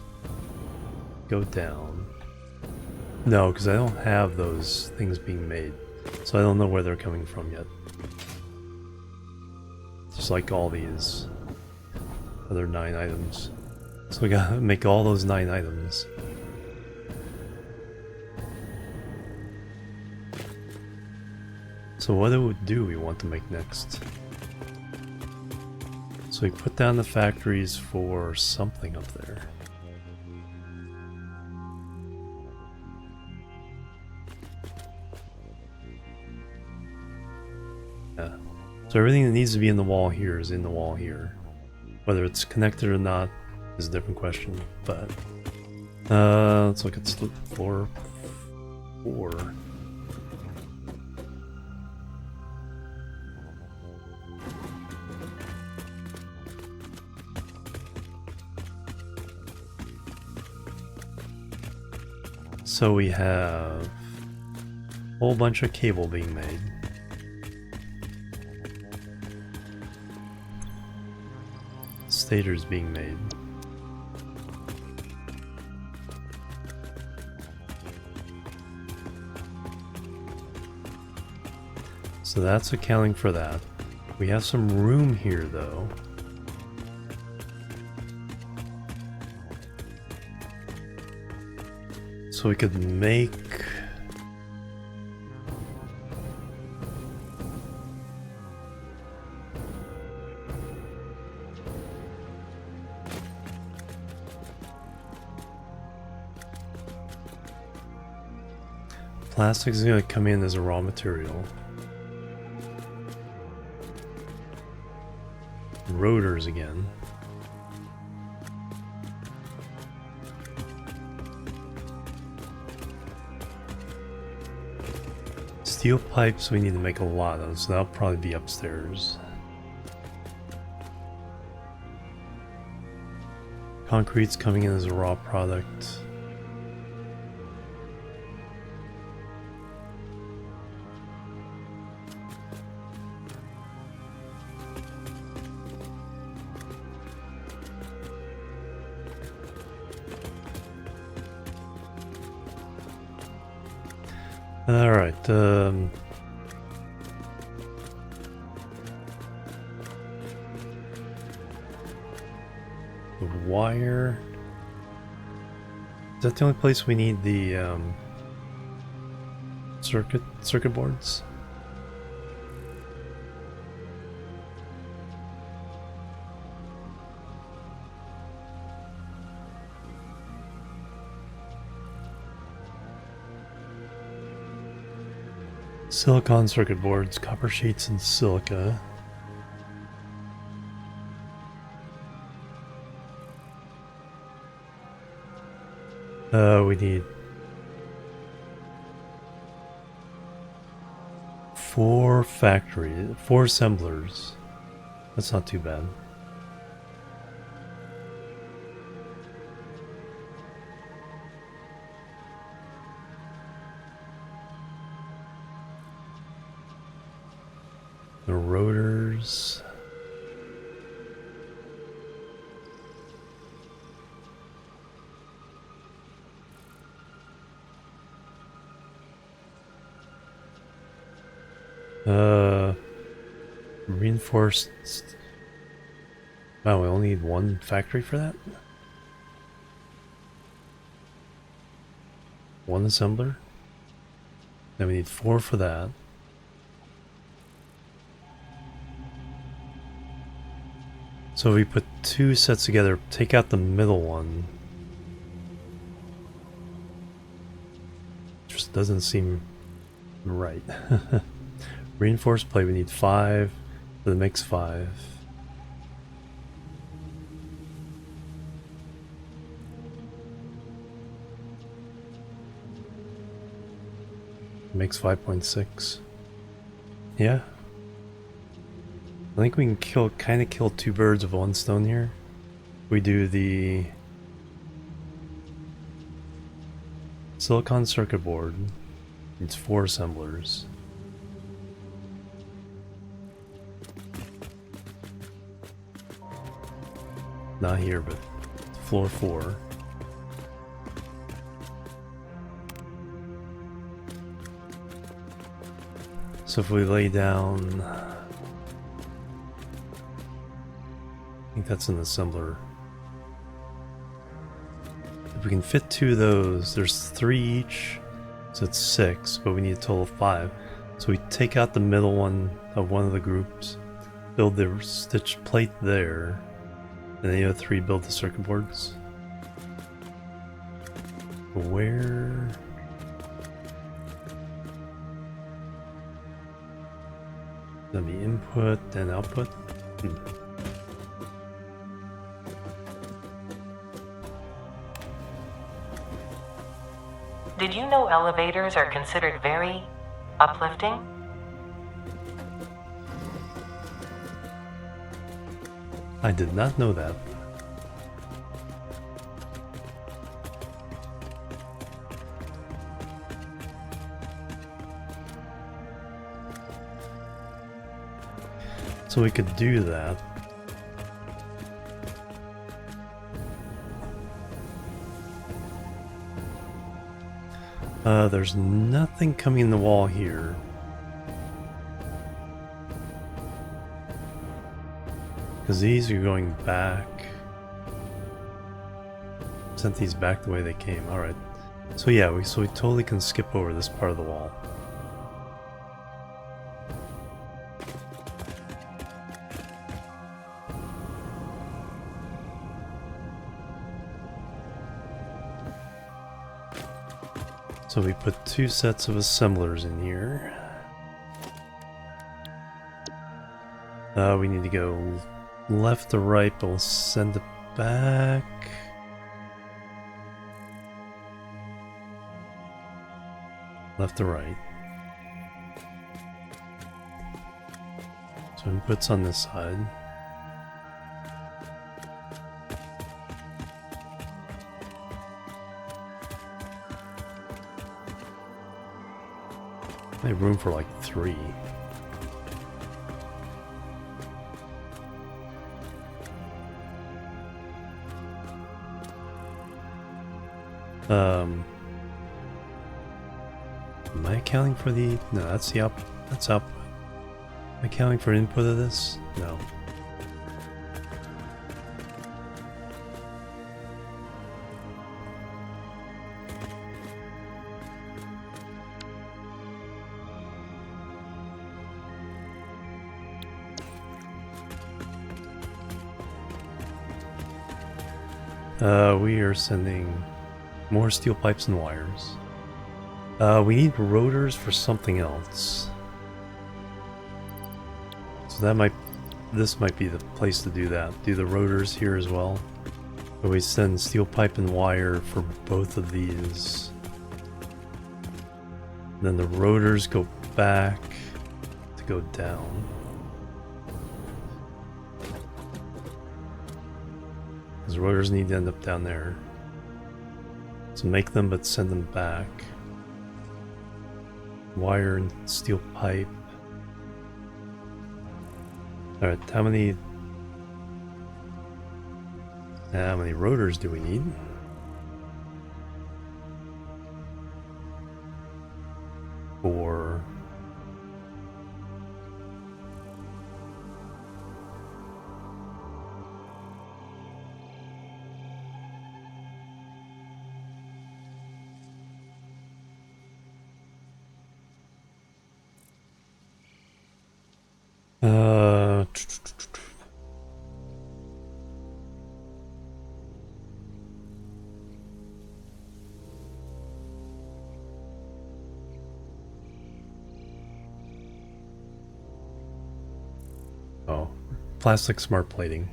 go down. No, because I don't have those things being made. So I don't know where they're coming from yet. Just like all these other 9 items. So we gotta make all those 9 items. So what do we want to make next? So we put down the factories for something up there. Yeah. So everything that needs to be in the wall here is in the wall here. Whether it's connected or not is a different question, but let's look at floor 4. So we have a whole bunch of cable being made. devastators being made. So that's accounting for that. We have some room here though. So we could make plastic is going to come in as a raw material. Rotors again. Steel pipes we need to make a lot of, so that'll probably be upstairs. Concrete's coming in as a raw product. Alright, the wire. Is that the only place we need the circuit boards? Silicon circuit boards, copper sheets, and silica. We need 4 assemblers. That's not too bad. The rotors. Reinforced. Wow, we only need 1 factory for that? 1 assembler? Then we need 4 for that. So if we put 2 sets together, take out the middle one. Just doesn't seem right. Reinforced plate, we need 5. So that makes 5. Makes 5.6. Yeah. I think we can kind of kill 2 birds with 1 stone here. We do the silicon circuit board. It's 4 assemblers. Not here, but floor 4. So if we lay down, I think that's an assembler. If we can fit 2 of those, there's 3 each, so it's 6, but we need a total of 5. So we take out the middle one of one of the groups, build the stitched plate there, and then the other 3 build the circuit boards. Where? That'd be input and output. Did you know elevators are considered very uplifting? I did not know that. So we could do that. There's nothing coming in the wall here. Because these are going back. Sent these back the way they came. Alright. So yeah, we totally can skip over this part of the wall. So we put 2 sets of assemblers in here. We need to go left to right, but we'll send it back. Left to right. So inputs on this side. I have room for like 3. Am I accounting for the... No, that's the output. That's output. Am I accounting for input of this? No. We are sending more steel pipes and wires. We need rotors for something else. So this might be the place to do that. Do the rotors here as well. So we send steel pipe and wire for both of these. Then the rotors go back to go down. Because rotors need to end up down there. So make them, but send them back. Wire and steel pipe. Alright, how many rotors do we need? Four. Oh, plastic smart plating.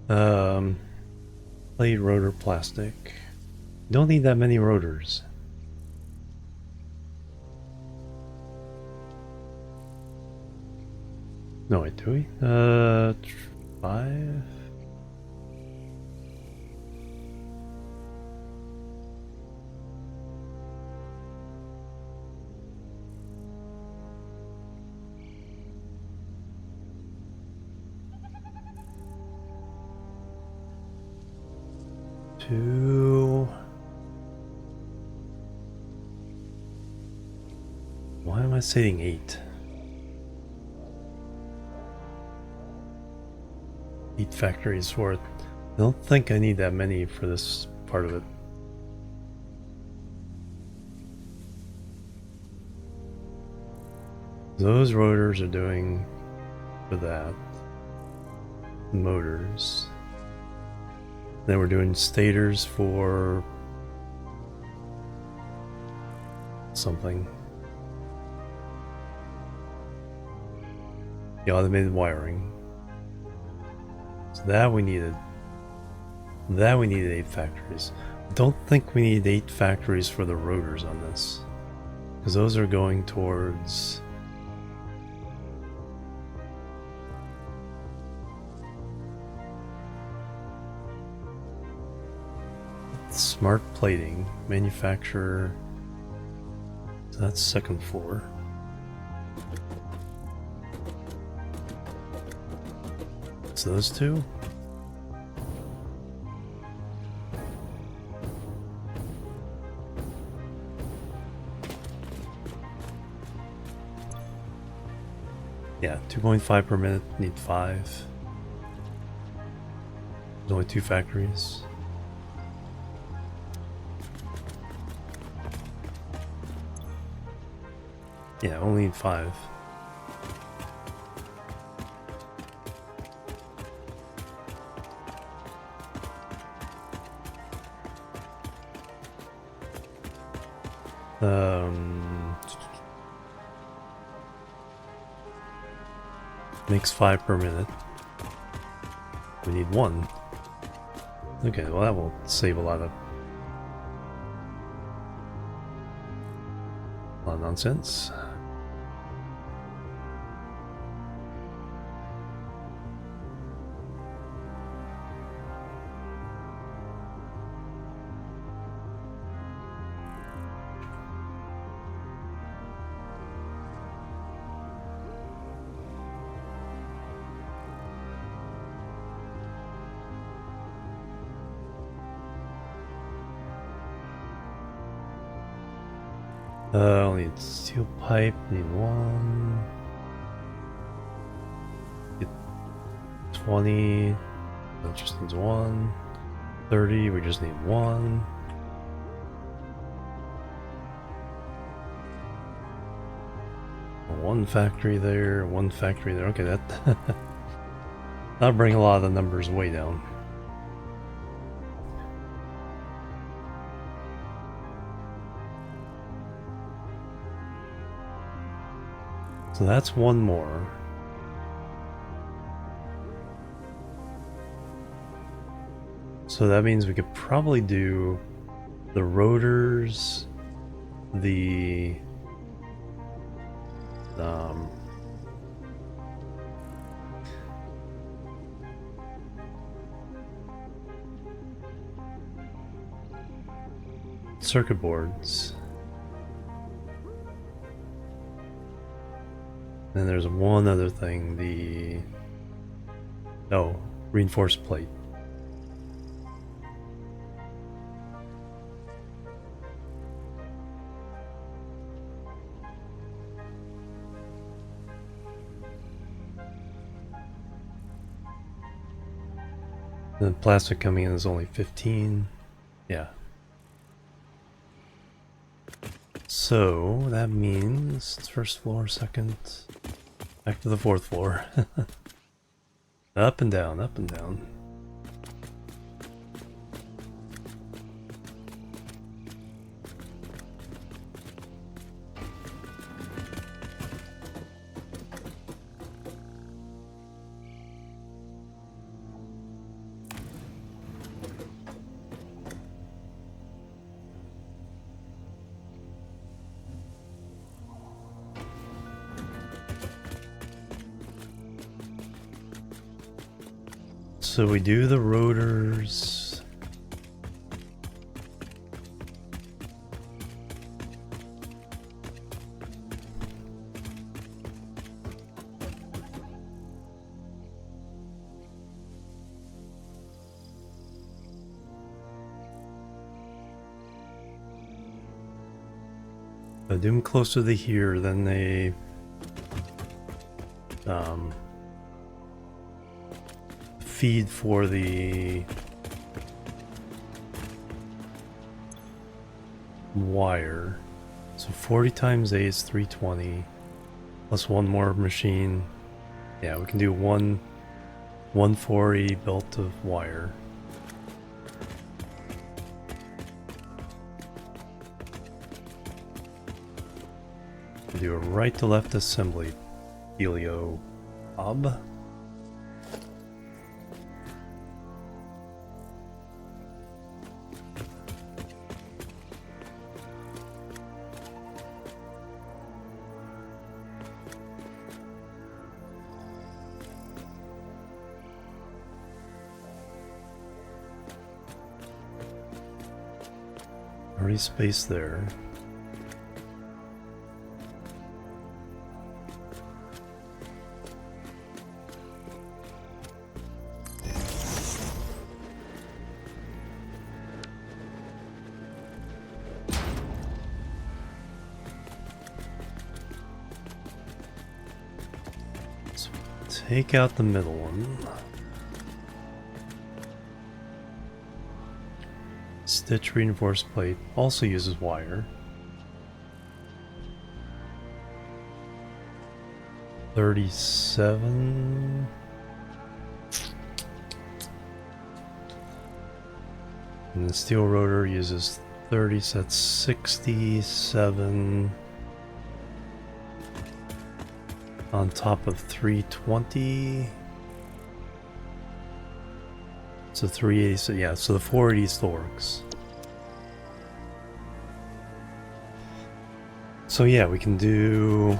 Plate rotor plastic. Don't need that many rotors. No, wait, do we? 5? Two. Why am I saying 8? 8 factories worth. I don't think I need that many for this part of it. Those rotors are doing for that. Motors. Then we're doing stators for something. The automated wiring. So that we needed 8 factories. Don't think we need 8 factories for the rotors on this, because those are going towards smart plating manufacturer. So that's second floor. It's those two. Yeah, 2.5 per minute, need 5. There's only 2 factories. Yeah, only need 5. Makes 5 per minute. We need 1. Okay, well that will save a lot of nonsense. Only need steel pipe, need 1. Get 20, that just needs 1. 30, we just need 1. One factory there, 1 factory there. Okay, that that'll bring a lot of the numbers way down. So that's 1 more. So that means we could probably do the rotors, the circuit boards. Then there's one other thing, the reinforced plate. The plastic coming in is only 15. Yeah. So that means it's first floor, second, back to the 4th floor. Up and down, up and down. So we do the rotors. I do them closer to here, then they feed for the wire. So 40 times 8 is 320 plus 1 more machine. Yeah, we can do 140 belt of wire. We do a right to left assembly. Helio Bob. Already space there. take out the middle one. Stitch reinforced plate also uses wire. 37. And the steel rotor uses 30, so that's 67 on top of 320. So 380, so yeah, so the 480 still works. So yeah, we can do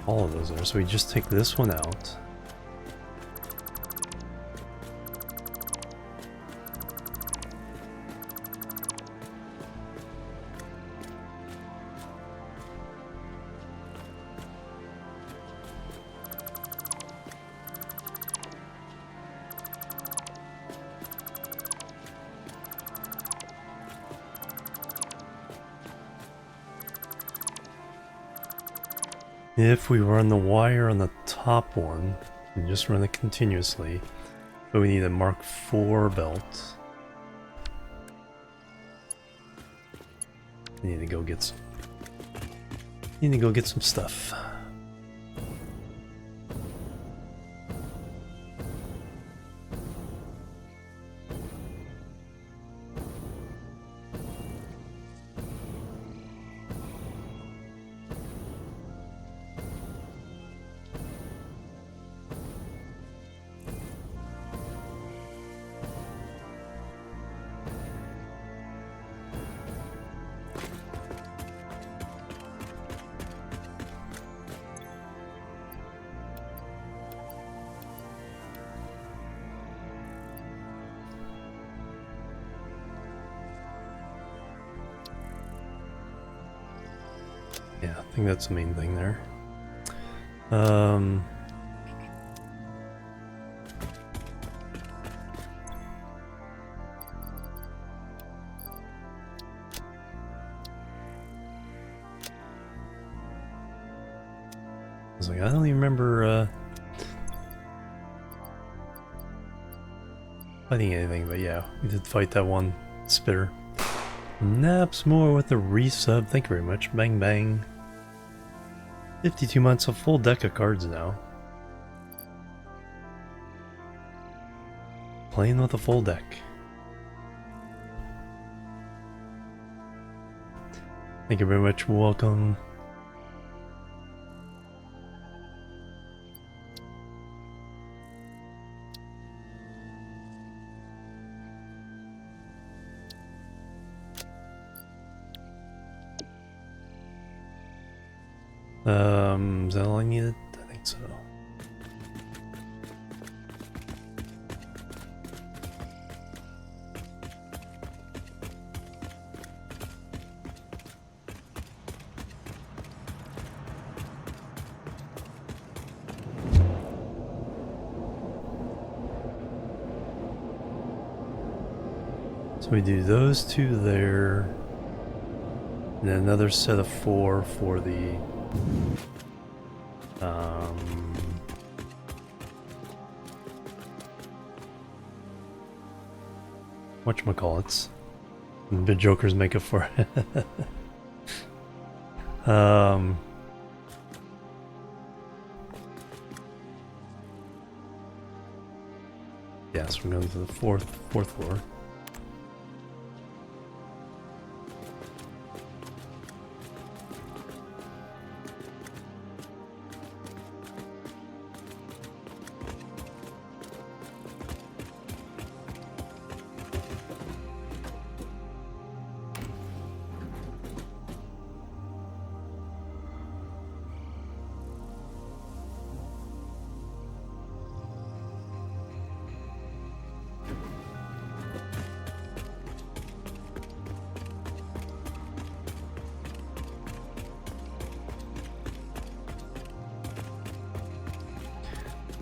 all of those there. So we just take this one out. If we run the wire on the top one, and just run it continuously, but we need a Mark IV belt. We need to go get some. Need to go get some stuff. Yeah, I think that's the main thing there. I was like, I don't even remember fighting anything, but yeah, we did fight that one spitter. Naps more with the resub. Thank you very much. Bang bang. 52 months, a full deck of cards now. Playing with a full deck. Thank you very much. Welcome. Is that all I needed? I think so. So we do those two there, and then another set of 4 for the whatchamacallits. The Jokers make up for it. Yeah, so we're going to the fourth floor.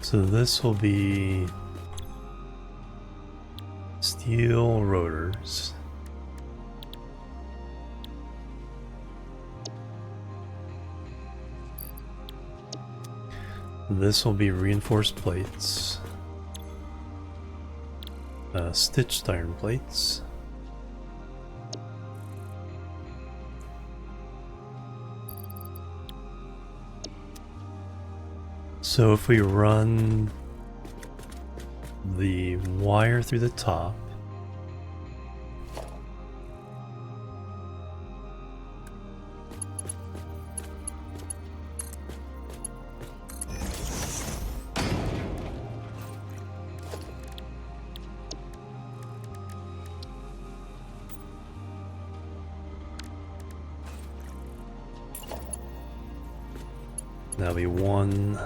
So this will be steel rotors. This will be reinforced plates. Stitched iron plates. So if we run the wire through the top, that'll be one.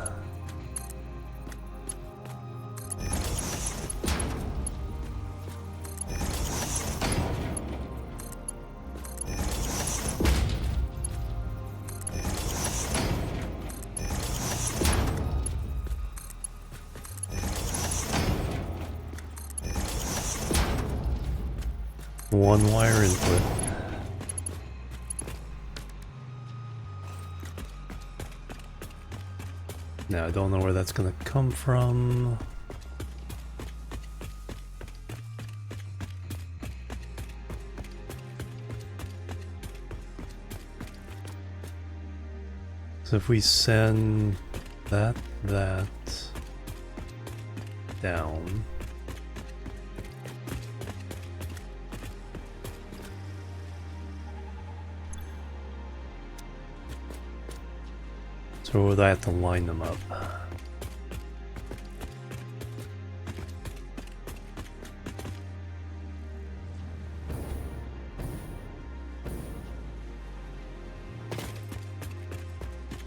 One wire input. Now I don't know where that's gonna come from. So if we send that down. So would I have to line them up?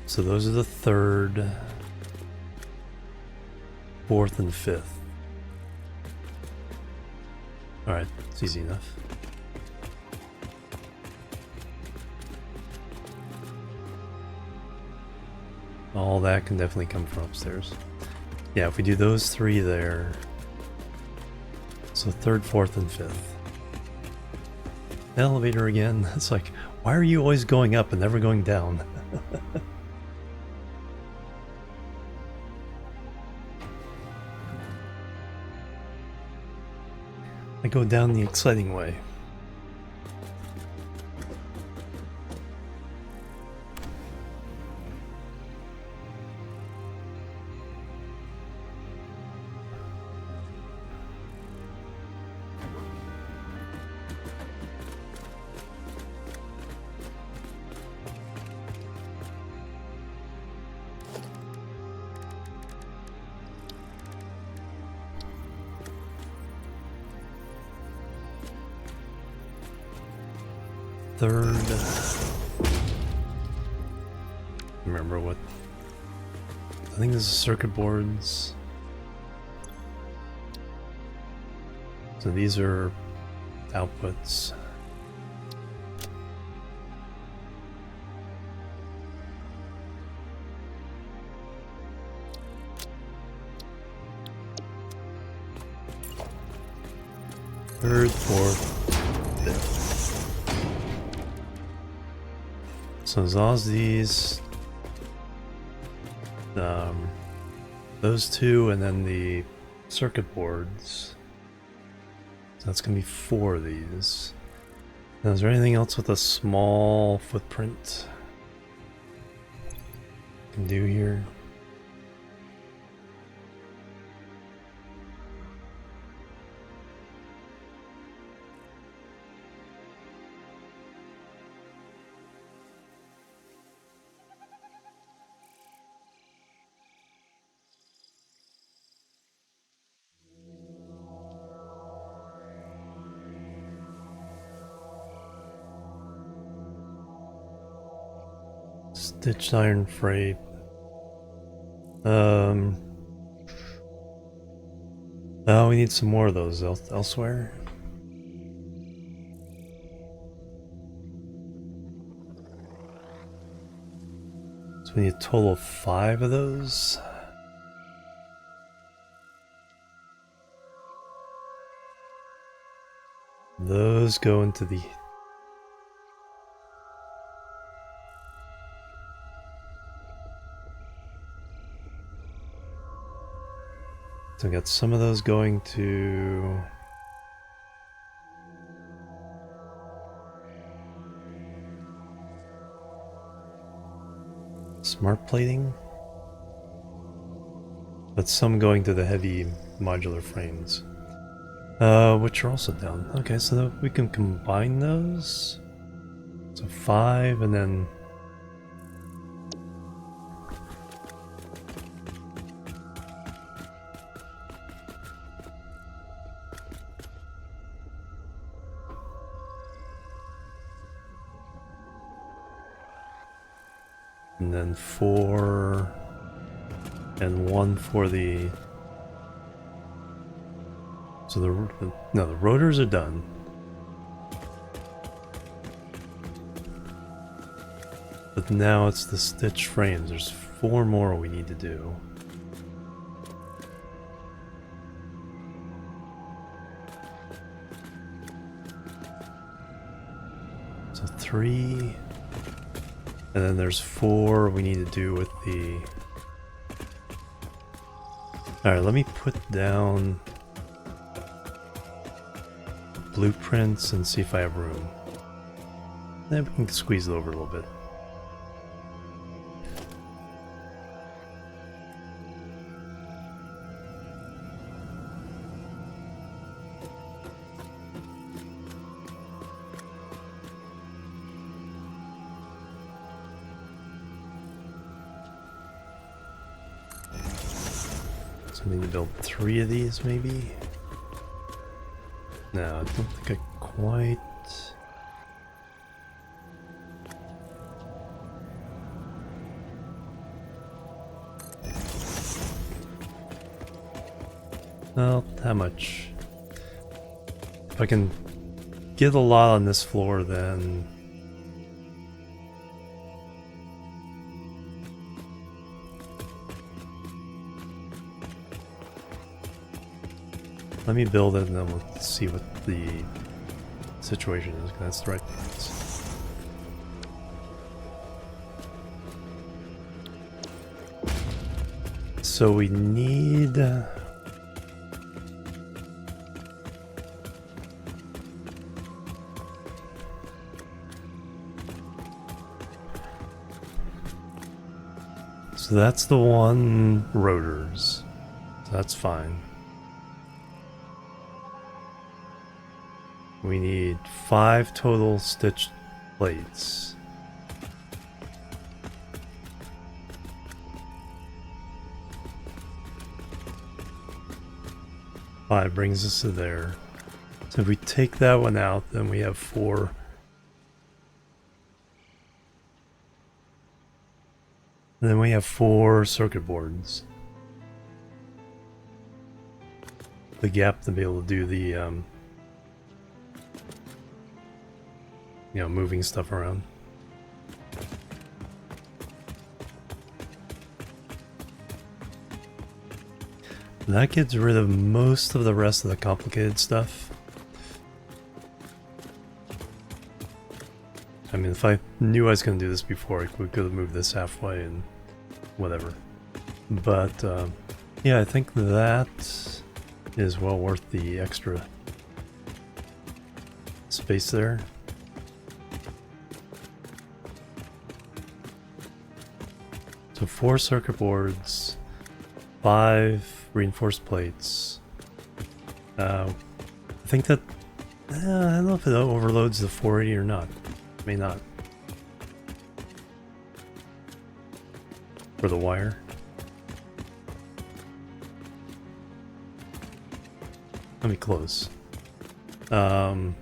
So those are the third, fourth, and fifth. Alright, it's easy enough. All that can definitely come from upstairs. Yeah, if we do those three there. So third, fourth, and fifth. Elevator again. It's like, why are you always going up and never going down? I go down the exciting way. Third, remember what, I think this is circuit boards. So these are outputs. Third, fourth, fifth. So as long as these, those two, and then the circuit boards, so that's gonna be 4 of these. Now, is there anything else with a small footprint I can do here? Stitched iron freight. Oh, we need some more of those elsewhere. So we need a total of 5 of those. Those go into the... So I got some of those going to smart plating, but some going to the heavy modular frames, which are also down. Okay, so we can combine those. So 5 and then and then 4 and 1 for the. So the rotors are done. But now it's the stitch frames. There's 4 more we need to do. So 3. And then there's 4 we need to do with the... Alright, let me put down blueprints and see if I have room. Then we can squeeze it over a little bit. So I need to build 3 of these, maybe? No, I don't think I quite... Well, how much? If I can get a lot on this floor, then... Let me build it and then we'll see what the situation is. That's the right place. So we need... So that's the one rotors. So that's fine. We need 5 total stitched plates. Five brings us to there. So if we take that one out, then we have 4. And then we have 4 circuit boards. The gap to be able to do the you know, moving stuff around. That gets rid of most of the rest of the complicated stuff. I mean, if I knew I was going to do this before, we could have moved this halfway and whatever. But, yeah, I think that is well worth the extra space there. So 4 circuit boards, 5 reinforced plates. I think that, I don't know if it overloads the 480 or not. May not. For the wire. Let me close. But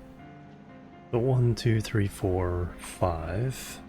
1, 2, 3, 4, 5.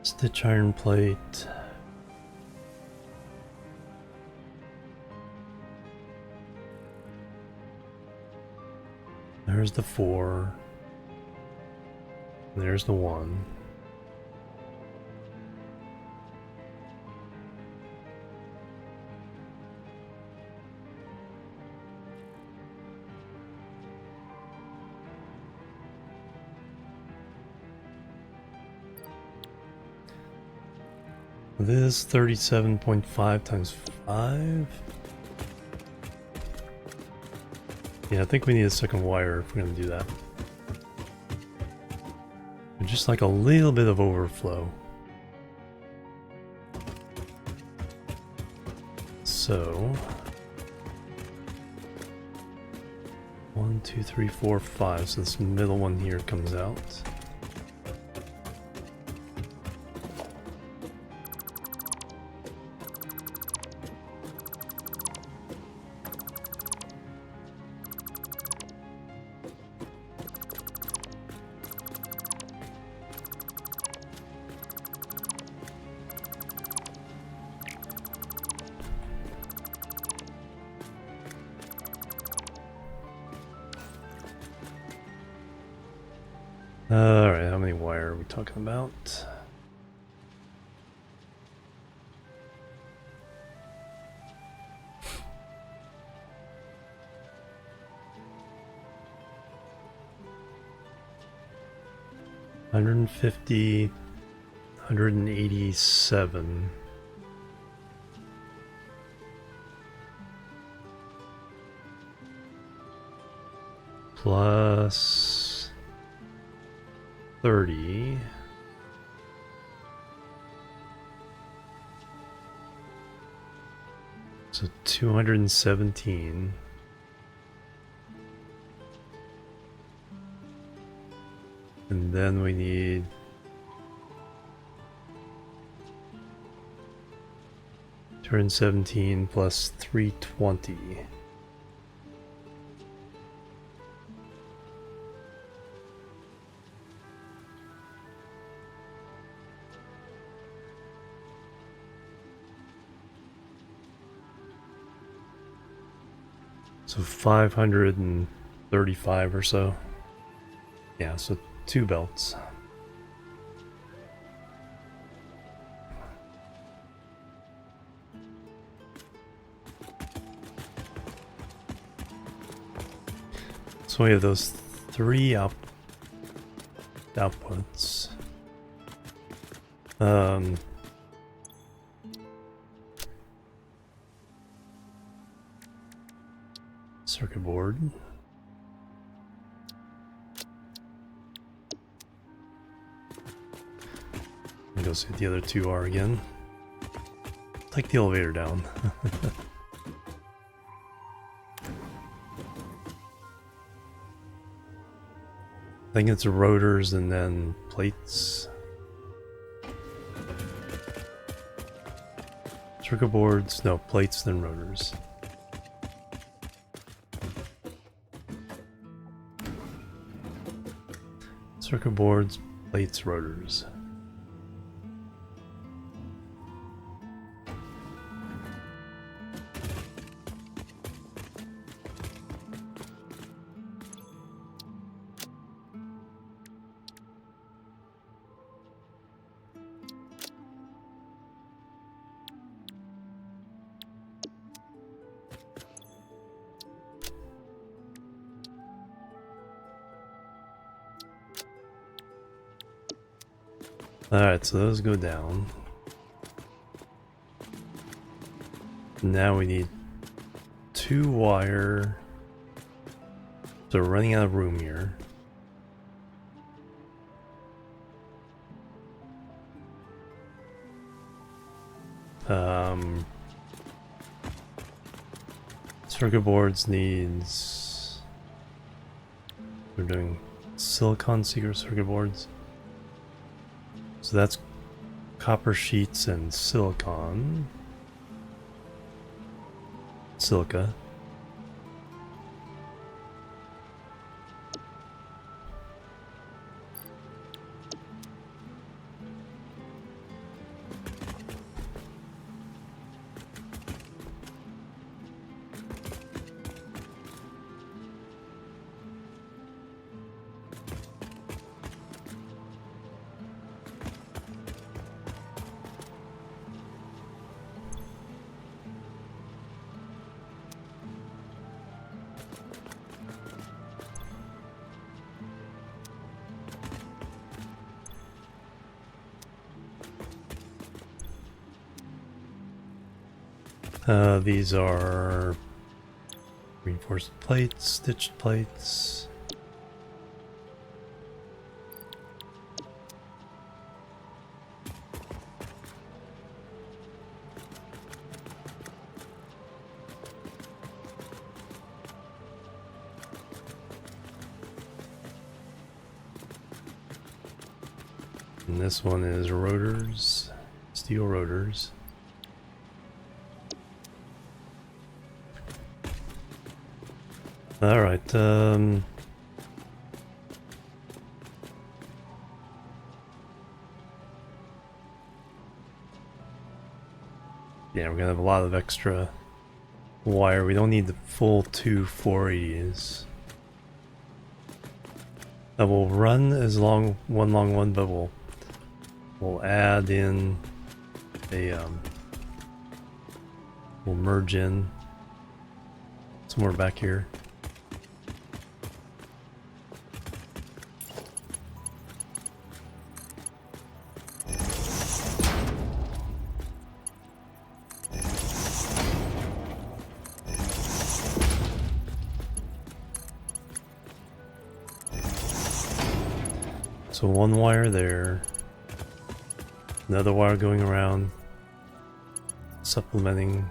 Stitch iron plate. There's the 4. There's the 1. This 37.5 times 5. Yeah, I think we need a second wire if we're gonna do that. And just like a little bit of overflow. So 1, 2, 3, 4, 5. So this middle one here comes out. Alright, how many wire are we talking about? $150, $187. Plus 30. So 217. And then we need 217 plus 320. So 535 or so. Yeah, so 2 belts. So we have those 3 outputs. Circuit board. Let me go see what the other 2 are again. Take the elevator down. I think it's rotors and then plates. Circuit boards, no, plates then rotors. Circuit boards, plates, rotors. Alright, so those go down. Now we need 2 wire. So we're running out of room here. Circuit boards needs... We're doing silicon secret circuit boards. So that's copper sheets and silicon. Silica. These are reinforced plates, stitched plates. And this one is rotors, steel rotors. All right. Yeah, we're gonna have a lot of extra wire. We don't need the full two 480s. That will run as long one, but we'll add in a we'll merge in somewhere back here. So one wire there, another wire going around, supplementing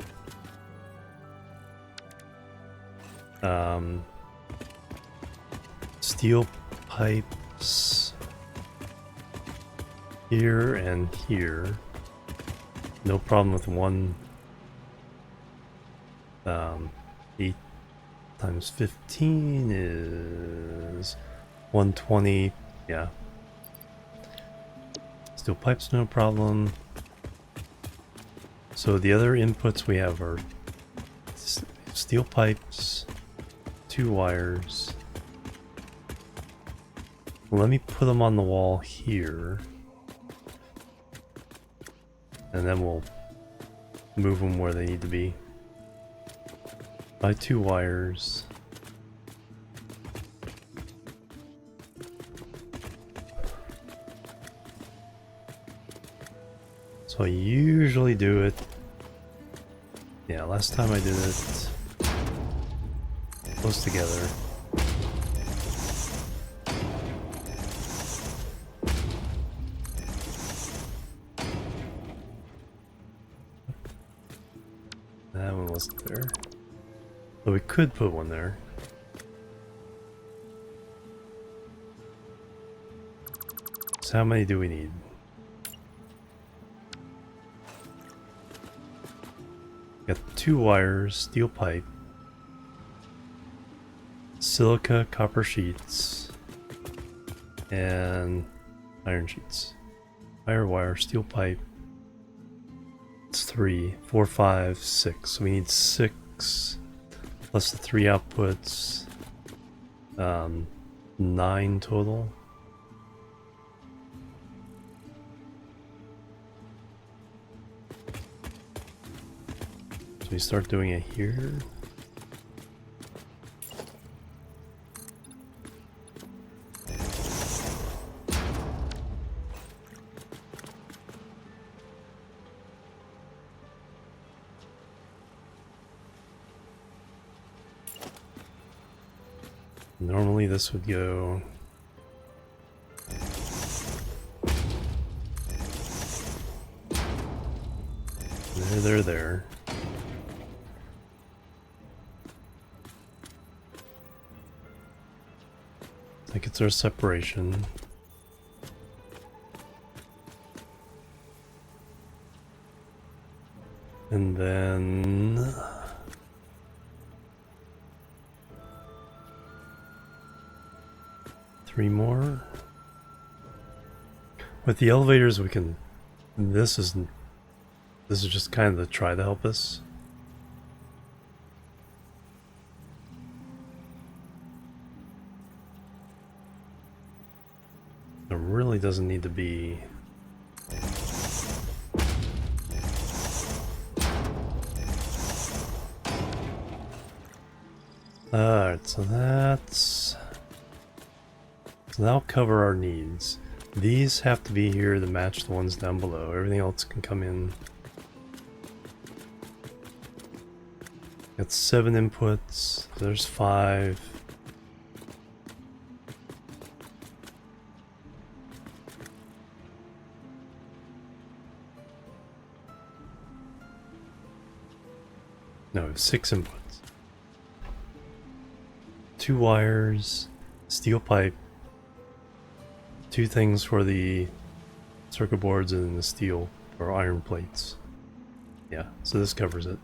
steel pipes here and here. No problem with one 8 times 15 is 120, yeah. Steel pipes, no problem. So the other inputs we have are steel pipes, 2 wires. Let me put them on the wall here. And then we'll move them where they need to be. By 2 wires. So I usually do it. Yeah, last time I did it close together. That one wasn't there. But we could put one there. So how many do we need? Got 2 wires, steel pipe, silica copper sheets, and iron sheets. Iron wire, steel pipe. It's 3, 4, 5, 6. So we need 6 plus the 3 outputs. 9 total. So we start doing it here. Normally this would go there. I think it's our separation. And then 3 more. With the elevators we can, this is just kind of to try to help us. It really doesn't need to be alright, so that'll cover our needs. These have to be here to match the ones down below. Everything else can come in. Got 7 inputs. There's 5. No, 6 inputs. 2 wires, steel pipe, 2 things for the circuit boards, and the steel or iron plates. Yeah, so this covers it.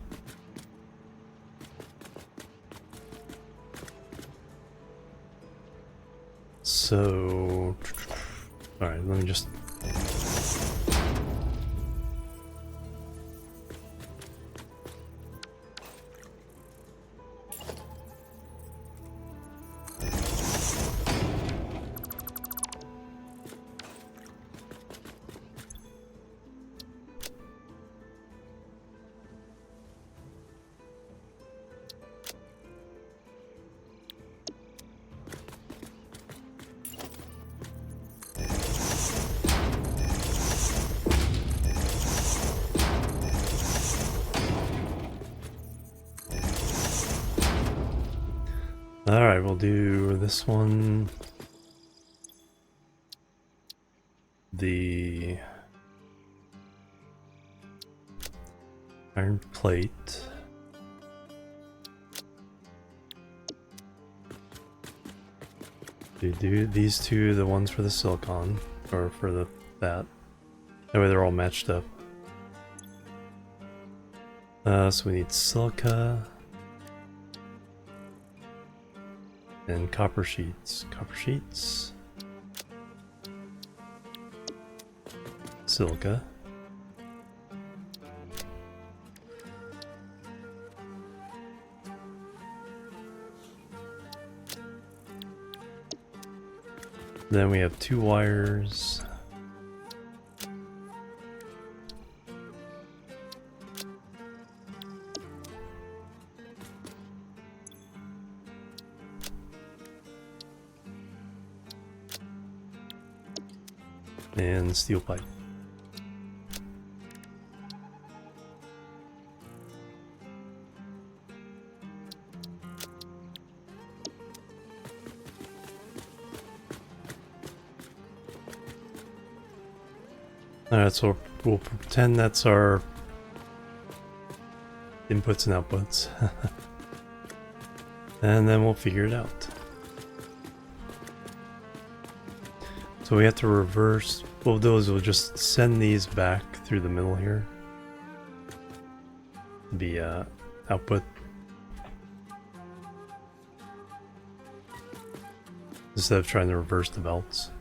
So, alright, let me just... Alright, we'll do this one. The iron plate. Do these two, the ones for the silicon, or for the that. That way they're all matched up. So we need silica. And copper sheets. Copper sheets. Silica. Then we have 2 wires. And steel pipe. Alright, so we'll pretend that's our inputs and outputs. And then we'll figure it out. So we have to reverse. What we'll do is we'll just send these back through the middle here. The output. Instead of trying to reverse the belts.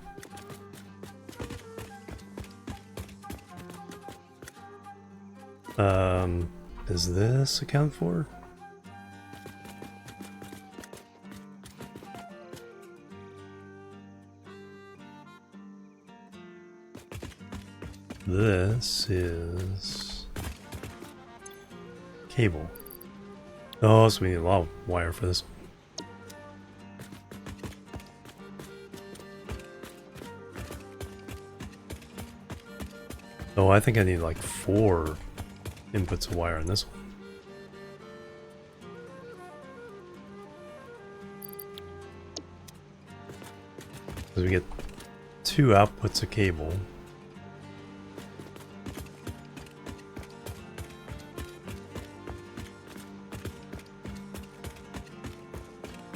Is this account for? This is cable. Oh, so we need a lot of wire for this. Oh, I think I need like 4 inputs of wire in this one. Because we get 2 outputs of cable.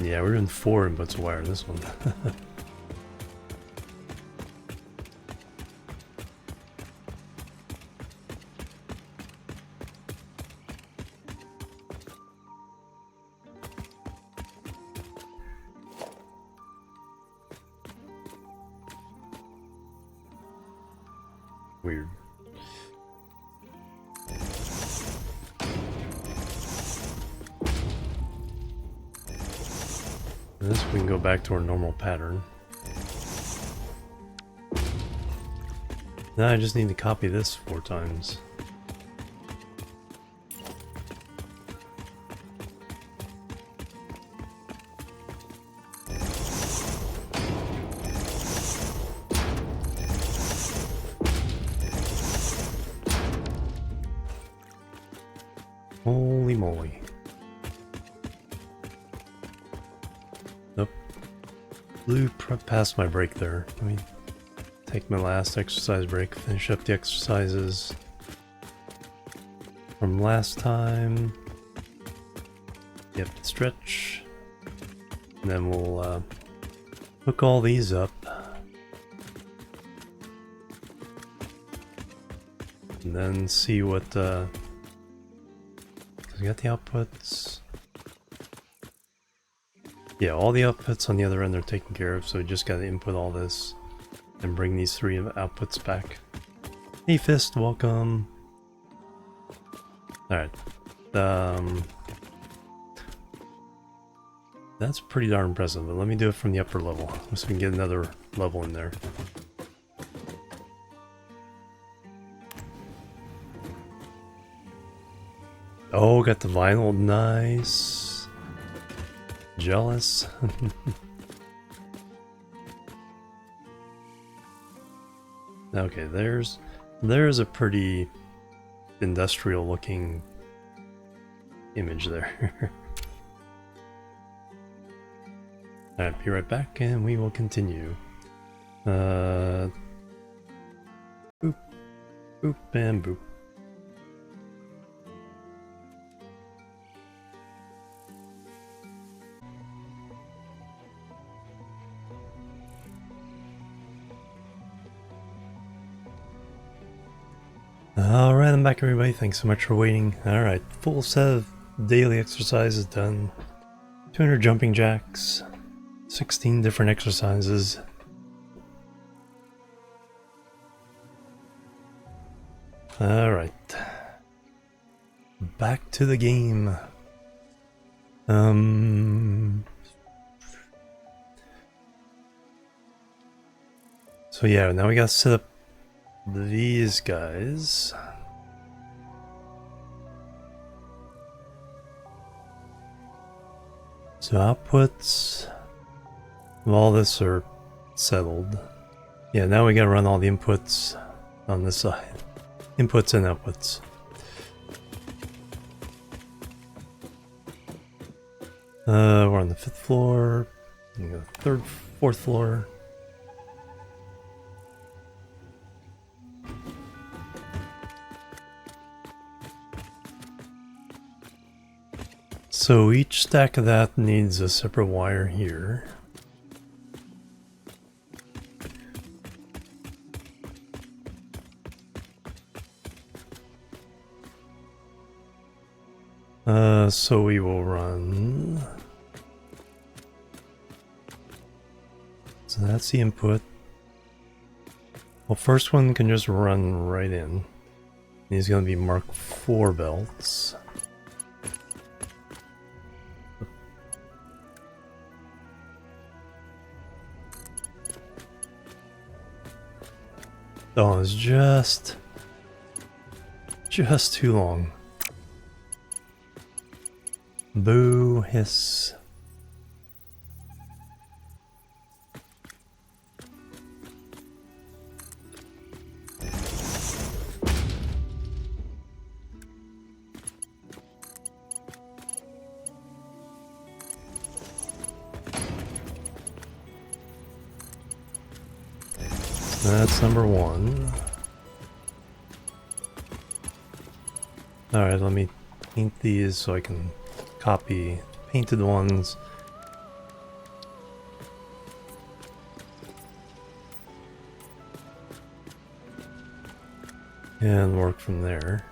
Yeah, we're doing 4 inputs of wire in this one. Weird. This we can go back to our normal pattern. Now I just need to copy this 4 times. Holy moly. past my break there. Let me take my last exercise break, finish up the exercises from last time. Yep, stretch. And then we'll hook all these up. And then see what, we got the outputs. Yeah, all the outputs on the other end are taken care of, so we just gotta input all this and bring these 3 outputs back. Hey Fist, welcome. Alright. That's pretty darn impressive, but let me do it from the upper level, so we can get another level in there. Oh, got the vinyl, nice. Jealous. Okay, there's a pretty industrial looking image there. Alright, be right back and we will continue. Boop, boop, and boop. Alright, I'm back everybody, thanks so much for waiting. Alright, full set of daily exercises done. 200 jumping jacks, 16 different exercises. Alright. Back to the game. So yeah, now we gotta set up these guys. So outputs of all this are settled. Yeah, now we gotta run all the inputs on this side. Inputs and outputs. We're on the 5th floor. We go 3rd, 4th floor. So each stack of that needs a separate wire here. So we will run. So that's the input. Well, first one can just run right in. These are going to be Mark IV belts. Oh, it's just too long. Boo, hiss. That's number 1. Alright, let me paint these so I can copy painted ones. And work from there.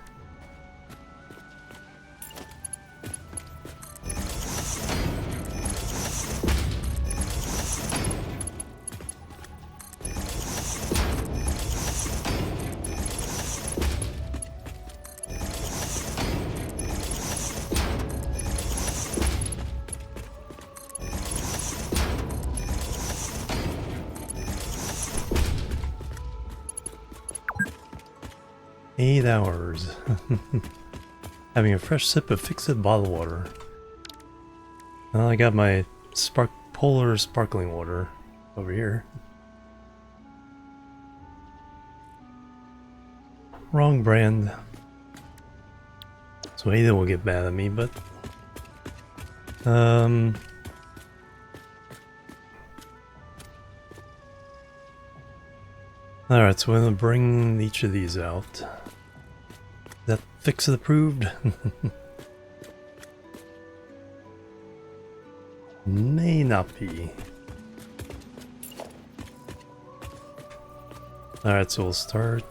Eight hours. Having a fresh sip of fix-it bottled water. Well, I got my polar sparkling water over here. Wrong brand. So Ada will get mad at me, but Alright, so we're gonna bring each of these out. That fix it approved? May not be. Alright, so we'll start.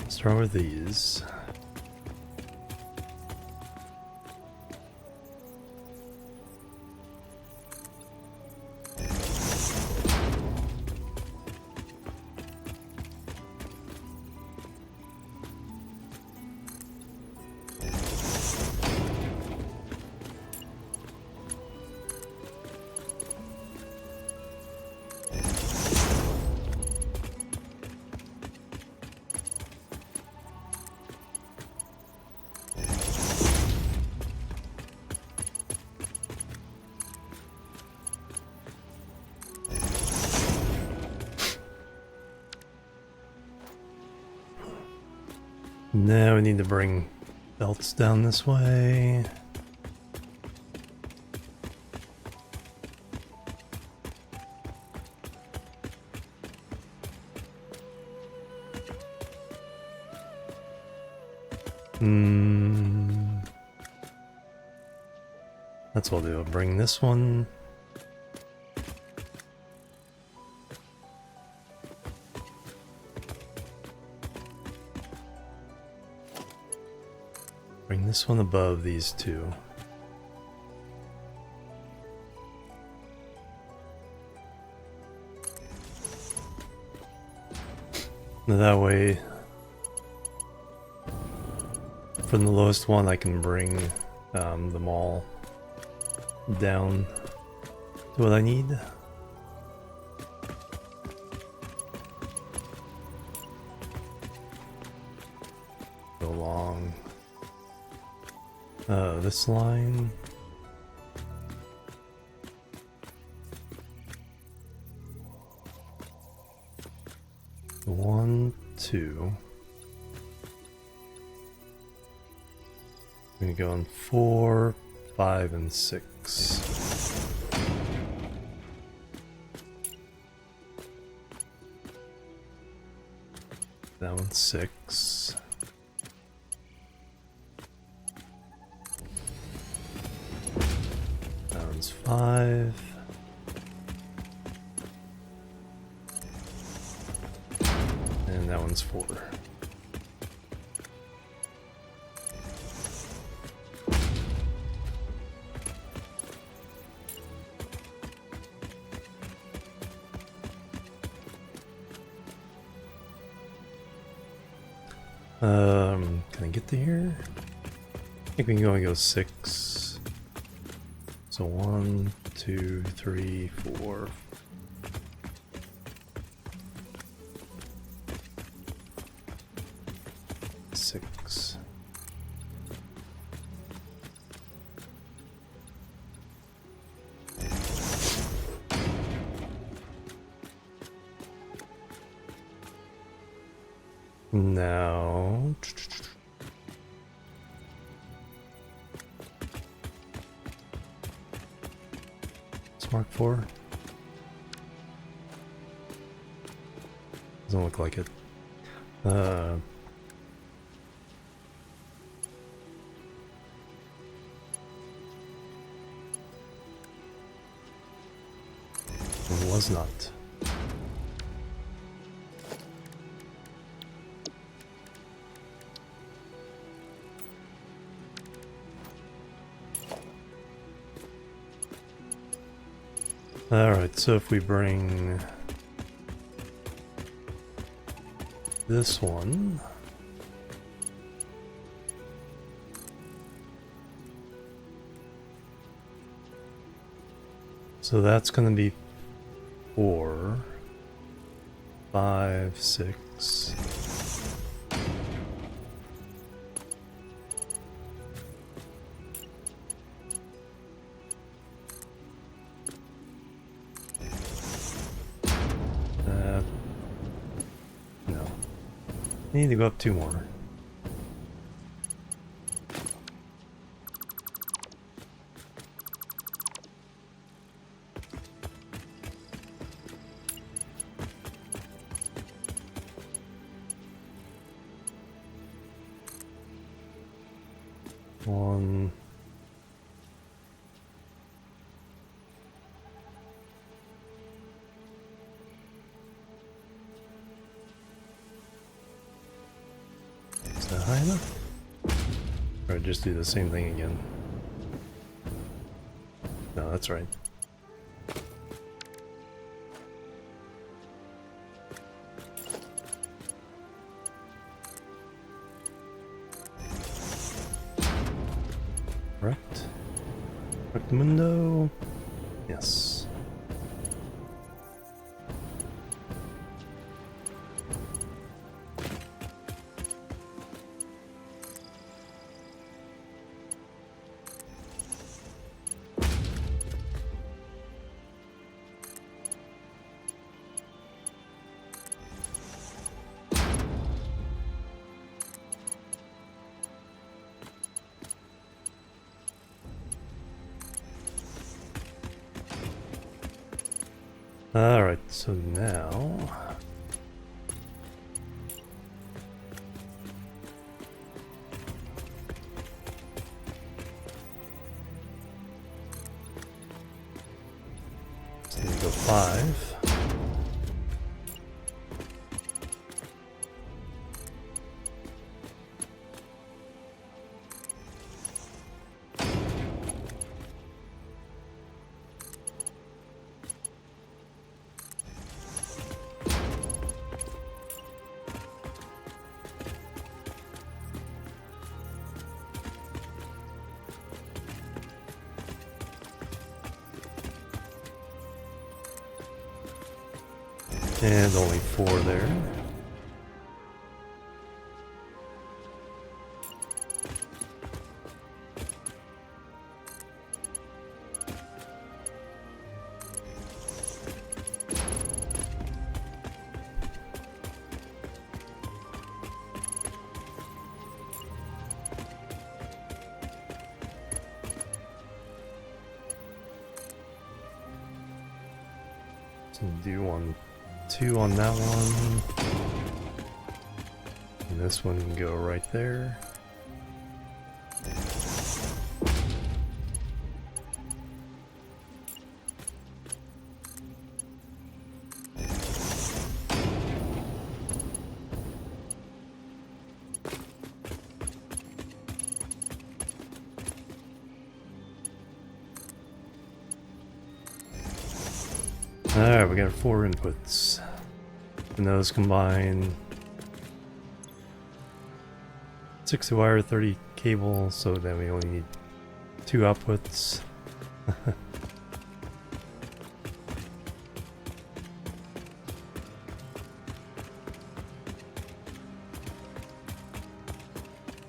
Start with these. Now we need to bring belts down this way. That's what I'll do. I'll bring this one. Bring this one above these two. Now that way, from the lowest one I can bring them all down to what I need. Go along this line. One, two. I'm gonna go on 4, 5, and 6. That one's 6. That one's 5. And that one's 4. Can I get to here? I think we can only go 6. So 1, 2, 3, 4. 6. Now, it's Mark 4. Doesn't look like it. It was not. Alright, so if we bring this one, so that's going to be 4, 5, 6. No. I need to go up 2 more. One. Is that high enough? Or just do the same thing again? No, that's right. Correct. Mundo. Yes. Alright, so now... So we go 5. And only 4 there. So do 1, 2 on that one. And this one can go right there. Alright, we got 4 inputs. And those combine 60 wire, 30 cable, so then we only need 2 outputs.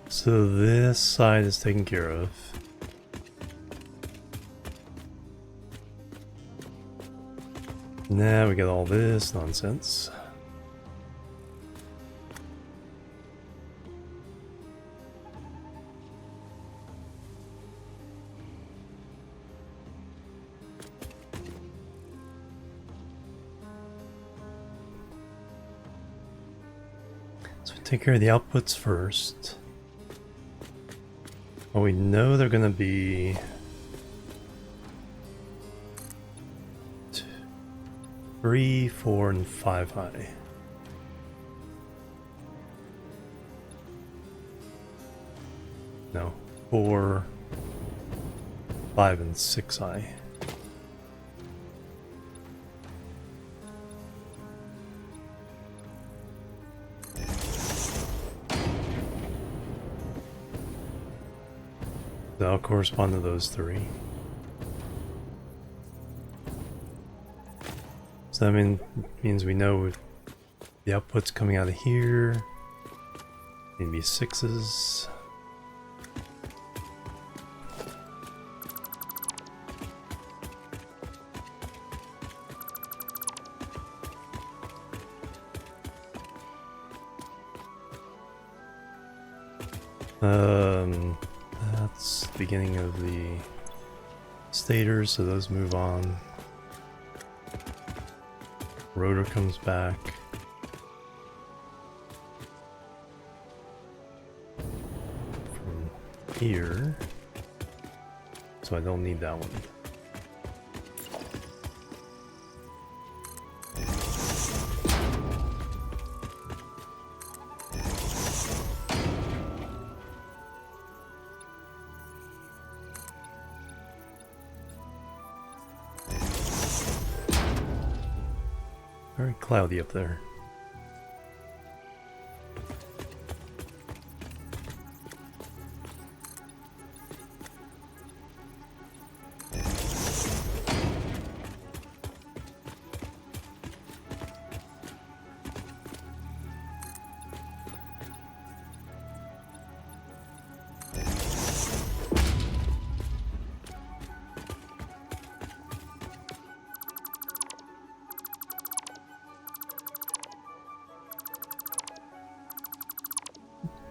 So this side is taken care of. Now we got all this nonsense. So we take care of the outputs first. Well, we know they're going to be 3, 4, and 5 high. No, 4, 5, and 6 high. That'll correspond to those 3. So that means we know the output's coming out of here. Maybe 6s. That's the beginning of the stators, so those move on. Rotor comes back. From here. So I don't need that one. Very cloudy up there.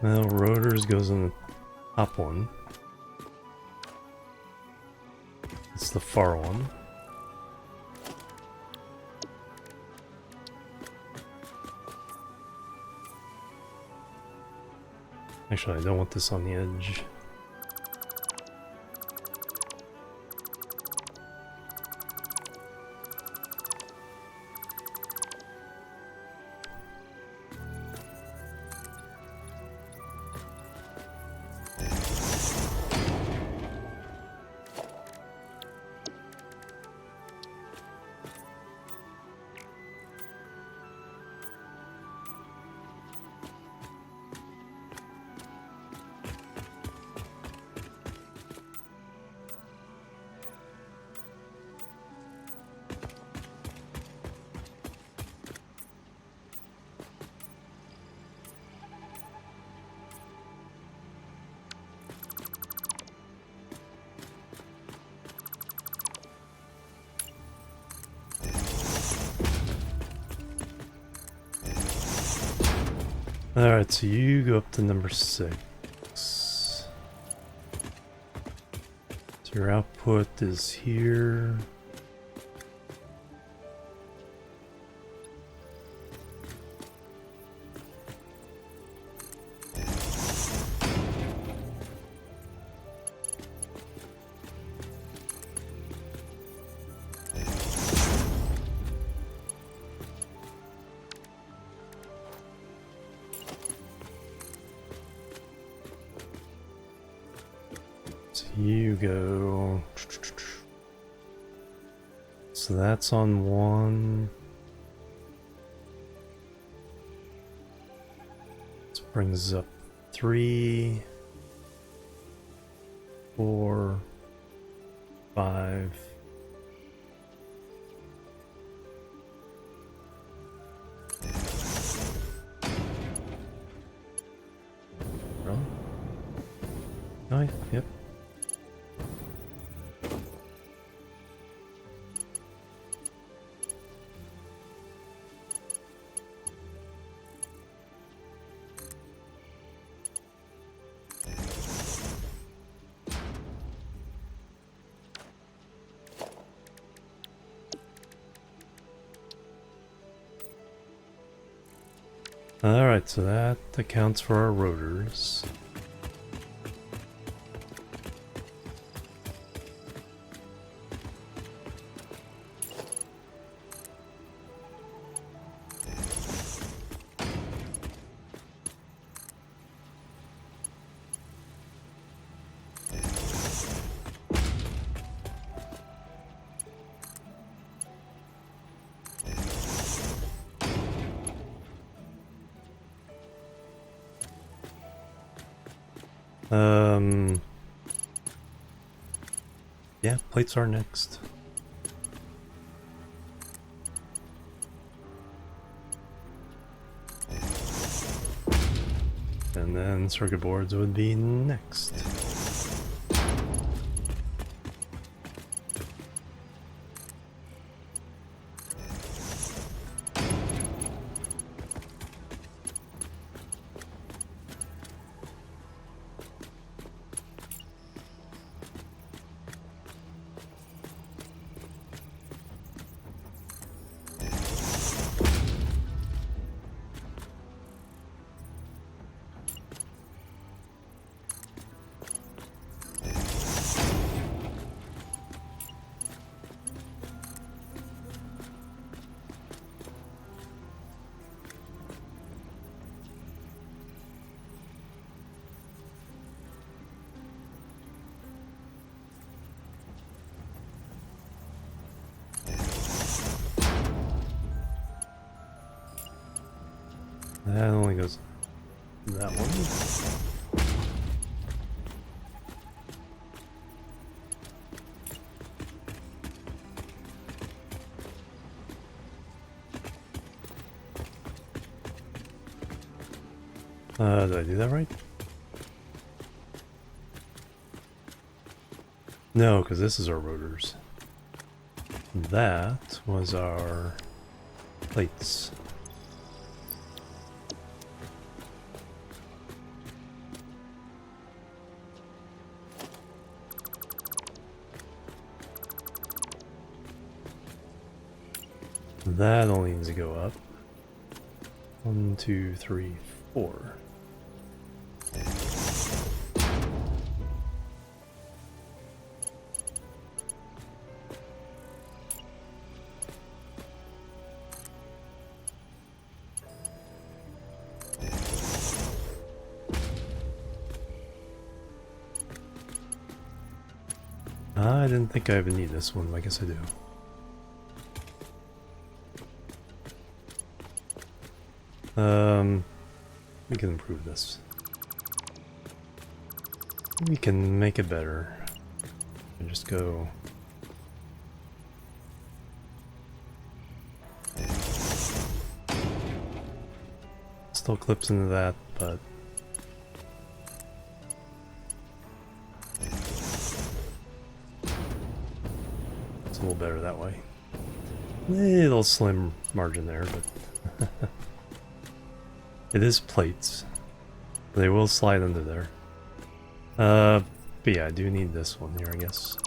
Well, rotors goes in the top one. It's the far one. Actually, I don't want this on the edge. Alright, so you go up to number 6. So your output is here. You go. So that's on 1. This brings up 3, 4, 5. Really? Oh, yep. Alright, so that accounts for our rotors. Yeah, plates are next. And then circuit boards would be next. That only goes that one. Did I do that right? No, because this is our rotors. That was our plates. That only needs to go up. 1, 2, 3, 4. I didn't think I would need this one. I guess I do. We can improve this. We can make it better. And just go. Still clips into that, but it's a little better that way. A little slim margin there, but it is plates. They will slide under there. But yeah, I do need this one here, I guess.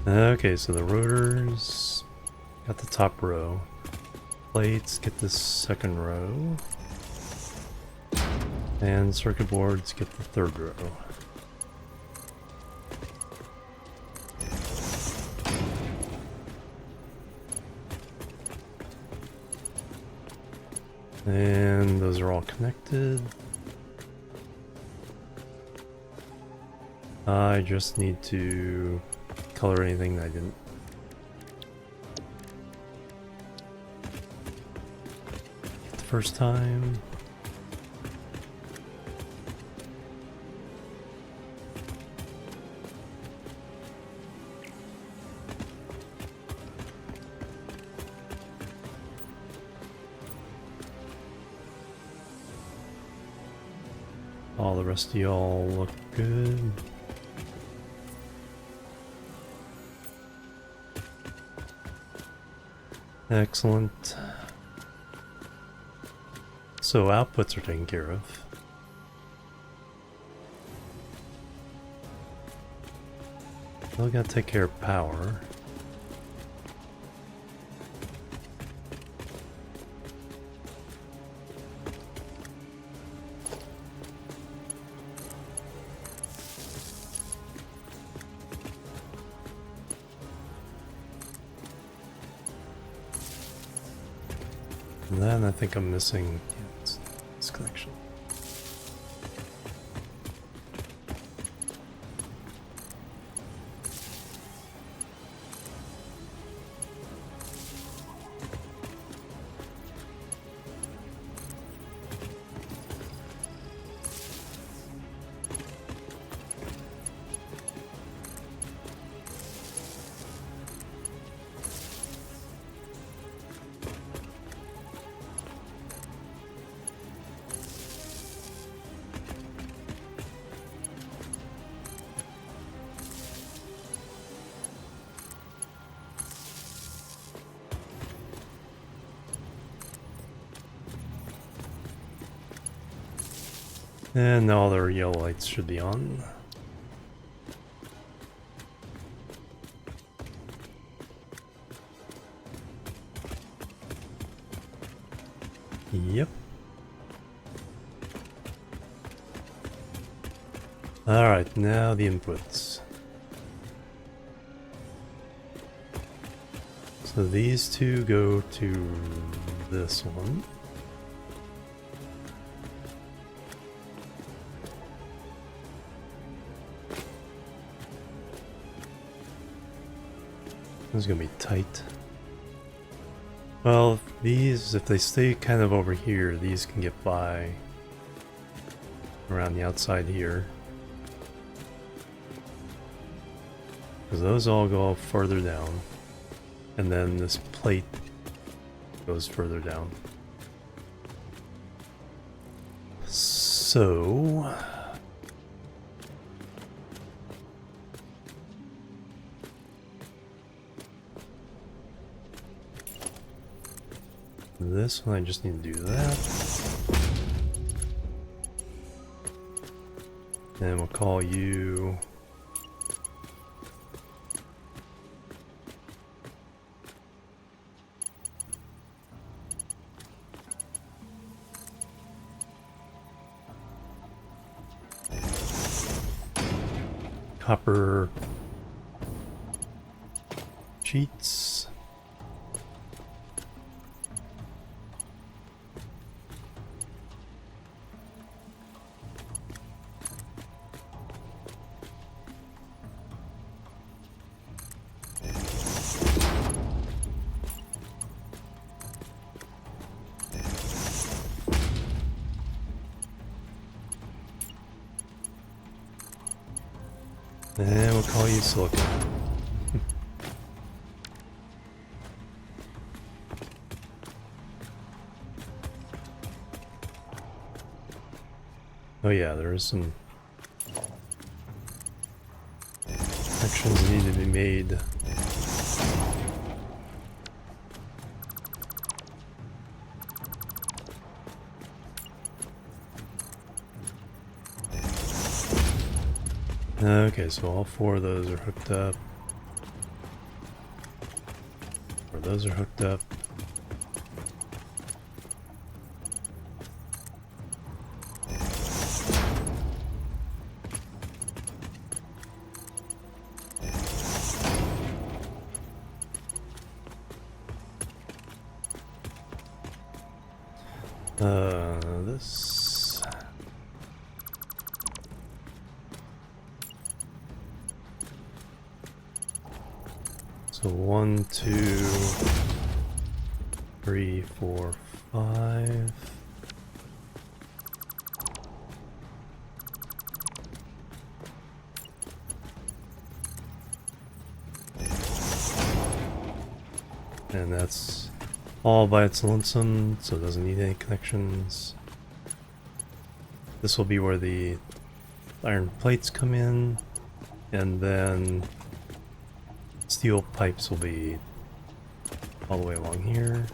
Okay, so the rotors got the top row. Plates get the second row. And circuit boards get the third row. And those are all connected. I just need to color anything that I didn't. The first time. All the rest of y'all look good. Excellent. So outputs are taken care of. Still gotta take care of power. And then I think I'm missing this connection. And now all their yellow lights should be on. Yep. Alright, now the inputs. So these two go to this one. This is gonna be tight. Well, these, if they stay kind of over here, these can get by around the outside here. Because those all go further down. And then this plate goes further down. So... this one I just need to do that. And we'll call you... copper sheets. And we'll call you silicon. Oh yeah, there is some actions need to be made. Okay, so all four of those are hooked up. Or those are hooked up. This. So 1, 2, 3, 4, 5. And that's all by its lonesome, so it doesn't need any connections. This will be where the iron plates come in, and then steel pipes will be all the way along here.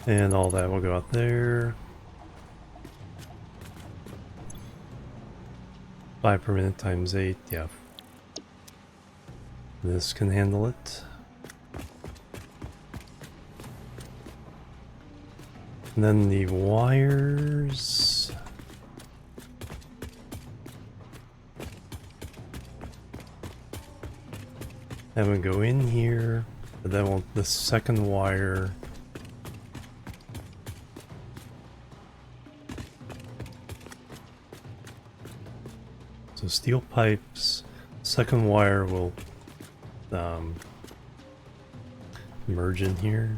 And all that will go out there. 5 per minute times 8, yeah. This can handle it. And then the wires. That would go in here, but then we'll, the second wire. So steel pipes, second wire will merge in here.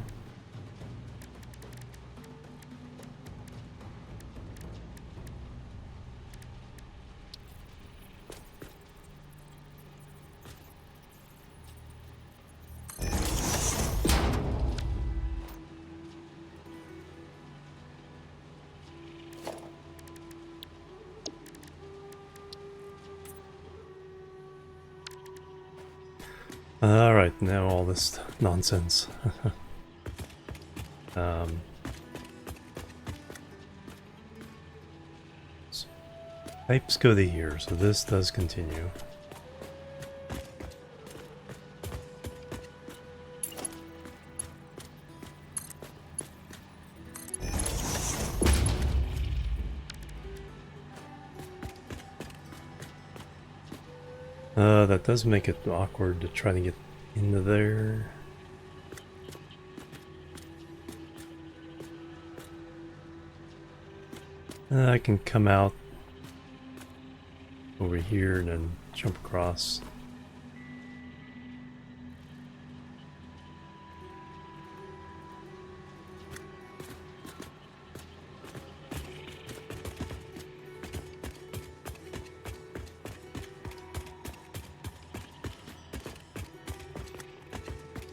Alright, now all this nonsense. So pipes go to here, so this does continue. That does make it awkward to try to get into there. I can come out over here and then jump across.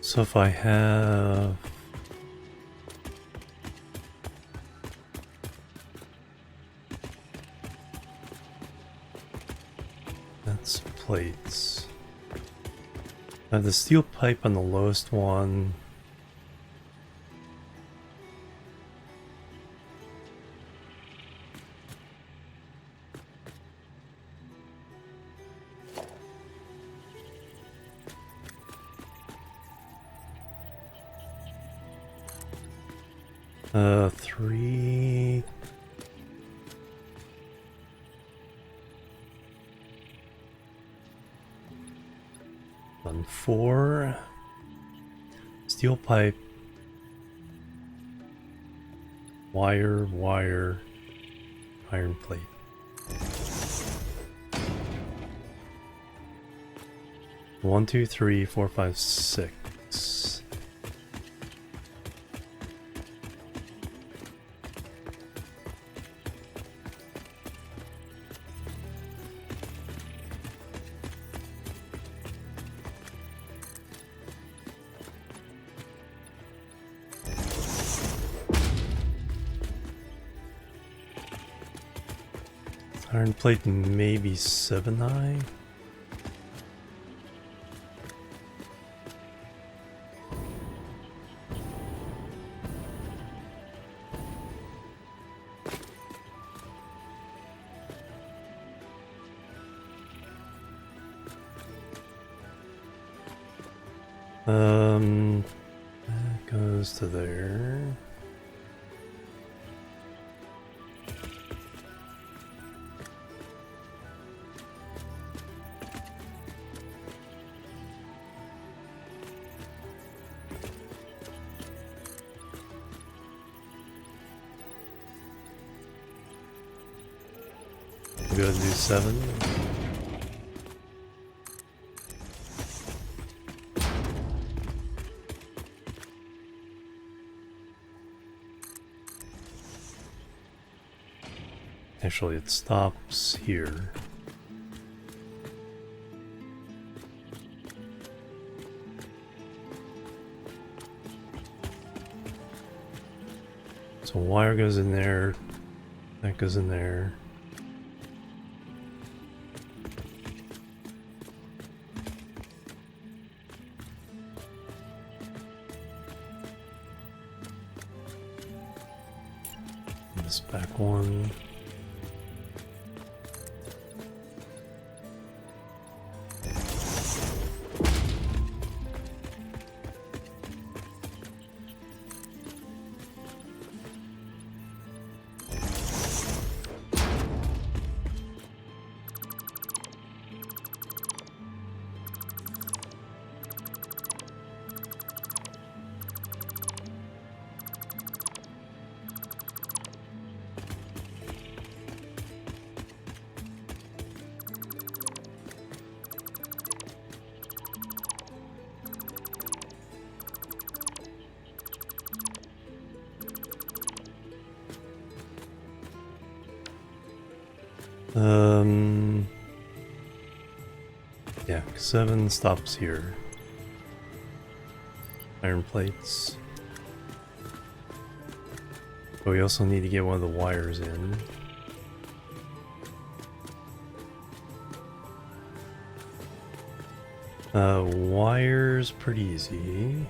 So if I have that's plates. I have the steel pipe on the lowest one. Three. On 4. Steel pipe. Wire, wire, iron plate. One, two, three, four, five, six. Iron plate, maybe 7 high. That goes to there. Go ahead and do 7. Actually, it stops here. So wire goes in there, that goes in there. This back one. Yeah, 7 stops here. Iron plates. But we also need to get one of the wires in. Wires pretty easy.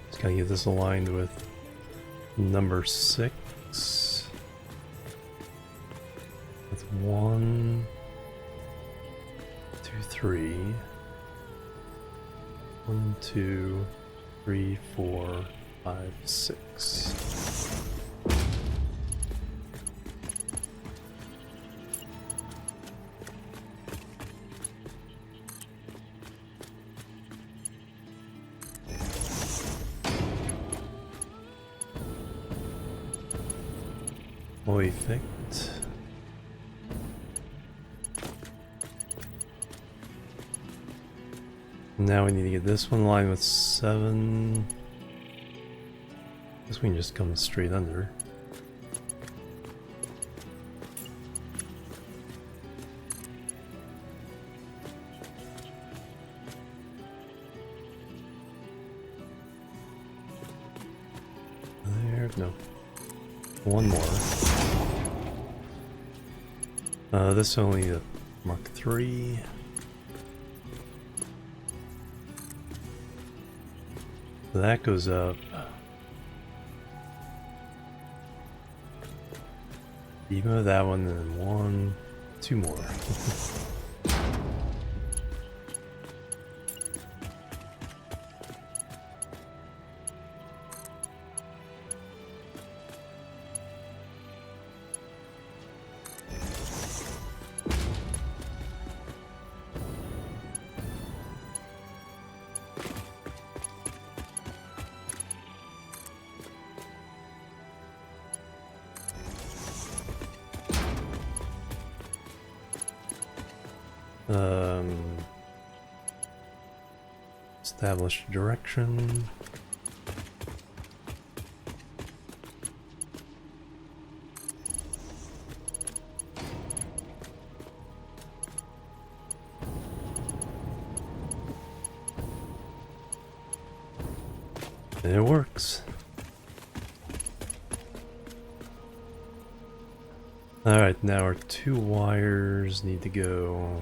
Just gotta get this aligned with number 6. With 1, 2, 3. 1, 2, 3, 4, 5, 6. Perfect. Now we need to get this one aligned with 7. Guess we can just come straight under. There, no. One more. This only a Mark 3. So that goes up. Even with that one, then 1, 2 more. Establish direction. And it works. Alright, now our 2 wires need to go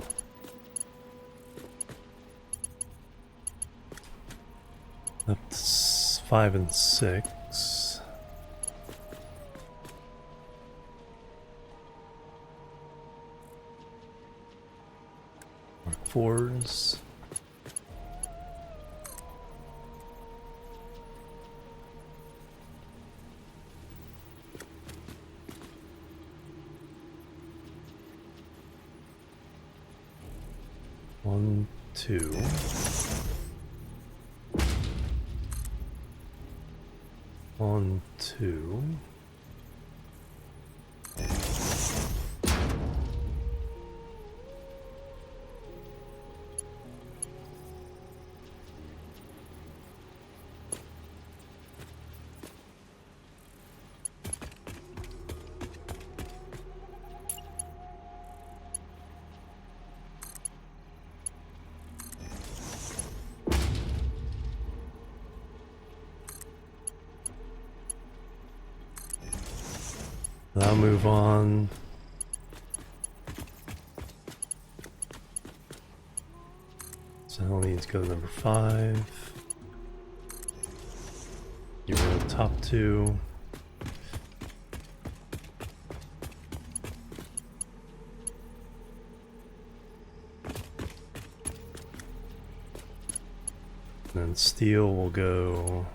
up to 5 and 6. Mark 4s. One, 2. On 2. I'll move on. So I'll need to go to number 5. Get rid of the top 2. And then steel will go.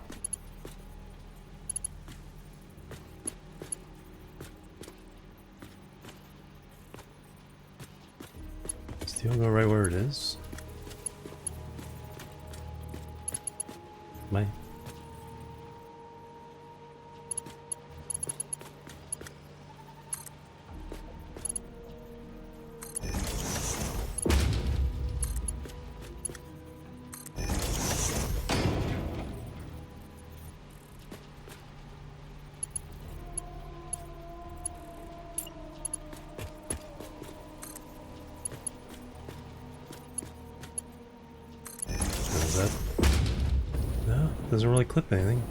Steel go right where it is. Might. No, doesn't really clip anything.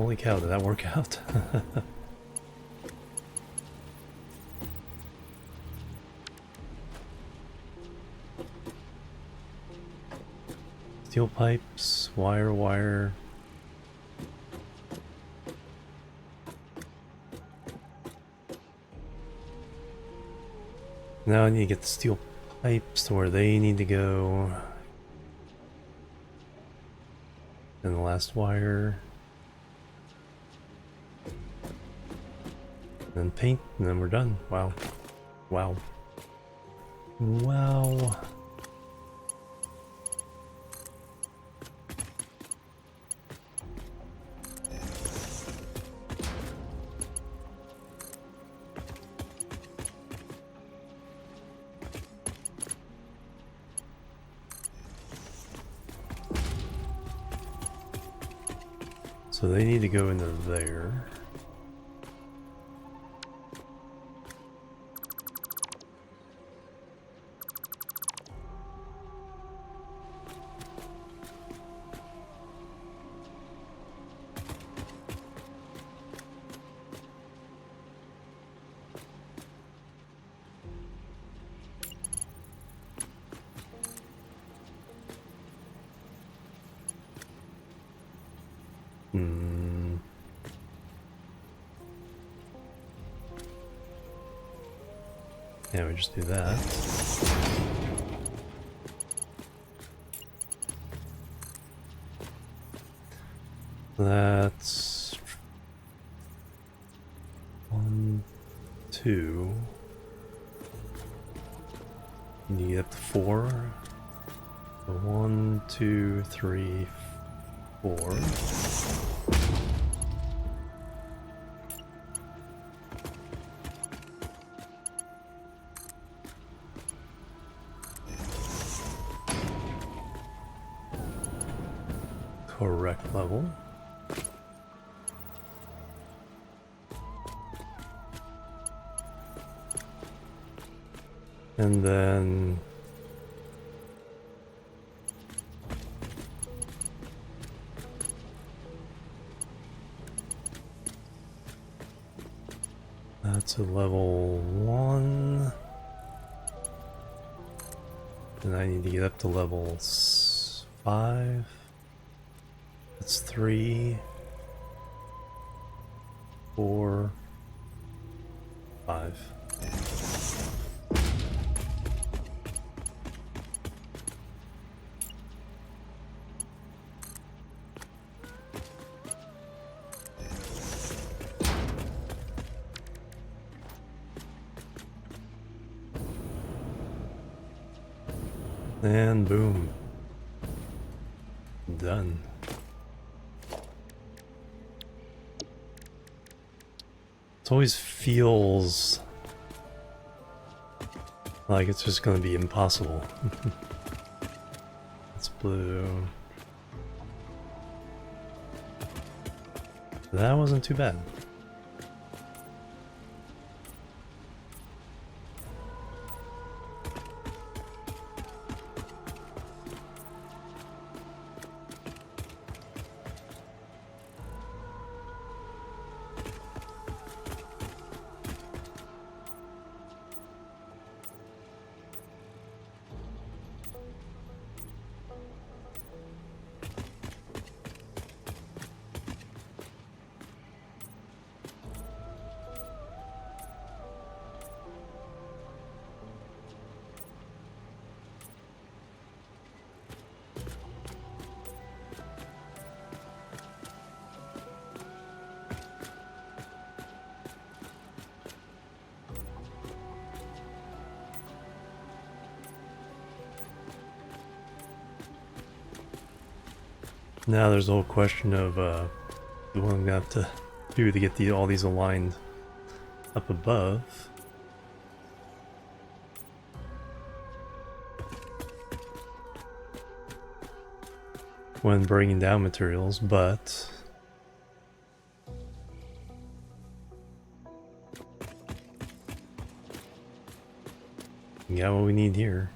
Holy cow, did that work out? Steel pipes, wire. Now I need to get the steel pipes to where they need to go. And the last wire. And then paint, and then we're done. Wow. Wow. Wow. So they need to go into there. Yeah, we just do that. That's 1, 2. You get up to 4. So 1, 2, 3, 4. Correct level. And then that's a level 1. And I need to get up to level 5. That's 3, 4, 5. And boom. Done. It always feels like it's just going to be impossible. It's blue. That wasn't too bad. Now there's the whole question of what I'm gonna have to do to get all these aligned up above. When bringing down materials, but we got what we need here.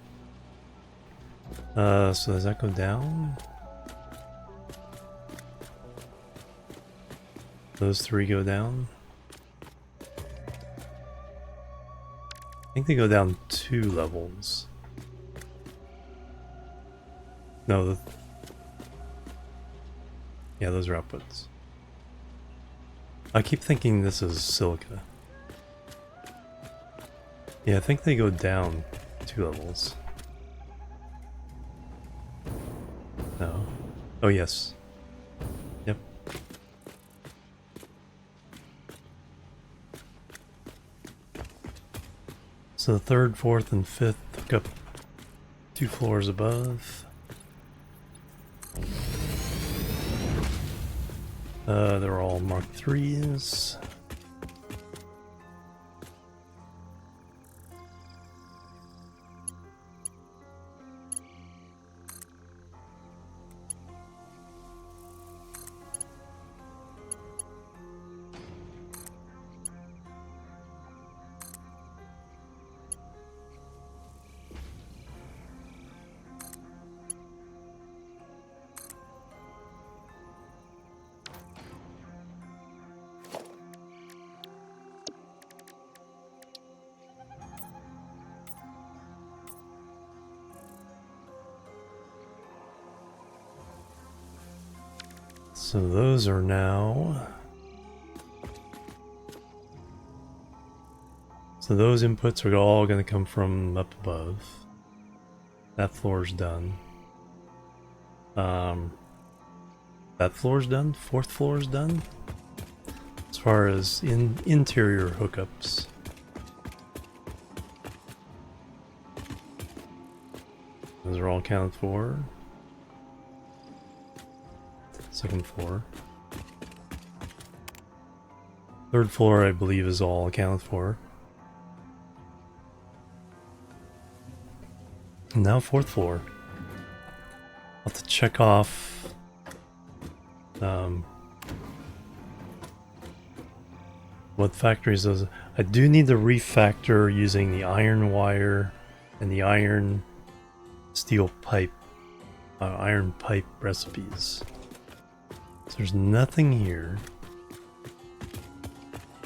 So does that go down? Those three go down. I think they go down 2 levels. No, yeah, those are outputs. I keep thinking this is silica. Yeah, I think they go down 2 levels. No. Oh, yes. Yep. So the 3rd, 4th, and 5th hook up 2 floors above. They're all Mark IIIs. So those are now... So those inputs are all going to come from up above. That floor's done. That floor's done. 4th floor's done. As far as interior hookups. Those are all accounted for. 2nd floor. 3rd floor, I believe, is all accounted for. And now 4th floor. I'll have to check off what factories those. I do need to refactor using the iron wire and the iron steel pipe, iron pipe recipes. So there's nothing here.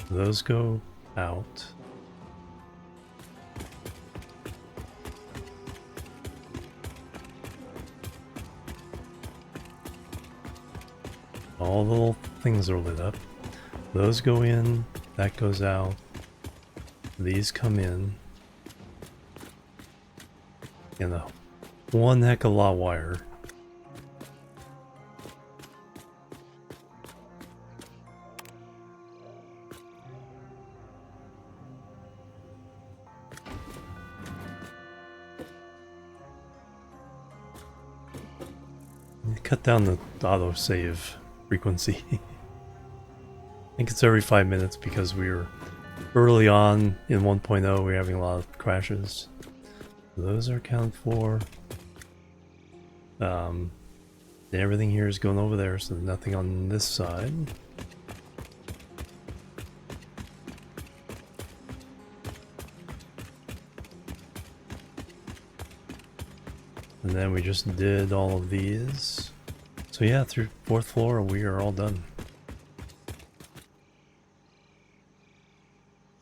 Those go out. All the little things are lit up. Those go in, that goes out. These come in. And a one heck of a lot of wire. Cut down the autosave frequency. I think it's every 5 minutes because we were early on in 1.0, we were having a lot of crashes. Those are accounted for. Everything here is going over there, so nothing on this side. And then we just did all of these. So yeah, through 4th floor, we are all done.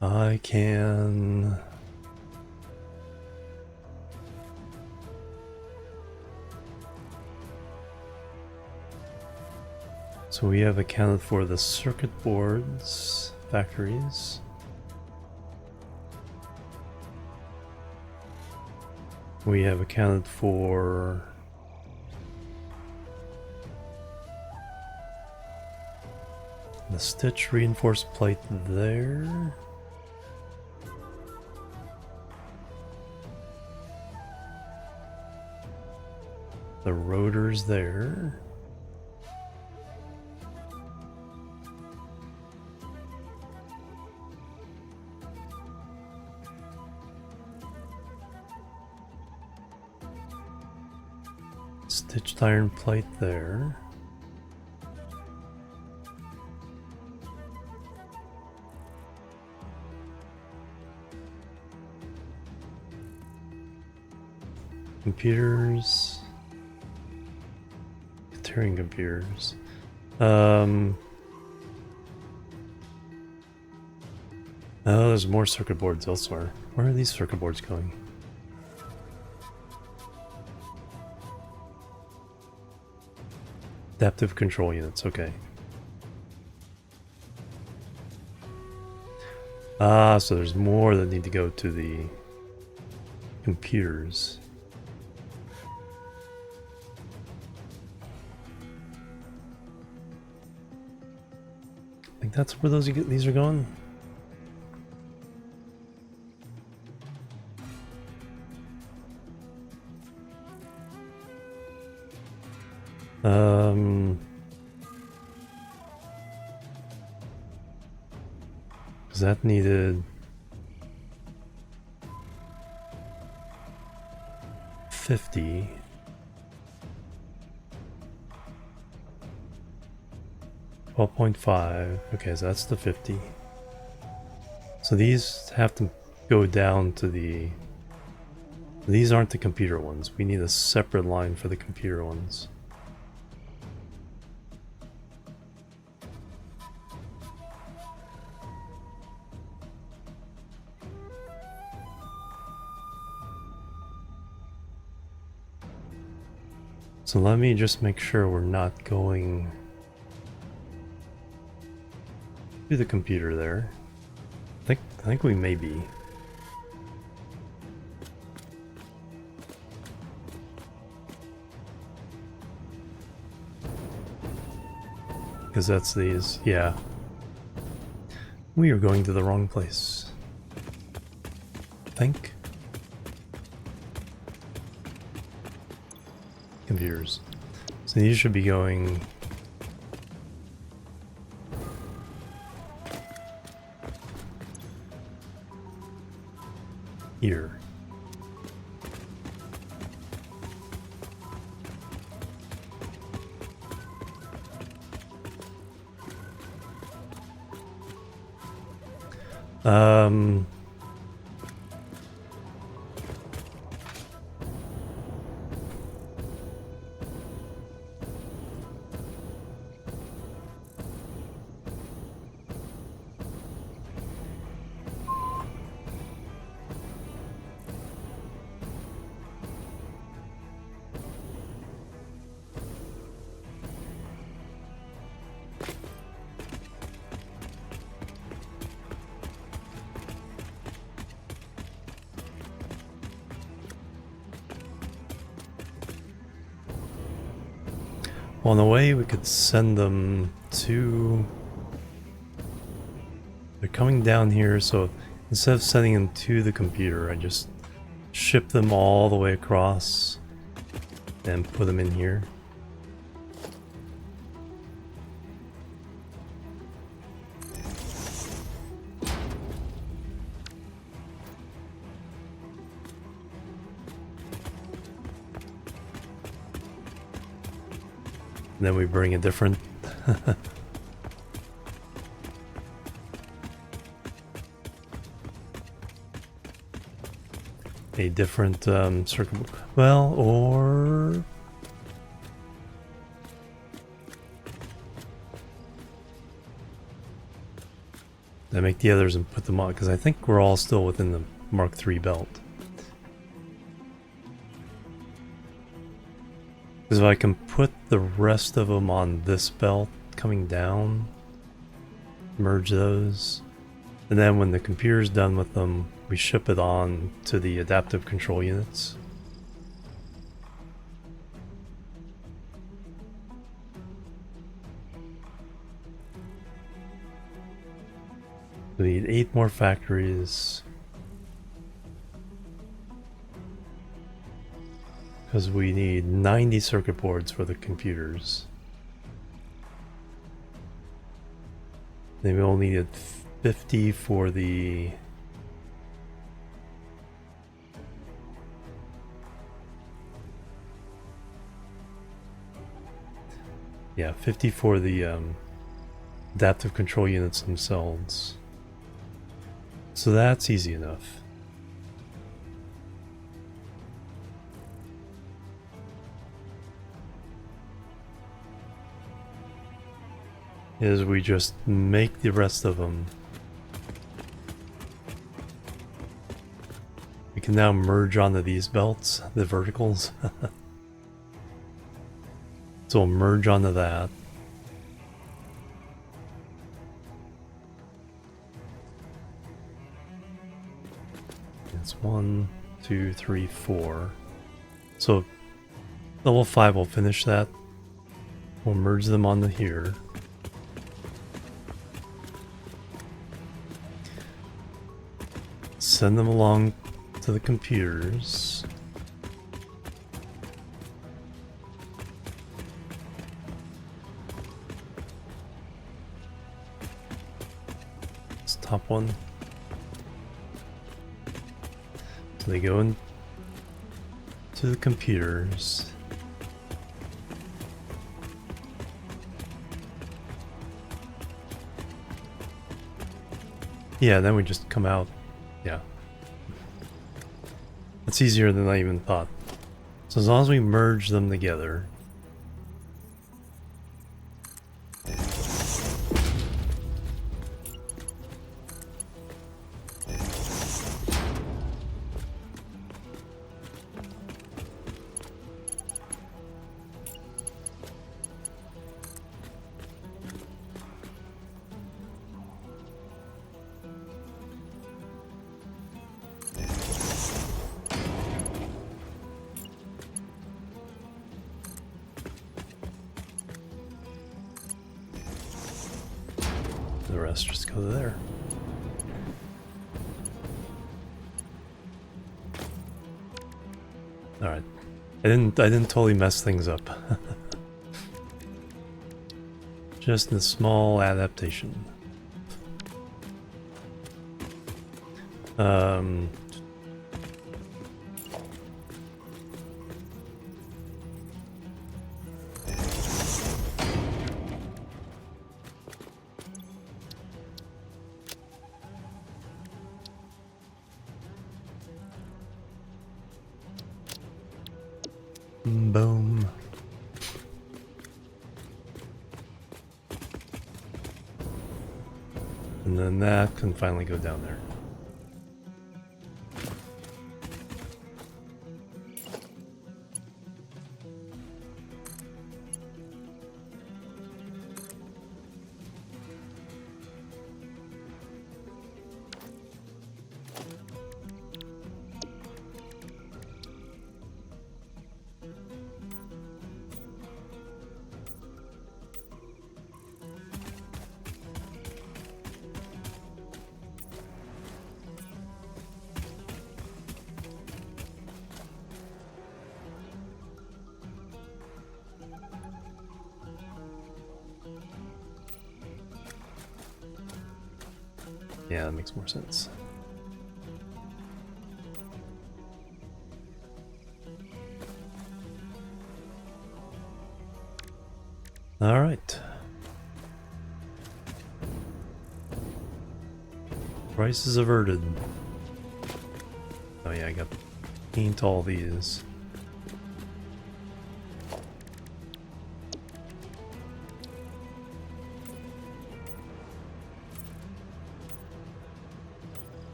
I can... So we have accounted for the circuit boards, factories. We have accounted for the stitch reinforced plate there. The rotors there. Stitched iron plate there. Computers. Turing computers. Oh, there's more circuit boards elsewhere. Where are these circuit boards going? Adaptive control units, okay. Ah, so there's more that need to go to the computers. I think that's where these are going. Because that needed 50. $12.5. Okay, so that's the 50. So these have to go down to the... These aren't the computer ones. We need a separate line for the computer ones. So let me just make sure we're not going to the computer there. I think we may be. Because that's these, yeah. We are going to the wrong place. I think. Computers. So these should be going here. Well, in a way, we could send them to... They're coming down here, so instead of sending them to the computer, I just ship them all the way across and put them in here. And then we bring a different a different circuit. Well, or I make the others and put them on, because I think we're all still within the Mark III belt. Because if I can put the rest of them on this belt coming down, merge those, and then when the computer's done with them, we ship it on to the adaptive control units. We need 8 more factories. Because we need 90 circuit boards for the computers. Then we only needed 50 for the... Yeah, 50 for the adaptive control units themselves. So that's easy enough. Is we just make the rest of them can now merge onto these belts, the verticals. So we'll merge onto that. It's 1, 2, 3, 4. So level 5 will finish that. We'll merge them onto here. Send them along to the computers. This top one. So they go in to the computers. Yeah, then we just come out. Yeah. It's easier than I even thought. So as long as we merge them together. The rest just go there. All right, I didn't totally mess things up. Just a small adaptation. Boom. And then that can finally go down there. Yeah, that makes more sense. All right. Crisis averted. Oh yeah, I got to paint all these.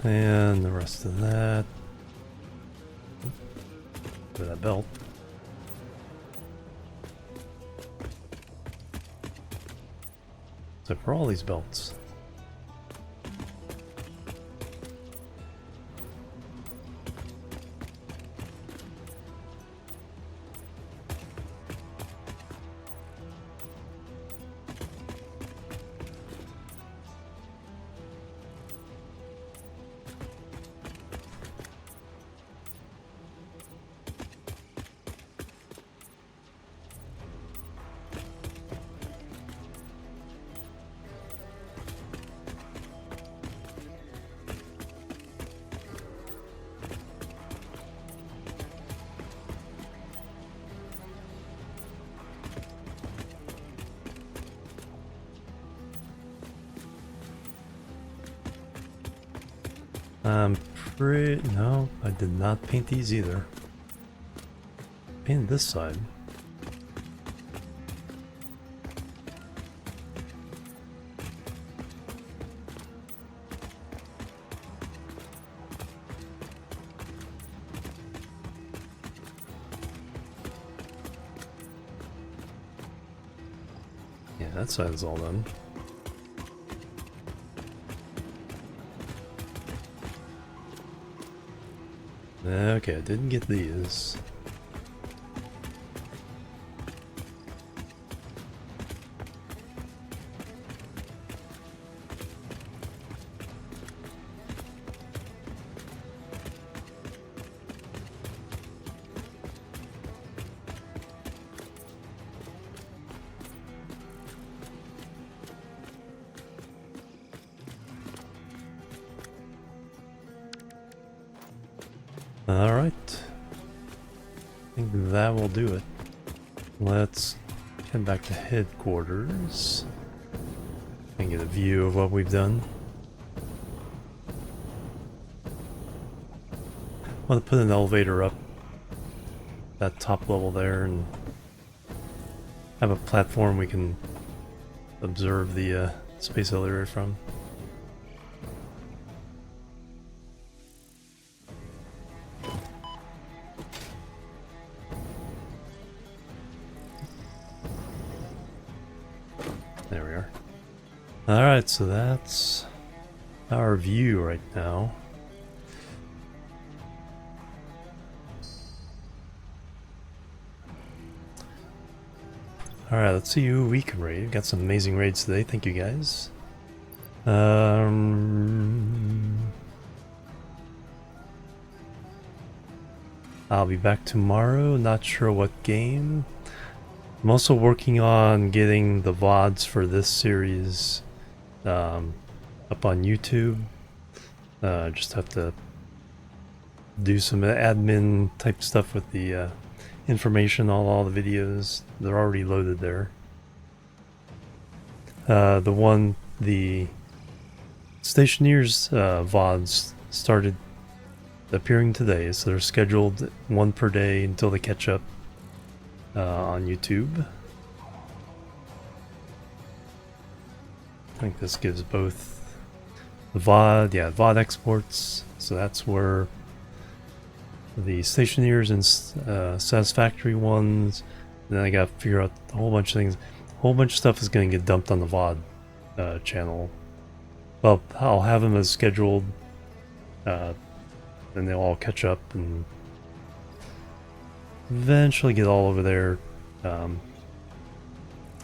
And the rest of that. For that belt. So for all these belts. No, I did not paint these either. Painted this side. Yeah, that side is all done. Okay, I didn't get these. Alright. I think that will do it. Let's head back to headquarters and get a view of what we've done. I want to put an elevator up that top level there and have a platform we can observe the space elevator from. There we are. Alright, so that's our view right now. Alright, let's see who we can raid. Got some amazing raids today, thank you guys. I'll be back tomorrow, not sure what game. I'm also working on getting the VODs for this series up on YouTube. Just have to do some admin type stuff with the information on all the videos. They're already loaded there. The Stationeers VODs started appearing today, so they're scheduled one per day until they catch up on YouTube. I think this gives both the VOD exports, so that's where the Stationeers and Satisfactory ones. And then I gotta figure out a whole bunch of things. A whole bunch of stuff is gonna get dumped on the VOD channel. Well, I'll have them as scheduled, and they'll all catch up and eventually get all over there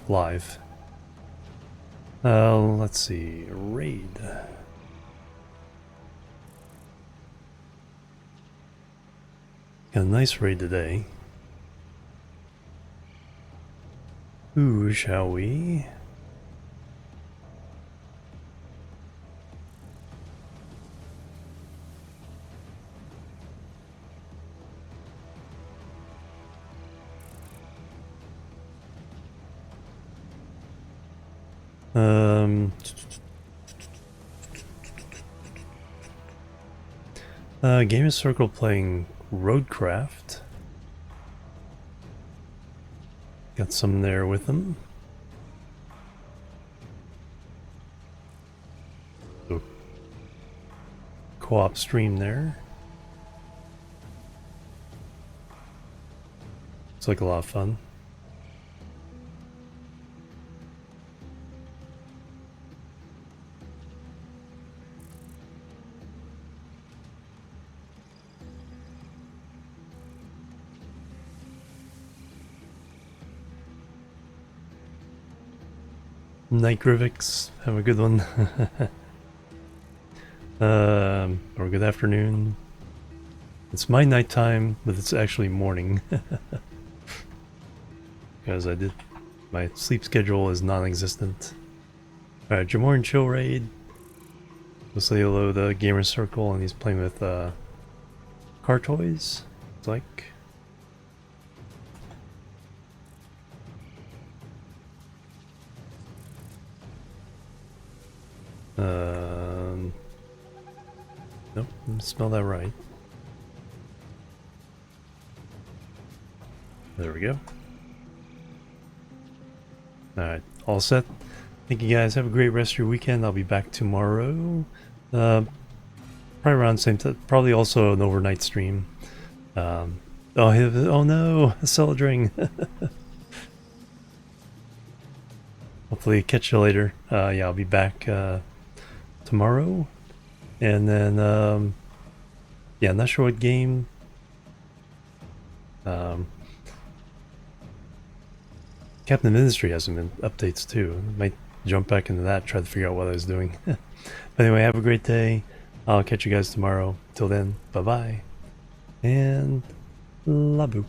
live. Let's see, raid. Got a nice raid today. Who shall we? Gamer Circle playing Roadcraft. Got some there with them. So, co-op stream there. It's like a lot of fun. Night Grivix, have a good one. Or good afternoon. It's my nighttime, but it's actually morning. Because my sleep schedule is non-existent. Alright, Jimorian chill raid. We'll say hello to Gamer Circle, and he's playing with car toys. It's like. Nope, didn't smell that right. There we go. Alright, all set. Thank you guys. Have a great rest of your weekend. I'll be back tomorrow. Probably around the same time. Probably also an overnight stream. Oh no, a cellar ring. Hopefully catch you later. Yeah, I'll be back tomorrow. And then, yeah, I'm not sure what game. Captain Ministry has some updates too. Might jump back into that, try to figure out what I was doing. But anyway, have a great day. I'll catch you guys tomorrow. Till then, bye-bye. And Labu.